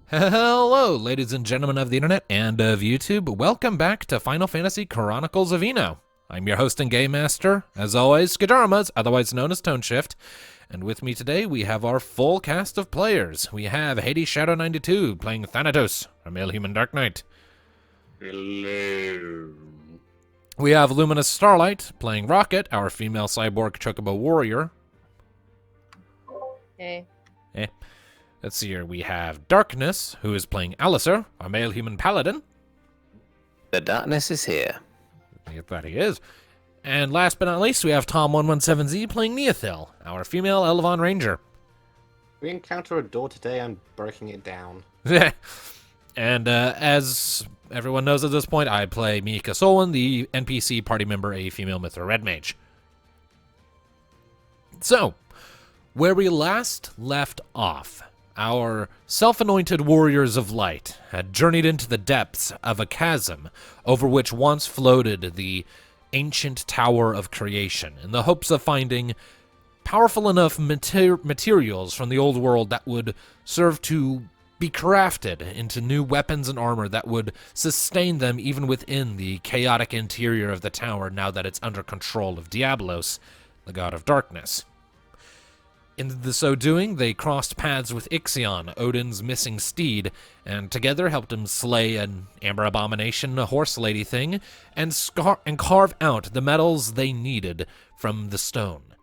Hello, ladies and gentlemen of the internet and of YouTube. Welcome back to Final Fantasy Chronicles of Eno. I'm your host and game master, as always, Skadarmas, otherwise known as Toneshift. And with me today, we have our full cast of players. We have Hades Shadow 92 playing Thanatos, a male human Dark Knight. Hello. We have Luminous Starlight playing Rocket, our female cyborg Chocobo warrior. Hey. Let's see here. We have Darkness, who is playing Alistair, our male human paladin. The darkness is here. That he is. And last but not least, we have Tom117Z playing Neothil, our female Elevon ranger. We encounter a door today. I'm breaking it down. And as everyone knows at this point, I play Mika Solon, the NPC party member, a female Mithra Red Mage. So, where we last left off, our self-anointed warriors of light had journeyed into the depths of a chasm over which once floated the ancient Tower of Creation in the hopes of finding powerful enough materials from the old world that would serve to be crafted into new weapons and armor that would sustain them even within the chaotic interior of the tower now that it's under control of Diablos, the god of darkness. In the so doing, they crossed paths with Ixion, Odin's missing steed, and together helped him slay an amber abomination, a horse lady thing, and carve out the metals they needed from the stone.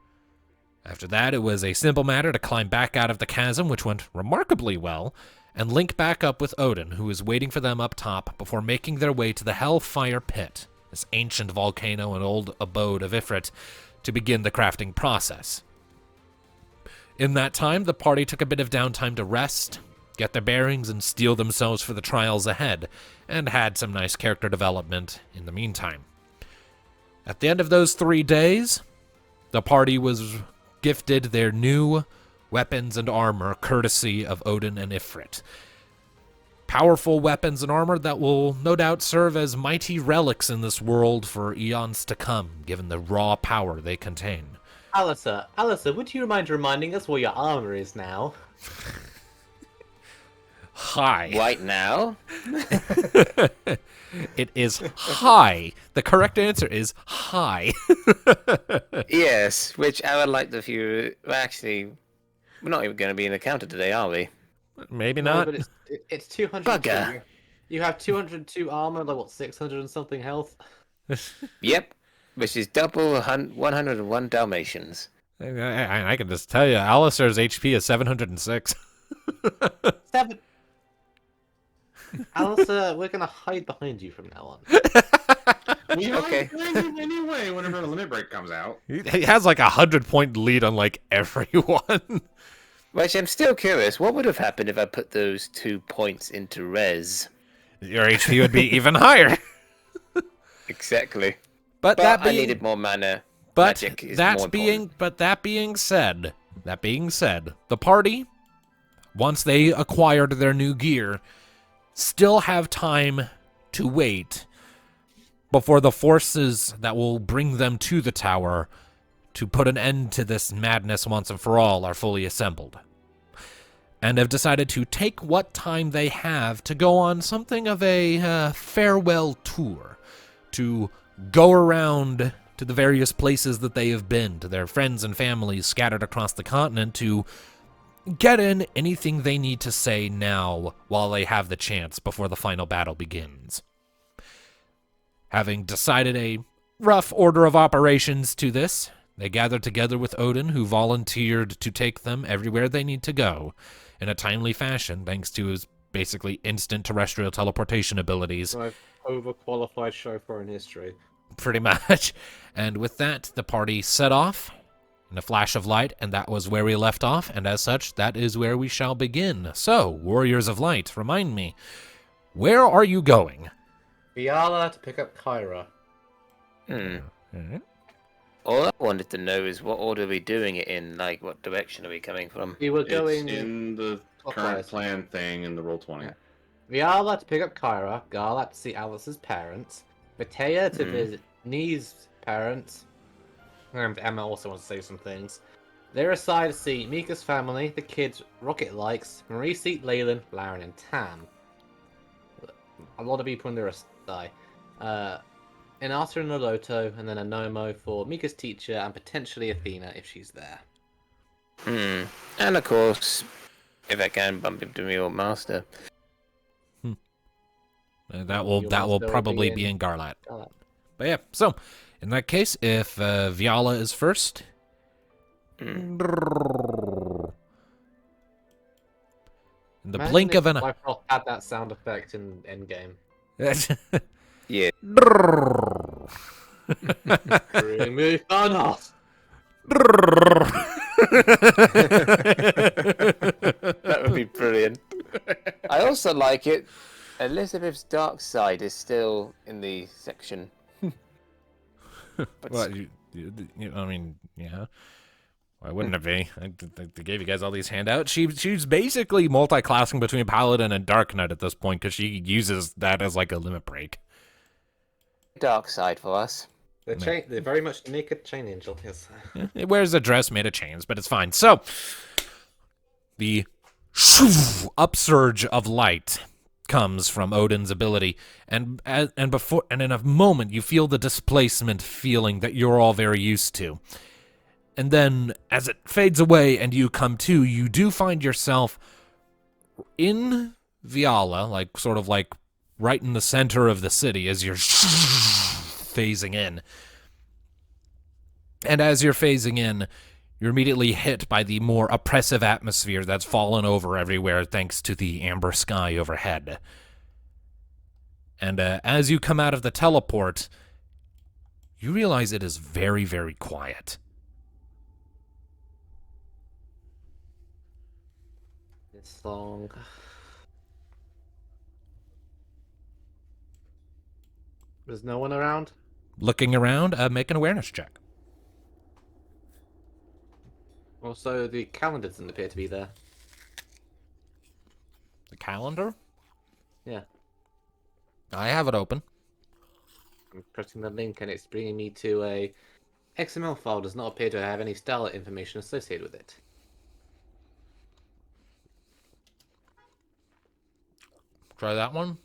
After that, it was a simple matter to climb back out of the chasm, which went remarkably well, and link back up with Odin, who was waiting for them up top before making their way to the Hellfire Pit, this ancient volcano and old abode of Ifrit, to begin the crafting process. In that time, the party took a bit of downtime to rest, get their bearings, and steel themselves for the trials ahead, and had some nice character development in the meantime. At the end of those 3 days, the party was gifted their new weapons and armor courtesy of Odin and Ifrit. Powerful weapons and armor that will no doubt serve as mighty relics in this world for eons to come, given the raw power they contain. Alistair, would you mind reminding us where your armor is now? High. Right now? It is high. The correct answer is high. Yes, which I would like the few. Well, actually, we're not even going to be in the counter today, are we? Maybe No, not. but it's 200. Bugger. You have 202 armor, like what, 600 and something health? Yep. Which is double 101 Dalmatians. I can just tell you, Alistair's HP is 706. 7. Alistair, we're gonna hide behind you from now on. We Okay. are anyway whenever the limit break comes out. He has like a 100-point lead on like everyone. Which I'm still curious, what would have happened if I put those 2 points into res? Your HP would be even higher. Exactly. But But that I being, needed more mana. but Magic is that more being, important. but that being said, the party, once they acquired their new gear, still have time to wait before the forces that will bring them to the tower to put an end to this madness once and for all are fully assembled, and have decided to take what time they have to go on something of a farewell tour, to go around to the various places that they have been, to their friends and families scattered across the continent, to get in anything they need to say now while they have the chance before the final battle begins. Having decided a rough order of operations to this, they gathered together with Odin, who volunteered to take them everywhere they need to go in a timely fashion, thanks to his basically instant terrestrial teleportation abilities. I've overqualified chauffeur in history. Pretty much. And with that, the party set off in a flash of light, and that was where we left off, and as such, that is where we shall begin. So, Warriors of Light, remind me, where are you going? Viala to pick up Kyra. Alright. All I wanted to know is what order are we doing it in? Like, what direction are we coming from? We were It's going in the current clockwise. plan thing in the roll 20. Viala to pick up Kyra, Garlat to see Alice's parents, Matea to Hmm. visit Nee's parents, and Emma also wants to say some things, They're aside to see Mika's family, the kids Rocket likes, Marisi, Leyland, Laren, and Tam. A lot of people in there die. Inata and Noloto, and then a Nomo for Mika's teacher, and potentially Athena if she's there. And of course, if I can bump into my old master. That will probably be in Garlat. Garlat. But yeah, so in that case, if Viala is first, in the blink of an eye. Bifrost had that sound effect in Endgame. Yeah. Bring me Thanos! That would be brilliant. I also like it. Elizabeth's dark side is still in the section. Well, I mean, yeah. Why wouldn't it be? They gave you guys all these handouts. She's basically multi-classing between Paladin and Dark Knight at this point because she uses that as like a limit break. Dark side for us. They're very much naked chain angel, yes. Yeah, it wears a dress made of chains, but it's fine. So, the upsurge of light comes from Odin's ability, and in a moment you feel the displacement feeling that you're all very used to. And then, as it fades away and you come to, you do find yourself in Viala, like sort of like right in the center of the city as you're phasing in. And as you're phasing in, you're immediately hit by the more oppressive atmosphere that's fallen over everywhere thanks to the amber sky overhead. And as you come out of the teleport, you realize it is very, very quiet. This song. There's no one around? Looking around, make an awareness check. Also, the calendar doesn't appear to be there. The calendar? Yeah. I have it open. I'm pressing the link and it's bringing me to a XML file does not appear to have any Starlight information associated with it. Try that one.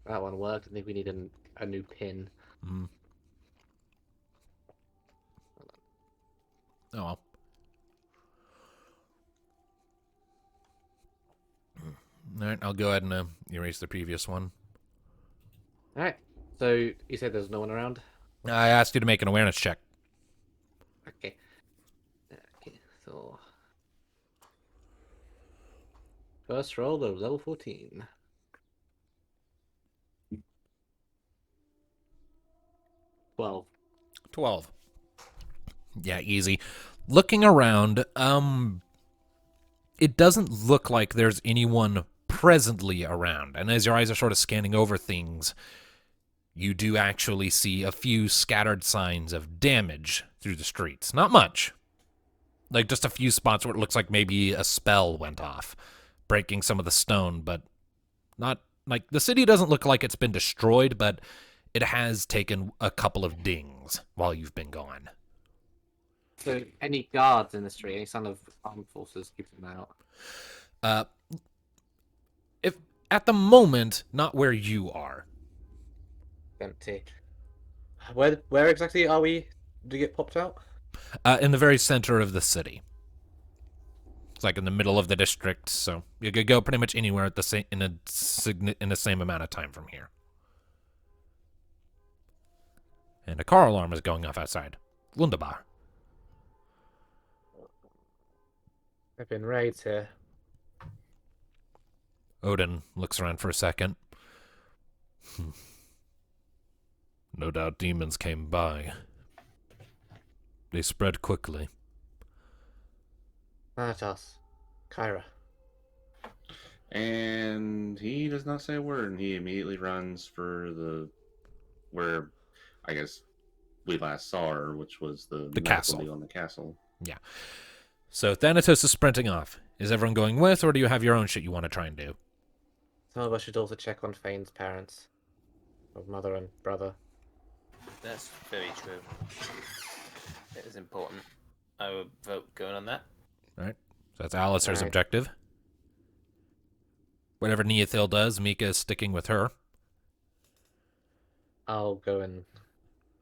That one worked. I think we need a new pin. Mm. Oh well. Alright, I'll go ahead and erase the previous one. Alright. So, you said there's no one around? I asked you to make an awareness check. Okay. Okay, so... First roll of level 14. 12. 12. Yeah, easy. Looking around, it doesn't look like there's anyone presently around. And as your eyes are sort of scanning over things, you do actually see a few scattered signs of damage through the streets. Not much. Like just a few spots where it looks like maybe a spell went off, breaking some of the stone, but not like the city doesn't look like it's been destroyed, but it has taken a couple of dings while you've been gone. So, any guards in the street, any sign of armed forces, keep them out. If at the moment, not where you are. Empty. Where exactly are we? Do you get popped out? In the very center of the city. It's like in the middle of the district, so you could go pretty much anywhere at the same in the same amount of time from here. And a car alarm is going off outside. Wunderbar. I've been raids here. Odin looks around for a second. No doubt demons came by. They spread quickly. Thanatos. Kyra. And he does not say a word, and he immediately runs for where I guess we last saw her, which was the castle. deal in the castle. Yeah. So Thanatos is sprinting off. Is everyone going with, or do you have your own shit you want to try and do? Some of us should also check on Fane's parents. Or mother and brother. That's very true. is important. I would vote going on that. All right. So that's Alistair's Alright. objective. Whatever Neothil does, Mika is sticking with her. I'll go and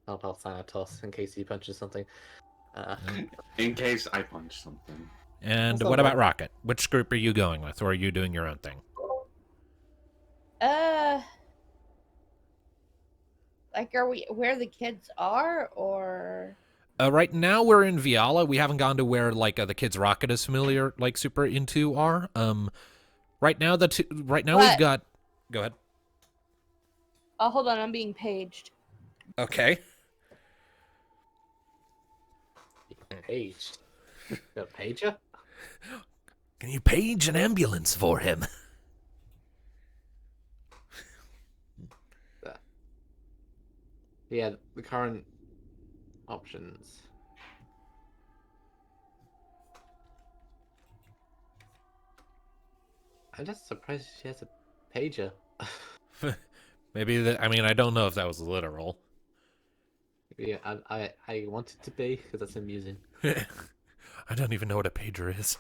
help out Thanatos in case he punches something. In case I punch something. And That's what not about bad. Rocket? Which group are you going with, or are you doing your own thing? Like, are we where the kids are, or? Right now we're in Viala. We haven't gone to where like the kids Rocket is familiar, like super into are. Right now we've What? got. Go ahead. Oh, hold on, I'm being paged. Okay. Paged. The pager? Can you page an ambulance for him? Yeah, the current options. I'm just surprised she has a pager. Maybe I mean I don't know if that was literal. Yeah, I want it to be because that's amusing. I don't even know what a pager is.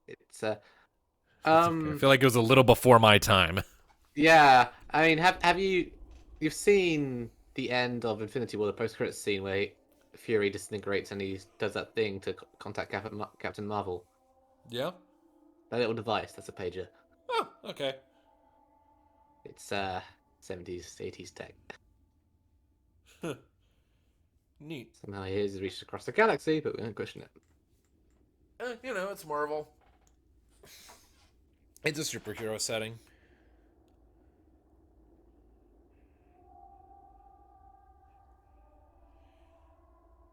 It's I feel like it was a little before my time. yeah. I mean, have you've seen the end of Infinity War, the post-credits scene where Fury disintegrates and he does that thing to contact Captain Marvel? Yeah. That little device, that's a pager. Oh, okay. It's 70s, 80s tech. Neat. Somehow it has reached across the galaxy, but we don't question it. You know, it's Marvel. It's a superhero setting.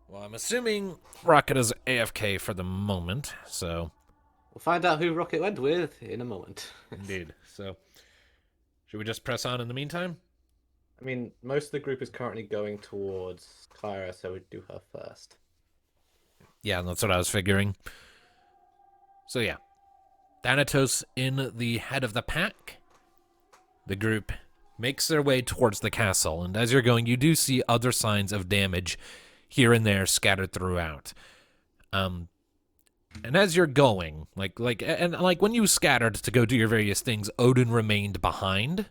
Well, I'm assuming Rocket is AFK for the moment, so... We'll find out who Rocket went with in a moment. Indeed. So, should we just press on in the meantime? I mean, most of the group is currently going towards Clara, so we'd do her first. Yeah, that's what I was figuring. So yeah, Thanatos in the head of the pack. The group makes their way towards the castle, and as you're going, you do see other signs of damage here and there scattered throughout. And as you're going, like when you scattered to go do your various things, Odin remained behind,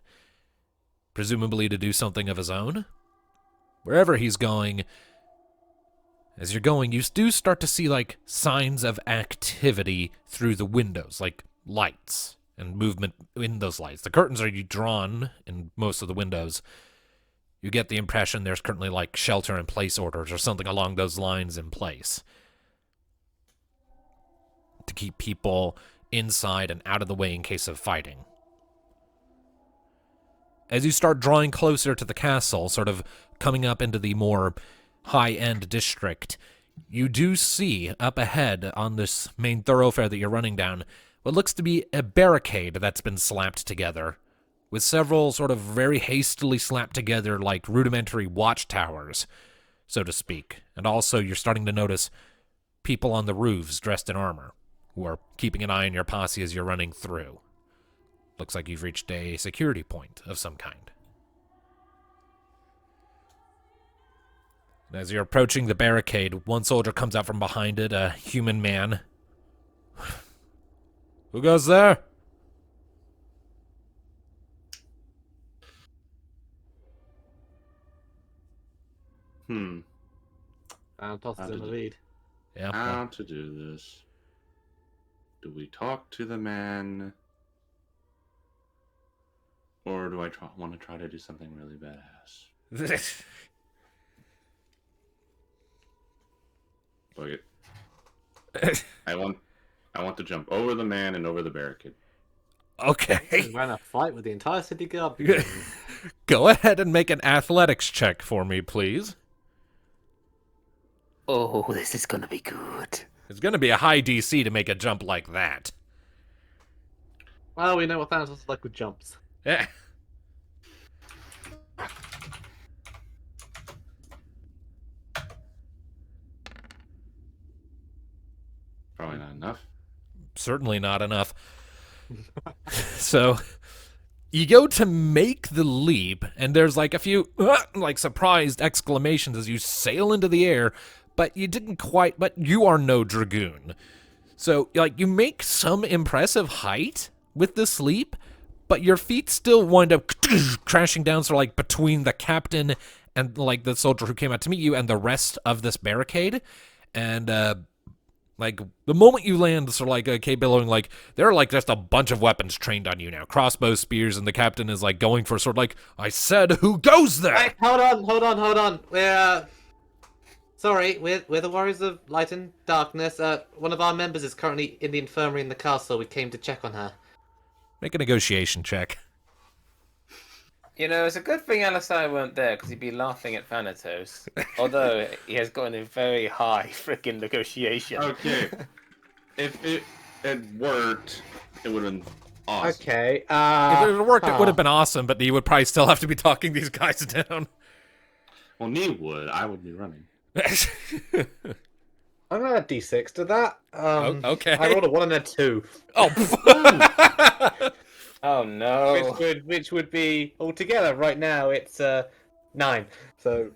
presumably to do something of his own. Wherever he's going, as you're going, you do start to see, like, signs of activity through the windows, like lights and movement in those lights. The curtains are drawn in most of the windows. You get the impression there's currently, like, shelter-in-place orders or something along those lines in place to keep people inside and out of the way in case of fighting. As you start drawing closer to the castle, sort of coming up into the more high-end district, you do see up ahead on this main thoroughfare that you're running down what looks to be a barricade that's been slapped together, with several sort of very hastily slapped together, like rudimentary watchtowers, so to speak. And also you're starting to notice people on the roofs dressed in armor, who are keeping an eye on your posse as you're running through. Looks like you've reached a security point of some kind. As you're approaching the barricade, one soldier comes out from behind it, a human man. Who goes there? Thanatos How is in the did it- lead. Yeah. How to do this? Do we talk to the man? Or do I want to try to do something really badass? Look it. I want to jump over the man and over the barricade. Okay. We're in a fight with the entire city guard. beginning. Go ahead and make an athletics check for me, please. Oh, this is gonna be good. It's going to be a high DC to make a jump like that. Well, we know what Thanatos is like with jumps. Yeah. Probably not enough. Certainly not enough. So, You go to make the leap, and there's like a few like surprised exclamations as you sail into the air, but you didn't quite. But you are no dragoon, so like you make some impressive height with this leap, but your feet still wind up crashing down, sort of like between the captain and like the soldier who came out to meet you and the rest of this barricade, and like, the moment you land, sort of like, okay, billowing, like, there are, like, just a bunch of weapons trained on you now. Crossbow, spears, and the captain is, like, going for sort of like, I said, who goes there? Wait, hold on. We're, sorry, we're the Warriors of Light and Darkness. One of our members is currently in the infirmary in the castle. We came to check on her. Make a negotiation check. You know, it's a good thing Alisai weren't there, because he'd be laughing at Thanatos. Although, he has gotten a very high freaking negotiation. Okay. If it had worked, it would have been awesome. Okay, If it had worked, it would have been awesome, but you would probably still have to be talking these guys down. Well, Neil would. I would be running. I'm gonna add D6 to that. Okay. I rolled a 1 and a 2. Oh, Oh no. Which would be, altogether, right now, it's 9. So,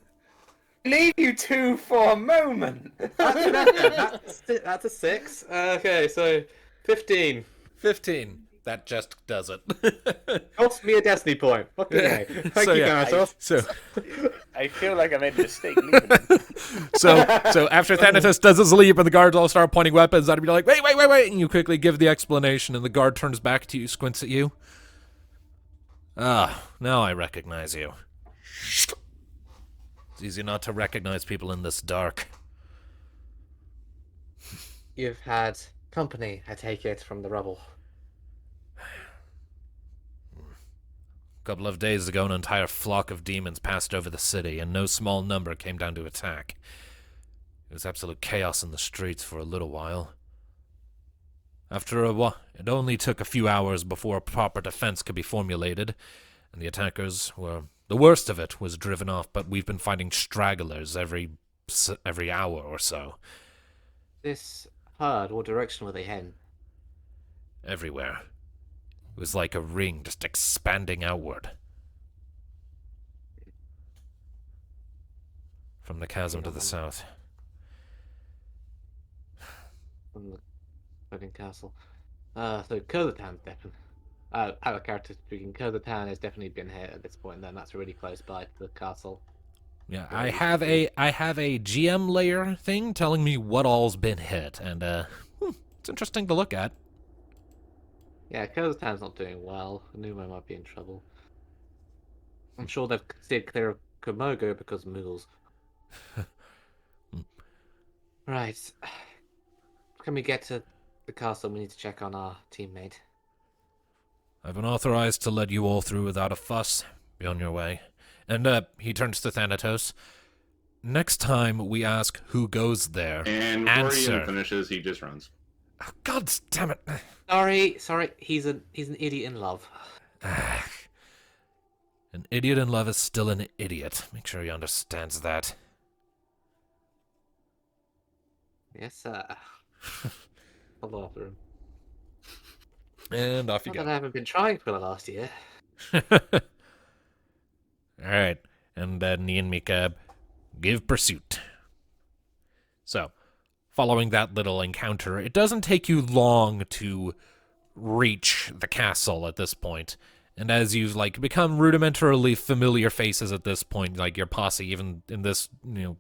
Leave you two for a moment. that's a 6. Okay, so 15. 15. That just does it. Cost me a destiny point. Fucking A. Thank So, you, yeah, Thanatos. So, I feel like I made a mistake leaving him. so after Thanatos does his leap and the guards all start pointing weapons, I'd be like, wait, and you quickly give the explanation, and the guard turns back to you, squints at you. Ah, now I recognize you. It's easy not to recognize people in this dark. You've had company, I take it, from the rubble. A couple of days ago, an entire flock of demons passed over the city, and no small number came down to attack. It was absolute chaos in the streets for a little while. After a while, it only took a few hours before a proper defense could be formulated, and the attackers were... The worst of it was driven off, but we've been finding stragglers every hour or so. This herd, what direction were they heading? Everywhere. It was like a ring just expanding outward. From the chasm to the south. From the fucking castle. So Kurzatan's definitely... out of character speaking, Kurzatan has definitely been hit at this point, then that's really close by to the castle. Yeah, I have a GM layer thing telling me what all's been hit, and it's interesting to look at. Yeah, Kurzatan's not doing well. Numo might be in trouble. I'm sure they've stayed clear of Komogo because of Moogles. Right. Can we get to the castle? We need to check on our teammate. I've been authorized to let you all through without a fuss. Be on your way. And he turns to Thanatos. Next time we ask who goes there, And before he answer. even finishes, he just runs. Oh, God damn it. Sorry, he's an idiot in love. An idiot in love is still an idiot. Make sure he understands that. Yes, sir. Follow after him. And off you Not go. that I haven't been trying for the last year. Alright, and then Ian Mika, give pursuit. So, following that little encounter, it doesn't take you long to reach the castle at this point. And as you've, like, become rudimentarily familiar faces at this point, like your posse, even in this,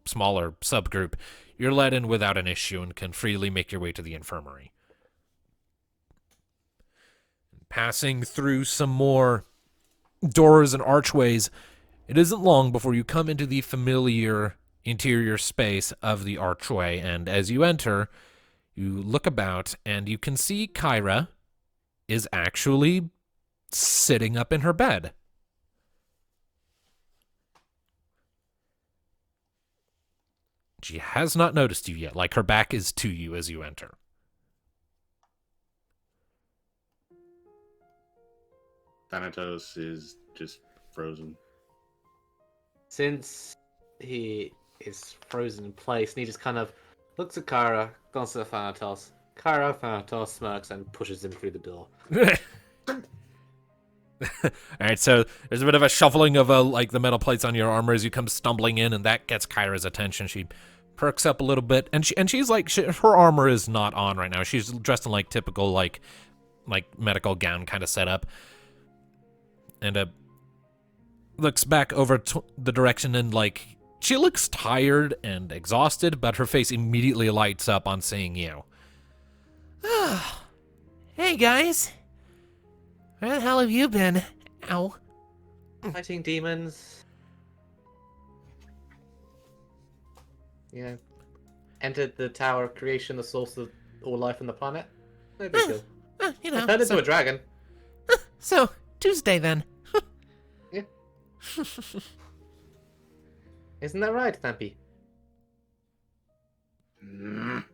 smaller subgroup, you're let in without an issue and can freely make your way to the infirmary. Passing through some more doors and archways, it isn't long before you come into the familiar interior space of the archway, and as you enter, you look about, and you can see Kyra is actually sitting up in her bed. She has not noticed you yet, like her back is to you as you enter. Thanatos is just frozen. Since he is frozen in place, and he just kind of looks at Kyra, glances at Thanatos. Thanatos smirks and pushes him through the door. All right, so there's a bit of a shuffling of like the metal plates on your armor as you come stumbling in, and that gets Kyra's attention. She perks up a little bit, and she's like, her armor is not on right now. She's dressed in like typical like medical gown kind of setup, and looks back over the direction and like she looks tired and exhausted, but her face immediately lights up on seeing you. Hey guys. Where the hell have you been? Ow. Fighting demons. You know, entered the Tower of Creation, the source of all life on the planet. No big deal. You I know. turned into a dragon. So, Tuesday then. Yeah. Isn't that right, Stampy? Mm.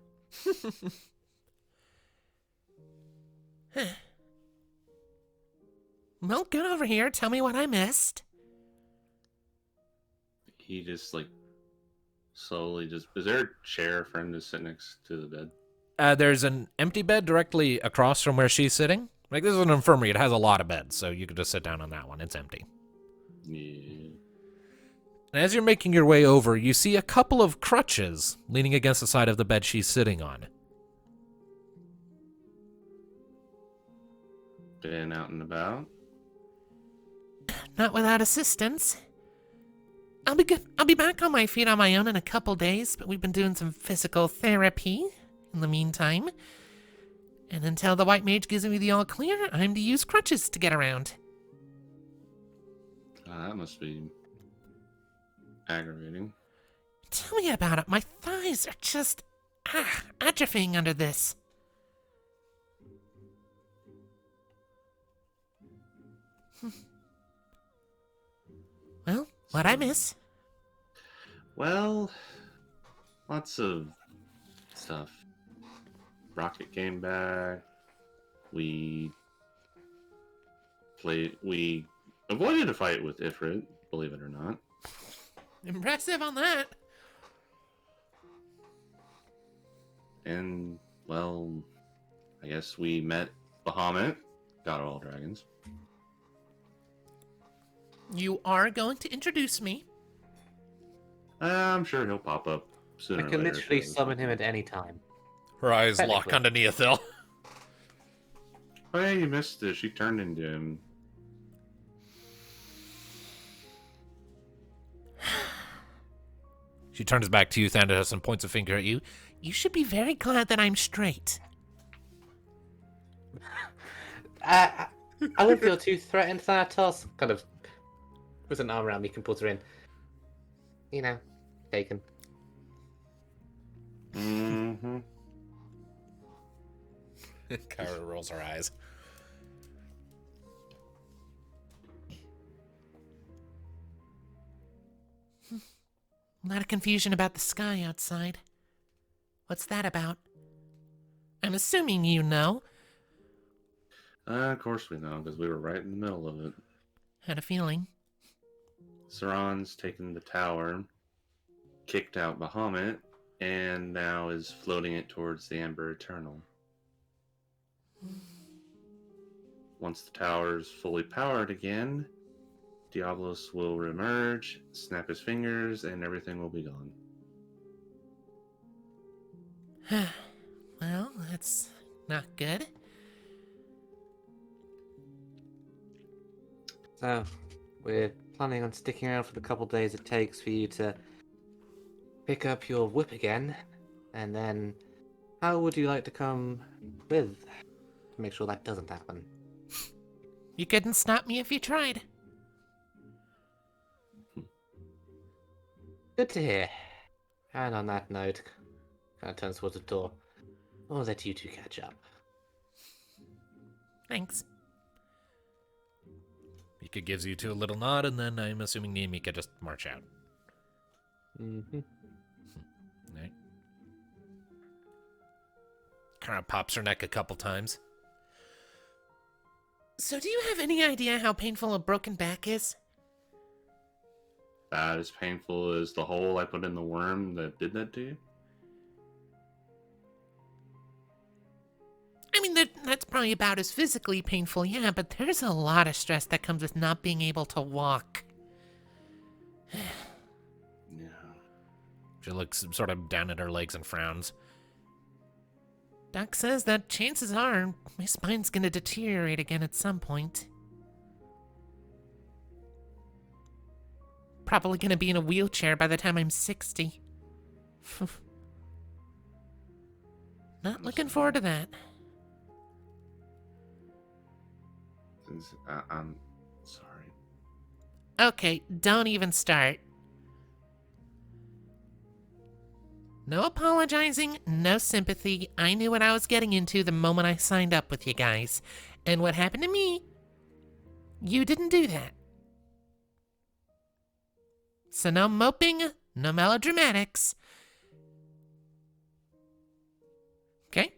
Well, get over here. Tell me what I missed. He just like slowly just. Is there a chair for him to sit next to the bed? There's an empty bed directly across from where she's sitting. Like, this is an infirmary. It has a lot of beds, so you could just sit down on that one. It's empty. Yeah. And as you're making your way over, you see a couple of crutches leaning against the side of the bed she's sitting on. Been out and about. Not without assistance. I'll be back on my feet on my own in a couple days, but we've been doing some physical therapy in the meantime. And until the white mage gives me the all clear, I'm to use crutches to get around. That must be aggravating. Tell me about it. My thighs are just atrophying under this. Well, what'd I miss? Well, lots of stuff. Rocket came back. We avoided a fight with Ifrit, believe it or not. Impressive on that. And, well, I guess we met Bahamut, god of all dragons. You are going to introduce me. I'm sure he'll pop up I sooner or can later. literally summon him at any time. Her eyes lock onto Neothil. Oh, yeah, you missed it. She turned into him. She turns back to you, Thanatos, and points a finger at you. You should be very glad that I'm straight. I wouldn't feel too threatened, Thanatos. Kind of puts an arm around me, can put her in. You know, taken. Mm-hmm. Kyra rolls her eyes. A lot of confusion about the sky outside. What's that about? I'm assuming you know. Of course we know, because we were right in the middle of it. Had a feeling. Saran's taken the tower, kicked out Bahamut, and now is floating it towards the Amber Eternal. Once the tower is fully powered again, Diablos will reemerge, snap his fingers, and everything will be gone. Well, that's not good. So, we're planning on sticking around for the couple days it takes for you to pick up your whip again, and then how would you like to come with to make sure that doesn't happen? You couldn't stop me if you tried. Good to hear. And on that note, kind of turns towards the door. I'll let you two catch up. Thanks. Mika gives you two a little nod, and then I'm assuming me and Mika just march out. Mm-hmm. Right. Kind of pops her neck a couple times. So do you have any idea how painful a broken back is? About as painful as the hole I put in the worm that did that to you? I mean, that's probably about as physically painful, yeah, but there's a lot of stress that comes with not being able to walk. Yeah. She looks sort of down at her legs and frowns. Doc says that chances are my spine's gonna deteriorate again at some point. Probably gonna be in a wheelchair by the time I'm 60. Not looking forward to that. I'm sorry. Okay, don't even start. No apologizing, no sympathy. I knew what I was getting into the moment I signed up with you guys. And what happened to me, you didn't do that. So no moping, no melodramatics. Okay?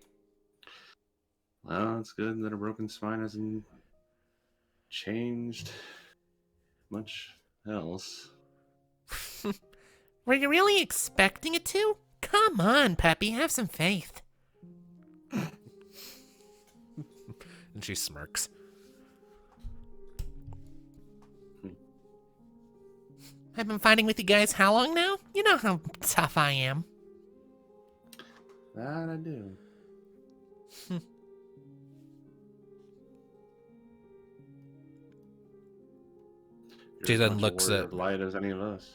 Well, it's good that a broken spine hasn't changed much else. Were you really expecting it to? Come on, Peppy, have some faith. And she smirks. I've been fighting with you guys how long now? You know how tough I am. That I do. She You're as then much a looks warrior at- of light as any of us.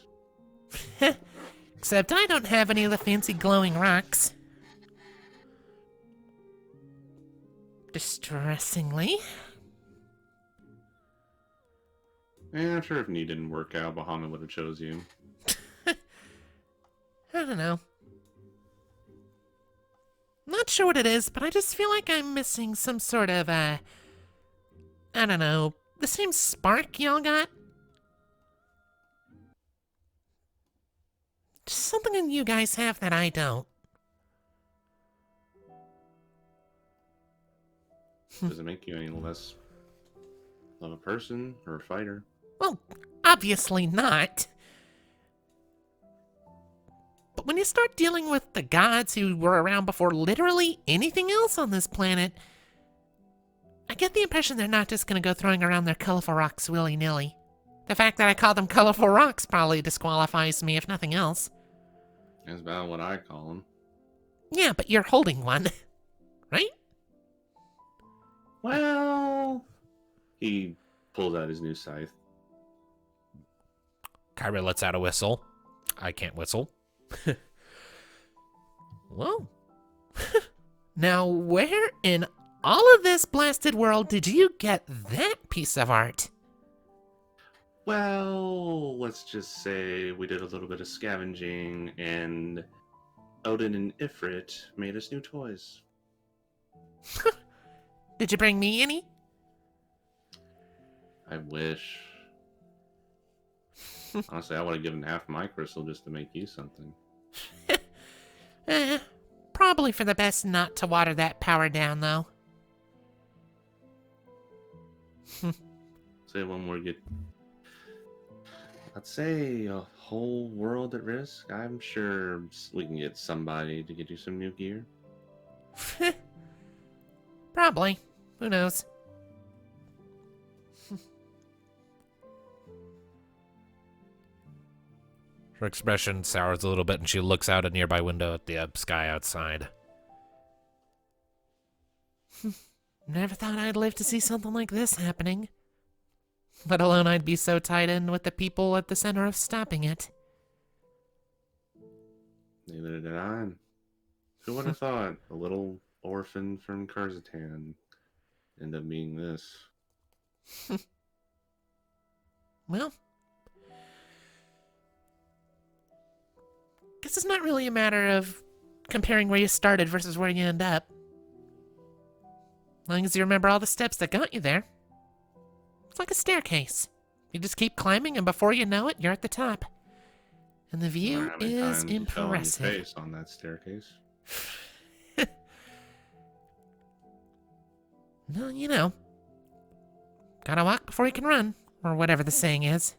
Except I don't have any of the fancy glowing rocks. Distressingly. Yeah, I'm sure if knee didn't work out, Bahamut would have chose you. I don't know. Not sure what it is, but I just feel like I'm missing some sort of, I don't know, the same spark y'all got? Just something in you guys have that I don't. Does it make you any less of a person or a fighter? Well, obviously not. But when you start dealing with the gods who were around before literally anything else on this planet, I get the impression they're not just going to go throwing around their colorful rocks willy-nilly. The fact that I call them colorful rocks probably disqualifies me, if nothing else. That's about what I call them. Yeah, but you're holding one, right? Well, he pulls out his new scythe. Kyra lets out a whistle. I can't whistle. Whoa. Now, where in all of this blasted world did you get that piece of art? Well, let's just say we did a little bit of scavenging, and Odin and Ifrit made us new toys. Did you bring me any? I wish. Honestly, I would have given half my crystal just to make you something. Probably for the best not to water that power down, though. Say when we get, let's say, a whole world at risk, I'm sure we can get somebody to get you some new gear. Probably. Who knows? Her expression sours a little bit and she looks out a nearby window at the sky outside. Never thought I'd live to see something like this happening. Let alone I'd be so tied in with the people at the center of stopping it. Neither did I. Who would have thought a little orphan from Karzatan end up being this? Well, guess it's not really a matter of comparing where you started versus where you end up. As long as you remember all the steps that got you there. It's like a staircase. You just keep climbing, and before you know it, you're at the top. And the view How many is times you fell on your impressive. face on that staircase? Well, you know. Gotta walk before you can run, or whatever the saying is.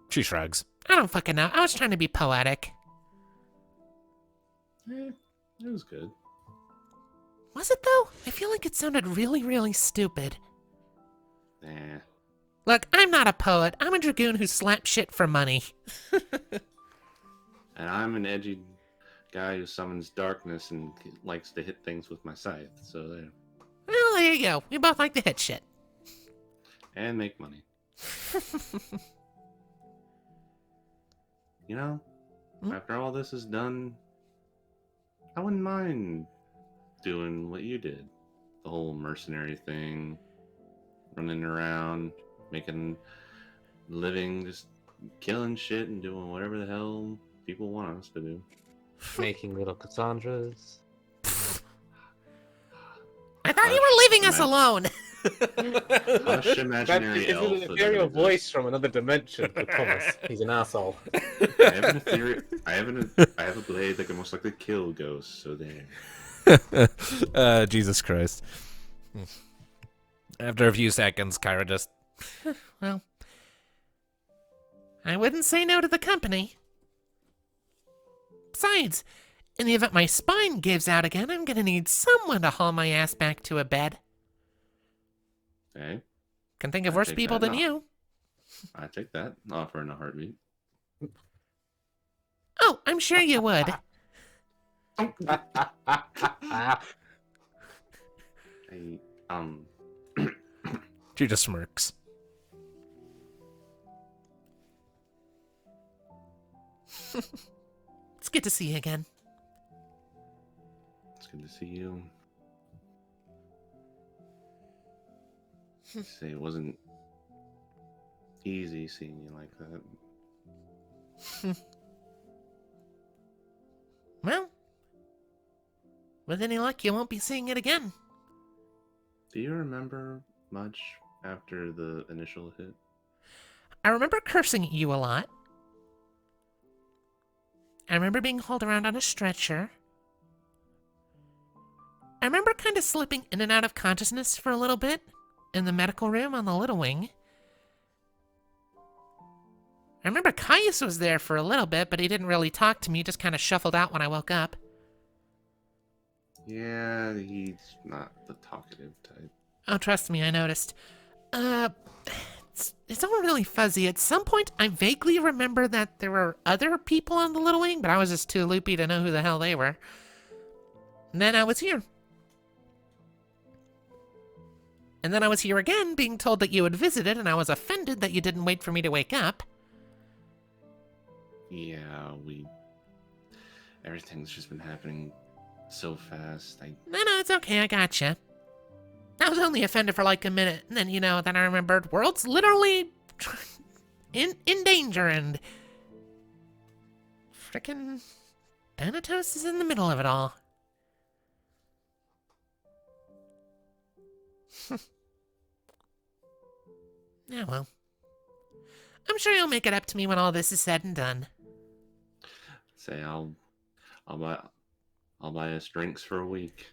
She shrugs. I don't fucking know. I was trying to be poetic. It was good. Was it, though? I feel like it sounded really, really stupid. Nah. Look, I'm not a poet. I'm a dragoon who slaps shit for money. And I'm an edgy guy who summons darkness and likes to hit things with my scythe. So there. Well, there you go. We both like to hit shit. And make money. You know, after all this is done, I wouldn't mind doing what you did. The whole mercenary thing, running around, making a living, just killing shit and doing whatever the hell people want us to do. Making little Cassandras. I thought you were leaving us alone. Hush, imaginary elf. It's an ethereal voice from another dimension for Thomas. He's an asshole. I have an ethereal. I have a blade that can most likely kill ghosts. So there. Jesus Christ. After a few seconds, Kyra just... Well, I wouldn't say no to the company. Besides, in the event my spine gives out again, I'm gonna need someone to haul my ass back to a bed. Hey, Can think of I worse take people that than off. you. I take that offer in a heartbeat. Oh, I'm sure you would. She just smirks. It's good to see you again. It's good to see you. Say it wasn't easy seeing you like that. Well, with any luck, you won't be seeing it again. Do you remember much after the initial hit? I remember cursing at you a lot. I remember being hauled around on a stretcher. I remember kind of slipping in and out of consciousness for a little bit in the medical room on the Little Wing. I remember Caius was there for a little bit, but he didn't really talk to me, just kind of shuffled out when I woke up. Yeah, he's not the talkative type. Oh, trust me, I noticed. It's all really fuzzy. At some point, I vaguely remember that there were other people on the Little Wing, but I was just too loopy to know who the hell they were. And then I was here. And then I was here again, being told that you had visited, and I was offended that you didn't wait for me to wake up. Yeah, everything's just been happening so fast. No, it's okay, I gotcha. I was only offended for like a minute, and then, then I remembered world's literally in danger, and frickin' Thanatos is in the middle of it all. Yeah, well. I'm sure you'll make it up to me when all this is said and done. Say I'll buy us drinks for a week.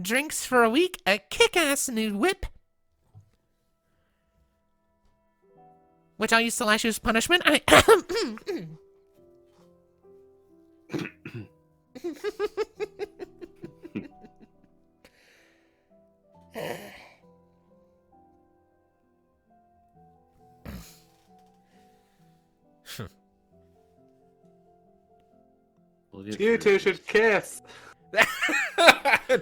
Drinks for a week, a kick-ass new whip, which I'll use to lash you as punishment. You two should kiss.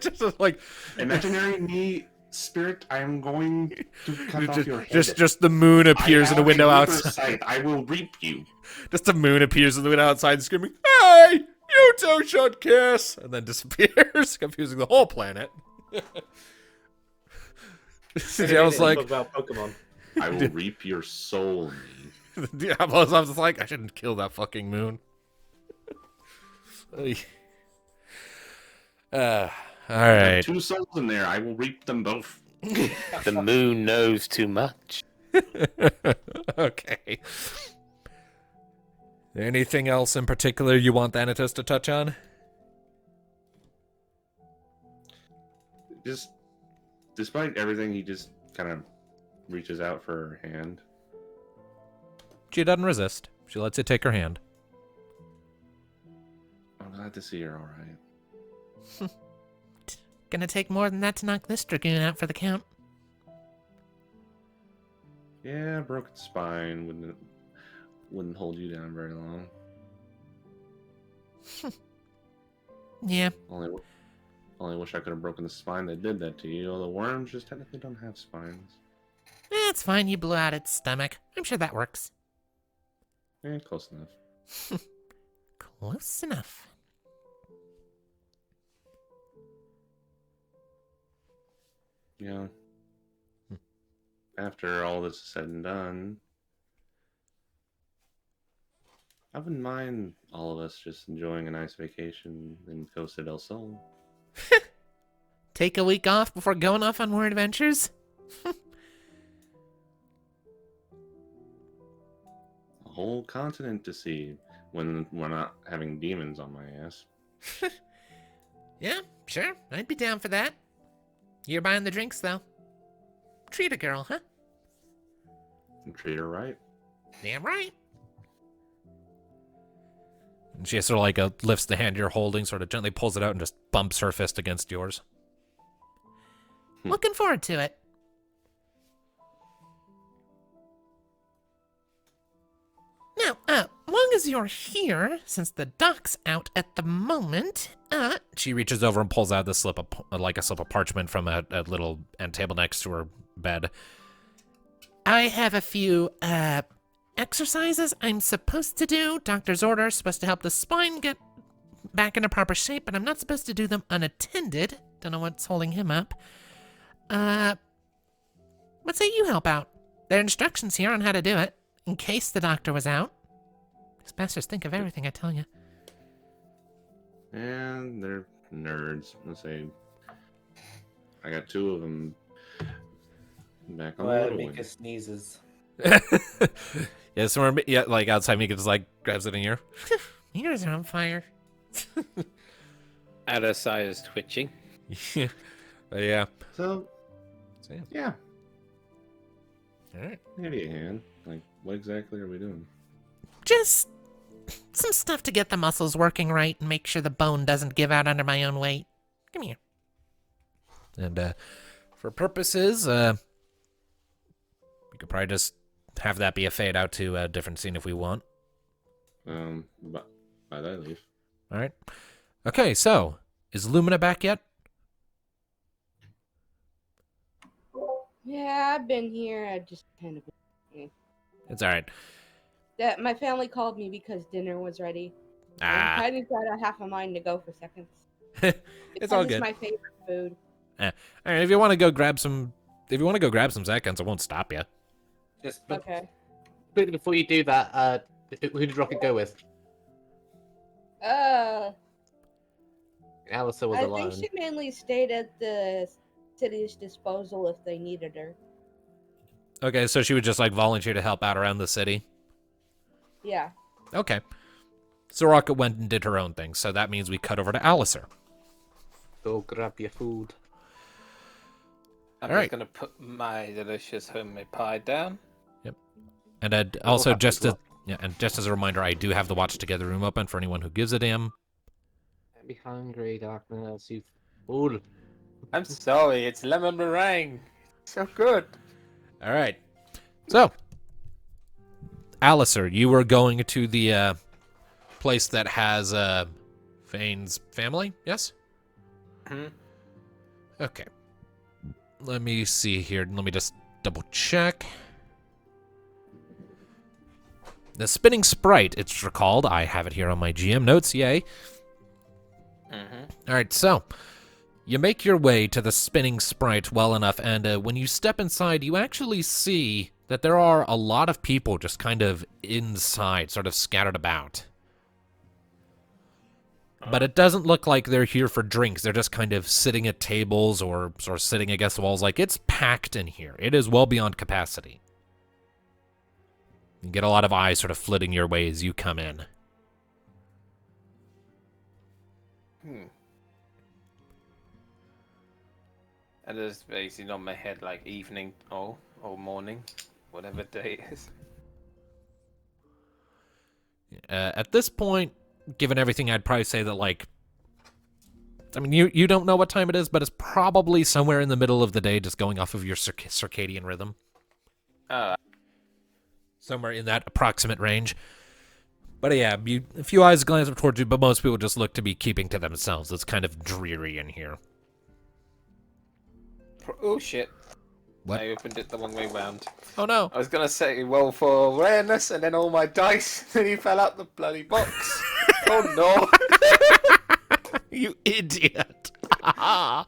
Just like imaginary me spirit. I am going to cut off your head. Just the moon appears in the window outside. I will reap you. Just the moon appears in the window outside, screaming, "Hey, you two should kiss!" and then disappears, confusing the whole planet. Diablo's like, about Pokemon. I will reap your soul, me. Diablo's just like, I shouldn't kill that fucking moon. All right. 2 souls in there. I will reap them both. The moon knows too much. Okay. Anything else in particular you want Thanatos to touch on? Just, despite everything, he just kind of reaches out for her hand. She doesn't resist. She lets it take her hand. I'm glad to see you're all right. Gonna take more than that to knock this dragoon out for the count. Yeah, broken spine wouldn't hold you down very long. Yeah, Only wish I could have broken the spine that did that to you. Although worms just technically don't have spines. it's fine. You blew out its stomach. I'm sure that works. Close enough. Close enough. Yeah. After all this is said and done, I wouldn't mind all of us just enjoying a nice vacation in Costa del Sol. Take a week off before going off on more adventures? A whole continent to see when we're not having demons on my ass. Yeah, sure. I'd be down for that. You're buying the drinks, though. Treat a girl, huh? And treat her right. Damn right. And she sort of like lifts the hand you're holding, sort of gently pulls it out, and just bumps her fist against yours. Looking forward to it. Now, long as you're here, since the dock's out at the moment, She reaches over and pulls out the slip of a slip of parchment from a little end table next to her bed. I have a few, exercises I'm supposed to do. Doctor's order, supposed to help the spine get back into proper shape, but I'm not supposed to do them unattended. Don't know what's holding him up. What say you help out? There are instructions here on how to do it, in case the doctor was out. These bastards think of everything, I tell you. And they're nerds. Let's say I got two of them back on the Well, little Mika one. sneezes. Yeah, somewhere, yeah, like outside, Mika just like grabs it in here. Ears are on fire. Alasai is twitching. Yeah. So, So, yeah. yeah, All right. give you a hand. Like, what exactly are we doing? Just some stuff to get the muscles working right and make sure the bone doesn't give out under my own weight. Come here. And for purposes, we could probably just have that be a fade out to a different scene if we want. But by that leave. All right. Okay, so is Lumina back yet? Yeah, I've been here. I just kind of. It's all right. That my family called me because dinner was ready. Ah, I just got a half a mind to go for seconds. it's all It's good. my favorite food. All right, if you want to go grab some seconds, I won't stop you. Just Okay. but before you do that, who did Rocket go with? Alistair was I alone. think she mainly stayed at the city's disposal if they needed her. Okay, so she would just like volunteer to help out around the city. Yeah. Okay. So Rocket went and did her own thing, so that means we cut over to Alistair. Go grab your food. I'm All just right. gonna put my delicious homemade pie down. And also have to just as as just as a reminder, I do have the Watch Together room open for anyone who gives a damn. Don't be hungry, darkness, you fool. I'm sorry, it's lemon meringue. So good. All right. So, Alistair, you were going to the place that has Fane's family, yes? Hmm. Okay. Let me see here. Let me just double check. The Spinning Sprite, it's recalled. I have it here on my GM notes, yay. Mm-hmm. All right, so you make your way to the Spinning Sprite well enough, and when you step inside, you actually see that there are a lot of people just kind of inside, sort of scattered about. But it doesn't look like they're here for drinks. They're just kind of sitting at tables or sort of sitting against the walls. Like, it's packed in here. It is well beyond capacity. You get a lot of eyes sort of flitting your way as you come in. And there's basically on my head like evening or morning, whatever day it is. At this point, given everything, I'd probably say that, like, I mean, you don't know what time it is, but it's probably somewhere in the middle of the day, just going off of your circadian rhythm. Somewhere in that approximate range. But yeah, a few eyes glance up towards you, but most people just look to be keeping to themselves. It's kind of dreary in here. Oh shit. What? I opened it the wrong way round. Oh no. I was gonna say roll for awareness, and then all my dice, then he fell out the bloody box. Oh no. You idiot. I'm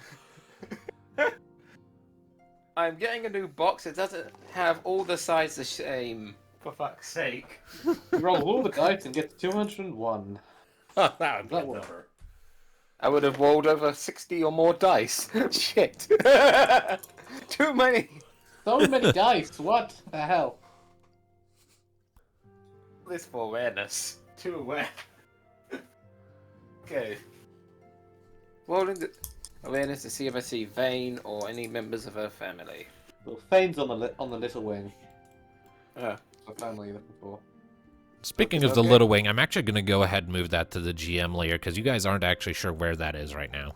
getting a new box. It doesn't have all the sides the same. For fuck's sake. You roll all the dice and get 201. Oh, that would be That a one. number. I would have rolled over 60 or more dice. Shit. Too many. So many dice. What the hell? This for awareness. Too aware. Okay. Rolling the awareness to see if I see Vane or any members of her family. Well, Fane's on the little wing. Oh. The family you're looking for. Speaking Okay, of the okay. Little Wing, I'm actually going to go ahead and move that to the GM layer, because you guys aren't actually sure where that is right now.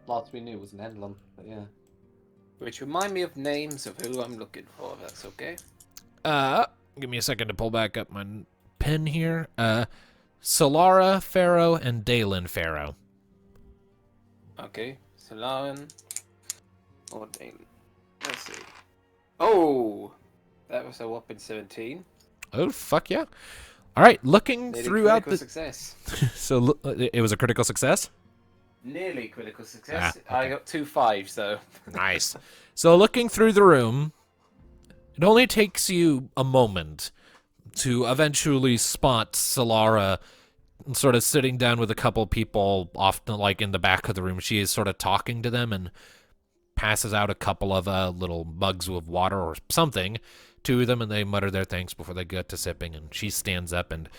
Last we knew was an emblem, but yeah. Which remind me of names of who I'm looking for, if that's okay. Give me a second to pull back up my pen here. Solara Pharaoh and Dalen Pharaoh. Okay. Solaran or Dane. Let's see. Oh! That was a whopping 17. Oh, fuck yeah. All right, looking Nearly throughout critical the... success. So it was a critical success? Nearly critical success. Ah, I okay. got 2 5s though. Nice. So looking through the room, it only takes you a moment to eventually spot Solara sort of sitting down with a couple people, often like in the back of the room. She is sort of talking to them and passes out a couple of little mugs of water or something to them, and they mutter their thanks before they get to sipping, and she stands up, and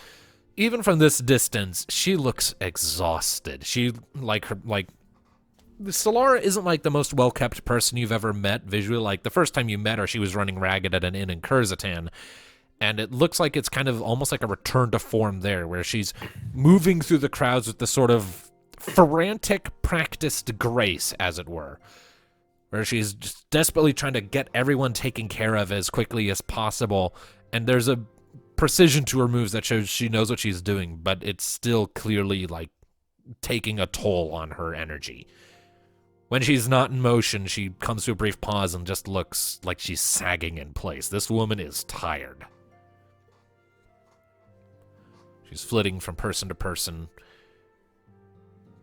even from this distance, she looks exhausted. Solara isn't like the most well-kept person you've ever met visually. Like the first time you met her, she was running ragged at an inn in Kurzatan, and it looks like it's kind of almost like a return to form there, where she's moving through the crowds with the sort of frantic, practiced grace, as it were, where she's just desperately trying to get everyone taken care of as quickly as possible, and there's a precision to her moves that shows she knows what she's doing, but it's still clearly, like, taking a toll on her energy. When she's not in motion, she comes to a brief pause and just looks like she's sagging in place. This woman is tired. She's flitting from person to person,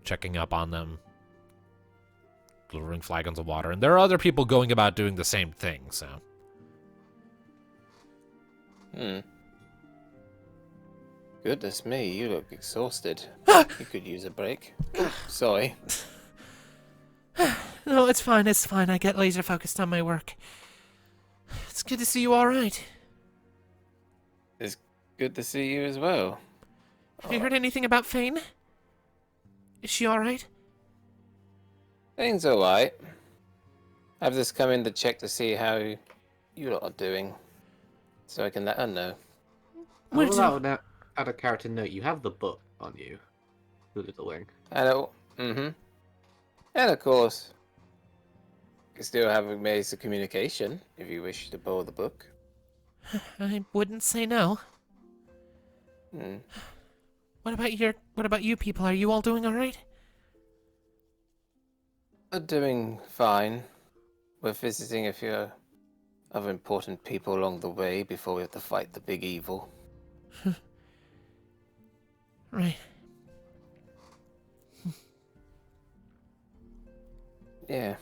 checking up on them, delivering flagons of water, and there are other people going about doing the same thing, so... Goodness me, you look exhausted. You could use a break. Sorry. No, it's fine, it's fine. I get laser focused on my work. It's good to see you all right. It's good to see you as well. Have you heard anything about Fane? Is she all right? Things alright. I've just come in to check to see how you lot are doing, so I can let her know. Where Add a character note. You have the book on you, the little wing. Hello. And of course, you can still have a means of communication if you wish to borrow the book. I wouldn't say no. What about you people? Are you all doing all right? We're doing fine. We're visiting a few other important people along the way before we have to fight the big evil. Right. Yeah.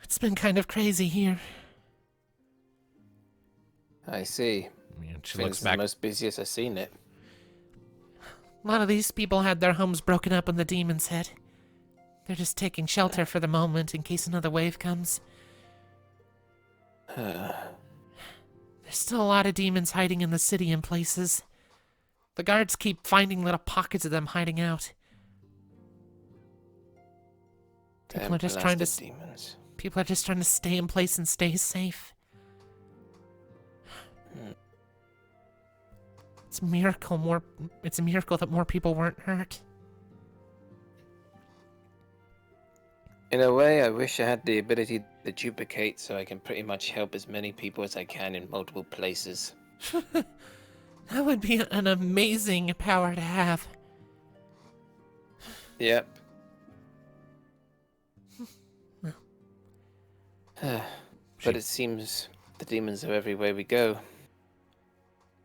It's been kind of crazy here. I see. And she Things looks the back. most busiest I've seen it. A lot of these people had their homes broken up when the demons hit. They're just taking shelter for the moment in case another wave comes. There's still a lot of demons hiding in the city in places. The guards keep finding little pockets of them hiding out. People are just trying to demons. People are just trying to stay in place and stay safe. It's a miracle. It's a miracle that more people weren't hurt. In a way, I wish I had the ability to duplicate so I can pretty much help as many people as I can in multiple places. That would be an amazing power to have. Yep. Well. But it seems the demons are everywhere we go.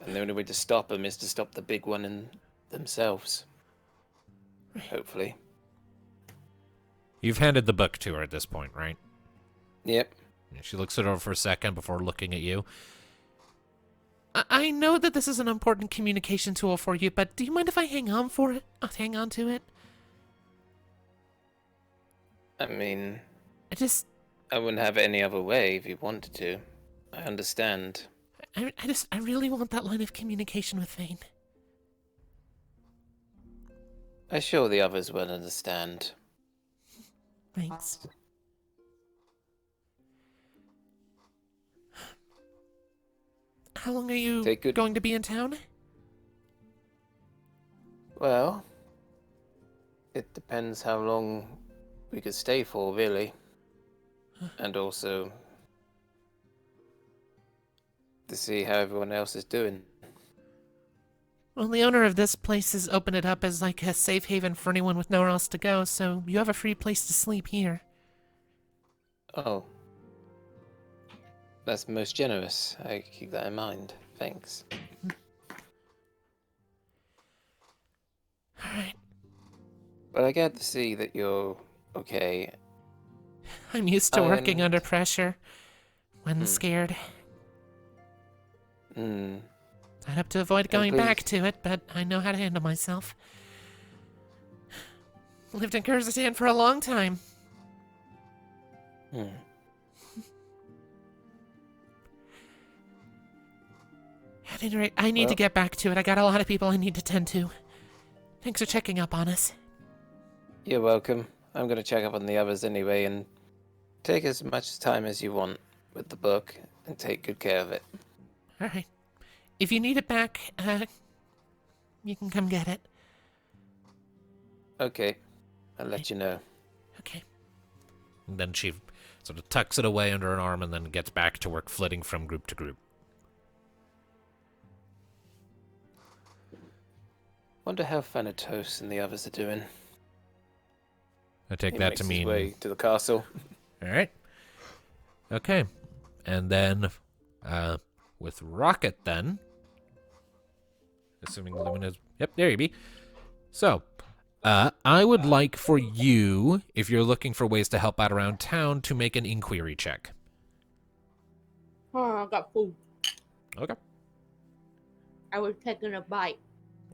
And the only way to stop them is to stop the big one in themselves. Hopefully. You've handed the book to her at this point, right? Yep. She looks it over for a second before looking at you. I know that this is an important communication tool for you, but do you mind if I hang on for it? I'll hang on to it. I mean, I wouldn't have it any other way if you wanted to. I understand. I really want that line of communication with Vane. I'm sure the others will understand. Thanks. How long are you going to be in town? Well, it depends how long we could stay for, really. And also to see how everyone else is doing. Well, the owner of this place has opened it up as like a safe haven for anyone with nowhere else to go, so you have a free place to sleep here. Oh. That's most generous. I keep that in mind. Thanks. Alright. But I get to see that you're okay. I'm used to working under pressure when scared. I'd have to avoid going back to it, but I know how to handle myself. Lived in Kyrgyzstan for a long time. At any rate, I need to get back to it. I got a lot of people I need to tend to. Thanks for checking up on us. You're welcome. I'm going to check up on the others anyway and take as much time as you want with the book and take good care of it. Alright. If you need it back, you can come get it. Okay. I'll let you know. Okay. And then she sort of tucks it away under an arm and then gets back to work flitting from group to group. Wonder how Thanatos and the others are doing. I take He that makes to his mean... way to the castle. Alright. Okay. And then, with Rocket then... Assuming Lumina's... Yep, there you be. So, I would like for you, if you're looking for ways to help out around town, to make an inquiry check. Oh, I got food. Okay. I was taking a bite.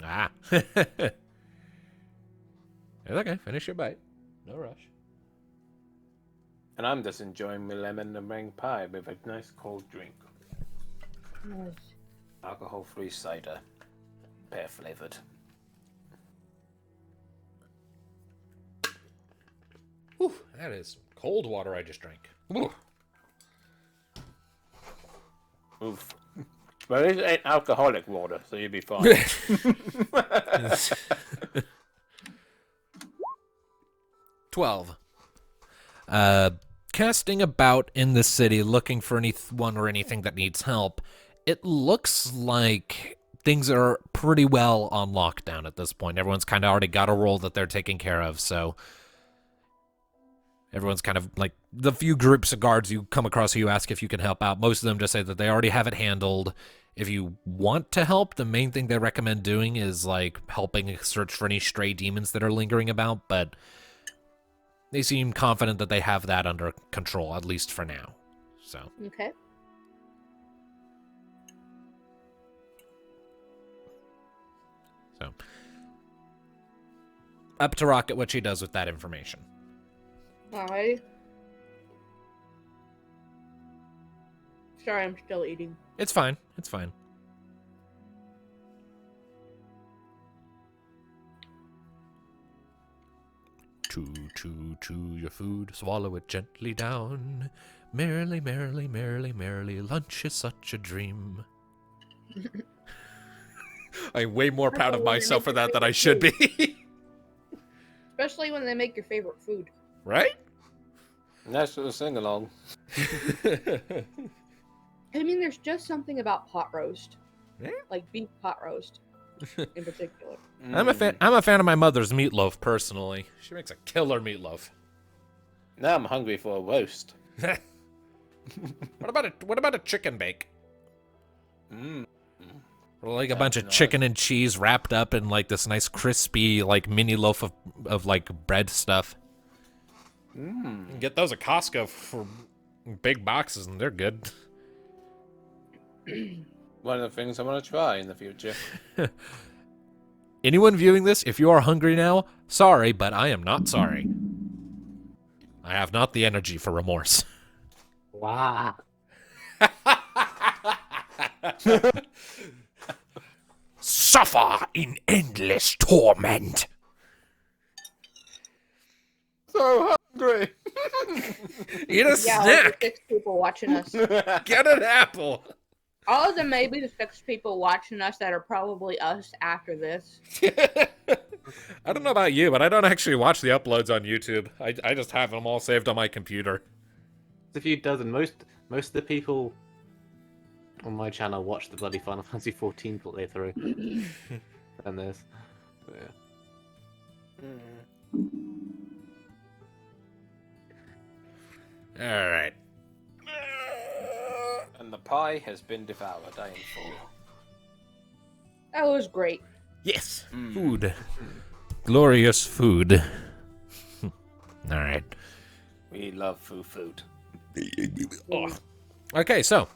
Ah. It's okay, finish your bite. No rush. And I'm just enjoying my lemon and meringue pie with a nice cold drink. Nice. Alcohol-free cider. Pear-flavored. Whew, that is cold water I just drank. Whew. Oof. Well, it ain't alcoholic water, so you'll be fine. 12. Casting about in the city, looking for anyone or anything that needs help, it looks like things are pretty well on lockdown at this point. Everyone's kind of already got a role that they're taking care of, so everyone's kind of like the few groups of guards you come across who you ask if you can help out. Most of them just say that they already have it handled. If you want to help, the main thing they recommend doing is like helping search for any stray demons that are lingering about, but they seem confident that they have that under control, at least for now. So, Okay. up to Rocket what she does with that information. Alrighty. Sorry, I'm still eating. It's fine. It's fine. Chew your food, swallow it gently down. Merrily, merrily, merrily, merrily, lunch is such a dream. I'm way more proud of Especially when they myself make for your that than I favorite should be. Especially when they make your favorite food. Right? Nice little sing along. I mean, there's just something about pot roast. Yeah. Like beef pot roast in particular. I'm a fan of my mother's meatloaf personally. She makes a killer meatloaf. Now I'm hungry for a roast. What about a chicken bake? Mm. Or like a bunch of Sounds chicken and cheese wrapped up in like this nice crispy like mini loaf of like bread stuff. You can get those at Costco for big boxes and they're good. One of the things I want to try in the future. Anyone viewing this, if you are hungry now, sorry, but I am not sorry. I have not the energy for remorse. Wow. Suffer in endless torment. So hungry. Eat a Yeah, all the snack. 6 people watching us. Get an apple. All of them may be the 6 people watching us that are probably us after this. I don't know about you, but I don't actually watch the uploads on YouTube. I just have them all saved on my computer. A few dozen. Most of the people on my channel watch the bloody Final Fantasy 14 playthrough. And this. Yeah. All right. And the pie has been devoured. I am full. That was great. Yes. Food. Glorious food. All right. We love food. Oh. Okay, so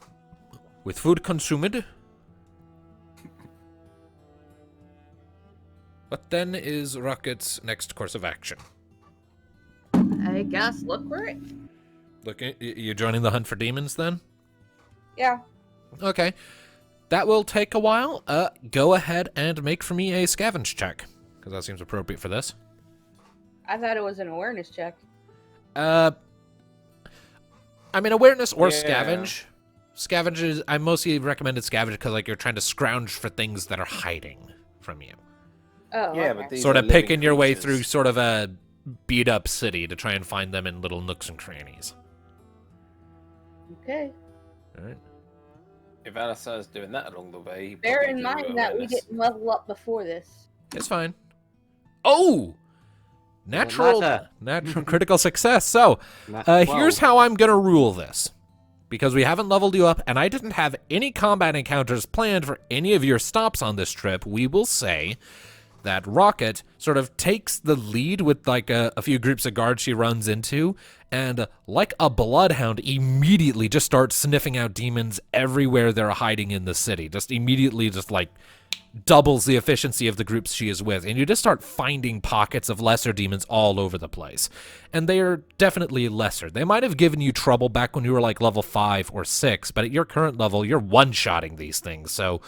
with food consumed, what then is Rocket's next course of action? I guess look for it. You joining the hunt for demons then? Yeah. Okay. That will take a while. Go ahead and make for me a scavenge check, because that seems appropriate for this. I thought it was an awareness check. I mean, awareness or Yeah. scavenge. Scavenge is, I mostly recommended scavenge because like you're trying to scrounge for things that are hiding from you. Oh, Yeah, okay. but these Sort are of living picking your way creatures. through sort of a beat up city to try and find them in little nooks and crannies. Okay. All right. If Alistar's doing that along the way, he Bear probably in do mind that we awareness. didn't level up before this. It's fine. Oh! Natural critical success. So, here's how I'm going to rule this. Because we haven't leveled you up, and I didn't have any combat encounters planned for any of your stops on this trip, we will say that Rocket sort of takes the lead with like a few groups of guards she runs into, and like a bloodhound, immediately just starts sniffing out demons everywhere they're hiding in the city. Just immediately just like doubles the efficiency of the groups she is with, and you just start finding pockets of lesser demons all over the place. And they are definitely lesser. They might have given you trouble back when you were like level 5 or 6, but at your current level, you're one-shotting these things. So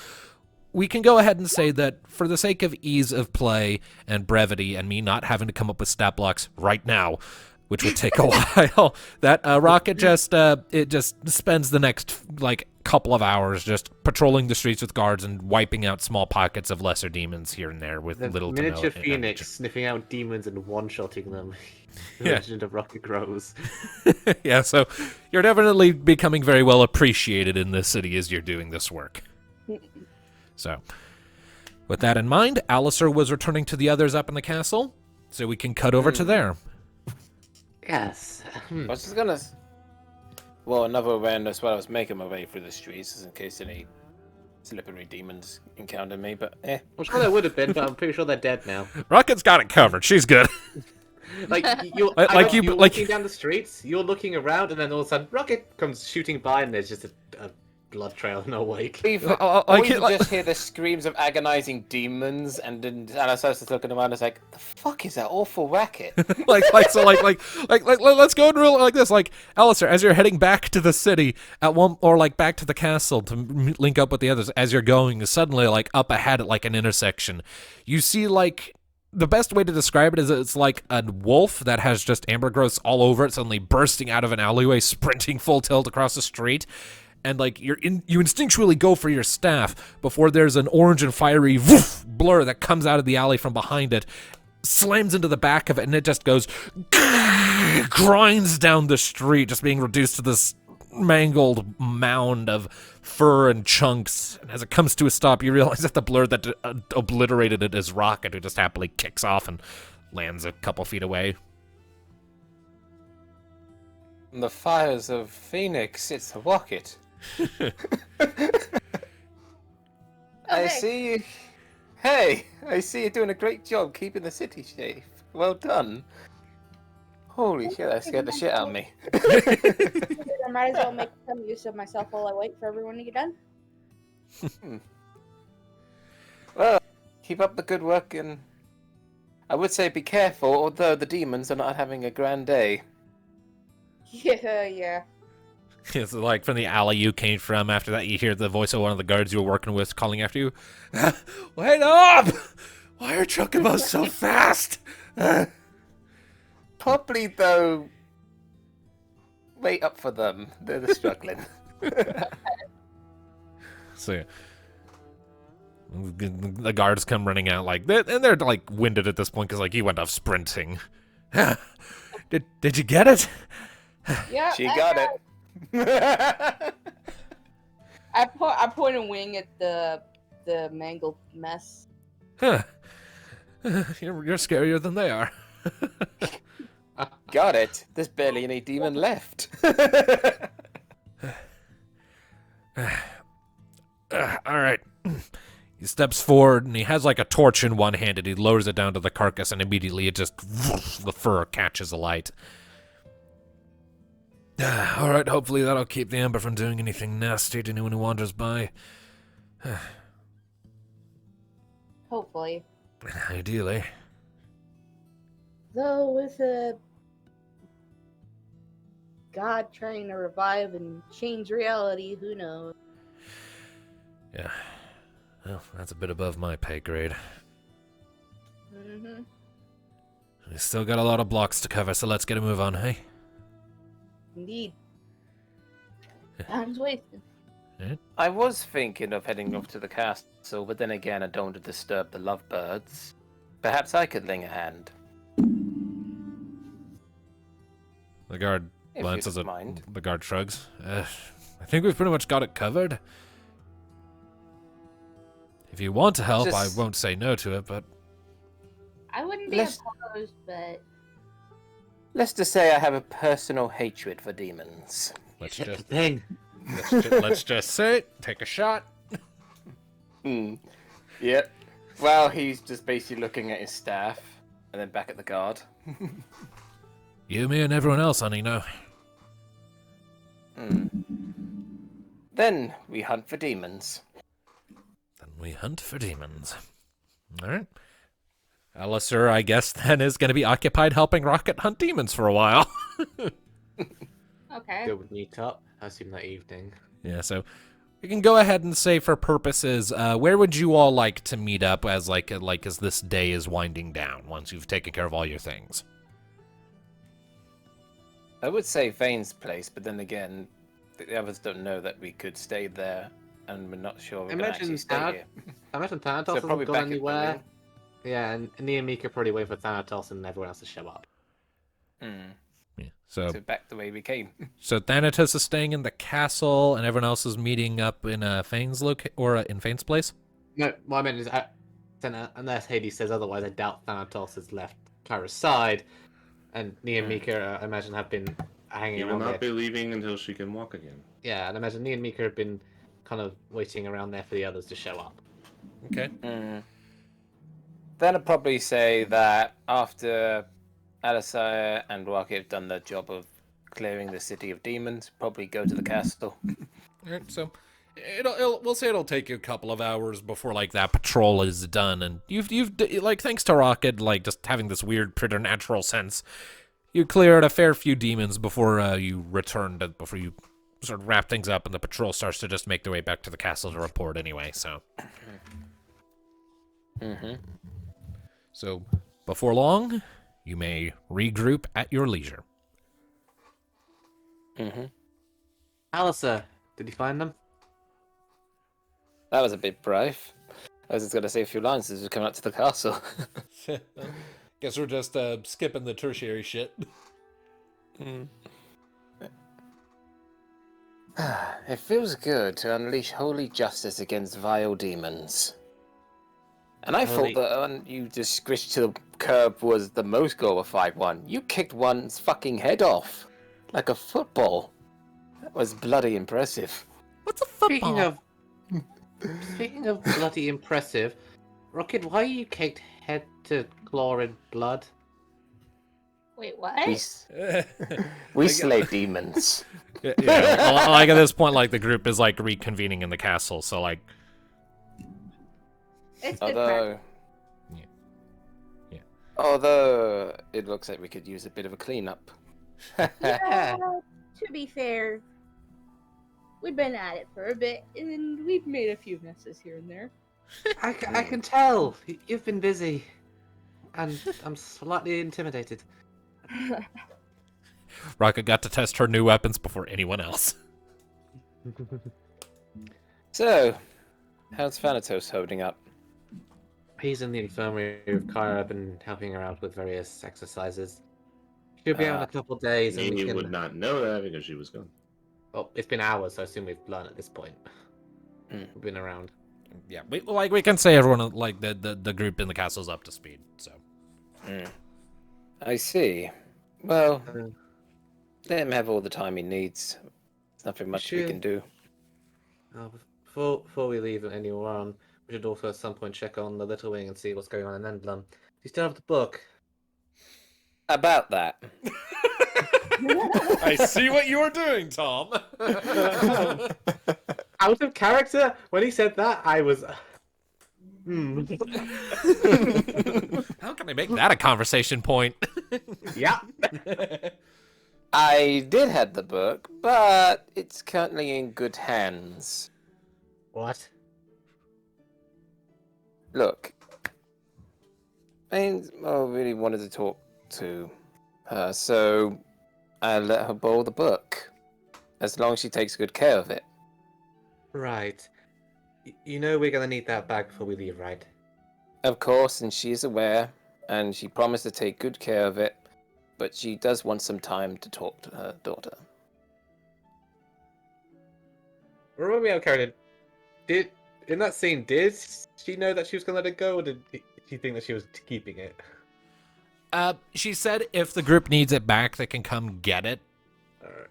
we can go ahead and say that for the sake of ease of play and brevity and me not having to come up with stat blocks right now, which would take a while, that Rocket just spends the next like couple of hours just patrolling the streets with guards and wiping out small pockets of lesser demons here and there with The little to no miniature damage. phoenix sniffing out demons and one-shotting them. The Yeah. legend of Rocket grows. Yeah, so you're definitely becoming very well appreciated in this city as you're doing this work. So, with that in mind, Alistair was returning to the others up in the castle, so we can cut over to there. Yes. I was just gonna. Well, another awareness while I was making my way through the streets, just in case any slippery demons encountered me. But I'm sure there would have been, but I'm pretty sure they're dead now. Rocket's got it covered. She's good. Like you're, you're walking down the streets, you're looking around, and then all of a sudden, Rocket comes shooting by, and there's just a blood trail in her wake. Or you just hear the screams of agonizing demons, and then Anastasia just looking around and is like, "The fuck is that awful racket?" let's go and rule it like this. Like, Alistair, as you're heading back to the city back to the castle to link up with the others, as you're going, suddenly, like, up ahead at, like, an intersection, you see, like, the best way to describe it is it's like a wolf that has just amber growths all over it, suddenly bursting out of an alleyway, sprinting full tilt across the street. and like you instinctually go for your staff before there's an orange and fiery woof blur that comes out of the alley from behind it, slams into the back of it, and it just goes grinds down the street, just being reduced to this mangled mound of fur and chunks. And as it comes to a stop, you realize that the blur that obliterated it is Rocket, who just happily kicks off and lands a couple feet away. The fires of Phoenix, it's a rocket. I see you. Hey, I see you're doing a great job keeping the city safe. Well done. Holy shit, that scared the shit out of me. I might as well make some use of myself while I wait for everyone to get done. Well, keep up the good work, and I would say be careful, although the demons are not having a grand day. Yeah. It's like from the alley you came from. After that, you hear the voice of one of the guards you were working with calling after you. Wait up! Why are chocobos so fast? Probably, though, wait up for them. They're struggling. So the guards come running out and they're like winded at this point because like he went off sprinting. Did you get it? Yeah. She got it. I point a wing at the mangled mess. Huh. You're scarier than they are. Got it. There's barely any demon left. All right. He steps forward and he has like a torch in one hand and he lowers it down to the carcass and immediately it just the fur catches alight. All right, hopefully that'll keep the ember from doing anything nasty to anyone who wanders by. Hopefully. Ideally. Though with a god trying to revive and change reality, who knows? Yeah. Well, that's a bit above my pay grade. Mm-hmm. We still got a lot of blocks to cover, so let's get a move on, hey? Indeed. Time's wasted. I was thinking of heading off to the castle, but then again, I don't want to disturb the lovebirds. Perhaps I could lend a hand. The guard If glances you at mind. the guard shrugs. I think we've pretty much got it covered. If you want to help, I won't say no to it, but I wouldn't be opposed, but Let's just say I have a personal hatred for demons. let's Hit the just thing. let's just say it. Take a shot. Yep. Well, he's just basically looking at his staff, and then back at the guard. You, me, and everyone else, honey, no. Then we hunt for demons. Then we hunt for demons. All right. Alistair, I guess, then is going to be occupied helping Rocket hunt demons for a while. okay. Go would meet up. I assume that evening. Yeah, so we can go ahead and say for purposes, where would you all like to meet up as as this day is winding down once you've taken care of all your things? I would say Vane's place, but then again, the others don't know that we could stay there, and we're not sure we're going to actually stay here. I imagine Thanatos So probably hasn't gone back at the anywhere. wing. Yeah, and Nia and Mika probably wait for Thanatos and everyone else to show up. Yeah. So So back the way we came. Thanatos is staying in the castle, and everyone else is meeting up in Fane's in Fane's place. No, what I meant is, unless Hades says otherwise, I doubt Thanatos has left Clara's side, and Nia and Mika, I imagine, have been hanging He will around not there. be leaving until she can walk again. Yeah, and I imagine Nia and Mika have been kind of waiting around there for the others to show up. Okay. Then I'd probably say that after Alisire and Rocket have done their job of clearing the city of demons, probably go to the castle. All right. So we'll say it'll take you a couple of hours before that patrol is done, and you've thanks to Rocket just having this weird preternatural sense, you cleared a fair few demons before you before you sort of wrap things up, and the patrol starts to just make their way back to the castle to report anyway. So. So, before long, you may regroup at your leisure. Alistair, Did you find them? That was a bit brave. I was just going to say a few lines as we come up to the castle. Guess we're just skipping the tertiary shit. It feels good to unleash holy justice against vile demons. And I Holy- thought the one you just squished to the curb was the most glorified one. You kicked one's fucking head off. Like a football. That was bloody impressive. What's a football? Speaking of bloody impressive, Rocket, why are you caked head to claw in blood? Wait, We, what? s- we slay demons. Yeah, like at this point, like the group is like reconvening in the castle. So like, It's good Although... Yeah. Although, it looks like we could use a bit of a cleanup. Yeah, to be fair, we've been at it for a bit, and we've made a few messes here and there. I can tell. You've been busy. And I'm slightly intimidated. Rocket got to test her new weapons before anyone else. So, how's Thanatos holding up? He's in the infirmary with Kyra. I've been helping her out with various exercises. She'll be out in a couple of days, and we You can... would not know that because she was gone. Well, it's been hours, so I assume we've learned at this point. Mm. We've been around. Yeah, we can say everyone like the group in the castle's up to speed. So I see. Well, Uh, let him have all the time he needs. There's nothing much we Sure. can do. Before we leave anywhere on, we should also at some point check on the Little Wing and see what's going on in Endlum. Do you still have the book? About that. I see what you are doing, Tom. Out of character, when he said that, I was... How can I make that a conversation point? Yeah. I did have the book, but it's currently in good hands. What? Look, I really wanted to talk to her, so I let her borrow the book, as long as she takes good care of it. Right. You know we're gonna need that back before we leave, right? Of course, and she is aware, and she promised to take good care of it, but she does want some time to talk to her daughter. Remember me, Karen? In that scene, did she know that she was gonna let it go, or did she think that she was keeping it? She said if the group needs it back, they can come get it. Alright.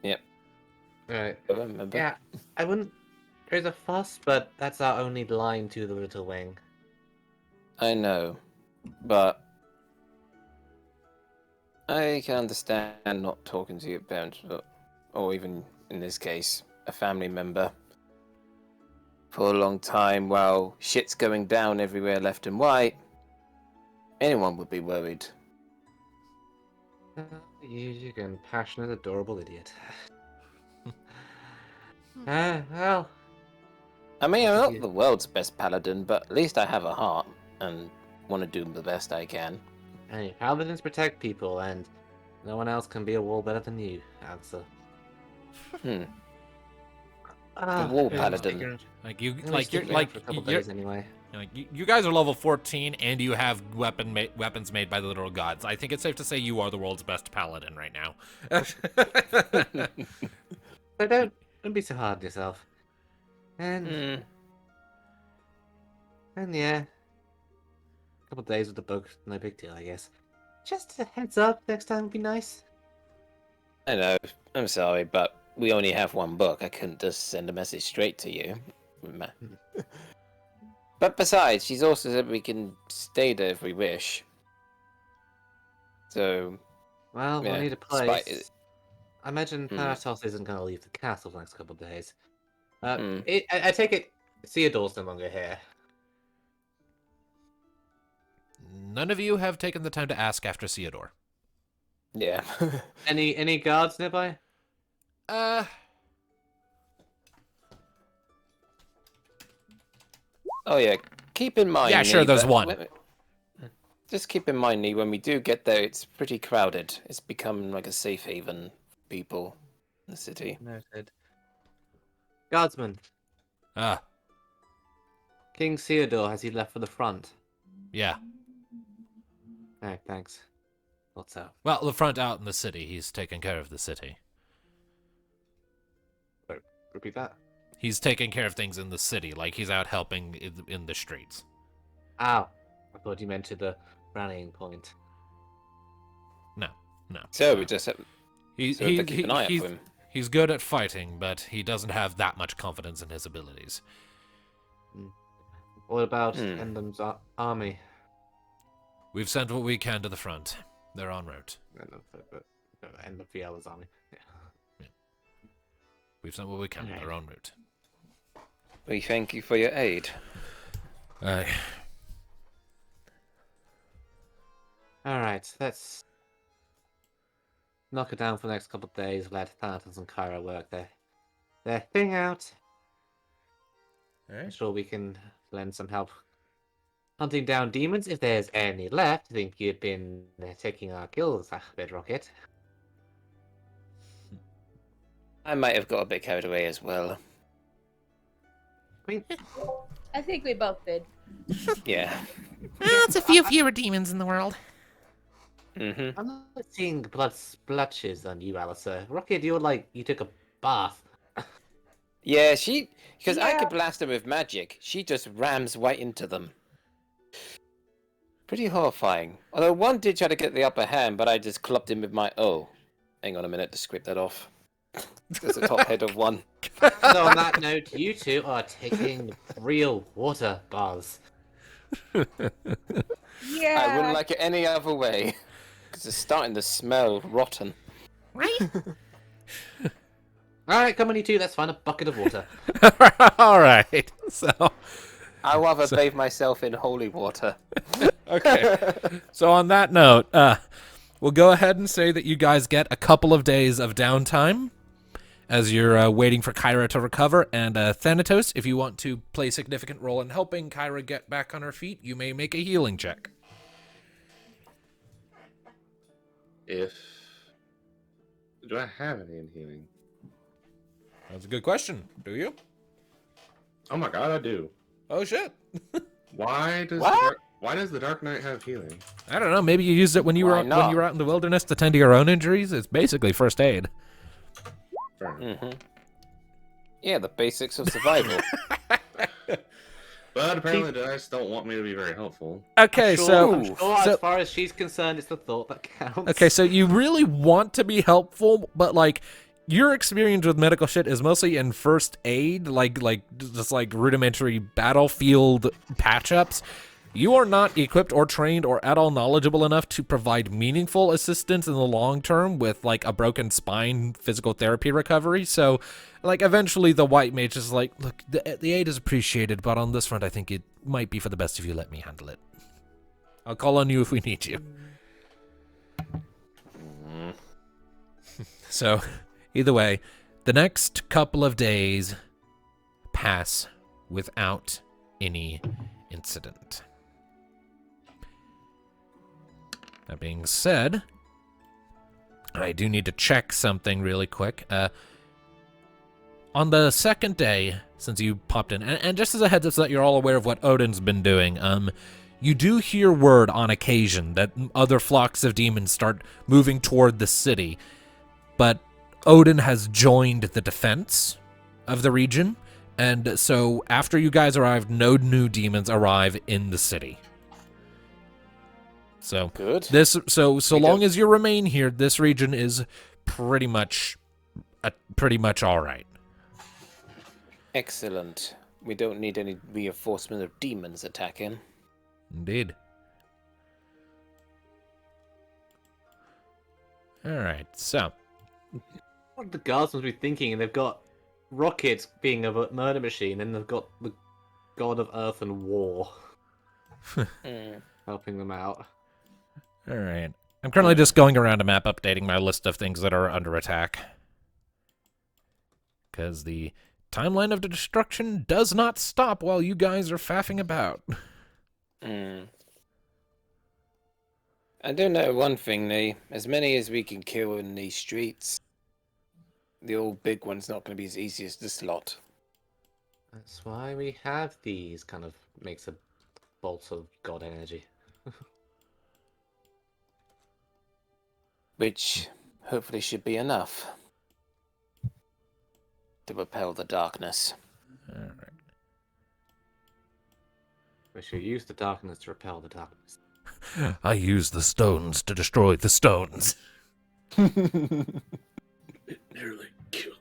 Yep. Alright. I remember. Yeah, I wouldn't raise a fuss, but that's our only line to the Little Wing. I know, but I can understand not talking to your parents, or even in this case, a family member, for a long time while shit's going down everywhere left and right. Anyone would be worried. You can passionate, adorable idiot. Well, I mean, I'm not the world's best paladin, but at least I have a heart and want to do the best I can. hey, paladins protect people, and no one else can be a wall better than you. Answer. The wall paladin. Like you, You're like you're for like a couple you're, days anyway. like you guys are level 14 and you have weapons made by the literal gods. I think it's safe to say you are the world's best paladin right now. So don't be so hard on yourself. And yeah, a couple days with the book, no big deal, I guess. Just a heads up, next time would be nice. I know. I'm sorry, but we only have one book. I couldn't just send a message straight to you. But besides, she's also said we can stay there if we wish. So, Well, we'll yeah, need a despite place. I imagine Thanatos isn't going to leave the castle for the next couple of days. I take it Theodore's no longer here. None of you have taken the time to ask after Theodore. yeah. Any guards nearby? Oh yeah. Keep in mind. Yeah, sure, Nee, there's that one. Just keep in mind, Nee, when we do get there, it's pretty crowded. It's become like a safe haven, for people. the city. Noted. Guardsman, Ah, King Theodore, has he left for the front? yeah. No, thanks. Thought so. Well, the front out in the city. He's taking care of the city. Wait, repeat that? He's taking care of things in the city, like he's out helping in the streets. Ow. I thought you meant to the rallying point. No. So we just have, He, so we have to keep an eye out for him. He's good at fighting, but he doesn't have that much confidence in his abilities. What about Endham's army? We've sent what we can to the front. They're en route. Endham Fiala's army. Yeah. We've sent what we can. Okay. They're en route. We thank you for your aid. Alright, let's knock it down for the next couple of days. Let Thanatos and Kyra work their thing out. I'm sure we can lend some help hunting down demons if there's any left. I think you've been taking our kills, Bedrocket. I might have got a bit carried away as well. I mean, I think we both did. Yeah. It's a few fewer demons in the world. Mm-hmm. I'm not seeing blood splotches on you, Alistair. Rocket, you took a bath. Yeah, because I Yeah. could blast them with magic. She just rams right into them. Pretty horrifying. Although one did try to get the upper hand, but I just clubbed him with my Hang on a minute to scrape that off. There's the top head of one. So on that note, you two are taking real water baths. Yeah. I wouldn't like it any other way. Because it's starting to smell rotten. Right? Alright, come on you two, let's find a bucket of water. All right. So, I'd rather bathe myself in holy water. okay. So on that note, we'll go ahead and say that you guys get a couple of days of downtime as you're waiting for Kyra to recover. And Thanatos, if you want to play a significant role in helping Kyra get back on her feet, you may make a healing check. Do I have any in healing? That's a good question. Do you? Oh my god, I do. Oh shit. Why does What? why does the Dark Knight have healing? I don't know. Maybe you used it when you Why were when not? you were out in the wilderness to tend to your own injuries. It's basically first aid. Fair enough. Mm-hmm. Yeah, the basics of survival. But apparently the dice don't want me to be very helpful. Okay, Sure, so I'm sure so- as far as she's concerned, it's the thought that counts. okay, so you really want to be helpful, but like your experience with medical shit is mostly in first aid, like just like rudimentary battlefield patch-ups. You are not equipped or trained or at all knowledgeable enough to provide meaningful assistance in the long term with like a broken spine physical therapy recovery. So like eventually the white mage is like, look, the aid is appreciated, but on this front I think it might be for the best if you let me handle it. I'll call on you if we need you. So either way, the next couple of days pass without any incident. That being said, I do need to check something really quick. On the second day, since you popped in, and just as a heads up so that you're all aware of what Odin's been doing, you do hear word on occasion that other flocks of demons start moving toward the city, but Odin has joined the defense of the region, and so after you guys arrived, no new demons arrive in the city. So Good. so long as you remain here, this region is pretty much all right. Excellent. We don't need any reinforcement of demons attacking. Indeed. All right. So What the guards must be thinking, and they've got rockets being a murder machine, and they've got the god of earth and war helping them out. all right. I'm currently just going around a map, updating my list of things that are under attack, because the timeline of the destruction does not stop while you guys are faffing about. I do know one thing, Nee. As many as we can kill in these streets, the old big one's not going to be as easy as the slot. That's why we have these kind of makes a bolt of god energy. Which hopefully should be enough to repel the darkness. All right. We should use the darkness to repel the darkness. I use the stones to destroy the stones. It nearly killed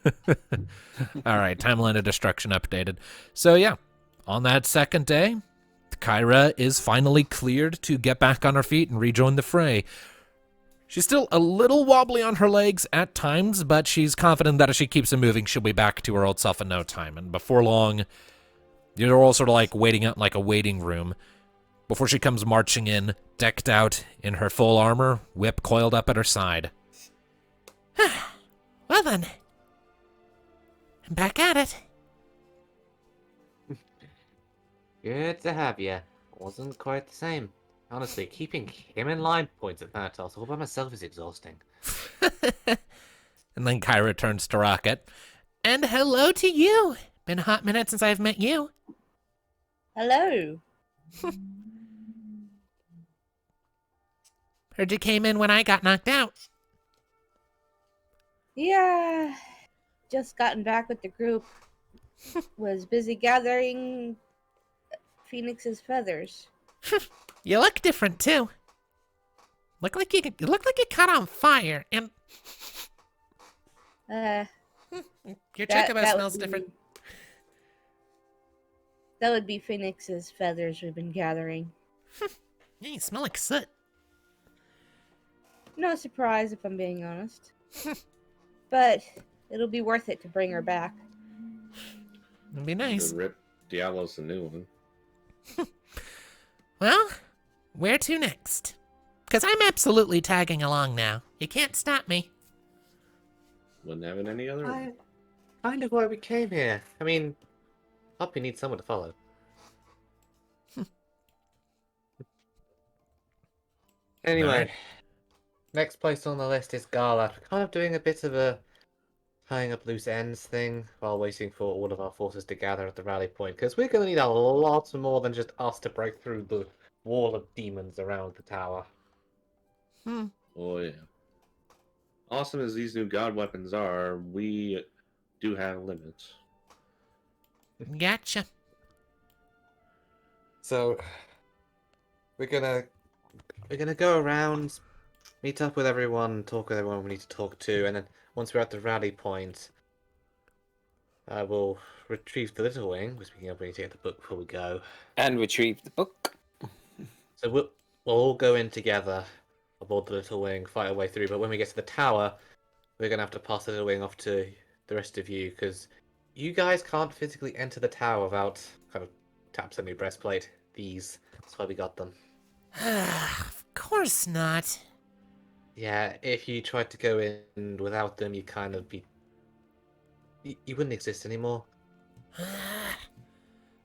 me. All right, timeline of destruction updated. So yeah, on that second day, Kyra is finally cleared to get back on her feet and rejoin the fray. She's still a little wobbly on her legs at times, but she's confident that if she keeps them moving, she'll be back to her old self in no time. And before long, they're all sort of like waiting out in like a waiting room before she comes marching in, decked out in her full armor, whip coiled up at her side. Well then. I'm back at it. Good to have you. Wasn't quite the same. Honestly, keeping him in line points at Thanatos all by myself is exhausting. And then Kyra turns to Rocket. And hello to you. Been a hot minute since I've met you. Hello. Heard you came in when I got knocked out. Yeah, just gotten back with the group. Was busy gathering Phoenix's feathers. You look different too. You look like you caught on fire, and your chocobo smells different. That would be Phoenix's feathers we've been gathering. Yeah, you smell like soot. No surprise if I'm being honest. But it'll be worth it to bring her back. It'd be nice. Good rip. Diablo's the new one. Well, where to next? Because I'm absolutely tagging along now. You can't stop me. Wouldn't have it any other way. Kind of why we came here. I mean, Poppy needs someone to follow. Anyway, Alright. next place on the list is Gala. We're kind of doing a bit of a tying up loose ends thing while waiting for all of our forces to gather at the rally point, because we're going to need a lot more than just us to break through the wall of demons around the tower. Oh yeah. Awesome as these new god weapons are, we do have limits. Gotcha. So we're gonna go around, meet up with everyone, talk with everyone we need to talk to, and then once we're at the rally point, we'll retrieve the little wing. We're speaking of, we need to get the book before we go. And retrieve the book. So we'll all go in together aboard the little wing, fight our way through. But when we get to the tower, we're gonna have to pass the little wing off to the rest of you, because you guys can't physically enter the tower without kind of taps on your breastplate. That's why we got them. Of course not. Yeah, if you tried to go in without them, you kind of be... You wouldn't exist anymore.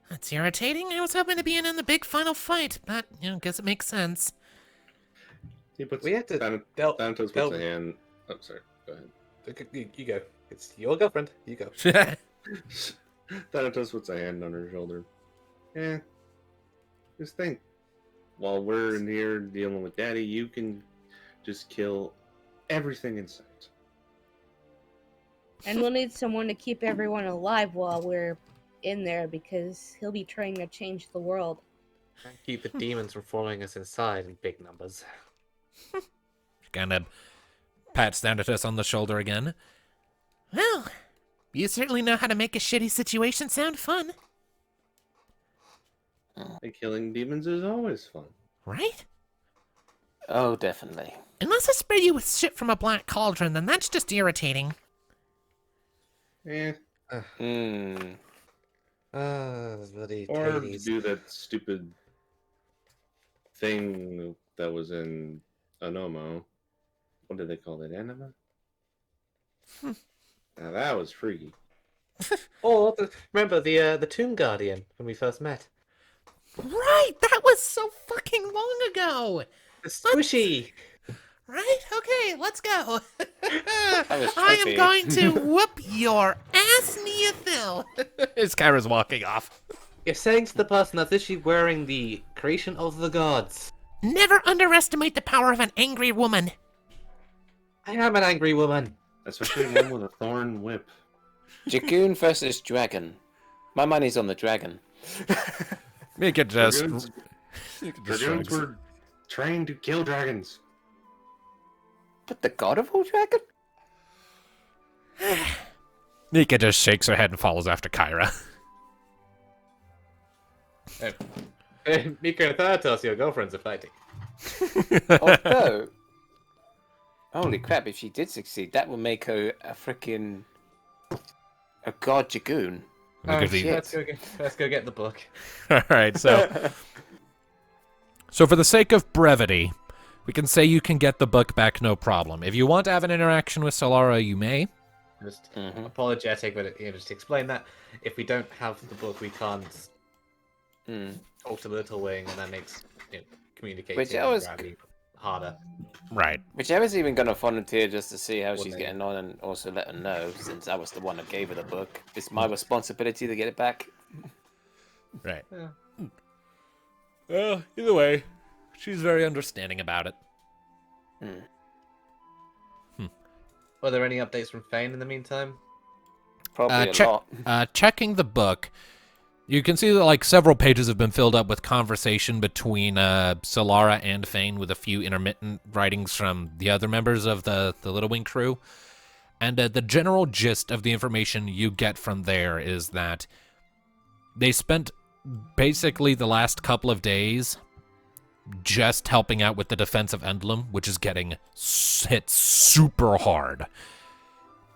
That's irritating. I was hoping to be in the big final fight, but, guess it makes sense. He puts We have to Thanatos puts a hand. Oh, sorry. Go ahead. You go. It's your girlfriend. You go. Thanatos puts a hand on her shoulder. Yeah. Just think. While we're in here dealing with Daddy, you can just kill everything in sight. And we'll need someone to keep everyone alive while we're in there, because he'll be trying to change the world. Keep the demons from following us inside in big numbers. Kind of pats Thanatos on the shoulder again. Well, you certainly know how to make a shitty situation sound fun, And killing demons is always fun. right? Oh, definitely. Unless I spray you with shit from a black cauldron, then that's just irritating. Eh. Bloody Or Hades. do that stupid thing that was in Anomo. What did they call it? Anima? Now that was freaky. Oh, remember the Tomb Guardian when we first met? Right, that was so fucking long ago. The squishy. Right? Okay, let's go. was I am trippy. going to whoop your ass, Neothil. As Kyra's walking off. You're saying to the person that's literally wearing the creation of the gods. Never underestimate the power of an angry woman. I am an angry woman. Especially one with a thorn whip. Dragoon versus dragon. My money's on the dragon. Mika just... Dragoons, Mika just Dragoons shrugs. were trained to kill dragons. But the god of all dragon? Mika just shakes her head and follows after Kyra. Mika Thanatos, your girlfriend's a fighting. Oh no. Holy crap, if she did succeed, that would make her a freaking... a god dragoon. Mika the- shit. Let's go get the book. All right, so for the sake of brevity, we can say you can get the book back no problem. If you want to have an interaction with Solara, you may. Just Mhm. apologetic, but just to explain that, if we don't have the book, we can't Mm. talk to the Little Wing, and that makes communicating Which I was- gravity harder. Right. Whichever's even going to volunteer just to see how she's Wouldn't getting on and also let her know, since I was the one that gave her the book. It's my responsibility to get it back. Right. Yeah. Well, either way, she's very understanding about it. Hmm. Were there any updates from Fane in the meantime? Probably a check- lot. Checking the book, you can see that like several pages have been filled up with conversation between Solara and Fane, with a few intermittent writings from the other members of the Little Wing crew. And the general gist of the information you get from there is that they spent basically the last couple of days just helping out with the defense of Endlem, which is getting hit super hard.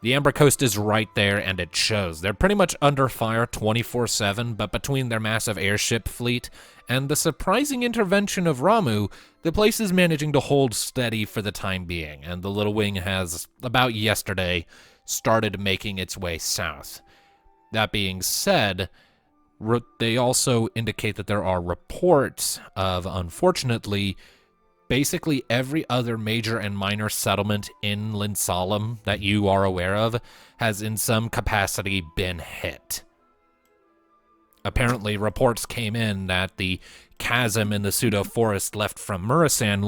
The Amber Coast is right there, and it shows. They're pretty much under fire 24/7, but between their massive airship fleet and the surprising intervention of Ramu, the place is managing to hold steady for the time being, and the Little Wing has, about yesterday, started making its way south. That being said, they also indicate that there are reports of, unfortunately, basically every other major and minor settlement in Linsalem that you are aware of has in some capacity been hit. Apparently, reports came in that the chasm in the pseudo-forest left from Murasan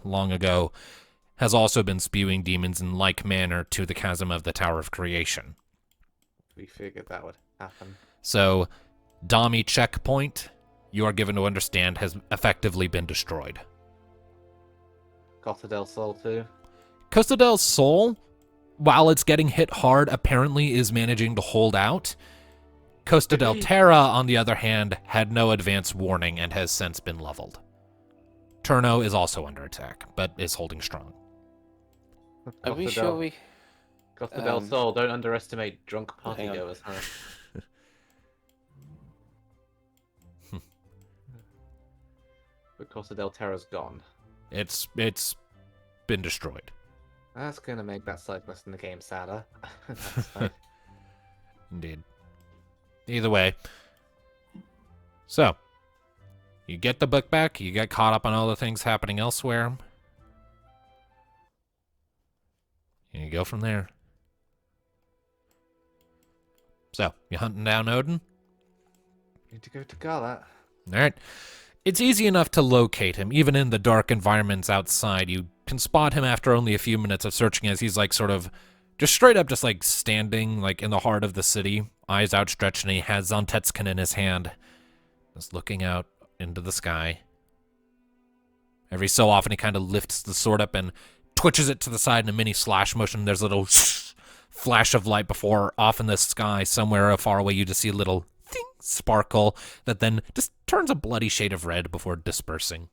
long ago has also been spewing demons in like manner to the chasm of the Tower of Creation. We figured that would happen. So, Dami checkpoint, you are given to understand, has effectively been destroyed. Costa del Sol too. Costa del Sol, while it's getting hit hard, apparently is managing to hold out. Costa del Terra, on the other hand, had no advance warning and has since been leveled. Turno is also under attack, but is holding strong. Are we sure we... Costa del Sol, don't underestimate drunk hang on. partygoers, huh? But Costa del Terra's gone. It's been destroyed. That's gonna make that side quest in the game sadder. That's fine. Indeed. Either way. So, you get the book back, you get caught up on all the things happening elsewhere, and you go from there. So, you hunting down Odin? Need to go to Gala. Alright. It's easy enough to locate him, even in the dark environments outside. You can spot him after only a few minutes of searching, as he's like sort of just straight up just like standing like in the heart of the city, eyes outstretched, and he has Zontetskin in his hand, just looking out into the sky. Every so often he kind of lifts the sword up and twitches it to the side in a mini slash motion. There's a little flash of light before off in the sky somewhere far away you just see a little thing sparkle that then just turns a bloody shade of red before dispersing.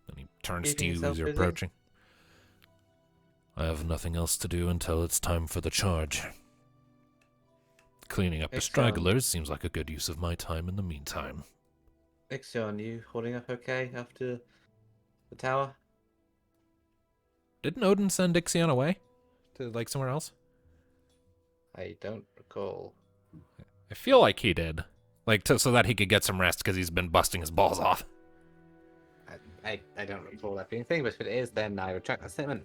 Then he turns to Keeping you yourself as you're busy? approaching. I have nothing else to do until it's time for the charge. Cleaning up the Excellent. stragglers seems like a good use of my time in the meantime. Ixion, you holding up okay after the tower? Didn't Odin send Ixion away? To, like, somewhere else? I don't recall. I feel like he did. Like, so that he could get some rest because he's been busting his balls off. I don't recall that being a thing, but if it is, then I retract that statement.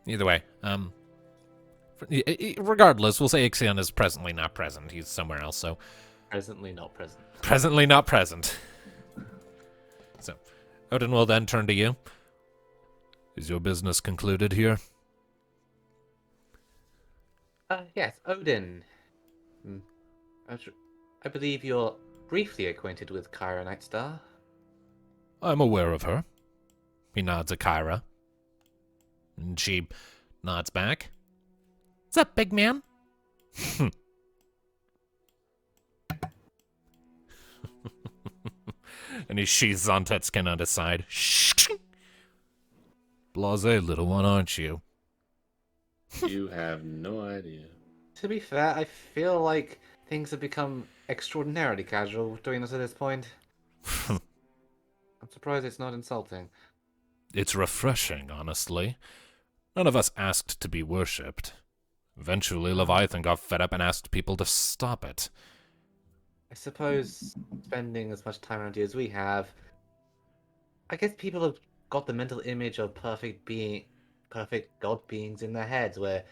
Either way, regardless, we'll say Ixion is presently not present. He's somewhere else, so... Presently not present. Presently not present. So, Odin will then turn to you. Is your business concluded here? Yes, Odin. I believe you're briefly acquainted with Kyra Nightstar. I'm aware of her. He nods at Kyra. And she nods back. What's up, big man? And he sheathes Zontetsuken on his side. Blasé little one, aren't you? You have no idea. To be fair, I feel like things have become extraordinarily casual doing this at this point. I'm surprised it's not insulting. It's refreshing, honestly. None of us asked to be worshipped. Eventually, Leviathan got fed up and asked people to stop it. I suppose spending as much time around here as we have, I guess people have got the mental image of perfect god beings in their heads where,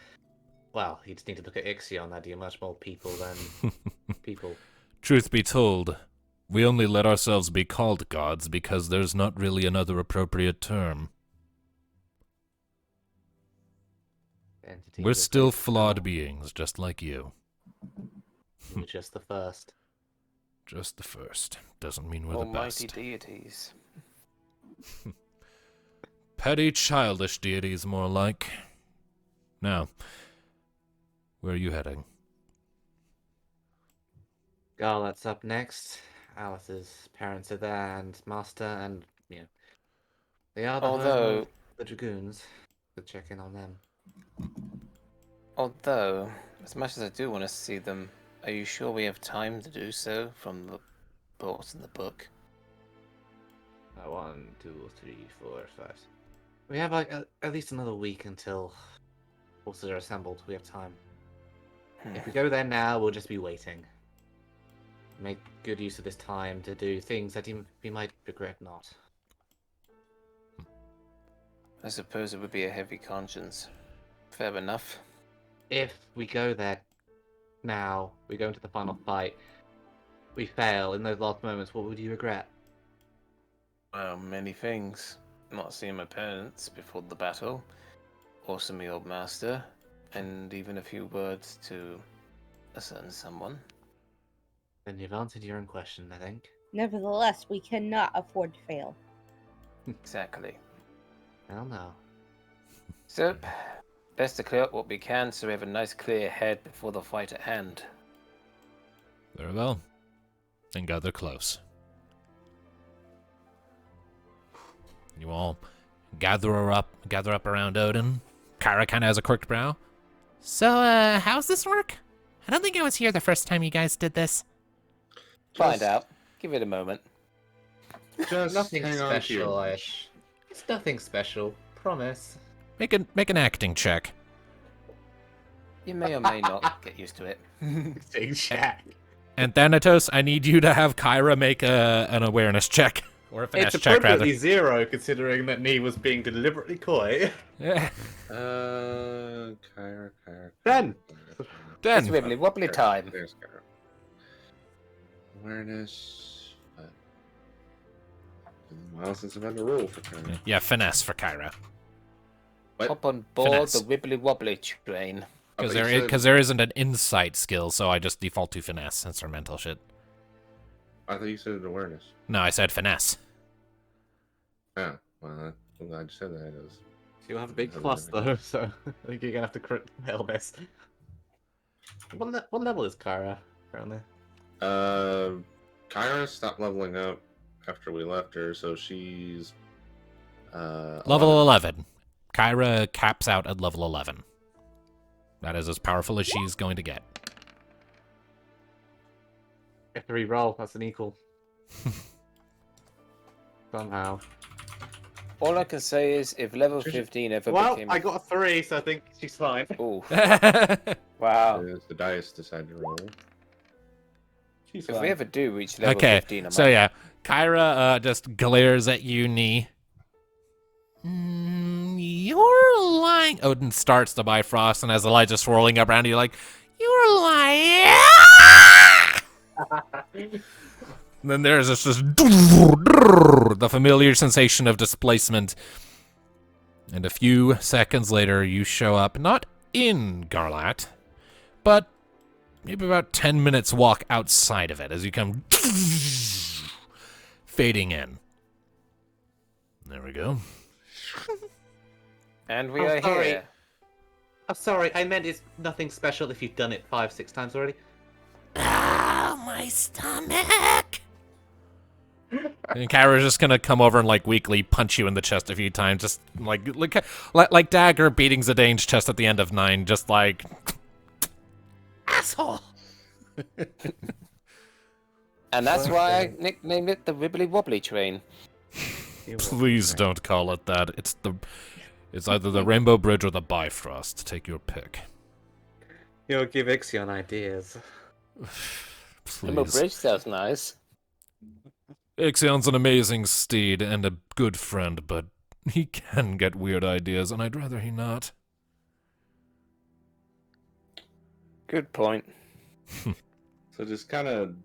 well, you just need to look at Ixion, that'd be much more people than people. Truth be told, we only let ourselves be called gods because there's not really another appropriate term. Entities We're of still great flawed power. beings, just like you. You're just the first. Just the first. Doesn't mean we're Almighty the best. deities. Petty, childish deities, more like. Now, where are you heading? Garlet's up next. Alice's parents are there, and Master, and, you know, they are the home Although, of the Dragoons. We'll check in on them. as much as I do want to see them, are you sure we have time to do so from the thoughts in the book? 1, 2, 3, 4, 5. We have like at least another week until forces are assembled. We have time. If we go there now, we'll just be waiting. Make good use of this time to do things that we might regret not. I suppose it would be a heavy conscience. Fair enough. If we go there now, we go into the final fight, we fail in those last moments, what would you regret? Well, many things. Not seeing my parents before the battle, also my old master, and even a few words to a certain someone. Then you've answered your own question, I think. Nevertheless, we cannot afford to fail. Exactly. Hell no. So, best to clear up what we can so we have a nice clear head before the fight at hand. Very well. Then gather close. You all gather up around Odin. Kyra kind of has a crooked brow. So, how's this work? I don't think I was here the first time you guys did this. Find out. Give it a moment. Just Nothing hang on to your special, wish. It's nothing special. Promise. Make an acting check. You may or may not get used to it. Big Jack. And Thanatos, I need you to have Kyra make an awareness check. Or a finesse It's check, rather. appropriately 0, considering that Nee was being deliberately coy. Yeah. Kyra. 10. It's Den. wibbly wobbly time. There's Kyra. Awareness. Well, since I've had to roll for Kyra. Yeah, finesse for Kyra. What? Hop on board Finesse. the wibbly wobbly train. Because there isn't an insight skill, so I just default to finesse. That's our mental shit. I thought you said awareness. No, I said finesse. Oh, well, I'm glad you said that. It was... You'll have a big plus, though, so I think you're gonna have to crit fail this. What level is Kyra currently? Kyra stopped leveling up after we left her, so she's Level 11. Kyra caps out at level 11. That is as powerful as she's going to get. If to re-roll, that's an equal. Somehow. All I can say is, if level 15 ever Well, became... I got a 3, so I think she's fine. Ooh, Yeah, wow. the dice decide to roll. She's If fine. we ever do reach level Okay, 15, I so might... yeah, Kyra just glares at you, Nee. You're lying. Odin starts to Bifrost, and as Elijah's swirling up around you, like, you're lying. And then there's just the familiar sensation of displacement. And a few seconds later, you show up, not in Garlat, but maybe about 10 minutes walk outside of it as you come fading in. There we go. And we Oh, are sorry. here. I'm sorry, I meant it's nothing special if you've done it 5-6 times already. Oh, my stomach. And Kyra's just gonna come over and like weakly punch you in the chest a few times, just like Dagger beating Zidane's chest at the end of 9, just like Asshole. And that's why I nicknamed it the Wibbly Wobbly Train. please don't call it that. It's either the Rainbow Bridge or the Bifrost. Take your pick. You'll give Ixion ideas. Rainbow Please. Bridge sounds nice. Ixion's an amazing steed and a good friend, but he can get weird ideas, and I'd rather he not. Good point. So just kind of,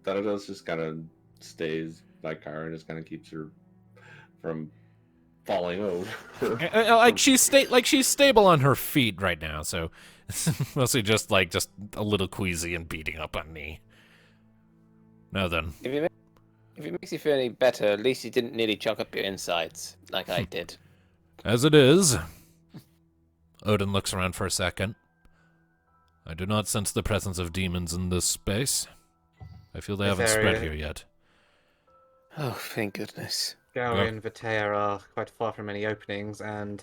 Thanatos just kind of stays by Kyra and just kind of keeps her from falling over. Like she's stable on her feet right now, so mostly just a little queasy and beating up on me. Now then, If it makes you feel any better, at least you didn't nearly chuck up your insides like I did. as it is, Odin looks around for a second. I do not sense the presence of demons in this space. I feel they haven't spread here yet. Oh, thank goodness. Gary and Vitea are quite far from any openings, and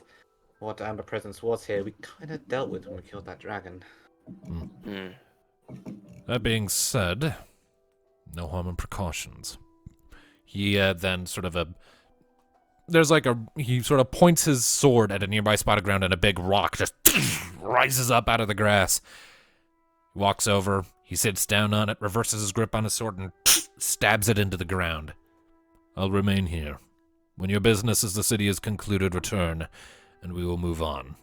what Amber Presence was here, we kind of dealt with when we killed that dragon. Hmm. That being said, no harm in precautions. He then he sort of points his sword at a nearby spot of ground, and a big rock just rises up out of the grass. He walks over, he sits down on it, reverses his grip on his sword, and stabs it into the ground. I'll remain here. When your business as the city is concluded, return, and we will move on.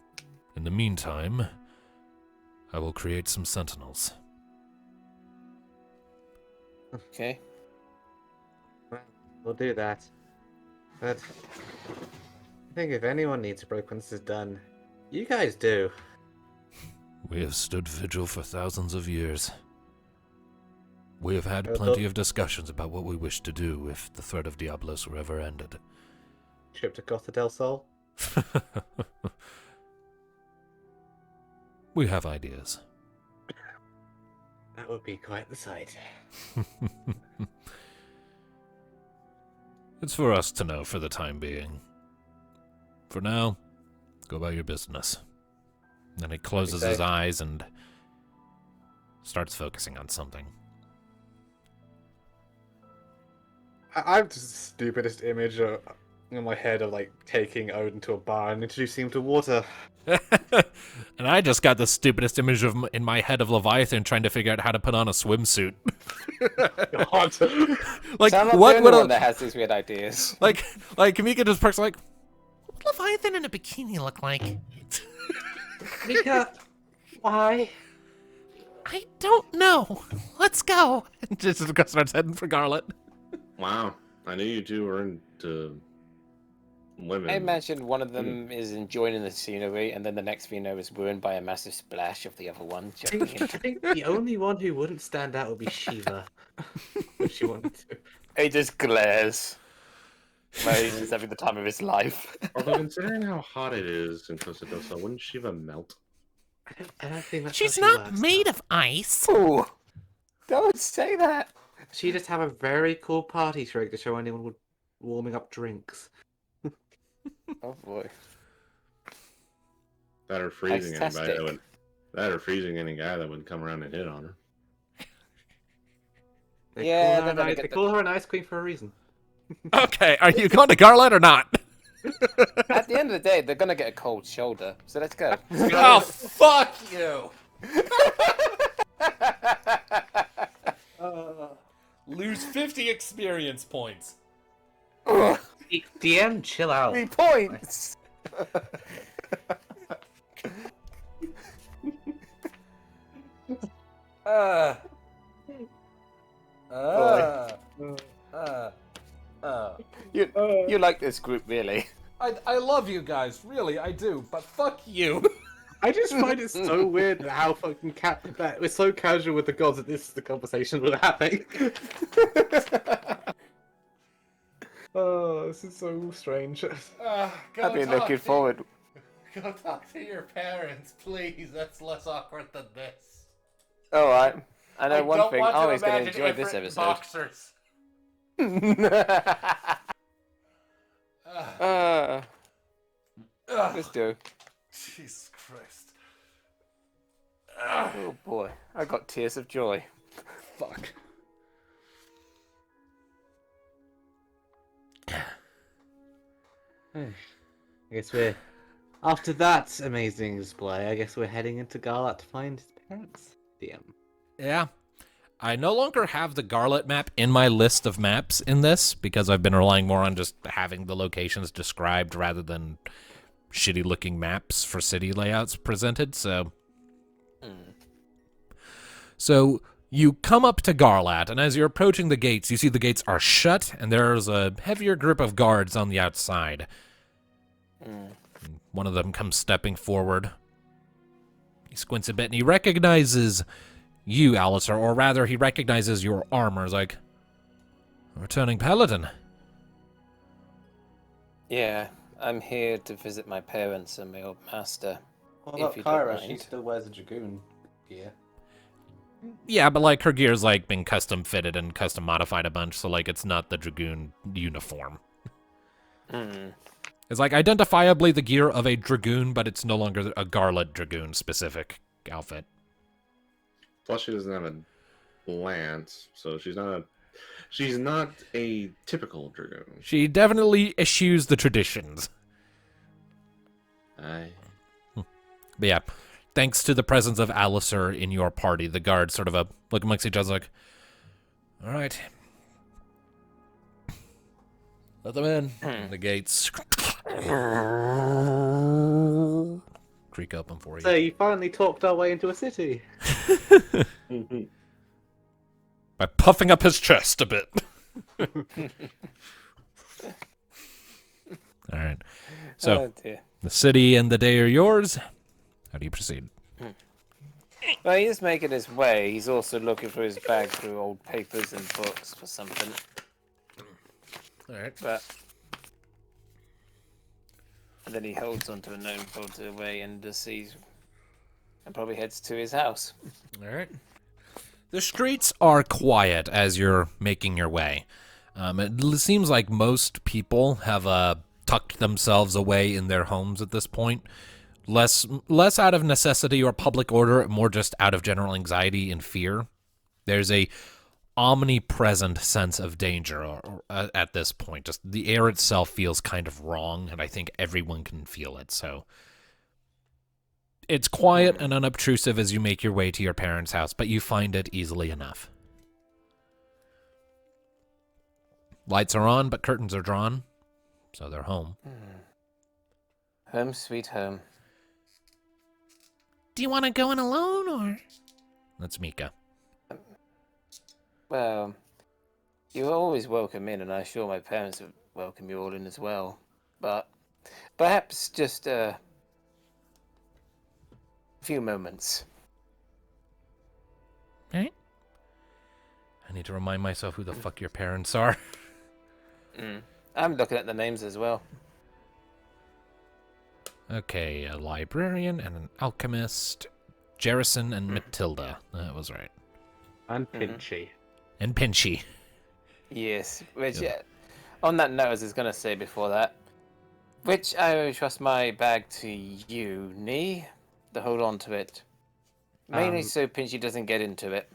In the meantime, I will create some sentinels. Okay. Well, we'll do that. But I think if anyone needs a break when this is done, you guys do. We have stood vigil for thousands of years. We have had Uh, plenty the- of discussions about what we wish to do if the threat of Diablos were ever ended. Trip to Costa del Sol? We have ideas. That would be quite the sight. It's for us to know for the time being. For now, go about your business. Then he closes his eyes and starts focusing on something. I have just the stupidest image in my head of like taking Odin to a bar and introducing him to water. And I just got the stupidest image in my head of Leviathan trying to figure out how to put on a swimsuit. God. Like, So I'm not what the would only one that has these weird ideas. like Kamika just perks like, What would Leviathan in a bikini look like? Mika, why? I don't know. Let's go. just starts heading for Garlet. Wow, I knew you two were into women. I imagine one of them is enjoying the scenery, and then the next thing you know is ruined by a massive splash of the other one. I think the only one who wouldn't stand out would be Shiva. If she wanted to. He just glares. Well, he's just having the time of his life. Although considering how hot it is in Costa del Sol, wouldn't Shiva melt? I don't think that's She's how she not works, made though. of ice. Oh, don't say that. She just have a very cool party trick to show anyone would warming up drinks. Oh boy. That or freezing anybody Fantastic. that would. That or freezing any guy that would come around and hit on her. Yeah, they're gonna They get call her an ice queen for a reason. Okay, are you going to Garlet or not? At the end of the day, they're gonna get a cold shoulder. So let's go. Oh, fuck you! lose 50 experience points. Ugh, DM, chill out. 3 points. You like this group, really? I love you guys, really, I do, but fuck you. I just find it so weird how fucking that we're so casual with the gods that this is the conversation we're having. Oh, this is so strange. I've been looking forward. Go talk to your parents, please. That's less awkward than this. All right. I know one don't thing. want I'm to always going to imagine enjoy this Ifrit in episode. boxers. Let's do. Jesus Christ. Oh boy, I got tears of joy. Fuck. I guess we're after that amazing display. I guess we're heading into Garlat to find his parents. DM. Yeah. I no longer have the Garlet map in my list of maps in this because I've been relying more on just having the locations described rather than shitty looking maps for city layouts presented, so you come up to Garlat, and as you're approaching the gates, you see the gates are shut, and there's a heavier group of guards on the outside. One of them comes stepping forward. He squints a bit, and he recognizes you, Alistair, or rather, he recognizes your armor. He's like, returning paladin. Yeah, I'm here to visit my parents and my old master. What If about you don't Kyra? She mind. still wears a dragoon gear. Yeah, but like her gear's like been custom fitted and custom modified a bunch, so like it's not the dragoon uniform. It's like identifiably the gear of a dragoon, but it's no longer a Garlet dragoon specific outfit. Plus, she doesn't have a lance, so she's not a typical dragoon. She definitely eschews the traditions. I But yeah, thanks to the presence of Alistair in your party, the guards sort of look amongst each other like, all right. Let them in. And the gates creak open for you. So you finally talked our way into a city. By puffing up his chest a bit. All right. So, Oh dear. the city and the day are yours. How do you proceed? Well, he's making his way. He's also looking for his bag through old papers and books for something. All right. But and then he holds onto a gnome folds it away and sees and probably heads to his house. All right. The streets are quiet as you're making your way. It seems like most people have tucked themselves away in their homes at this point. Less out of necessity or public order, more just out of general anxiety and fear. There's a omnipresent sense of danger at this point. Just the air itself feels kind of wrong, and I think everyone can feel it. So it's quiet and unobtrusive as you make your way to your parents' house, but you find it easily enough. Lights are on, but curtains are drawn, so they're home. Home sweet home. Do you want to go in alone, or? That's Mika. Well, you're always welcome in, and I'm sure my parents would welcome you all in as well. But perhaps just a few moments. Right? I need to remind myself who the fuck your parents are. I'm looking at the names as well. Okay, a librarian and an alchemist, Jerison and Matilda. That was right. And Pinchy. And Pinchy. Yes, which Yeah. on that note, as I was going to say before that, which I will trust my bag to you, Nee, to hold on to it. Mainly so Pinchy doesn't get into it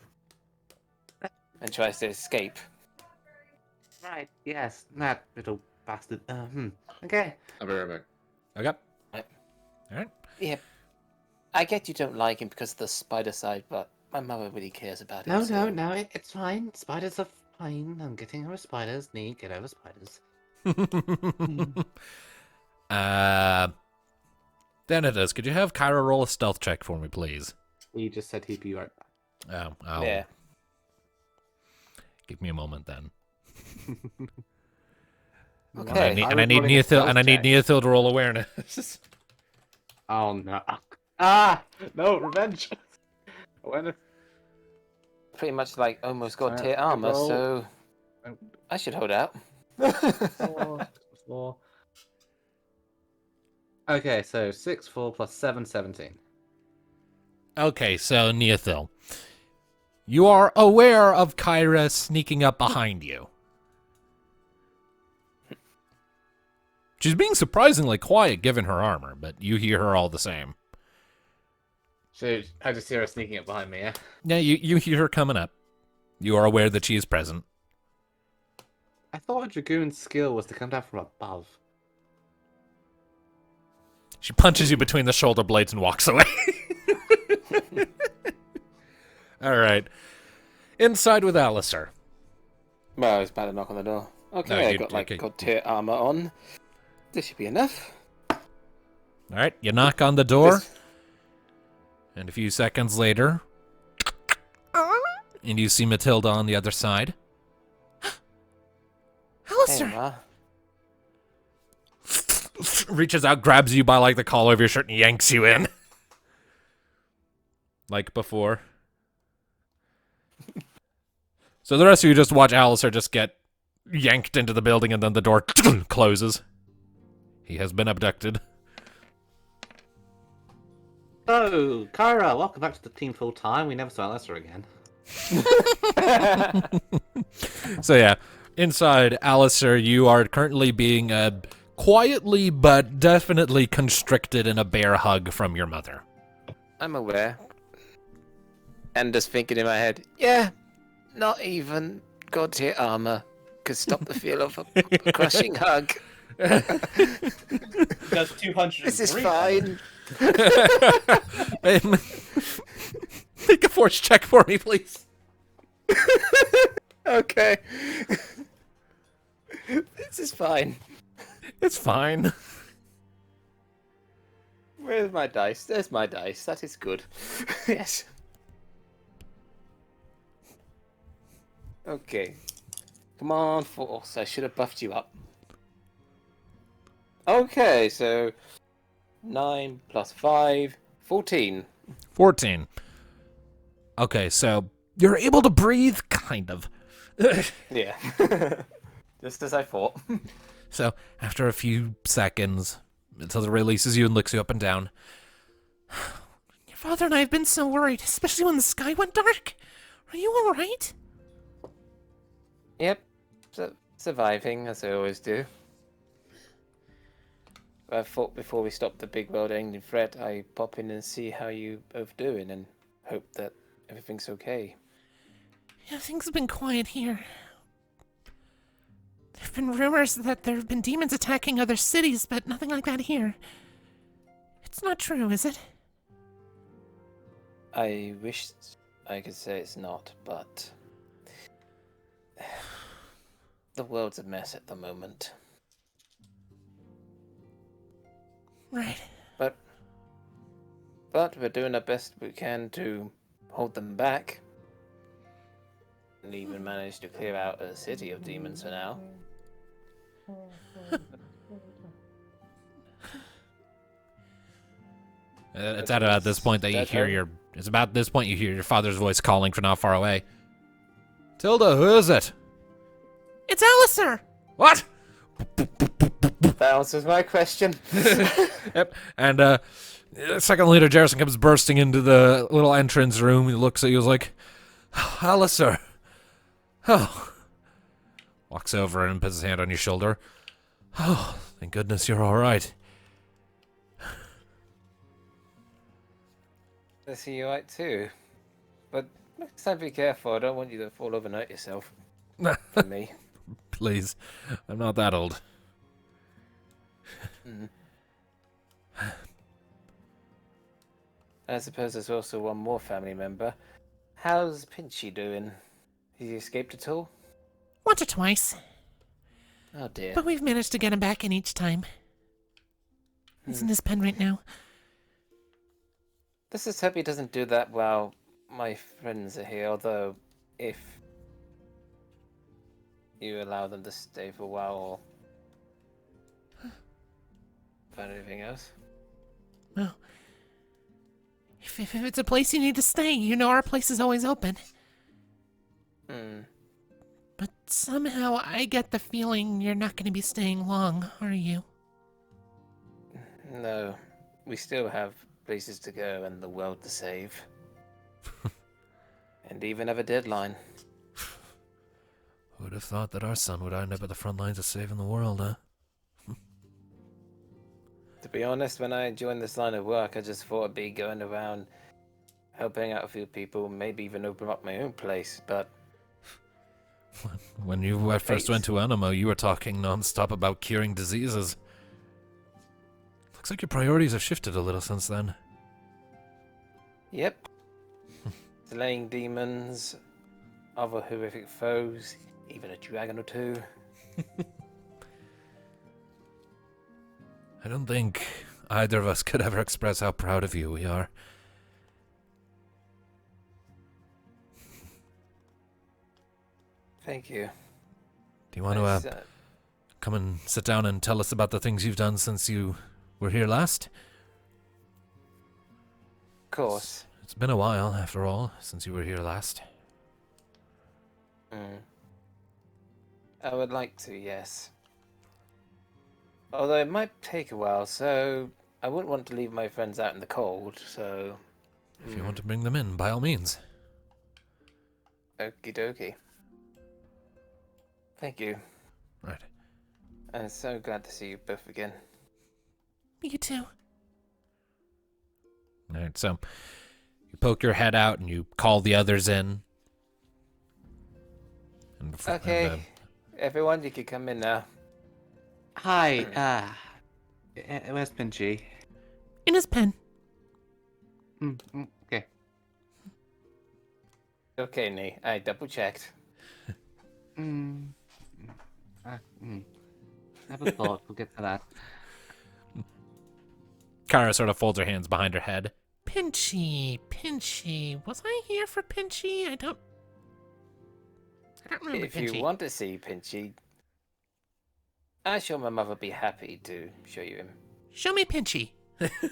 and tries to escape. Right, yes, that little bastard. Okay. I'll be right back. Okay. All right. Yeah, I get you don't like him because of the spider side, but my mother really cares about it. No, so- no, it's fine. Spiders are Fine, I'm getting over spiders. Need get over spiders. Then it is. Could you have Kyra roll a stealth check for me, please? He just said he'd be right back. I'll Yeah. give me a moment then. Okay. And I need Neothil to roll awareness. Oh no! Ah, no revenge. Awareness. Pretty much like almost got tier Roll. armor, so I should hold out. 4. Okay, so 6, 4 plus 7, 17. Okay, so Neothil, you are aware of Kyra sneaking up behind you. She's being surprisingly quiet given her armor, but you hear her all the same. So I just hear her sneaking up behind me, yeah? Yeah, you hear her coming up. You are aware that she is present. I thought a dragoon's skill was to come down from above. She punches you between the shoulder blades and walks away. All right. Inside with Alistair. Well, I was about to knock on the door. Okay, No, I got god tier armor on. This should be enough. All right, you knock on the door, This- and a few seconds later, and you see Matilda on the other side. Hey, Alistair! Ma. Reaches out, grabs you by like the collar of your shirt, and yanks you in. Like before. So the rest of you just watch Alistair just get yanked into the building, and then the door closes. He has been abducted. Oh, Kyra, welcome back to the team full time. We never saw Alistair again. So yeah, inside Alistair, you are currently being quietly but definitely constricted in a bear hug from your mother. I'm aware. And just thinking in my head, yeah, not even god tier armor could stop the feel of a crushing hug. Does 200. This is fine. Make a force check for me, please. Okay. This is fine. It's fine. Where's my dice? There's my dice. That is good. Yes. Okay. Come on, Force. I should have buffed you up. Okay, so 9 plus 5, 14. 14. Okay, so you're able to breathe, kind of. Yeah. Just as I thought. So, after a few seconds, Matilda releases you and looks you up and down. Your father and I have been so worried, especially when the sky went dark. Are you alright? Yep. Surviving, as I always do. I thought before we stop the big world-ending threat, I pop in and see how you both doing and hope that everything's okay. Yeah, things have been quiet here. There have been rumors that there have been demons attacking other cities, but nothing like that here. It's not true, is it? I wish I could say it's not, but the world's a mess at the moment. Right. But we're doing our best we can to hold them back. And even managed to clear out a city of demons for now. It's at about this point that you hear your. It's about this point you hear your father's voice calling from not far away. Tilda, who is it? It's Alistair! What? That answers my question. Yep. And a second later, Jerison comes bursting into the little entrance room. He looks at you, he's like, Alistair. Oh. Walks over and puts his hand on your shoulder. Oh, thank goodness you're all right. I see you right too. But next time be careful, I don't want you to fall over and hurt yourself. For me. Please, I'm not that old. I suppose there's also one more family member. How's Pinchy doing? Has he escaped at all? Once or twice, Oh dear. but we've managed to get him back in each time. He's in his pen right now. Let's just hope he doesn't do that while my friends are here, although if you allow them to stay for a while or about anything else. Well, if it's a place you need to stay, you know our place is always open. But somehow I get the feeling you're not going to be staying long, are you? No, we still have places to go and the world to save. And even have a deadline. Who would have thought that our son would end up at the front lines of saving the world, huh? To be honest, when I joined this line of work, I just thought I'd be going around helping out a few people, maybe even open up my own place, but When you first went to Animo, you were talking non-stop about curing diseases. Looks like your priorities have shifted a little since then. yep. Slaying demons, other horrific foes, even a dragon or two. I don't think either of us could ever express how proud of you we are. Thank you. Do you want Nice, to come and sit down and tell us about the things you've done since you were here last? of course. It's been a while, after all, since you were here last. I would like to, yes. Although it might take a while, so I wouldn't want to leave my friends out in the cold, so... If you want to bring them in, by all means. Okie dokie. Thank you. Right. I'm so glad to see you both again. Me too. Alright, so you poke your head out and you call the others in. And Okay, everyone, you can come in now. Hi, where's Pinchy? In his pen. Okay. Okay, Nee, I double checked. Have a thought, we'll get to that. Kara sort of folds her hands behind her head. Pinchy. Was I here for Pinchy? I don't remember If Pinchy. you want to see Pinchy, I'm sure my mother would be happy to show you him. Show me Pinchy.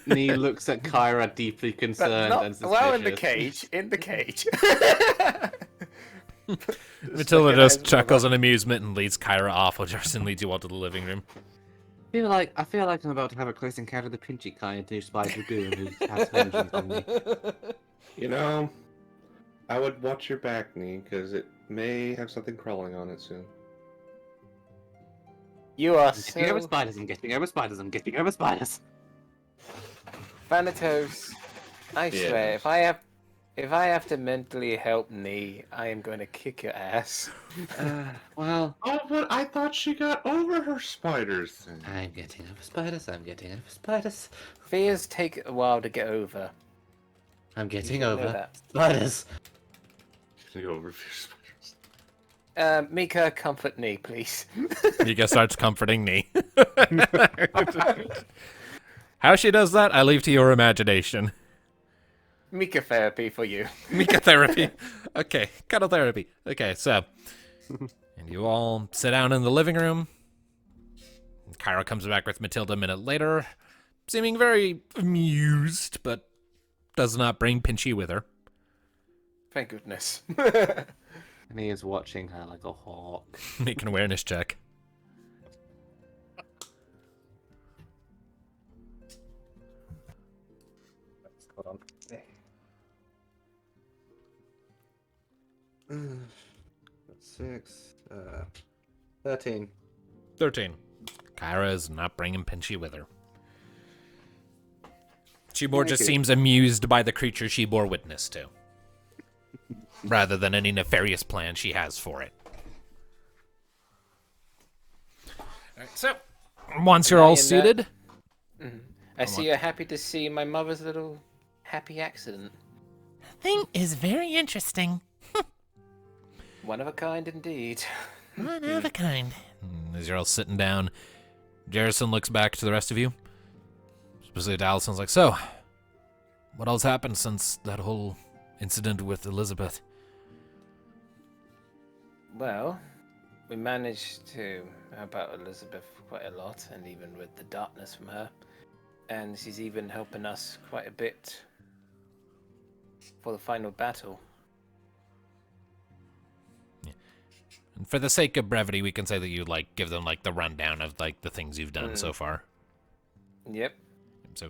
Nee looks at Kyra deeply concerned and suspicious. well, in the cage. In the cage. Matilda look at just his chuckles mother. in amusement and leads Kyra off, which Justin leads you all to the living room. I feel like I'm about to have a close encounter with the Pinchy kind who spies Lagoon who has vengeance on me. You know, I would watch your back, Nee, because it may have something crawling on it soon. You are I'm getting over so spiders, I'm getting over spiders, I'm getting over spiders. Thanatos. I Yeah. swear, if I have to mentally help Nee, I am going to kick your ass. Well, Oh, but I thought she got over her spiders thing. I'm getting over spiders, I'm getting over spiders. Fears take a while to get over. I'm getting should know over that. spiders. She got over your spiders. Mika, comfort Nee, please. Mika starts comforting me. How she does that, I leave to your imagination. Mika therapy for you. Mika therapy. Okay, cuddle therapy. Okay, so. And you all sit down in the living room. Kyra comes back with Matilda a minute later, seeming very amused, but does not bring Pinchy with her. Thank goodness. And he is watching her like a hawk. Make an awareness check. Hold on. 6, 13. 13. Kyra is not bringing Pinchy with her. She more just seems amused by the creature she bore witness to, rather than any nefarious plan she has for it. Alright, so, once you're all seated... I see you're happy to see my mother's little happy accident. Thing is very interesting. One of a kind indeed. One of a kind. As you're all sitting down, Jarrison looks back to the rest of you. Specifically to Allison's like, so, what else happened since that whole incident with Elizabeth? Well, we managed to help out Elizabeth quite a lot, and even with the darkness from her. And she's even helping us quite a bit for the final battle. And for the sake of brevity, we can say that you give them the rundown of the things you've done so far. Yep. So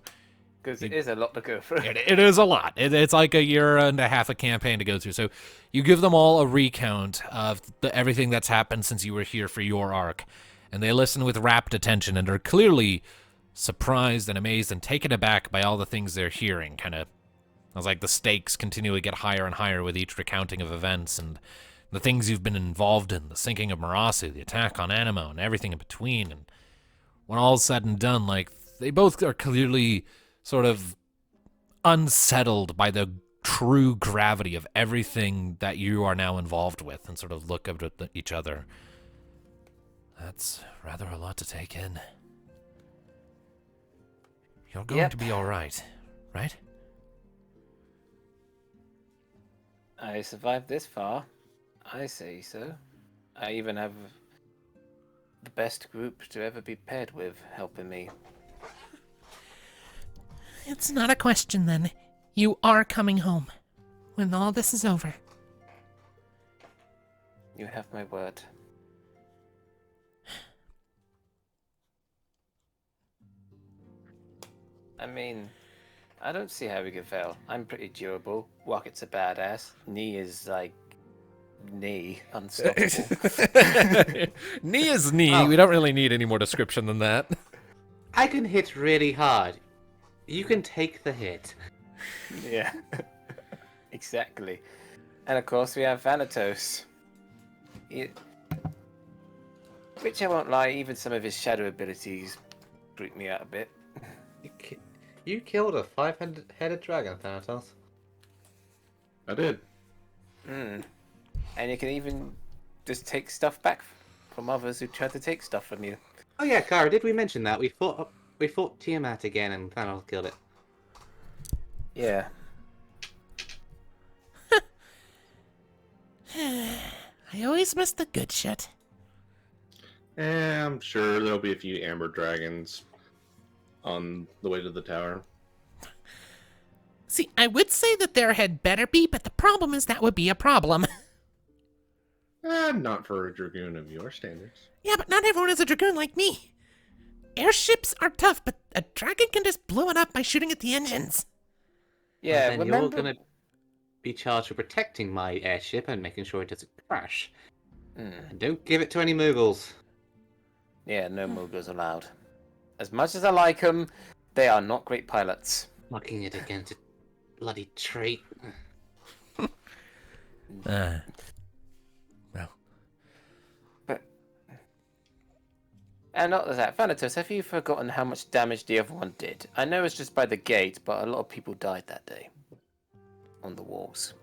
Because it is a lot to go through. it is a lot. It's like a year and a half a campaign to go through. So you give them all a recount of everything that's happened since you were here for your arc, and they listen with rapt attention and are clearly surprised and amazed and taken aback by all the things they're hearing. Kind of, I was like, the stakes continually get higher and higher with each recounting of events and the things you've been involved in, the sinking of Marassi, the attack on Animo, and everything in between. And when all's said and done, they both are clearly sort of unsettled by the true gravity of everything that you are now involved with, and sort of look up at each other. That's rather a lot to take in. You're going to be all right, right? I survived this far. I say so. I even have the best group to ever be paired with helping me. It's not a question, then. You are coming home. When all this is over. You have my word. I mean, I don't see how we could fail. I'm pretty durable. Rocket's a badass. Knee is knee. Unstoppable. Knee is knee. Oh. We don't really need any more description than that. I can hit really hard. You can take the hit. Yeah. Exactly. And of course we have Thanatos. Which I won't lie, even some of his shadow abilities freak me out a bit. You killed a 5-headed dragon, Thanatos. I did. And you can even just take stuff back from others who tried to take stuff from you. Oh yeah, Kara, did we mention that? We fought Tiamat again and Thanos killed it. Yeah. I always miss the good shit. I'm sure there'll be a few amber dragons on the way to the tower. See, I would say that there had better be, but the problem is that would be a problem. Not for a dragoon of your standards. Yeah, but not everyone is a dragoon like me. Airships are tough, but a dragon can just blow it up by shooting at the engines. Yeah, And then you're gonna be charged with protecting my airship and making sure it doesn't crash. And don't give it to any Mughals. Yeah, no Mughals allowed. As much as I like them, they are not great pilots. Knocking it against a bloody tree. Well. And not that, Thanatos, have you forgotten how much damage the other one did? I know it's just by the gate, but a lot of people died that day. On the walls.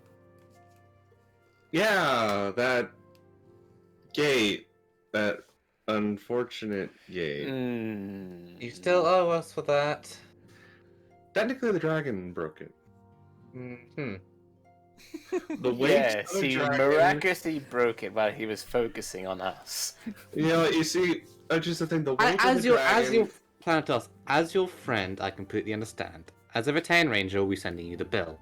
Yeah, that gate. That unfortunate gate. You still owe us for that. Technically, the dragon broke it. Mm-hmm. The weight Yes, of the he dragon... miraculously broke it while he was focusing on us. You see, just the thing, the weight of the dragon... Thanatos, as your friend, I completely understand. As a Retain Ranger, we're sending you the bill.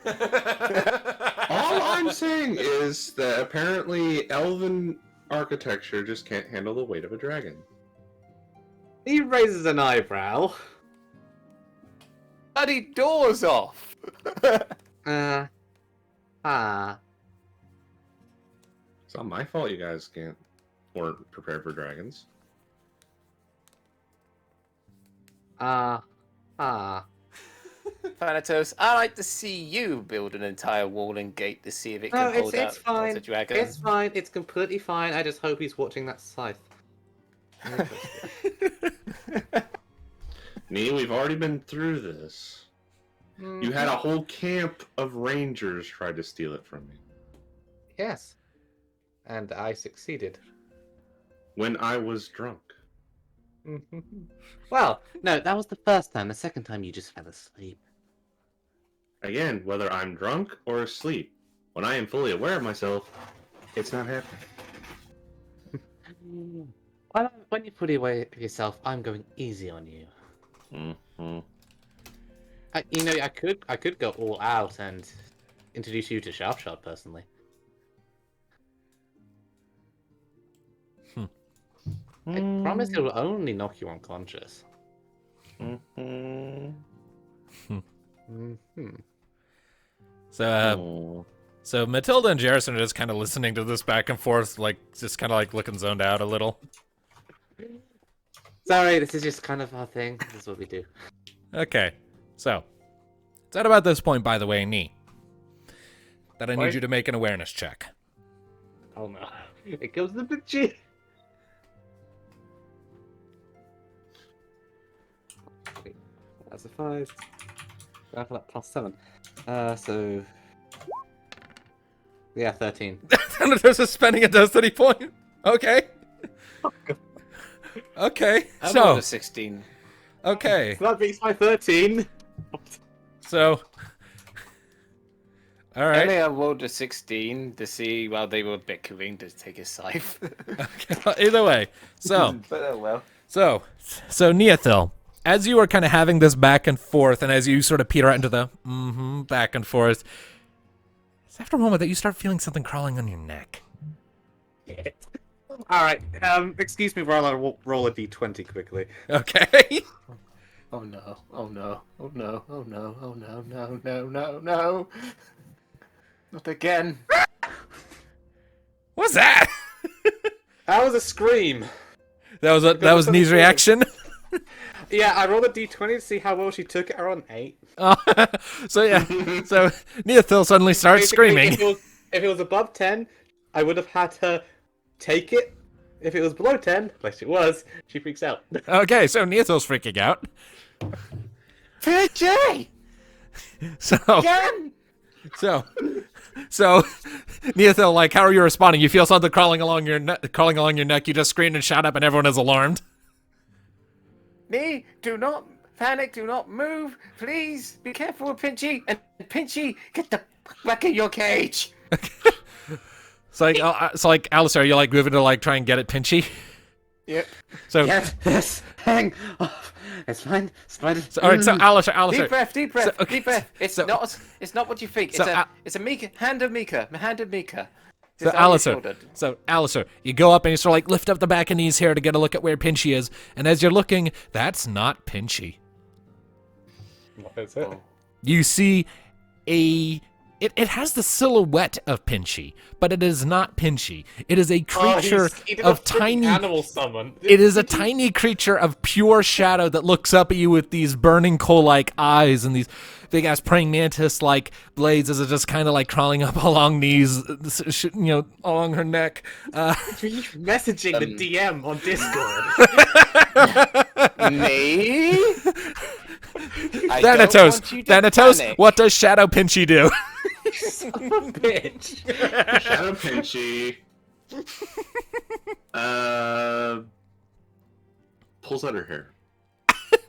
All I'm saying is that apparently elven architecture just can't handle the weight of a dragon. He raises an eyebrow. Bloody doors off! It's not my fault you guys weren't prepared for dragons. Thanatos, I like to see you build an entire wall and gate to see if it can hold out fine. a dragon. It's fine. It's completely fine. I just hope he's watching that scythe. Nee, we've already been through this. You had a whole camp of rangers try to steal it from you. Yes. And I succeeded. When I was drunk. Well, no, that was the first time. The second time you just fell asleep. Again, whether I'm drunk or asleep, when I am fully aware of myself, it's not happening. Well, when you're fully aware of yourself, I'm going easy on you. Mm-hmm. I could go all out and introduce you to Sharpshot personally. I promise it will only knock you unconscious. Mm-hmm. So Matilda and Jarrison are just kind of listening to this back and forth, like just kind of like looking zoned out a little. Sorry, this is just kind of our thing. This is what we do. Okay, so it's at about this point, by the way, Nee, that I need What? you to make an awareness check. Oh no. It goes to the G. Wait, that's a 5. Go for that +7. So. Yeah, 13. There's a spending a destiny point. Okay. Okay. I'm So on a 16. okay. So that beats my 13. So. All right. Earlier I rolled a 16 to see while they were bickering to take a scythe. Okay. Either way. So. But oh well. So Neothil, as you are kind of having this back and forth, and as you sort of peter out into the back and forth, it's after a moment that you start feeling something crawling on your neck. Alright, excuse me while I roll a d20 quickly. Okay. Oh no, oh no, oh no, oh no, oh no, no, no, no, no. Not again. What's that? That was a scream. That was Nee's reaction. Yeah, I rolled a d20 to see how well she took it. I rolled an 8. So yeah, so Neothil suddenly starts Basically, screaming. If it was above 10, I would have had her take it. If it was below 10, like it was, she freaks out. Okay, so Neothil's freaking out. PJ! So Again! so Neothil, like, how are you responding? You feel something crawling along your neck. You just scream and shout up, and everyone is alarmed. Nee, do not panic, do not move. Please be careful with Pinchy. And Pinchy, get the back in your cage. It's like Alistair, you're like moving to like try and get at Pinchy. Yep. So Yes, hang off. It's fine. It's fine. So, all right, so Alistair. Deep breath, deep breath, So, okay, deep breath. It's so- not what you think. so, It's a Mika, hand of Mika. So It's on your Alistair, shoulder. you go up and you sort of like lift up the back of Nee's hair to get a look at where Pinchy is, and as you're looking, that's not Pinchy. What is it? Oh. You see it has the silhouette of Pinchy, but it is not Pinchy. It is a creature of tiny animal summon. It is a tiny creature of pure shadow that looks up at you with these burning coal-like eyes and these big-ass praying mantis-like blades as it's just kind of like crawling up along these, along her neck. Messaging the DM on Discord. Nee? I don't want you to Thanatos, panic. what does Shadow Pinchy do? Bitch. Shadow Pinchy. Pulls out her hair.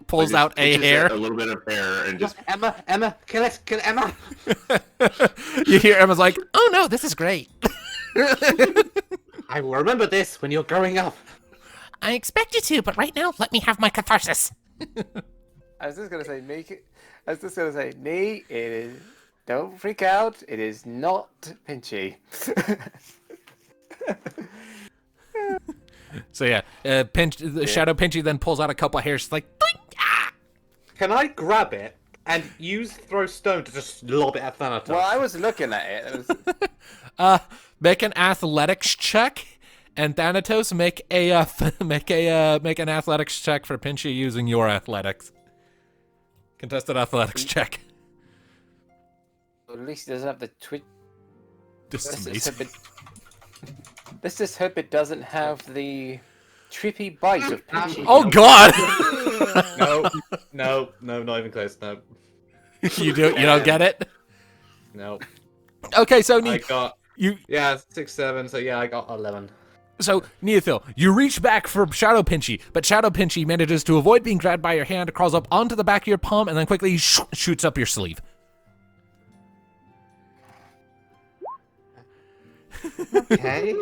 Pulls Like, out a pinches hair. A little bit of hair and just. Emma, kill Emma. You hear Emma's like, "Oh no, this is great." I will remember this when you're growing up. I expect you to, but right now, let me have my catharsis. I was just gonna say, Nee, it is. Don't freak out. It is not Pinchy. So yeah, the Shadow Pinchy then pulls out a couple of hairs. She's like, "Doink, ah!" Can I grab it and use throw stone to just lob it at Thanatos? Well, I was looking at it. It was... Make an athletics check, and Thanatos make an athletics check for Pinchy using your athletics. Contested athletics check. At least he doesn't have the twitch. This is amazing. Let's just hope it doesn't have the trippy bite of Pinchy. Oh God! No, not even close. No, You don't get it. no. Okay, so I got Yeah, 6, 7. So yeah, I got 11. So, Neothil, you reach back for Shadow Pinchy, but Shadow Pinchy manages to avoid being grabbed by your hand, crawls up onto the back of your palm, and then quickly shoots up your sleeve. Okay.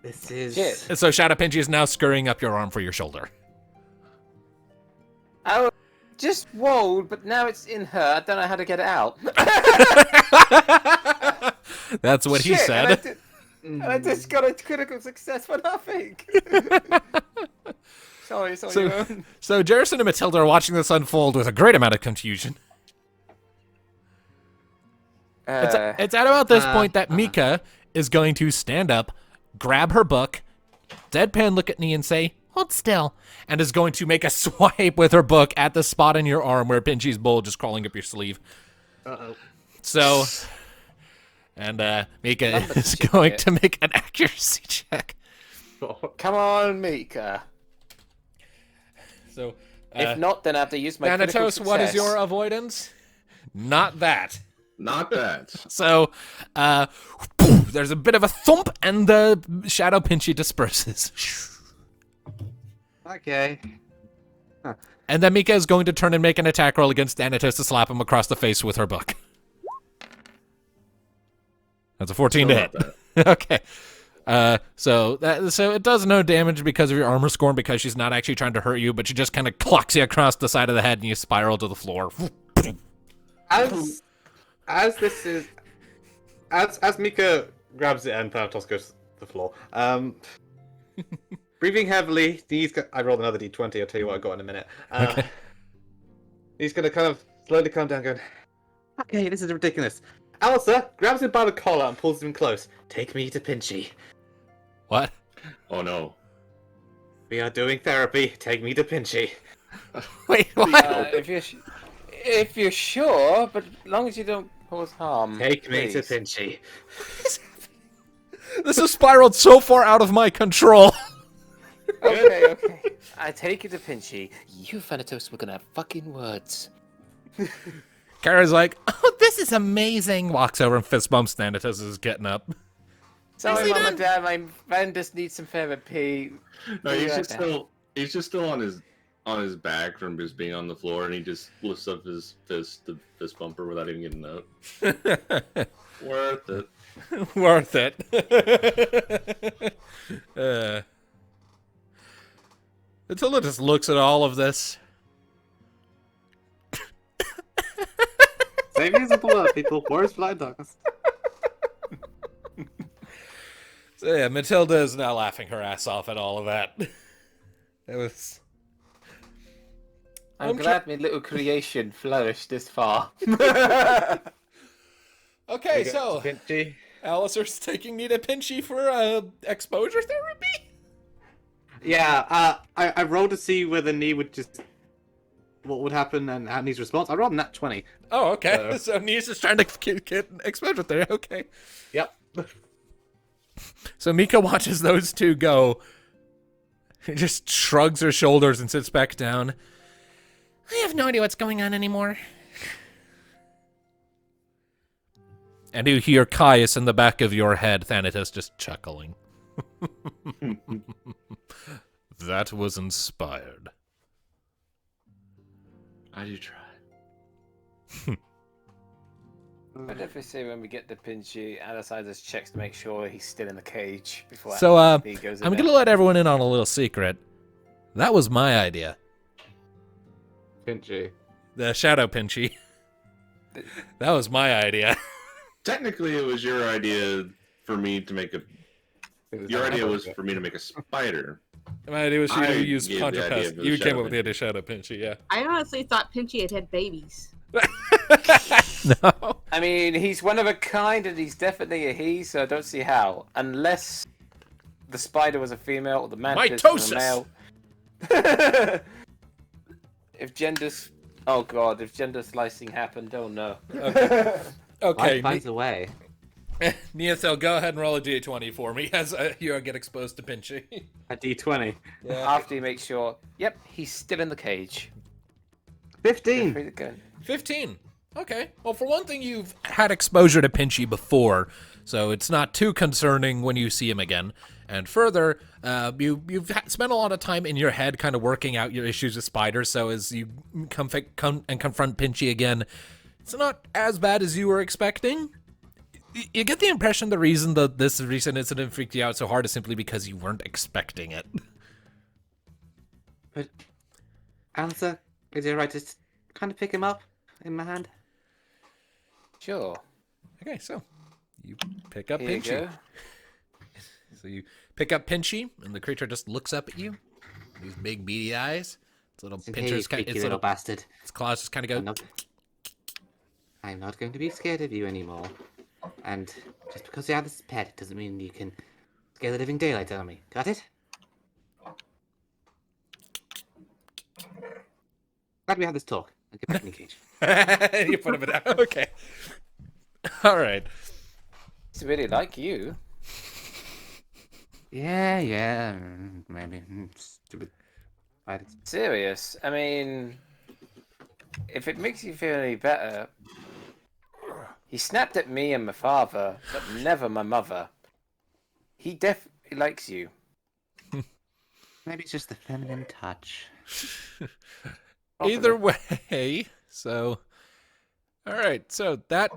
This is... Shit. And so Shadow Pinchy is now scurrying up your arm for your shoulder. I just rolled, but now it's in her. I don't know how to get it out. That's what he Shit, said. And I just got a critical success for nothing. sorry. So Jarrison and Matilda are watching this unfold with a great amount of confusion. It's at about this point that Mika is going to stand up, grab her book, deadpan look at me and say, "Hold still," and is going to make a swipe with her book at the spot in your arm where Pinchy's bulge is crawling up your sleeve. Uh-oh. So, and Mika is going to make an accuracy check. Come on, Mika. So, If not, then I have to use my critical Thanatos, success. what is your avoidance? Not that. Not that. So, there's a bit of a thump, and the Shadow Pinchy disperses. Okay. And then Mika is going to turn and make an attack roll against Thanatos to slap him across the face with her book. That's a 14 to hit. Okay. So it does no damage because of your armor score, and because she's not actually trying to hurt you, but she just kind of clocks you across the side of the head, and you spiral to the floor. As this is... As Mika grabs it and Thanatos goes to the floor, breathing heavily, I rolled another d20, I'll tell you what I got in a minute. Okay. He's going to kind of slowly calm down, going, okay, this is ridiculous. Alistair grabs him by the collar and pulls him close. Take me to Pinchy. What? Oh no. We are doing therapy. Take me to Pinchy. Wait, what? If you're sure, but as long as you don't cause harm. Take me to please. Pinchy. This has spiraled so far out of my control. Okay. I take you to Pinchy. You, Thanatos, we're gonna have fucking words. Kara's like, "Oh, this is amazing." Walks over and fist bumps Thanatos is getting up. Sorry, Nicely Mum done. and Dad, my friend just needs some therapy. No, Yeah. he's just still on his back from just being on the floor, and he just lifts up his fist bumper without even getting out. Worth it. Worth it. Matilda just looks at all of this. Save me some blood, people. Where's Fly Darkness? So yeah, Matilda is now laughing her ass off at all of that. It was... I'm glad my little creation flourished this far. Okay, so Pinchy. Alistair's taking me to Pinchy for exposure therapy? Yeah, I rolled to see whether Nee would just... what would happen and how Nee's response. I rolled a nat 20. Oh, okay. So Nia's just trying to get exposure therapy. Okay. Yep. So Mika watches those two go. She just shrugs her shoulders and sits back down. I have no idea what's going on anymore. And you hear Caius in the back of your head, Thanatos, just chuckling. That was inspired. I do try. But if we say when we get the Pinchy, Alasai just checks to make sure he's still in the cage before So, he goes in I'm there. gonna let everyone in on a little secret. That was my idea. Pinchy. The Shadow Pinchy. That was my idea. Technically, it was your idea for me to make a. Your idea was for me to make a spider. My idea was you I to use gave the idea Contrapest. of the You came Shadow up with the idea of Shadow Pinchy, yeah. I honestly thought Pinchy had babies. No. I mean, he's one of a kind, and he's definitely a he, so I don't see how. Unless the spider was a female, or the mantis was a male. If gender slicing happened, oh no. Okay. Life finds a way. Neothel, go ahead and roll a d20 for me as you get exposed to Pinchy. A d20. After you make sure, yep, he's still in the cage. 15. Free to go. 15. Okay. Well, for one thing, you've had exposure to Pinchy before, so it's not too concerning when you see him again. And further, you've spent a lot of time in your head kind of working out your issues with spiders, so as you come and confront Pinchy again, it's not as bad as you were expecting. You get the impression the reason that this recent incident freaked you out so hard is simply because you weren't expecting it. But, Ansa, is it right to kind of pick him up in my hand? Sure. Okay, so you pick up Here you Pinchy. go. So you pick up Pinchy, and the creature just looks up at you. These big beady eyes. Its little Hey, pinchers, creaky little bastard. its claws just kind of go. I'm not going to be scared of you anymore. And just because you have this pet doesn't mean you can scare the living daylight out of me. Got it? Glad we had this talk. I'll get back in the cage. You put him down. Okay. All right. It's really like you. Yeah, maybe. Stupid. Serious. I mean, if it makes you feel any better, he snapped at me and my father, but never my mother. He definitely likes you. Maybe it's just the feminine touch. Either way, so all right, so that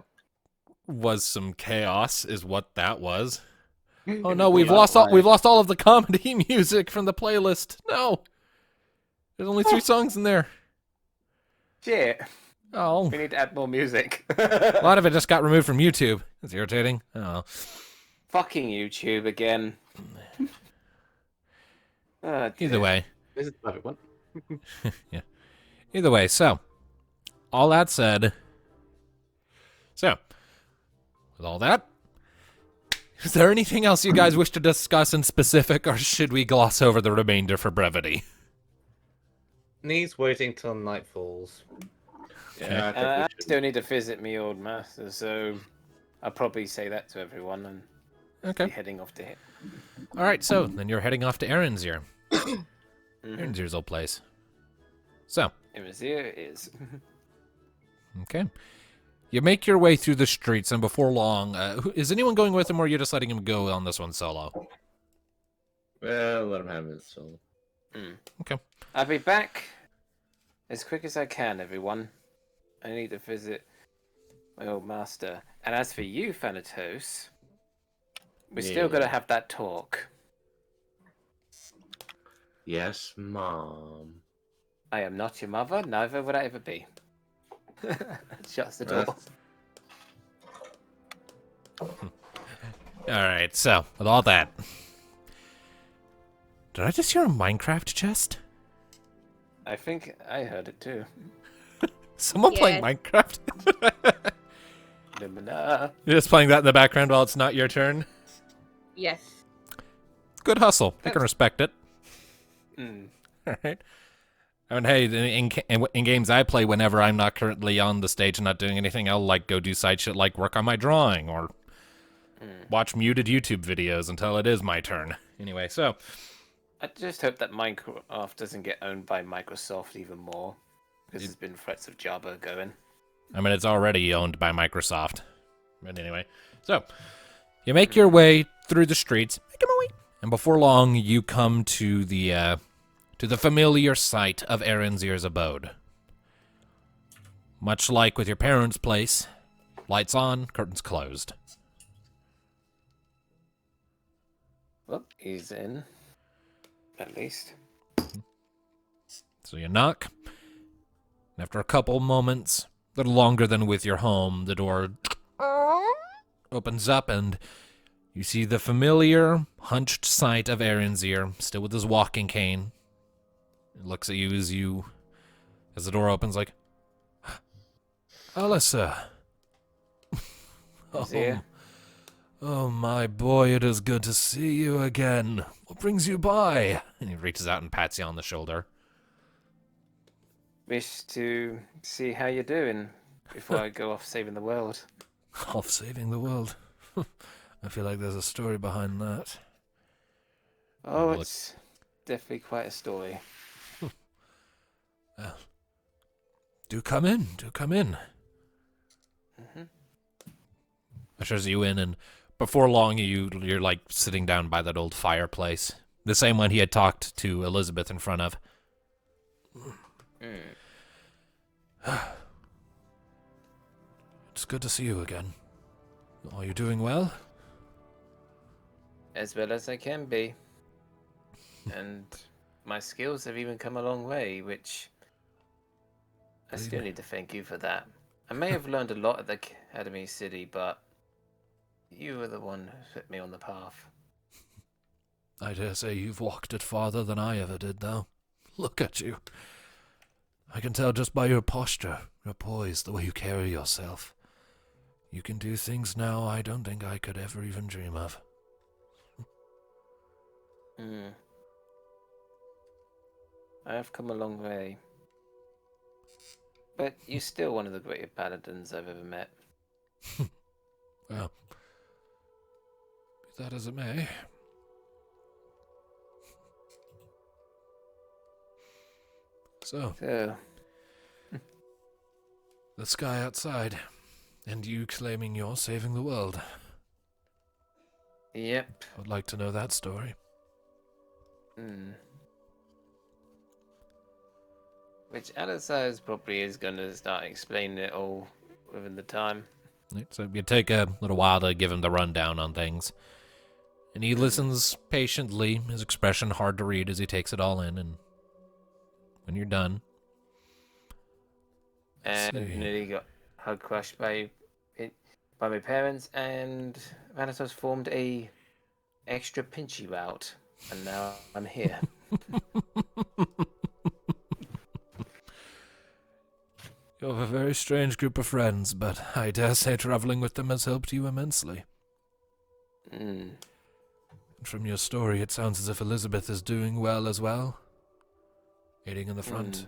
was some chaos, is what that was. Oh no, we've lost all of the comedy music from the playlist. No, there's only 3 songs in there. Shit. Oh, We need to add more music. a lot of it just got removed from YouTube. It's irritating. Oh, Fucking YouTube again. either way, This is the perfect one. yeah. Either way, so all that said, so with all that, is there anything else you guys wish to discuss in specific, or should we gloss over the remainder for brevity? Needs waiting till night falls. Yeah, I think I we should. still need to visit me old master, so I'll probably say that to everyone and Okay. be heading off to him. All right, so then you're heading off to Erin's Erin's old place. So, It was here, it is. okay. You make your way through the streets, and before long, is anyone going with him, or are you just letting him go on this one solo? Well, let him have it. So Okay. I'll be back as quick as I can, everyone. I need to visit my old master. And as for you, Thanatos, we're still Yeah. gonna have that talk. yes, Mom. I am not your mother, neither would I ever be. Shuts the door. All right, so with all that, did I just hear a Minecraft chest? I think I heard it too. Someone playing Yes. Minecraft? Lumina. You're just playing that in the background while it's not your turn? Yes. Good hustle. I can respect it. Mm. All right. I mean, hey, in games I play, whenever I'm not currently on the stage and not doing anything, I'll like go do side shit like work on my drawing or watch muted YouTube videos until it is my turn. Anyway, so I just hope that Minecraft doesn't get owned by Microsoft even more. Because there's been threats of Jabba going. I mean, it's already owned by Microsoft. But anyway, so you make your way through the streets, and before long, you come to the familiar site of Erin's abode. Much like with your parents' place, lights on, curtains closed. Well, he's in. At least. So you knock. And after a couple moments, a little longer than with your home, the door opens up and you see the familiar, hunched sight of Erin's still with his walking cane. It looks at you as the door opens like, Alyssa. He's here. Oh, my boy, it is good to see you again. What brings you by? And he reaches out and pats you on the shoulder. Wish to see how you're doing before I go off saving the world. Off saving the world. I feel like there's a story behind that. Oh, Look. it's definitely quite a story. Do come in, do come in. Mhm. Ushers you in, and before long, you're like sitting down by that old fireplace, the same one he had talked to Elizabeth in front of. It's good to see you again. Are you doing well? As well as I can be. And my skills have even come a long way, which I Believe still me. need to thank you for that. I may have learned a lot at the Academy City, but you were the one who put me on the path. I dare say you've walked it farther than I ever did, though. Look at you. I can tell just by your posture, your poise, the way you carry yourself. You can do things now I don't think I could ever even dream of. I have come a long way. But you're still one of the greatest paladins I've ever met. Well, be that as it may. So, So, the sky outside, and you claiming you're saving the world. yep. I'd like to know that story. Which Alasai's probably is going to start explaining it all within the time. Right, so you take a little while to give him the rundown on things. And he listens patiently, his expression hard to read as he takes it all in, and when you're done... And See. nearly got hug crushed by my parents, and Vanatos formed a extra pinchy route, and now I'm here. You have a very strange group of friends, but I dare say traveling with them has helped you immensely. And from your story, it sounds as if Elizabeth is doing well as well. Aiding in the front.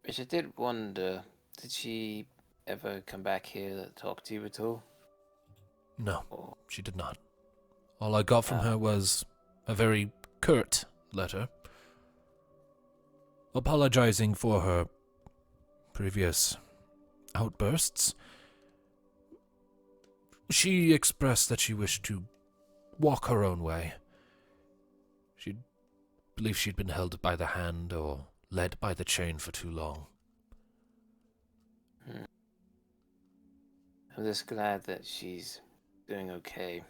Which I did wonder, did she ever come back here to talk to you at all? No, Or... she did not. All I got from her was a very curt letter, apologizing for her previous outbursts. She expressed that she wished to walk her own way. She believed she'd been held by the hand or led by the chain for too long. I'm just glad that she's doing okay.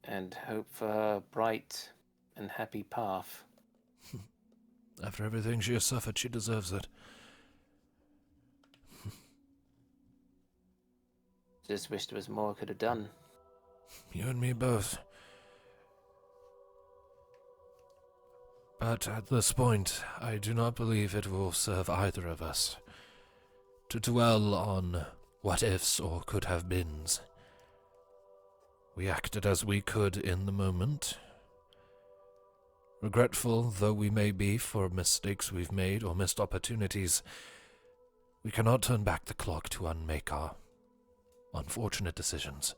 And hope for her bright and happy path. After everything she has suffered, she deserves it. Just wish there was more I could have done. You and me both. But at this point, I do not believe it will serve either of us to dwell on what-ifs or could-have-beens. We acted as we could in the moment. Regretful though we may be for mistakes we've made or missed opportunities, we cannot turn back the clock to unmake our unfortunate decisions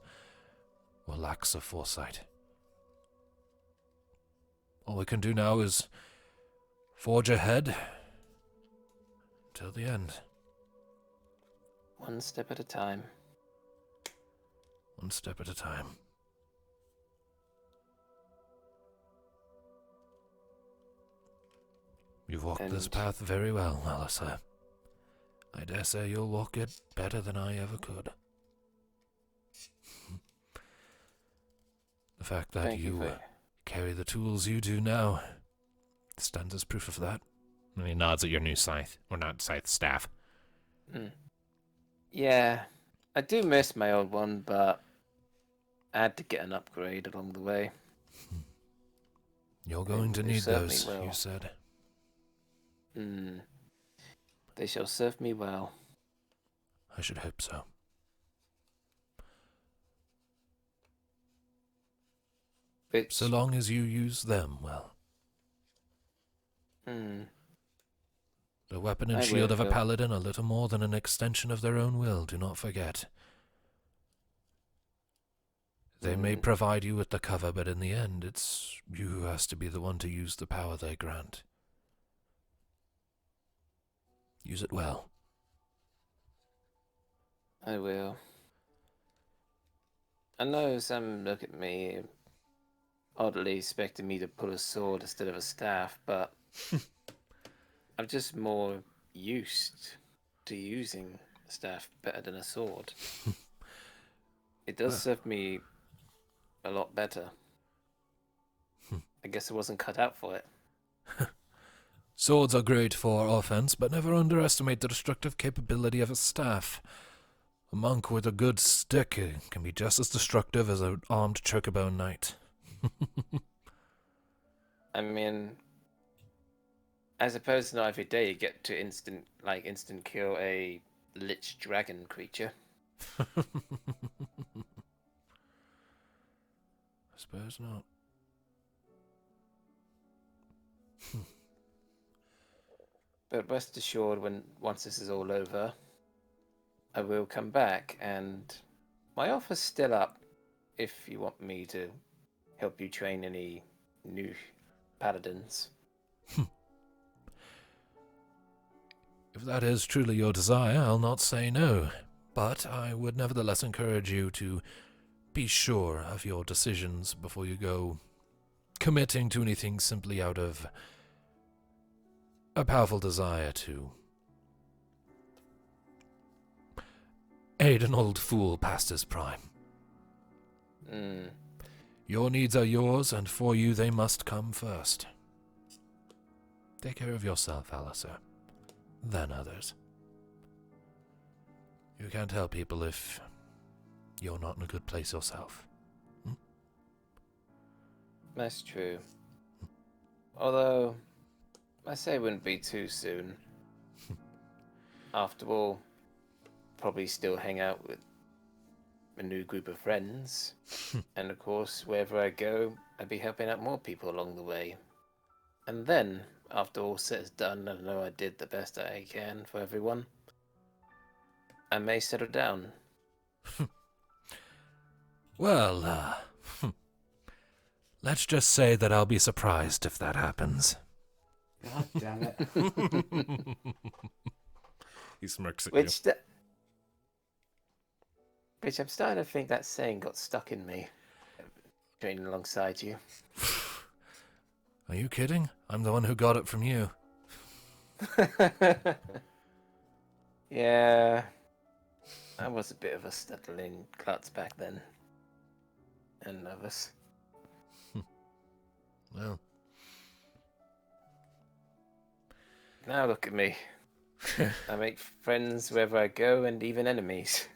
or lacks of foresight. All we can do now is forge ahead till the end. One step at a time. One step at a time. You've walked this And- path very well, Alistair. I dare say you'll walk it better than I ever could. The fact that Thank you you for... carry the tools you do now stands as proof of that. And he nods at your new scythe, or not scythe, staff. Yeah, I do miss my old one, but I had to get an upgrade along the way. You're going to They need serve me those, well. you said. They shall serve me well. I should hope so. Which, So long as you use them well. The weapon and I shield will, of a Phil. paladin are little more than an extension of their own will, do not forget. They may provide you with the cover, but in the end, it's you who has to be the one to use the power they grant. Use it well. I will. I know some look at me oddly expecting me to pull a sword instead of a staff, but I'm just more used to using a staff better than a sword. It does serve me a lot better. I guess I wasn't cut out for it. Swords are great for offense, but never underestimate the destructive capability of a staff. A monk with a good stick can be just as destructive as an armed chocobo knight. I mean, I suppose not every day you get to instant kill a lich dragon creature. I suppose not. But rest assured, once this is all over, I will come back, and my offer's still up if you want me to help you train any new paladins. If that is truly your desire, I'll not say no, but I would nevertheless encourage you to be sure of your decisions before you go committing to anything simply out of a powerful desire to aid an old fool past his prime. Your needs are yours, and for you they must come first. Take care of yourself, Alistair, then others. You can't help people if you're not in a good place yourself. That's true. Although, I say it wouldn't be too soon. After all, probably still hang out with a new group of friends. And of course, wherever I go, I'd be helping out more people along the way. And then, after all said is done, I know I did the best I can for everyone, I may settle down. Well, let's just say that I'll be surprised if that happens. God damn it. He smirks at Which I'm starting to think that saying got stuck in me, training alongside you. Are you kidding? I'm the one who got it from you. Yeah, I was a bit of a stuttering klutz back then. And nervous. Well, Now look at me. I make friends wherever I go, and even enemies.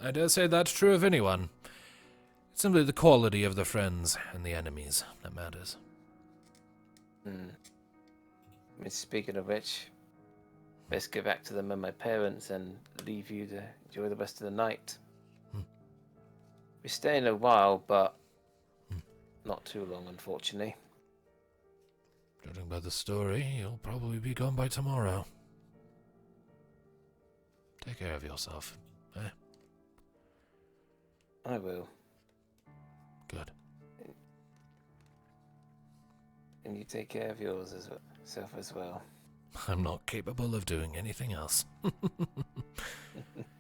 I dare say that's true of anyone. It's simply the quality of the friends and the enemies that matters. Speaking of which, let's go back to them and my parents and leave you to enjoy the rest of the night. We're staying a while, but not too long, unfortunately. Judging by the story, you'll probably be gone by tomorrow. Take care of yourself, eh? I will. Good. And you take care of yourself as well. I'm not capable of doing anything else.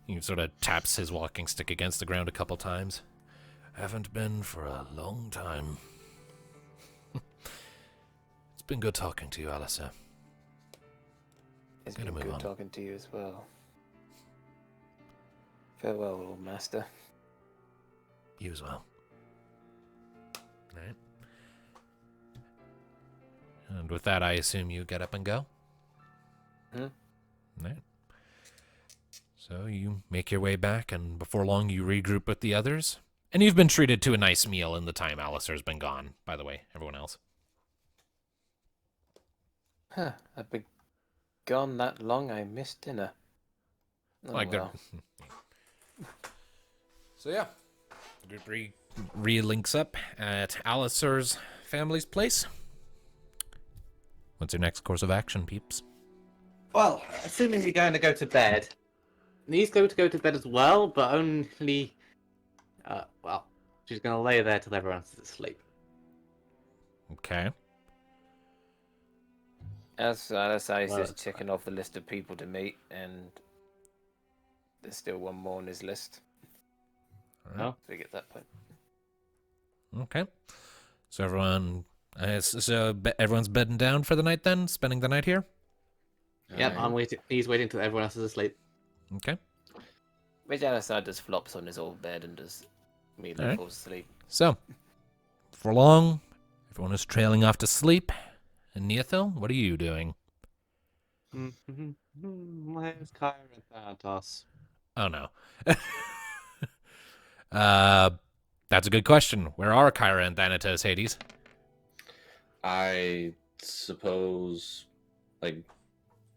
He sort of taps his walking stick against the ground a couple times. Haven't been for a long time. It's been good talking to you, Alistair. It's Gonna been move good on. talking to you as well. Farewell, old master. You as well. Right. And with that, I assume you get up and go? Right. So you make your way back, and before long you regroup with the others. And you've been treated to a nice meal in the time Alistair's been gone, by the way, everyone else. Huh, I've been gone that long, I missed dinner. Oh, Like well. So yeah, the group re-links up at Alistair's family's place. What's your next course of action, peeps? Well, assuming you're going to go to bed, Nee's going to go to bed as well, but only... well, she's going to lay there till everyone's asleep. Okay. As I was Well, just checking off the list of people to meet, and there's still one more on his list. Oh. So we get that point. Okay. So everyone's bedding down for the night then? Spending the night here? Yep, I'm waiting. He's waiting till everyone else is asleep. Okay. Alistar just flops on his old bed and just immediately Alright. falls asleep. So, for long, everyone is trailing off to sleep. And Neothil, what are you doing? Where's Kyra and Thanatos? Oh no. That's a good question. Where are Kyra and Thanatos, Hades? I suppose, like,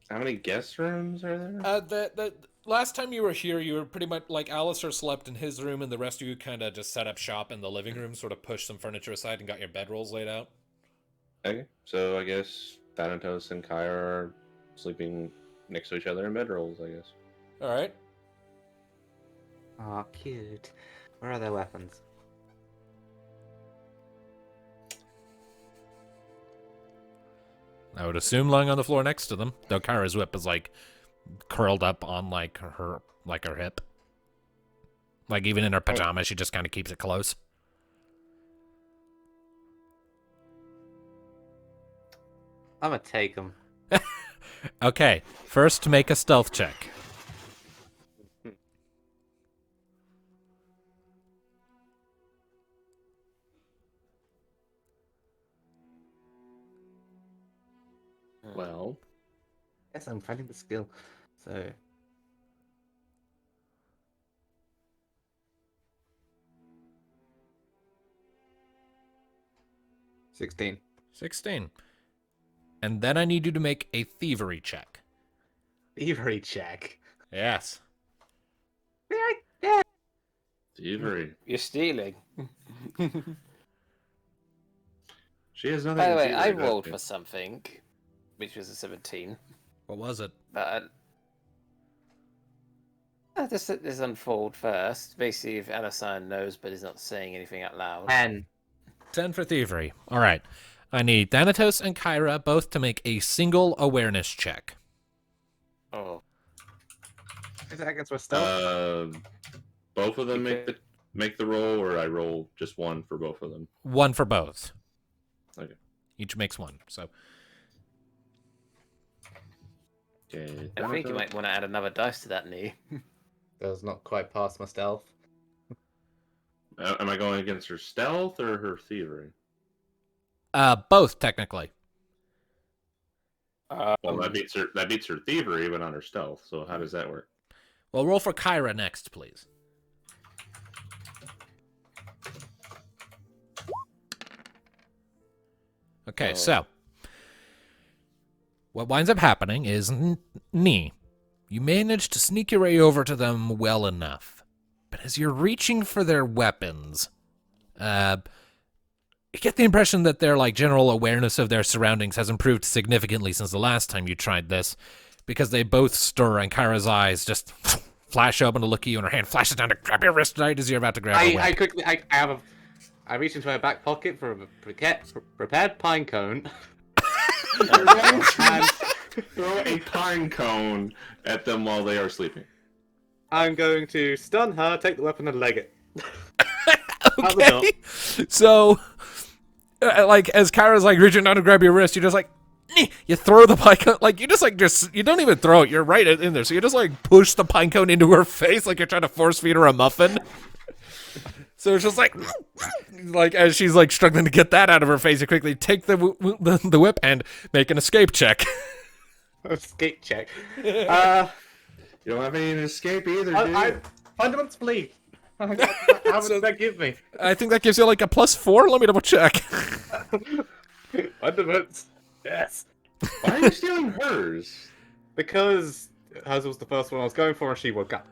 how many guest rooms are there? The last time you were here, you were pretty much like Alistair slept in his room, and the rest of you kind of just set up shop in the living room, sort of pushed some furniture aside, and got your bedrolls laid out. Okay, so I guess Thanatos and Kyra are sleeping next to each other in bedrolls, I guess. All right. Oh, cute. Where are their weapons? I would assume lying on the floor next to them, though Kyra's whip is like curled up on like her hip. Like even in her pajamas, she just kind of keeps it close. I'm gonna take them. Okay, first make a stealth check. Well, Yes, I'm finding the skill. So. 16. 16. And then I need you to make a thievery check. Thievery check. Yes. thievery. You're stealing. She has nothing By the to way, do I with rolled that. for something, which was a 17. What was it? But this unfold first. Basically, if Alistar knows but is not saying anything out loud. 10. 10 for thievery. All right. I need Thanatos and Kyra both to make a single awareness check. Oh, Is that against my stealth? Both of them make the roll, or I roll just one for both of them. One for both. Okay. Each makes one. So Okay. I think you might want to add another dice to that knee. Does not quite pass my stealth. Am I going against her stealth or her thievery? both technically. Well, that beats her thievery, but not her stealth. So how does that work? Well, roll for Kyra next, please. Okay, so what winds up happening is you manage to sneak your way over to them well enough, but as you're reaching for their weapons, you get the impression that their like general awareness of their surroundings has improved significantly since the last time you tried this, because they both stir and Kyra's eyes just flash open to look at you, and her hand flashes down to grab your wrist right as you're about to grab her whip. I reach into my back pocket for a prepared pine cone. And throw a pine cone at them while they are sleeping. I'm going to stun her, take the weapon, and leg it. Okay, so like as Kyra's like reaching down to grab your wrist, you just like you throw the pine cone, like you don't even throw it, you're right in there, so you just like push the pine cone into her face like you're trying to force feed her a muffin. So it's just like as she's like struggling to get that out of her face, you quickly take the whip and make an escape check. Escape check. You don't have any to escape either, do you? Fundamental belief. How much does that give me? I think that gives you like a +4. Let me double check. Fundaments. Yes. Why are you stealing hers? Because hers was the first one I was going for, and she woke up.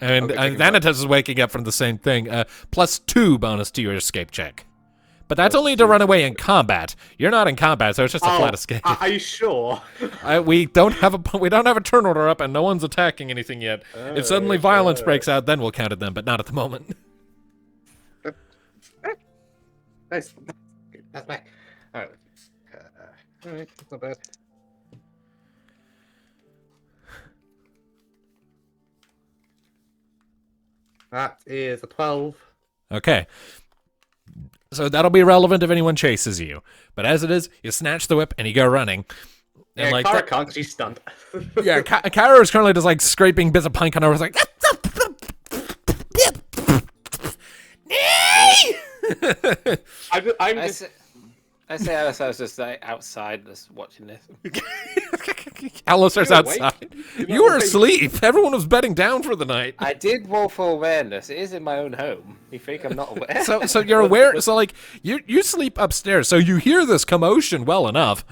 And Thanatos is waking up from the same thing. +2 bonus to your escape check. But that's only to run away in combat. You're not in combat, so it's just a flat escape. Are you sure? We don't have a turn order up, and no one's attacking anything yet. If suddenly violence breaks out, then we'll count it then, but not at the moment. Nice. That's back. Alright. Alright, that's not bad. That is a 12. Okay. So that'll be relevant if anyone chases you. But as it is, you snatch the whip and you go running. And Yeah, like Clara that- can't 'cause she's stunned. yeah, Kyra is currently just like scraping bits of pine on her. It's like, I'm I just... say, Alice, I was just like outside just watching this. Alistair's You awake? outside. You're You were awake. asleep. Everyone was bedding down for the night. I did roll for awareness. It is in my own home. You think I'm not aware? So you're aware. So like you sleep upstairs. So you hear this commotion well enough.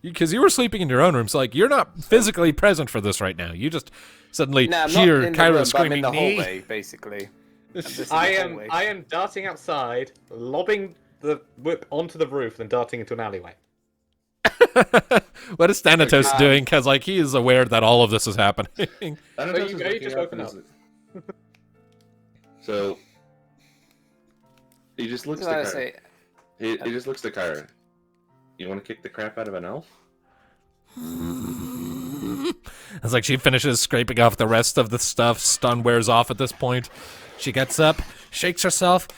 Because you were sleeping in your own room. So like you're not physically present for this right now. You just suddenly No, I'm hear not in the Kyra room, but I'm screaming, in the "Nee." hallway, basically. I'm just in the I hallway. am darting outside, lobbing the whip onto the roof, then darting into an alleyway. What is Thanatos doing? Because like he is aware that all of this is happening. Thanatos you is go, you looking just up open and up. is- So he just looks So to I Kyra. say, He just looks to Kyra. You want to kick the crap out of an elf? It's like she finishes scraping off the rest of the stuff. Stun wears off at this point. She gets up, shakes herself.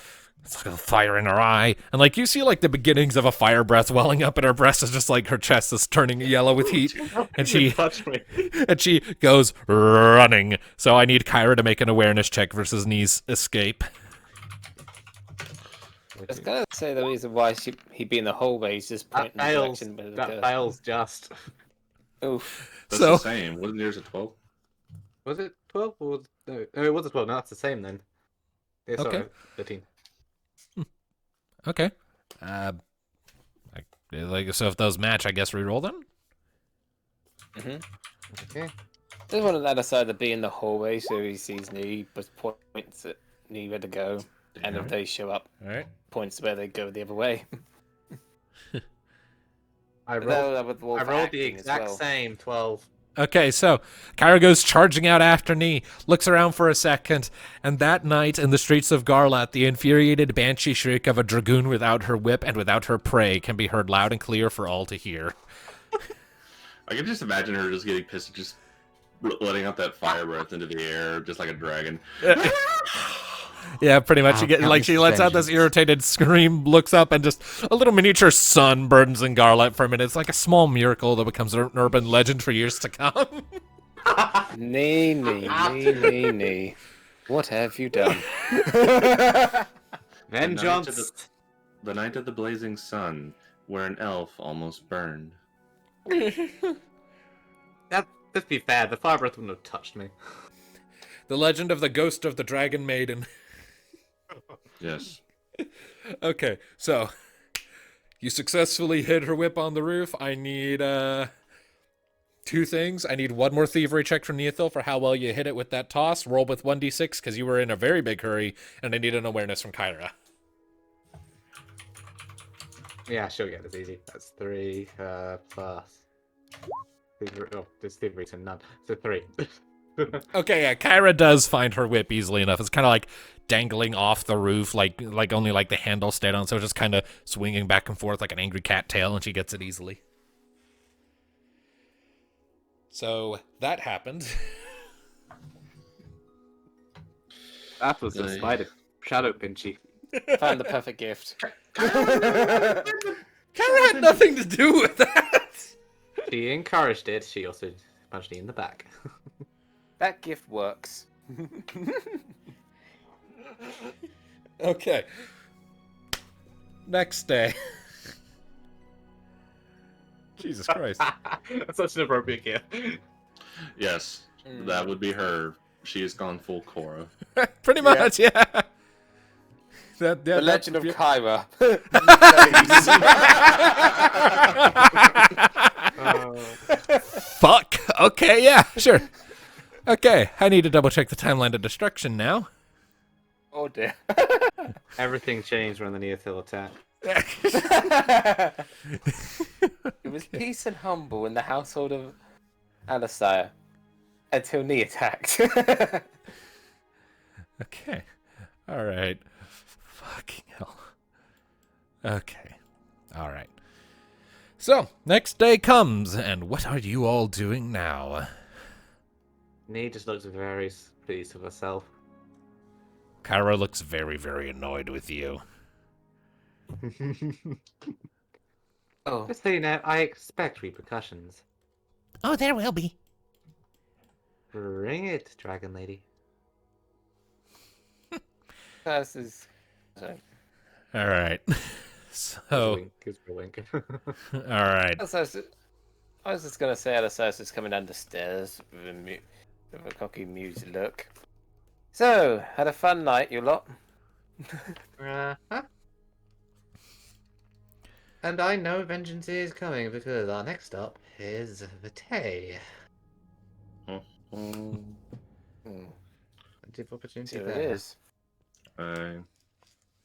It's like a fire in her eye. And like you see like the beginnings of a fire breath welling up in her breast. It's just like her chest is turning yellow with heat. And she Touch me. and she goes running. So I need Kyra to make an awareness check versus Knee's escape. I was gonna say the reason why he'd be in the hallway. He's just That pointing in the fails. direction. But That fails just. Oof. That's So- the same. Wasn't yours a 12? Was it 12? Or was... No, it was a 12. No, that's the same then. Yeah, sorry, Okay. 13. Okay. Like so if those match, I guess reroll them. Okay. Just wanted that aside to be in the hallway, so he sees Nee, but points at Nee where to go, and if they show up, All right. points where they go the other way. I But rolled, that would roll I for rolled the acting as exact well. same 12. Okay, so Kyra goes charging out after Nee, looks around for a second, and that night in the streets of Garlat, the infuriated banshee shriek of a dragoon without her whip and without her prey can be heard loud and clear for all to hear. I can just imagine her just getting pissed, just letting out that fire breath into the air, just like a dragon. Yeah, pretty much. I'll count She this lets out this vengeance. irritated scream, looks up, and just a little miniature sun burns in Garlat for a minute. It's like a small miracle that becomes an urban legend for years to come. Nee, Nee, Nee, Nee, Nee. What have you done? Vengeance! The night of the blazing sun, where an elf almost burned. Let's be fair, the fire breath wouldn't have touched me. The legend of the ghost of the dragon maiden. Yes. Okay, so you successfully hit her whip on the roof. I need two things. I need one more thievery check from Neothil for how well you hit it with that toss. Roll with 1d6 because you were in a very big hurry, and I need an awareness from Kyra. Yeah, sure, yeah, that's easy. That's 3 plus. Oh, there's thievery, so none. So 3. Okay, yeah, Kyra does find her whip easily enough. It's kind of like dangling off the roof, like only like the handle stayed on, so it's just kind of swinging back and forth like an angry cat tail, and she gets it easily. So that happened. That was Really? a spider shadow pinchy. Found the perfect gift. Kyra had nothing to do with that. She encouraged it, she also punched me in the back. That gift works. Okay. Next day. Jesus Christ. That's such an appropriate gift. Yes, that would be her. She has gone full Korra. Pretty much, yeah. The Legend of Kyra. Fuck. Okay, yeah, sure. Okay, I need to double check the timeline of destruction now. Oh dear. Everything changed when the Neothil attacked. It was peace and humble in the household of Alistair until Nee attacked. Okay. All right. Fucking hell. Okay. All right. So, next day comes, and what are you all doing now? Nee just looks very pleased with herself. Kyra looks very, very annoyed with you. Oh, Just so you know, I expect repercussions. Oh, there will be. Bring it, Dragon Lady. this is. Sorry. All right. So, Gives me a wink. all right. I was just gonna say Allosaurus coming down the stairs with a cocky mused look. So, had a fun night, you lot. Uh-huh. And I know vengeance is coming because our next stop is Vitae. Mm. Plenty of opportunity So it there. is.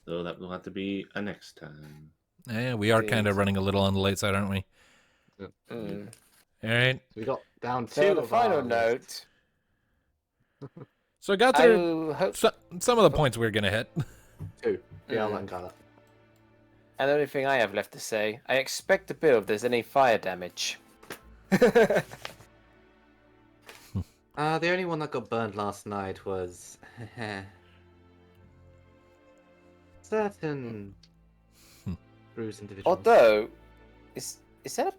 Though that will have to be a next time. Yeah, we are kind of running a little on the late side, aren't we? Mm. All right. So we got down So two on a of final our list. note, So I got I through will hope. some of the points we are going to hit. Two. Yeah, Mm. and Carla. And the only thing I have left to say, I expect to build if there's any fire damage. The only one that got burned last night was certain bruised individuals. Although, is that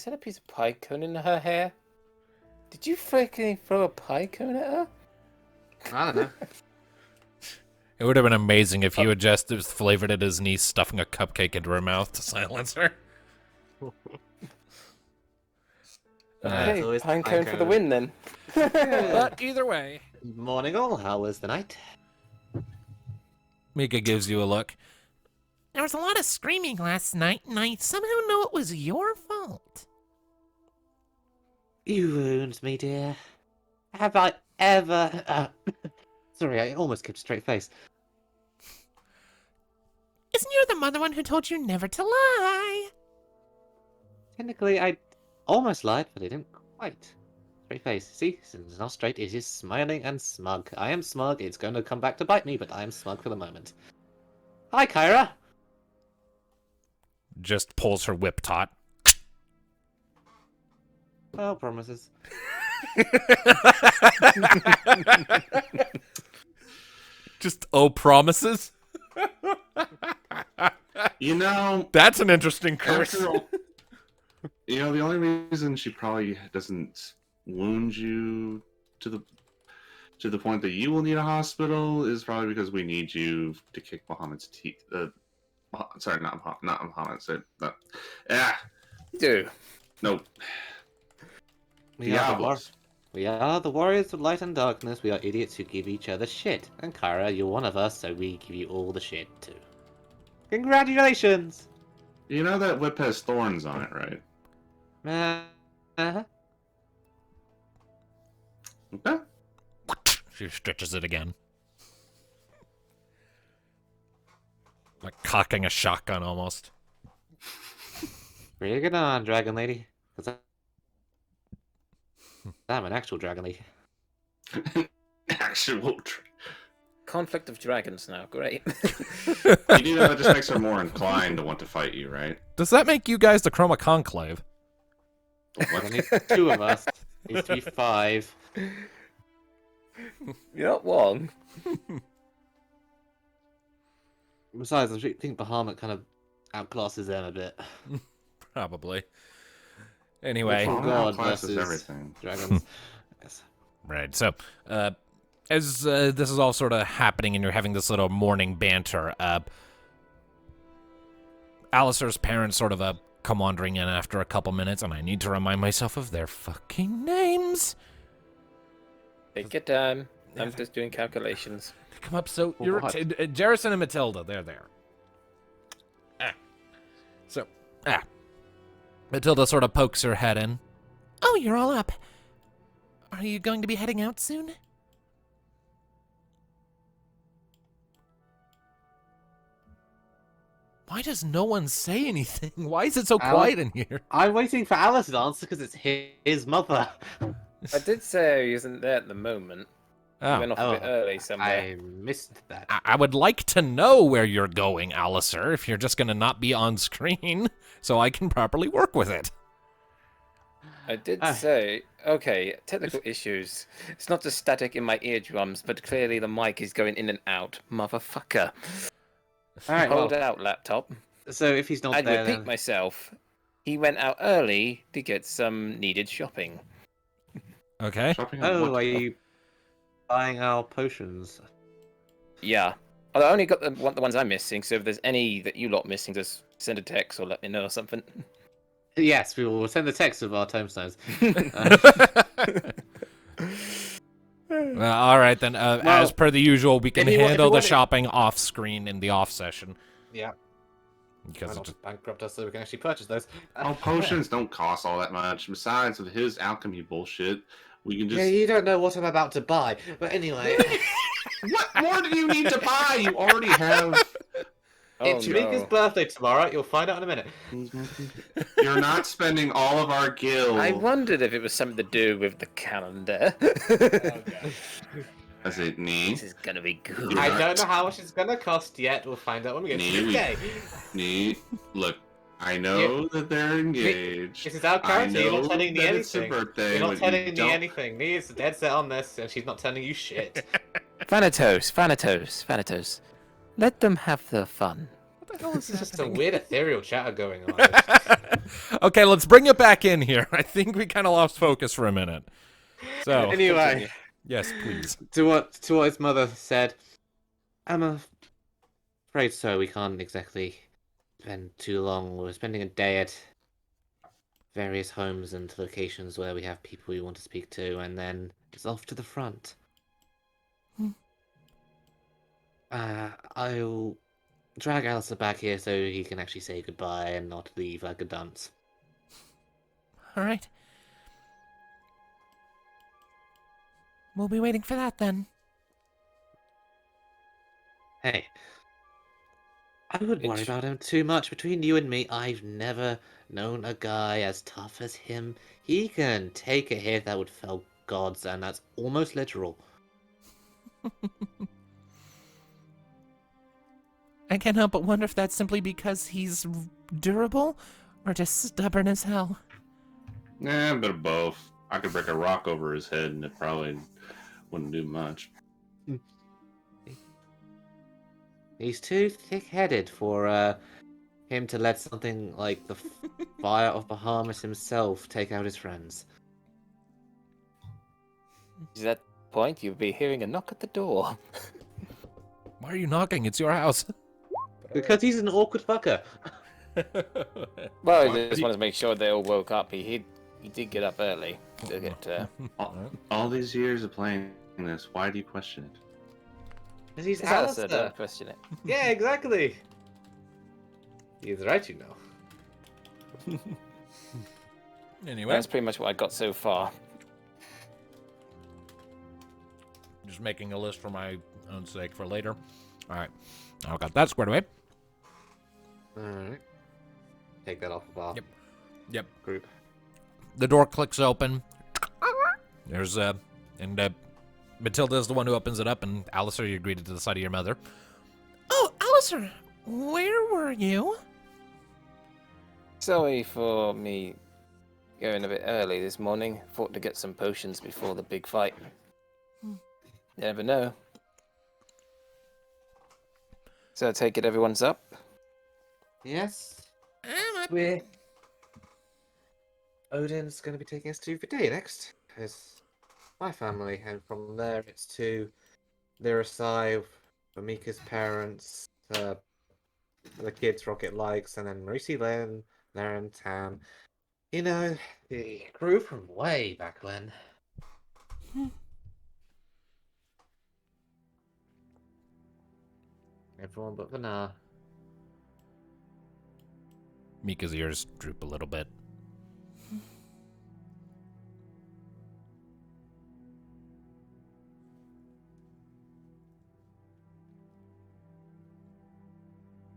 a piece of pie cone in her hair? Did you freaking throw a pie cone at her? I don't know. It would have been amazing if you had just flavored it as niece stuffing a cupcake into her mouth to silence her. Okay, always pine pine cone for the cone. win then. But either way, Morning all, how was the night? Mika gives you a look. There was a lot of screaming last night, and I somehow know it was your fault. You wound me, dear. Have I ever... Sorry, I almost kept a straight face. Isn't you the mother one who told you never to lie? Technically, I almost lied, but I didn't quite. Straight face. See? It's not straight, it is smiling and smug. I am smug, it's going to come back to bite me, but I am smug for the moment. Hi, Kyra! Just pulls her whip taut. Oh, promises. Just promises? You know, That's an interesting curse. after all, the only reason she probably doesn't wound you to the point that you will need a hospital is probably because we need you to kick Muhammad's teeth. Sorry, not Muhammad. Do. No, We are, Diablos. we are the warriors of light and darkness. We are idiots who give each other shit. And Kyra, you're one of us, so we give you all the shit, too. Congratulations! You know that whip has thorns on it, right? Uh-huh. Okay. She stretches it again. Like cocking a shotgun almost. Bring it on, Dragon Lady. 'Cause I'm an actual Dragon Lady. Actual. Conflict of dragons now. Great. You do that just makes her more inclined to want to fight you, right? Does that make you guys the Chroma Conclave? I need two of us. Needs to be 5. You're not wrong. Besides, I think Bahamut kind of outclasses them a bit. Probably. Anyway. Full Well, God classes versus everything. dragons. Yes. Right. So, as this is all sort of happening and you're having this little morning banter, Alistair's parents sort of come wandering in after a couple minutes, and I need to remind myself of their fucking names. Take your time. I'm just doing calculations. Come up, so For you're what? Jarrison and Matilda. They're there. Matilda sort of pokes her head in. Oh, you're all up. Are you going to be heading out soon? Why does no one say anything? Why is it so quiet in here? I'm waiting for Alice's answer because it's his mother. I did say he isn't there at the moment. He went off a bit early somewhere. I missed that. I would like to know where you're going, Alistair, if you're just going to not be on screen, so I can properly work with it. I did Ah. say, okay, technical issues. It's not just static in my eardrums, but clearly the mic is going in and out. Motherfucker. Alright, Hold well, out, laptop. so if he's not I'd there, repeat then... myself. He went out early to get some needed shopping. Okay. Shopping at Oh, what? are you buying our potions? Yeah. I only got the ones I'm missing, so if there's any that you lot missing, just send a text or let me know or something. Yes, we will send the text of our tombstones. Well, all right then. Well, As per the usual, we can if you want- if handle you the want it- shopping off screen in the off session Yeah. because Why it's not just, bankrupt us so we can actually purchase those? Oh, potions don't cost all that much. Besides, with his alchemy bullshit, we can Yeah, just. you don't know what I'm about to buy. But anyway, What more do you need to buy? You already have. it's Shamika's birthday tomorrow. You'll find out in a minute. You're not spending all of our gil. I wondered if it was something to do with the calendar. Is it me? This is gonna be good. You're I not- don't know how much it's gonna cost yet. We'll find out when we get to the day. Look, I know that they're engaged. This is our I character. You're know not telling me that it's her anything. birthday. You're not but telling you me don't- anything. Nee's dead set on this, and she's not telling you shit. Thanatos. Let them have their fun. What the hell is This is just a happening? weird ethereal chatter going on. okay, let's bring it back in here. I think we kind of lost focus for a minute. So, Anyway, yes, please. to what his mother said, I'm afraid so. We can't exactly spend too long. We're spending a day at various homes and locations where we have people we want to speak to, and then it's off to the front. I'll drag Alistair back here so he can actually say goodbye and not leave like a dunce. All right. We'll be waiting for that then. Hey, I wouldn't worry about him too much. Between you and me, I've never known a guy as tough as him. He can take a hit that would fell gods, and that's almost literal. I can't help but wonder if that's simply because he's durable or just stubborn as hell. Nah, a bit of both. I could break a rock over his head and it probably wouldn't do much. He's too thick-headed for him to let something like the Fire of Bahamas himself take out his friends. At that point, you'll be hearing a knock at the door. Why are you knocking? It's your house. Because he's an awkward fucker. Well, I just wanted to make sure they all woke up. He did get up early to get. All these years of playing this, why do you question it? Because he's Alistair, Alistair. don't question it. Yeah, exactly. He's right, you know. Anyway, That's pretty much what I got so far. just making a list for my own sake for later. All right, I got that squared away. Alright. Take that off of our Yep. group. The door clicks open. There's Matilda's the one who opens it up, and Alistair, you're greeted to the side of your mother. Oh, Alistair, where were you? Sorry for me going a bit early this morning. Thought to get some potions before the big fight. Never know. So I take it everyone's up? Yes. I'm up. We're... Odin's going to be taking us to Vidalia next. It's my family, and from there it's to Lirasai, Amika's parents, the kids Rocket likes, and then Marisi, Len, Laren, Tam. You know, the crew from way back when. Everyone but Vana. Mika's ears droop a little bit.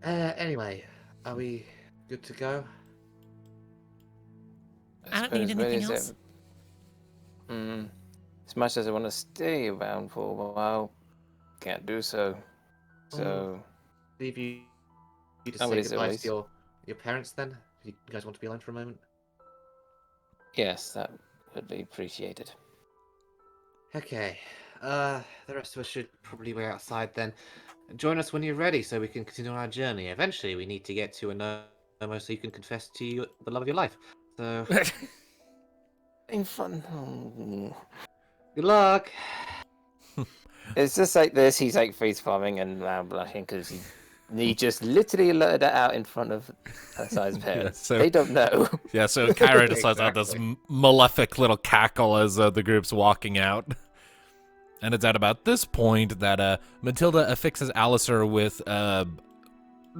Anyway, are we good to go? I don't need suppose, anything is else. As much as I want to stay around for a while, can't do so. So, Leave you to Oh, say it is goodbye always. to your parents then? You guys want to be alone for a moment? Yes, that would be appreciated. Okay. The rest of us should probably wait outside then. Join us when you're ready so we can continue on our journey. Eventually, we need to get to a Nomo so you can confess to the love of your life. So, In fun. Oh. good luck! It's just like this. He's like face palming and now blushing because he just literally alerted that out in front of Asai's parents. so- They don't know. Yeah, so Kyra just lets out this Exactly. malefic little cackle as the group's walking out. And it's at about this point that Matilda affixes Alistair with the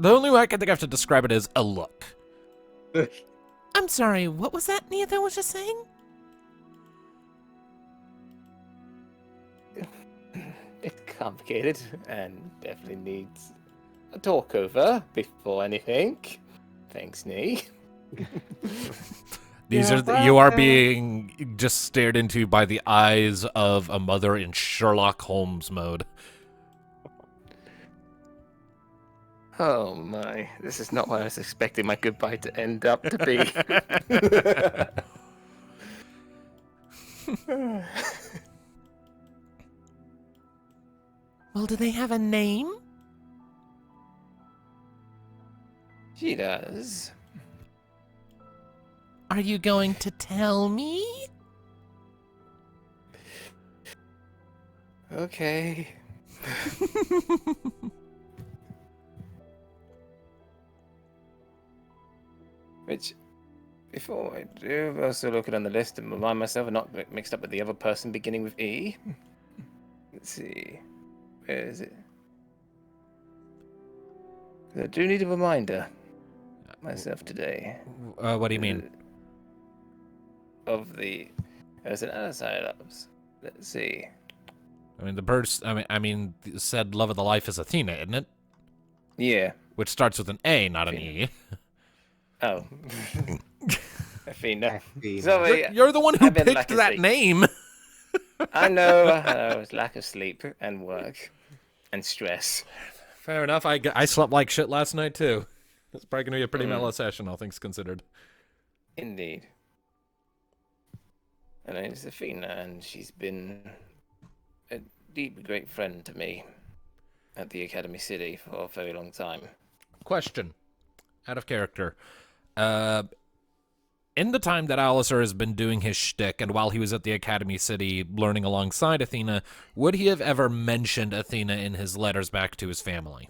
only way I can think of to describe it is a look. I'm sorry, what was that Neither was just saying? It's complicated and definitely needs a talk over before anything. Thanks, Nee. These Yeah, you are well, being just stared into by the eyes of a mother in Sherlock Holmes mode. Oh my, this is not what I was expecting my goodbye to end up to be. Well, do they have a name? She does. Are you going to tell me? Okay. Which, before I do, I'm also looking on the list and remind myself I'm not mixed up with the other person beginning with E. Let's see. Where is it? I do need a reminder myself today. What do you mean? Of the... There's an other side of us. Let's see. I mean, the birds. I mean, said love of the life is Athena, isn't it? Yeah. Which starts with an A, not an E. Oh. Athena. Athena. Sorry. You're the one who I've been picked lucky that sleep. name. I know. It's lack of sleep and work and stress. Fair enough. I slept like shit last night too. It's probably gonna be a pretty mellow session, all things considered. Indeed. And it's Athena, and she's been a deep, great friend to me at the Academy City for a very long time. Question, out of character. In the time that Alistair has been doing his shtick, and while he was at the Academy City learning alongside Athena, would he have ever mentioned Athena in his letters back to his family?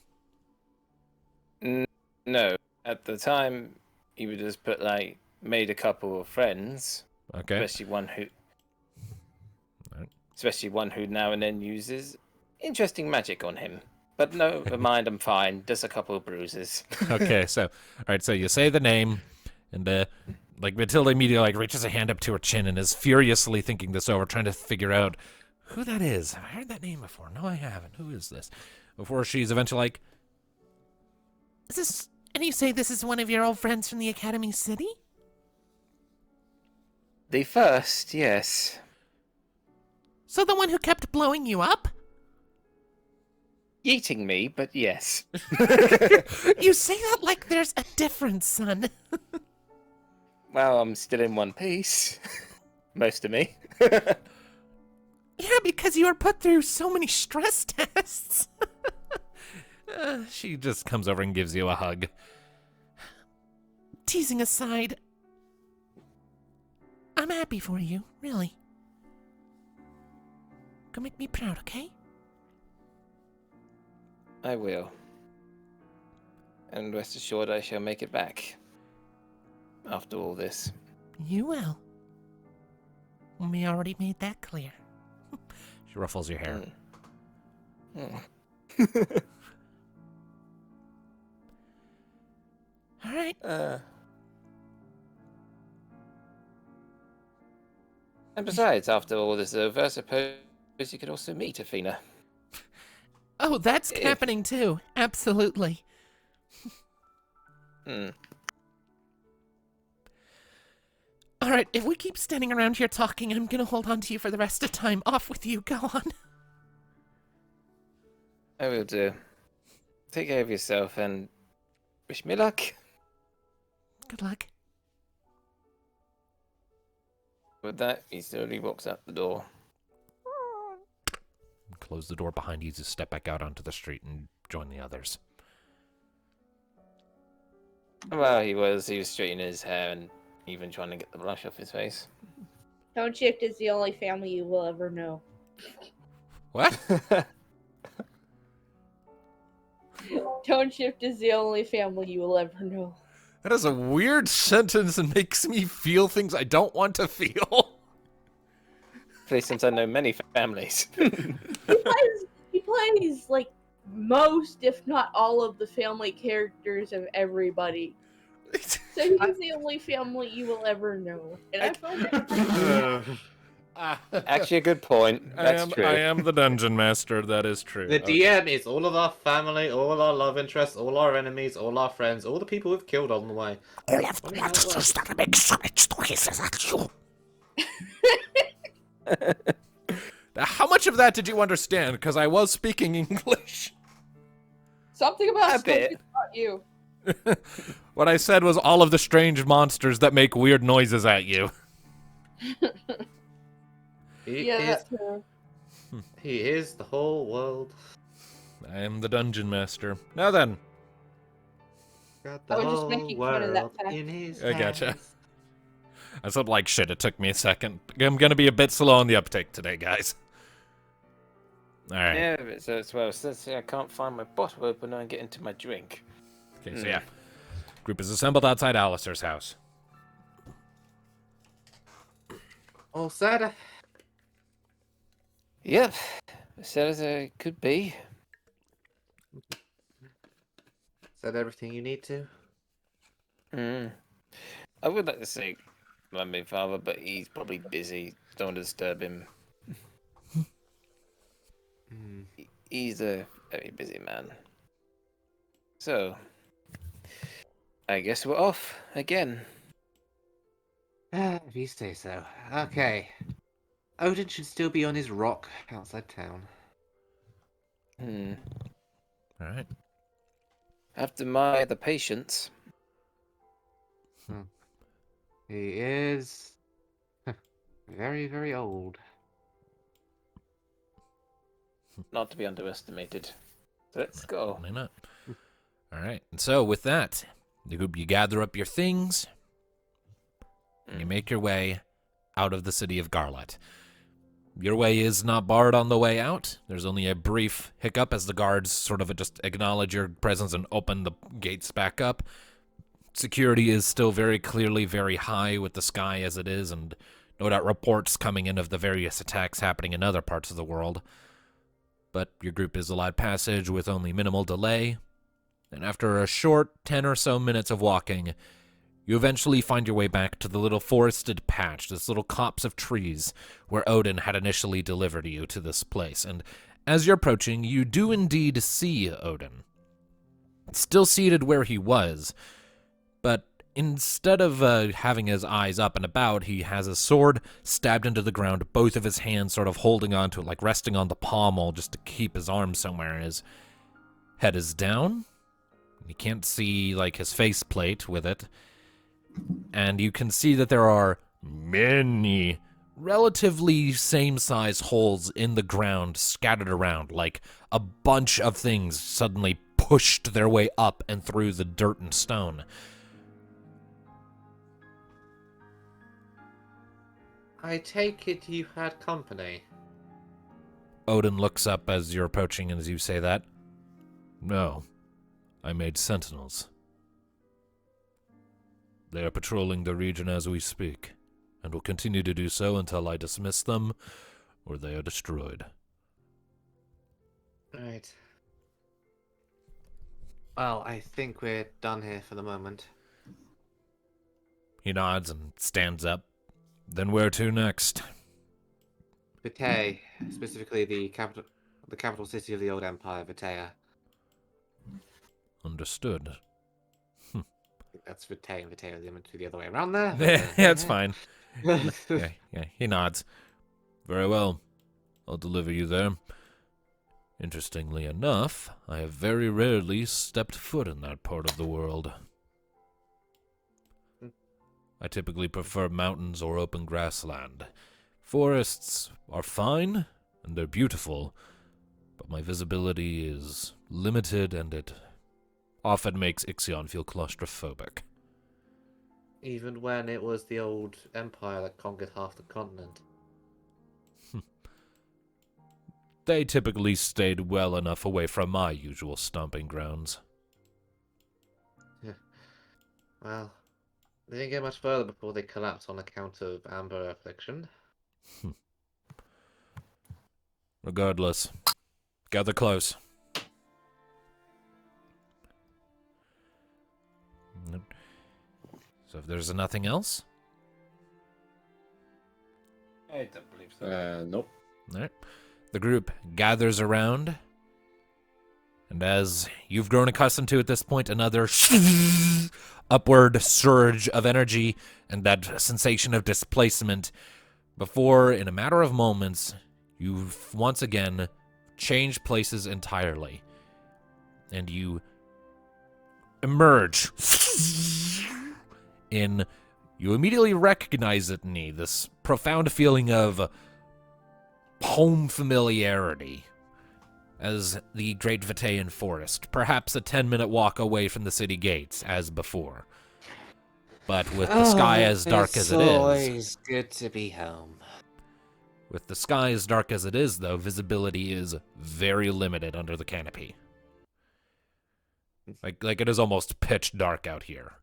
No, at the time, he would just put, like, made a couple of friends, Okay. especially one who... Alright. Especially one who now and then uses interesting magic on him. But no, mind, I'm fine. Just a couple of bruises. Okay, so, all right, so you say the name, and, like, Matilda immediately, like, reaches a hand up to her chin and is furiously thinking this over, trying to figure out who that is. Have I heard that name before? No, I haven't. Who is this? Before she's eventually like, Is this... And you say this is one of your old friends from the Academy City? The first, yes. So the one who kept blowing you up? Eating me, but yes. You say that like there's a difference, son. Well, I'm still in one piece. Most of me. Yeah, because you were put through so many stress tests. she just comes over and gives you a hug. Teasing aside, I'm happy for you, really. Go make me proud, okay? I will. And rest assured I shall make it back. After all this. You will. We already made that clear. She ruffles your hair. All right. And besides, after all this is over, I suppose you could also meet Athena. Oh, that's If- happening too. Absolutely. Hmm. All right, if we keep standing around here talking, I'm gonna hold on to you for the rest of time. Off with you. Go on. I will do. Take care of yourself and wish me luck. Good luck. With that, he slowly walks out the door. Close the door behind you to step back out onto the street and join the others. Well, he was straightening his hair and even trying to get the blush off his face. Tone Shift is the only family you will ever know. What? Tone Shift is the only family you will ever know. That is a weird sentence and makes me feel things I don't want to feel. Especially since I know many families. He plays like most, if not all, of the family characters of everybody. So he's the only family you will ever know. And I find that Actually, a good point. That's true. I am the dungeon master. That is true. The DM is all of our family, all our love interests, all our enemies, all our friends, all the people we've killed on the way. All of the monsters that make solid choices at you. How much of that did you understand? Because I was speaking English. something about A bit. Stokes about you. What I said was all of the strange monsters that make weird noises at you. Yeah, that's true. He is the whole world. I am the dungeon master. Now then, Got the I was just whole making fun of that world fact. in his I gotcha. hands. I said like shit. It took me a second. I'm gonna be a bit slow on the uptake today, guys. All right. Yeah, but so as well, since I can't find my bottle opener and get into my drink. Okay, so yeah. Group is assembled outside Alistair's house. All set. Yep, as sad as it could be. Said everything you need to. I would like to say my main father, but he's probably busy. Don't disturb him. He's a very busy man. So, I guess we're off again. If you say so. Okay. Odin should still be on his rock outside town. All right. Have to admire the patience. He is very, very old. Not to be underestimated. Let's go. Why not? All right. And so with that, you gather up your things, and you make your way out of the city of Garlet. Your way is not barred on the way out. There's only a brief hiccup as the guards sort of just acknowledge your presence and open the gates back up. Security is still very clearly very high with the sky as it is, and no doubt reports coming in of the various attacks happening in other parts of the world. But your group is allowed passage with only minimal delay, and after a short 10 or so minutes of walking, you eventually find your way back to the little forested patch, this little copse of trees where Odin had initially delivered you to this place. And as you're approaching, you do indeed see Odin. Still seated where he was, but instead of having his eyes up and about, he has a sword stabbed into the ground, both of his hands sort of holding onto it, like resting on the pommel just to keep his arm somewhere, and his head is down. You can't see, like, his faceplate with it. And you can see that there are many relatively same-size holes in the ground scattered around, like a bunch of things suddenly pushed their way up and through the dirt and stone. I take it you had company. Odin looks up as you're approaching and as you say that. No, I made sentinels. They are patrolling the region as we speak, and will continue to do so until I dismiss them, or they are destroyed. Right. Well, I think we're done here for the moment. He nods and stands up. Then where to next? Vitae, specifically the capital city of the old empire, Vitaea. Understood. That's Vitae and Vitaea are meant to be the other way around there. Yeah, it's fine. Yeah, he nods. Very well. I'll deliver you there. Interestingly enough, I have very rarely stepped foot in that part of the world. I typically prefer mountains or open grassland. Forests are fine, and they're beautiful, but my visibility is limited, and it often makes Ixion feel claustrophobic. Even when it was the old empire that conquered half the continent. They typically stayed well enough away from my usual stomping grounds. Well, they didn't get much further before they collapsed on account of amber affliction. Regardless, gather close. So if there's nothing else? I don't believe so. Nope. All right. The group gathers around, and as you've grown accustomed to at this point, another upward surge of energy and that sensation of displacement before, in a matter of moments, you've once again changed places entirely, and you emerge in... You immediately recognize it in me, this profound feeling of home familiarity as the Great Vitaean Forest, perhaps a 10-minute walk away from the city gates, as before. But with the sky as dark as it is... It's always good to be home. With the sky as dark as it is, though, visibility is very limited under the canopy. Like it is almost pitch dark out here.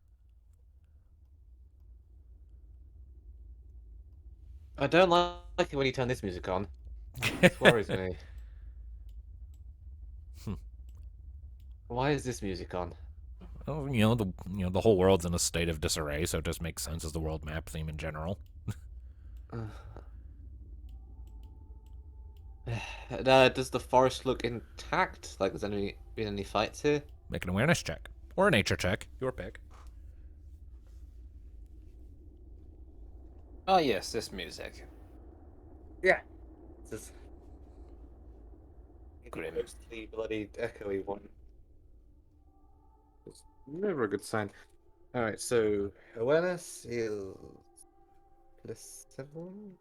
I don't like it when you turn this music on. It worries me. Why is this music on? Well, the whole world's in a state of disarray, so it just makes sense as the world map theme in general. Does the forest look intact? Like, there's been any fights here? Make an awareness check. Or a nature check. Your pick. Oh yes, this music. Yeah. This Grim. the bloody echoey one. It's never a good sign. Alright, so awareness is +7.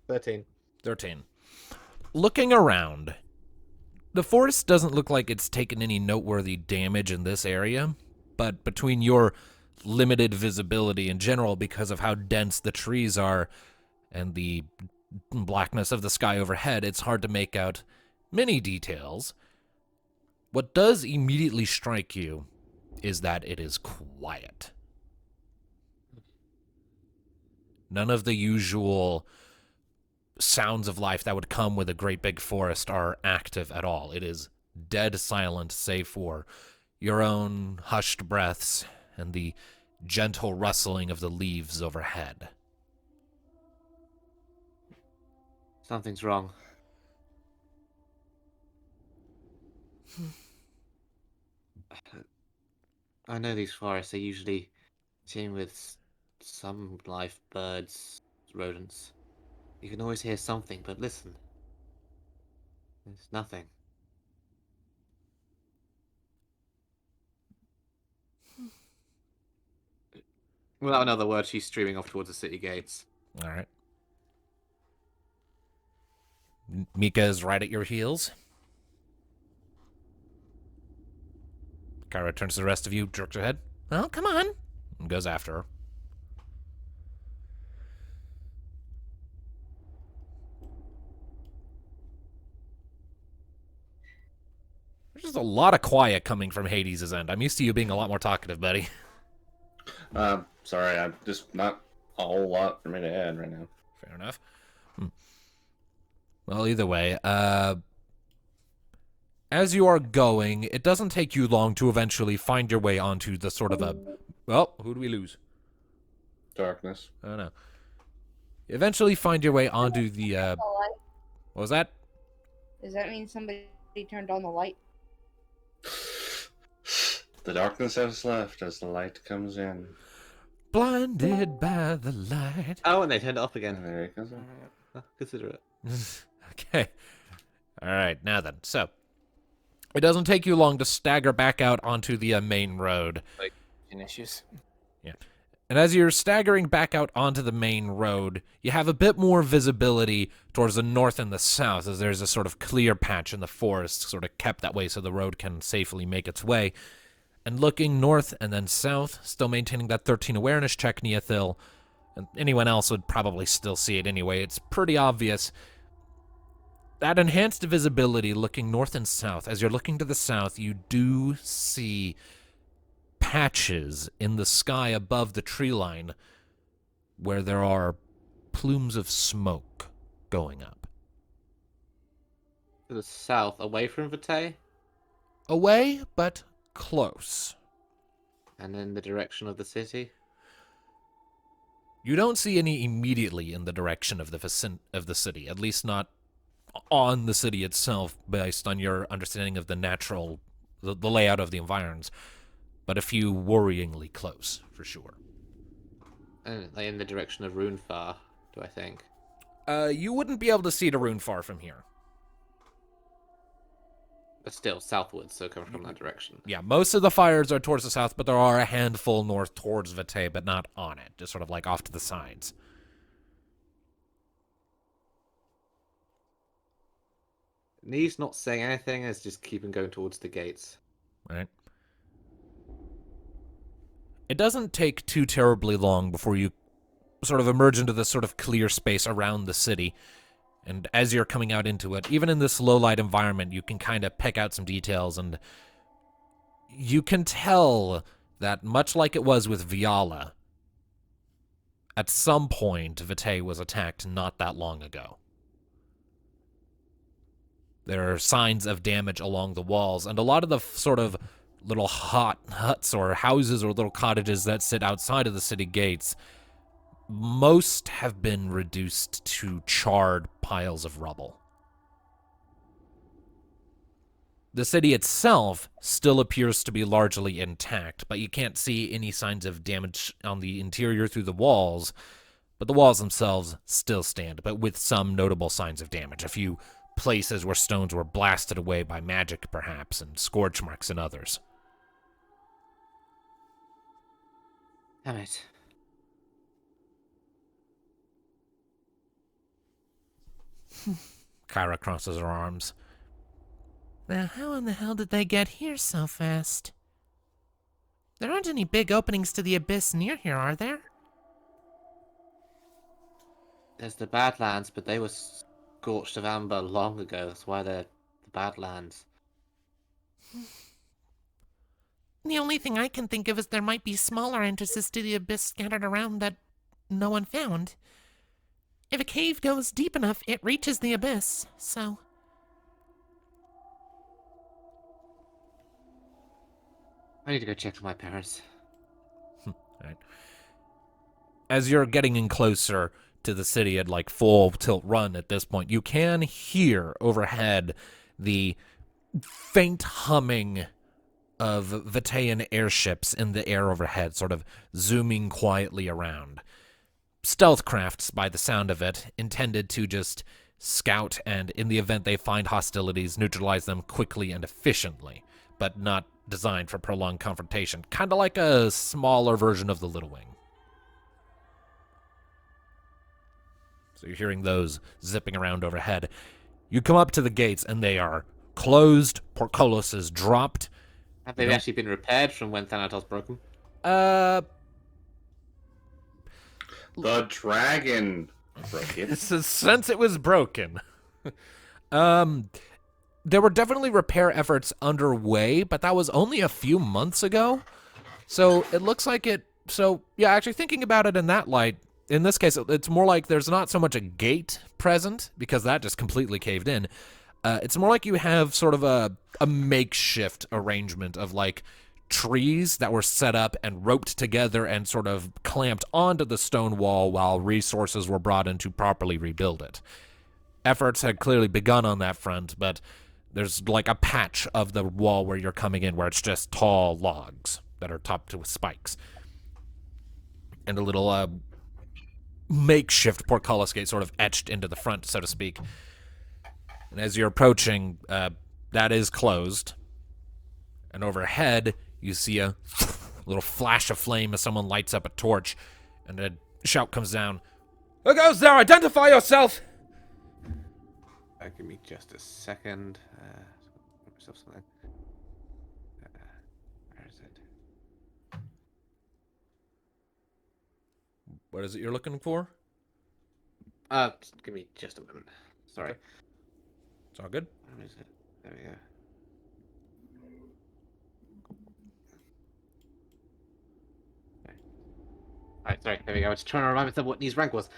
13. 13. Looking around, the forest doesn't look like it's taken any noteworthy damage in this area, but between your limited visibility in general because of how dense the trees are and the blackness of the sky overhead, it's hard to make out many details. What does immediately strike you is that it is quiet. None of the usual sounds of life that would come with a great big forest are active at all. It is dead silent, save for your own hushed breaths and the gentle rustling of the leaves overhead. Something's wrong. I know these forests are usually teeming with some life, birds, rodents. You can always hear something, but listen. There's nothing. Without another word, she's streaming off towards the city gates. All right. Mika is right at your heels. Kyra turns to the rest of you, jerks her head. Well, come on. And goes after her. There's just a lot of quiet coming from Hades' end. I'm used to you being a lot more talkative, buddy. Sorry, I'm just not a whole lot for me to add right now. Fair enough. Well, either way, as you are going, it doesn't take you long to eventually find your way onto the sort of a... Well, who do we lose? Darkness. I don't know. You eventually find your way onto the... The light. What was that? Does that mean somebody turned on the light? The darkness has left as the light comes in. Blinded by the light. Oh, and they turned it off again. And there it goes. Consider it. Okay. All right, now then. So, It doesn't take you long to stagger back out onto the main road. Issues. And as you're staggering back out onto the main road, you have a bit more visibility towards the north and the south, as there's a sort of clear patch in the forest, sort of kept that way so the road can safely make its way. And looking north and then south, still maintaining that 13 awareness check, Neothil, and anyone else would probably still see it anyway. It's pretty obvious. That enhanced visibility looking north and south, as you're looking to the south, you do see patches in the sky above the tree line where there are plumes of smoke going up. To the south, away from Vitae, Away, but close. and in the direction of the city. You don't see any immediately in the direction of the city, at least not on the city itself, based on your understanding of the layout of the environs, but a few worryingly close, for sure. And in the direction of Runefar, do I think? You wouldn't be able to see to Runefar from here. But still, southwards, so coming from that direction. Yeah, most of the fires are towards the south, but there are a handful north towards Vitae, but not on it, just sort of like off to the sides. Nee's not saying anything, is just keeping going towards the gates. Right. It doesn't take too terribly long before you sort of emerge into this sort of clear space around the city. And as you're coming out into it, even in this low-light environment, you can kind of pick out some details, and you can tell that much like it was with Viala, at some point, Vitae was attacked not that long ago. There are signs of damage along the walls, and a lot of the sort of little huts or houses or little cottages that sit outside of the city gates, most have been reduced to charred piles of rubble. The city itself still appears to be largely intact, but you can't see any signs of damage on the interior through the walls, but the walls themselves still stand, but with some notable signs of damage. A few places where stones were blasted away by magic, perhaps, and scorch marks in others. Damn it. Kyra crosses her arms. Now, how in the hell did they get here so fast? There aren't any big openings to the abyss near here, are there? There's the Badlands, but they were scorched of amber long ago. That's why they're the Badlands. The only thing I can think of is there might be smaller entrances to the abyss scattered around that no one found. If a cave goes deep enough, it reaches the abyss, so... I need to go check on my parents. Right. As you're getting in closer to the city at like full tilt run at this point, you can hear overhead the faint humming of Vitaean airships in the air overhead, sort of zooming quietly around. Stealth crafts, by the sound of it, intended to just scout and, in the event they find hostilities, neutralize them quickly and efficiently, but not designed for prolonged confrontation. Kind of like a smaller version of the Little Wing. So you're hearing those zipping around overhead. You come up to the gates, and they are closed. Portcullis is dropped. Have they actually been repaired from when Thanatos broke them? The dragon broke it. Since it was broken. There were definitely repair efforts underway, but that was only a few months ago. So it looks like it... So, yeah, actually thinking about it in that light, in this case, it's more like there's not so much a gate present, because that just completely caved in. It's more like you have sort of a makeshift arrangement of, like, trees that were set up and roped together and sort of clamped onto the stone wall while resources were brought in to properly rebuild it. Efforts had clearly begun on that front, but there's like a patch of the wall where you're coming in where it's just tall logs that are topped with spikes. And a little makeshift portcullis gate sort of etched into the front, so to speak. And as you're approaching, that is closed. And overhead, you see a little flash of flame as someone lights up a torch, and a shout comes down. Who goes there? Identify yourself! Give me just a second. Put myself something. Where is it? What is it you're looking for? Just give me just a moment. Sorry. It's all good. Where is it? There we go. Okay. Alright, sorry. There we go. I was trying to remind myself what Nee's rank was.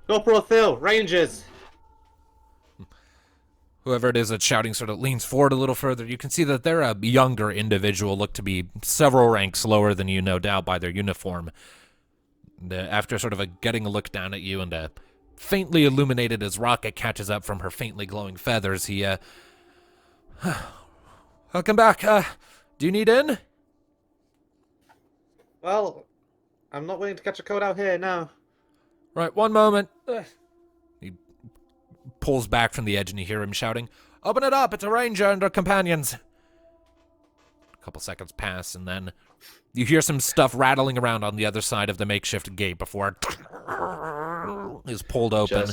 Corporal Phil, Rangers! Whoever it is that's shouting sort of leans forward a little further. You can see that they're a younger individual, look to be several ranks lower than you, no doubt, by their uniform. After sort of getting a look down at you and faintly illuminated as rocket catches up from her faintly glowing feathers, he, welcome back. Do you need in? Well, I'm not willing to catch a cold out here, no. Right, one moment. He pulls back from the edge and you hear him shouting, "Open it up, it's a ranger and her companions." A couple seconds pass and then you hear some stuff rattling around on the other side of the makeshift gate before it is pulled open.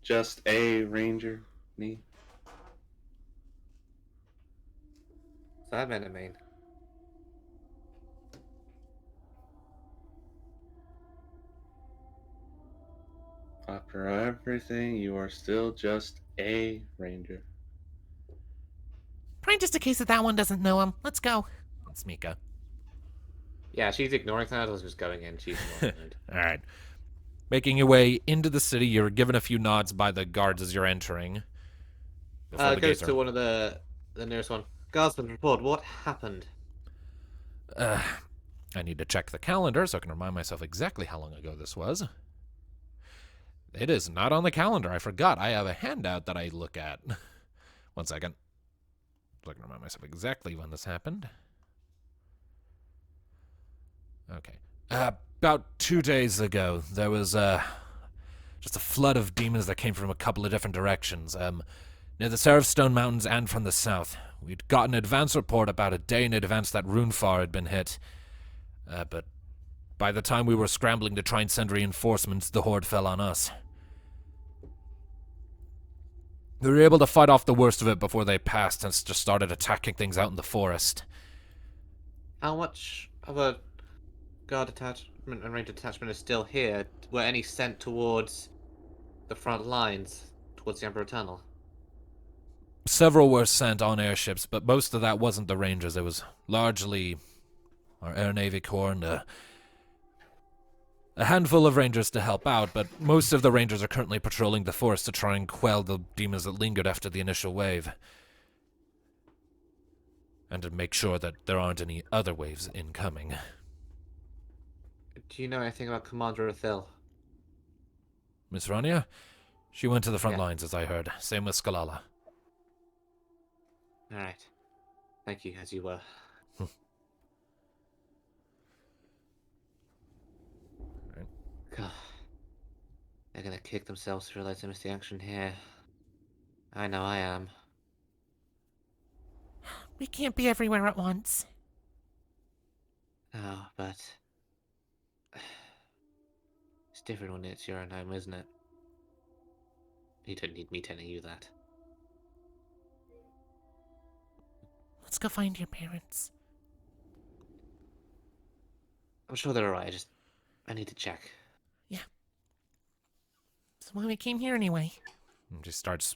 Just a ranger, me. So that meant it mean. After everything, you are still just a ranger. Probably just in case that one doesn't know him. Let's go. It's Mika. Yeah, she's ignoring that. I was just going in. She's ignoring it. All right. Making your way into the city, you're given a few nods by the guards as you're entering. Before the Goes gates to are... one of the nearest one. Guardsman, report. What happened? I need to check the calendar so I can remind myself exactly how long ago this was. It is not on the calendar. I forgot. I have a handout that I look at. One second. So I can remind myself exactly when this happened. Okay. About 2 days ago, there was just a flood of demons that came from a couple of different directions. Near the Seraph Mountains and from the south. We'd got an advance report about a day in advance that Runefar had been hit. But by the time we were scrambling to try and send reinforcements, the horde fell on us. We were able to fight off the worst of it before they passed and just started attacking things out in the forest. How much of a guard detachment and ranger detachment is still here? Were any sent towards the front lines, towards the Emperor Tunnel? Several were sent on airships, but most of that wasn't the Rangers. It was largely our Air Navy Corps and a handful of Rangers to help out, but most of the Rangers are currently patrolling the forest to try and quell the demons that lingered after the initial wave. And to make sure that there aren't any other waves incoming. Do you know anything about Commander Athil? Miss Rania? She went to the front Yeah. lines, as I heard. Same with Skalala. Alright. Thank you, as you were. God. They're gonna kick themselves to realize they missed the action here. I know I am. We can't be everywhere at once. Oh, but... It's different when it's your own home, isn't it? You don't need me telling you that. Let's go find your parents. I'm sure they're alright, I need to check. That's why we came here anyway. And just starts,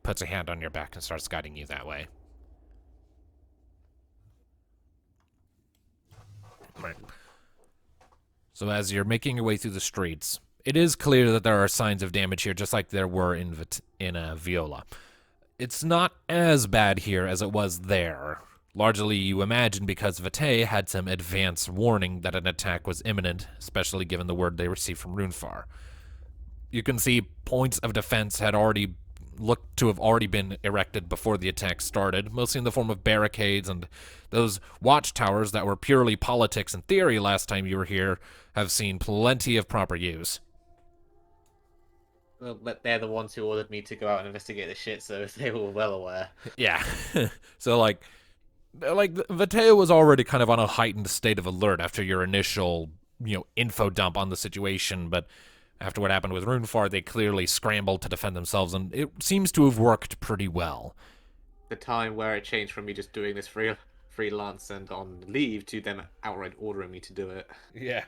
puts a hand on your back and starts guiding you that way. Right. So as you're making your way through the streets, it is clear that there are signs of damage here, just like there were in Viola. It's not as bad here as it was there. Largely, you imagine, because Vitae had some advance warning that an attack was imminent, especially given the word they received from Runefar. You can see points of defense had looked to have already been erected before the attack started, mostly in the form of barricades, and those watchtowers that were purely politics and theory last time you were here have seen plenty of proper use. Well, but they're the ones who ordered me to go out and investigate the shit, so they were well aware. Yeah. So, like, Mateo was already kind of on a heightened state of alert after your initial, info dump on the situation, but after what happened with Runefar, they clearly scrambled to defend themselves, and it seems to have worked pretty well. The time where it changed from me just doing this freelance and on leave to them outright ordering me to do it. Yeah.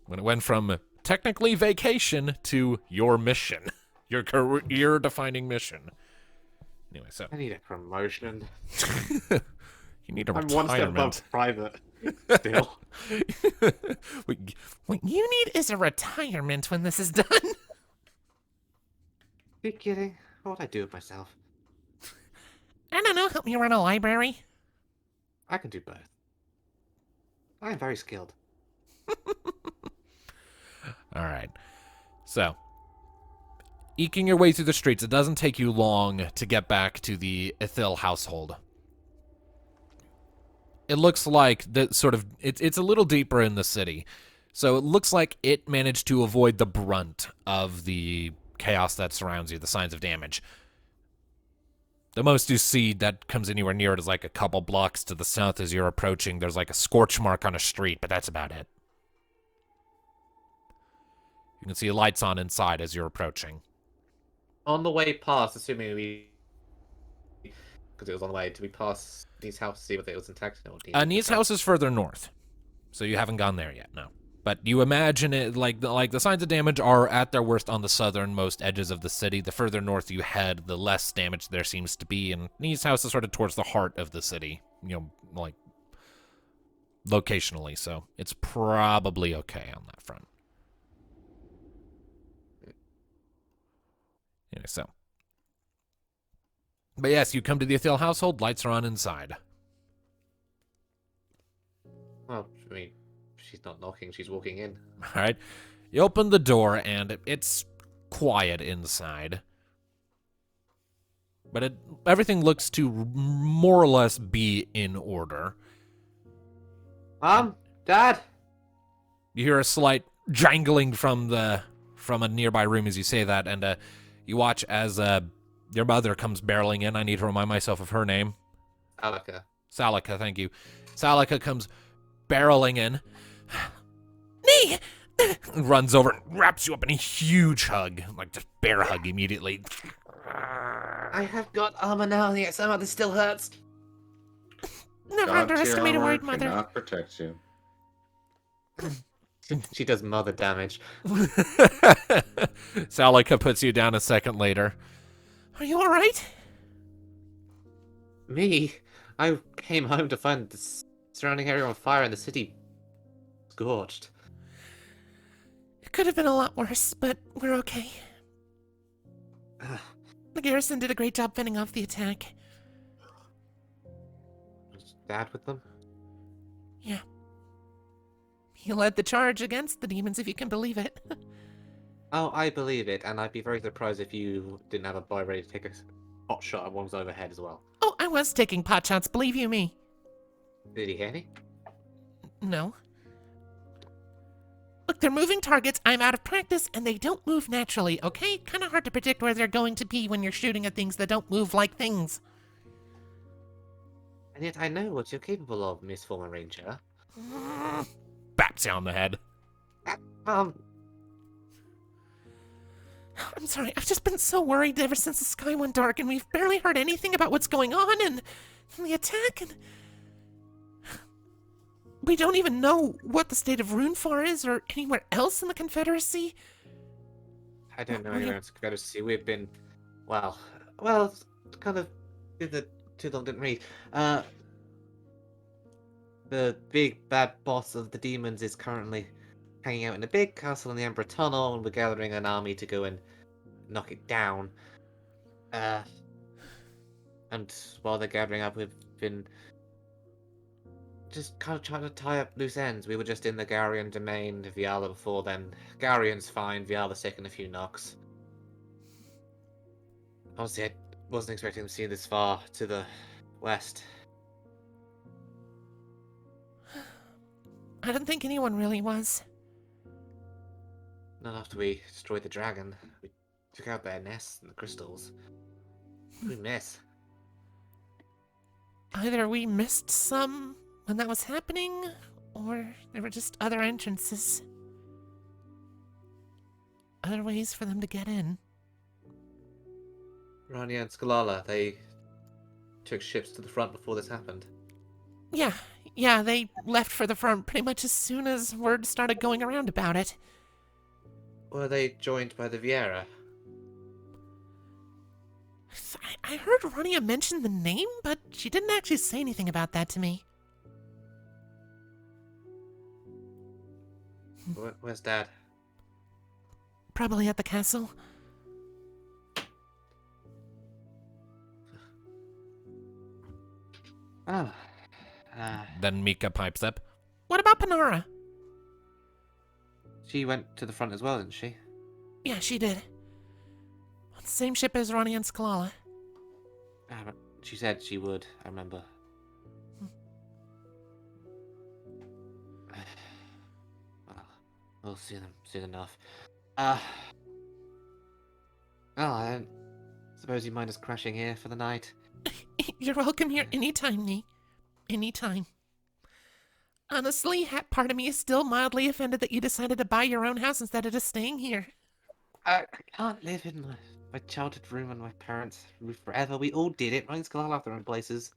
When it went from technically vacation to your mission, your career-defining mission. Anyway, so I need a promotion. you need a I'm one step retirement. above private. Still. What you need is a retirement when this is done. You kidding? What would I do with myself? I don't know, help me run a library. I can do both. I am very skilled. All right. So, eking your way through the streets, it doesn't take you long to get back to the Ithil household. It looks like it's a little deeper in the city. So it looks like it managed to avoid the brunt of the chaos that surrounds you, the signs of damage. The most you see that comes anywhere near it is like a couple blocks to the south as you're approaching. There's like a scorch mark on a street, but that's about it. You can see lights on inside as you're approaching. On the way past, assuming because it was on the way, did we pass Nee's house to see whether it was intact? No, Nee's house is further north, so you haven't gone there yet, no. But you imagine it like the signs of damage are at their worst on the southernmost edges of the city. The further north you head, the less damage there seems to be, and Nee's house is sort of towards the heart of the city, like locationally, so it's probably okay on that front. Anyway, so. But yes, you come to the Ithil household, lights are on inside. Well, I mean, she's not knocking, she's walking in. All right. You open the door, and it's quiet inside. But everything looks to more or less be in order. Mom? Dad? You hear a slight jangling from a nearby room as you say that, and you watch as your mother comes barreling in. I need to remind myself of her name. Salika, thank you. Salika comes barreling in. Nee! Runs over and wraps you up in a huge hug. Like, just bear hug immediately. I have got armor now, and yet somehow this still hurts. Never God tier underestimate a armor word, mother. cannot protect you. She does mother damage. Salika puts you down a second later. Are you alright? Me? I came home to find the surrounding area on fire and the city scorched. It could have been a lot worse, but we're okay. The garrison did a great job fending off the attack. Was Dad with them? Yeah. He led the charge against the demons, if you can believe it. Oh, I believe it, and I'd be very surprised if you didn't have a boy ready to take a hot shot at one's overhead as well. Oh, I was taking pot shots, believe you me. Did he hear me? No. Look, they're moving targets, I'm out of practice, and they don't move naturally, okay? Kinda hard to predict where they're going to be when you're shooting at things that don't move like things. And yet I know what you're capable of, Miss Former Ranger. Baps you on the head. Um, I'm sorry, I've just been so worried ever since the sky went dark, and we've barely heard anything about what's going on, and the attack, and... We don't even know what the state of Runefar is, or anywhere else in the Confederacy. I don't know Well, anywhere else to go to see. We've been, well, kind of did too long didn't read. The big bad boss of the demons is currently hanging out in a big castle in the Emperor Tunnel, and we're gathering an army to go and knock it down. And while they're gathering up, we've been just kind of trying to tie up loose ends. We were just in the Garian domain of Viala before then. Garian's fine, Viala's taken a few knocks. Honestly, I wasn't expecting to see this far to the west. I don't think anyone really was. Not after we destroyed the dragon. We took out their nests and the crystals. We miss. Either we missed some when that was happening, or there were just other entrances. Other ways for them to get in. Rania and Skalala, they took ships to the front before this happened. Yeah, they left for the front pretty much as soon as word started going around about it. Were they joined by the Viera? I heard Rania mention the name, but she didn't actually say anything about that to me. Where's Dad? Probably at the castle. Oh. Then Mika pipes up. What about Panara? She went to the front as well, didn't she? Yeah, she did. On the same ship as Rania and Skalala. But she said she would, I remember. Well, we'll see them soon enough. I don't suppose you mind us crashing here for the night? You're welcome here anytime, Nee. Anytime. Honestly, part of me is still mildly offended that you decided to buy your own house instead of just staying here. I can't live in my childhood room on my parents' roof forever. We all did it. Ryan's gonna have their own places.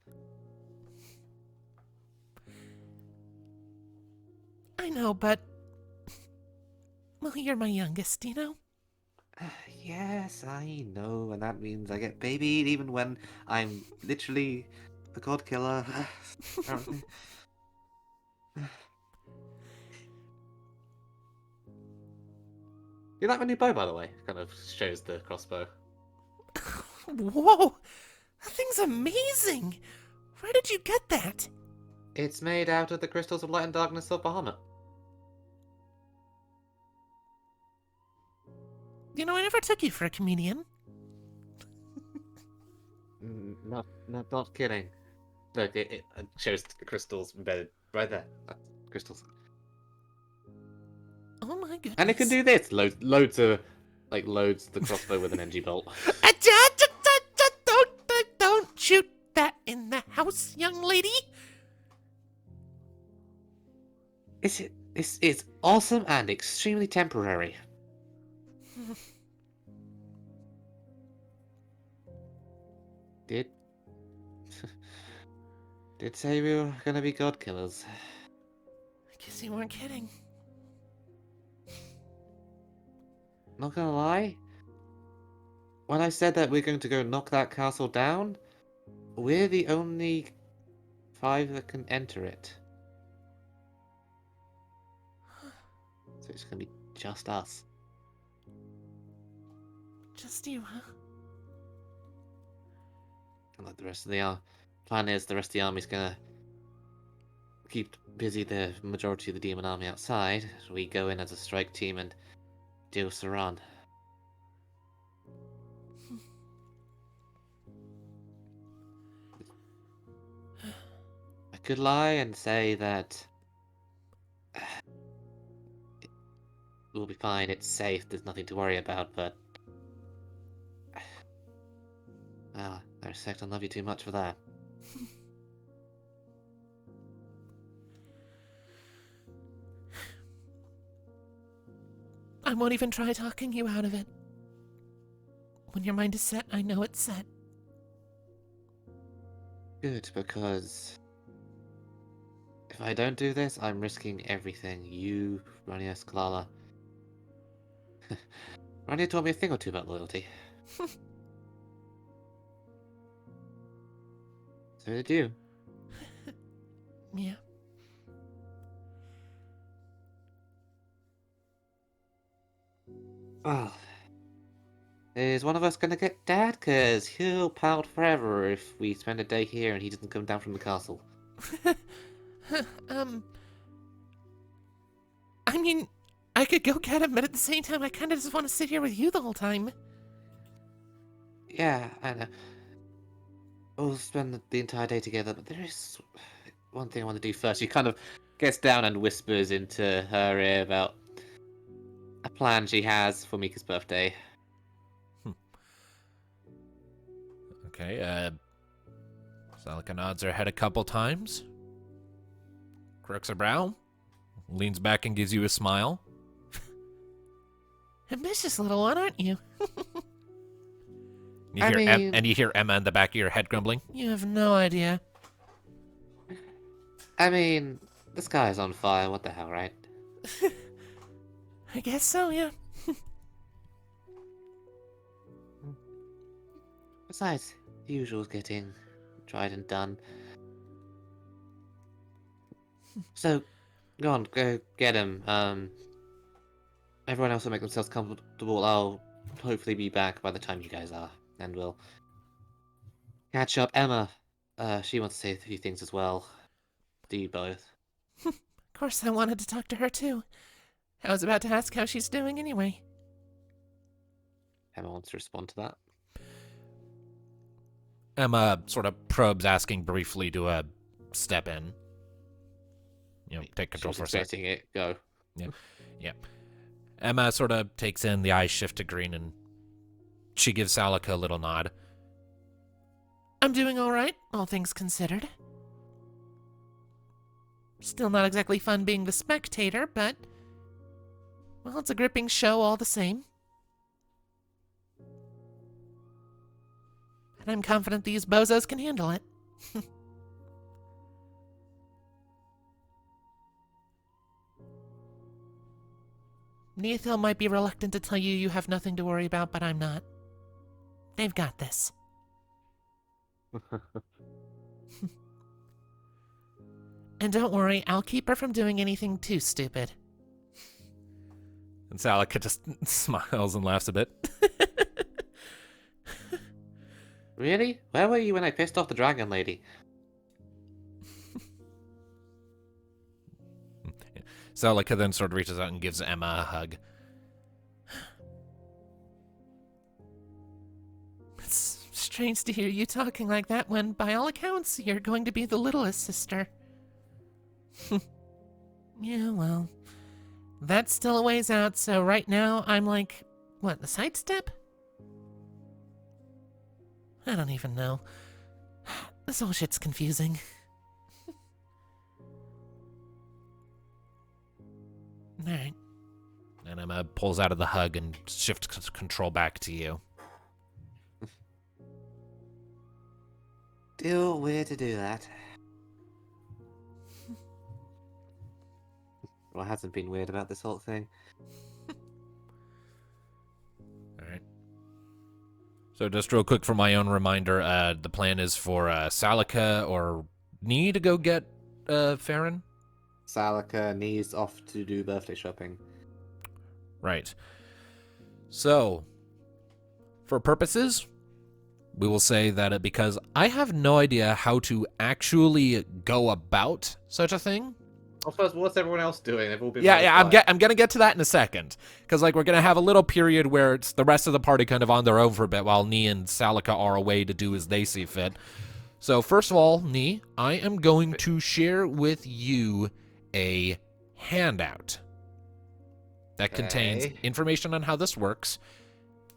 I know, but... Well, you're my youngest, you know? Yes, I know, and that means I get babied even when I'm literally the god killer. Apparently. You like my new bow, by the way? Kind of shows the crossbow. Whoa! That thing's amazing! Where did you get that? It's made out of the crystals of light and darkness of Bahamut. You know, I never took you for a comedian. Not kidding. Look, it shows the crystals embedded right there. That's crystals. Oh my goodness. And it can do this. Loads the crossbow with an NG bolt. Don't shoot that in the house, young lady. This is awesome and extremely temporary. Did say we were gonna be god killers. I guess you weren't kidding. Not gonna lie. When I said that we're going to go knock that castle down, we're the only 5 that can enter it. So it's gonna be just us. Just you, huh? And like the rest of the plan is the rest of the army's gonna keep busy the majority of the demon army outside. We go in as a strike team and deal Saran. I could lie and say that we'll be fine, it's safe, there's nothing to worry about, but I respect and love you too much for that. I won't even try talking you out of it. When your mind is set, I know it's set. Good, because if I don't do this, I'm risking everything. You, Rania Skalala. Rania told me a thing or two about loyalty. So did you. Yeah. Well, is one of us gonna get Dad? Cause he'll pout forever if we spend a day here and he doesn't come down from the castle. I mean, I could go get him, but at the same time, I kind of just want to sit here with you the whole time. Yeah, I know. We'll spend the entire day together, but there is one thing I want to do first. She kind of gets down and whispers into her ear about a plan she has for Mika's birthday. Okay, Salika nods her head a couple times, crooks her brow, leans back and gives you a smile. Ambitious little one, aren't you? And you hear Emma in the back of your head grumbling. You have no idea. I mean, the sky's on fire, what the hell, right? I guess so, yeah. Besides, the usual's getting tried and done. So, go on, go get him. Everyone else will make themselves comfortable. I'll hopefully be back by the time you guys are, and we'll catch up. Emma, she wants to say a few things as well. Do you both? Of course, I wanted to talk to her too. I was about to ask how she's doing anyway. Emma wants to respond to that. Emma sort of probes, asking briefly to step in. Take control She's for a second. expecting it. Go. Yeah. Emma sort of takes in, the eyes shift to green, and she gives Salika a little nod. I'm doing all right, all things considered. Still not exactly fun being the spectator, but... well, it's a gripping show all the same. And I'm confident these bozos can handle it. Neothil might be reluctant to tell you have nothing to worry about, but I'm not. They've got this. And don't worry, I'll keep her from doing anything too stupid. And Salika just smiles and laughs a bit. Really? Where were you when I pissed off the dragon lady? Salika then sort of reaches out and gives Emma a hug. It's strange to hear you talking like that when, by all accounts, you're going to be the littlest sister. Yeah, well, that's still a ways out, so right now I'm like, what, the sidestep? I don't even know. This whole shit's confusing. Alright. And Emma pulls out of the hug and shifts control back to you. Still weird to do that. What hasn't been weird about this whole thing? Alright. So just real quick for my own reminder, the plan is for Salika or Nee to go get Farron? Salika needs off to do birthday shopping. Right. So, for purposes, we will say that because I have no idea how to actually go about such a thing. Well, first, what's everyone else doing? They've all been I'm gonna get to that in a second, because we're gonna have a little period where it's the rest of the party kind of on their own for a bit while Nee and Salika are away to do as they see fit. So first of all, Nee, I am going to share with you a handout that contains information on how this works,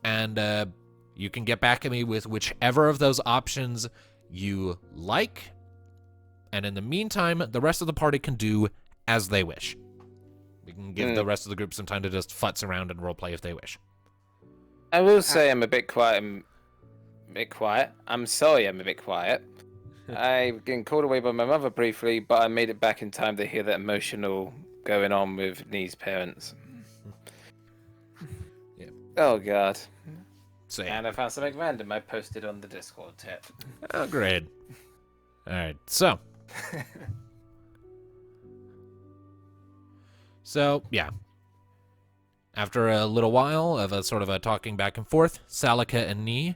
and you can get back at me with whichever of those options you like. And in the meantime, the rest of the party can do as they wish. We can give the rest of the group some time to just futz around and roleplay if they wish. I will say I'm a bit quiet. I'm sorry I'm a bit quiet. I've been called away by my mother briefly, but I made it back in time to hear that emotional going on with Nee's parents. Yeah. Oh, God. So, And I found something random I posted on the Discord chat. oh, great. All right, so. So, yeah. After a little while of a sort of a talking back and forth, Salika and Nee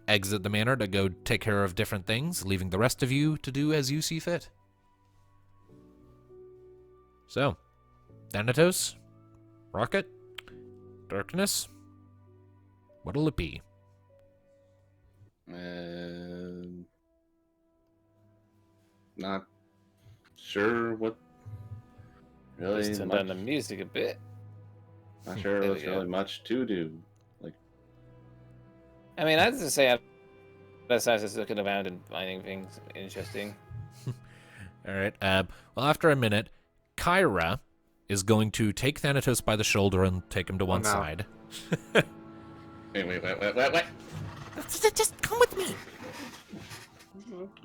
exit the manor to go take care of different things, leaving the rest of you to do as you see fit. So, Thanatos, Rocket, Darkness, what'll it be? Not sure what really. Just turn down the music a bit. Not sure There we there's go. really much to do. Like, I mean, I have to say, besides just looking around and finding things interesting. All right. Well, after a minute, Kyra is going to take Thanatos by the shoulder and take him to one no. side. wait. Just come with me.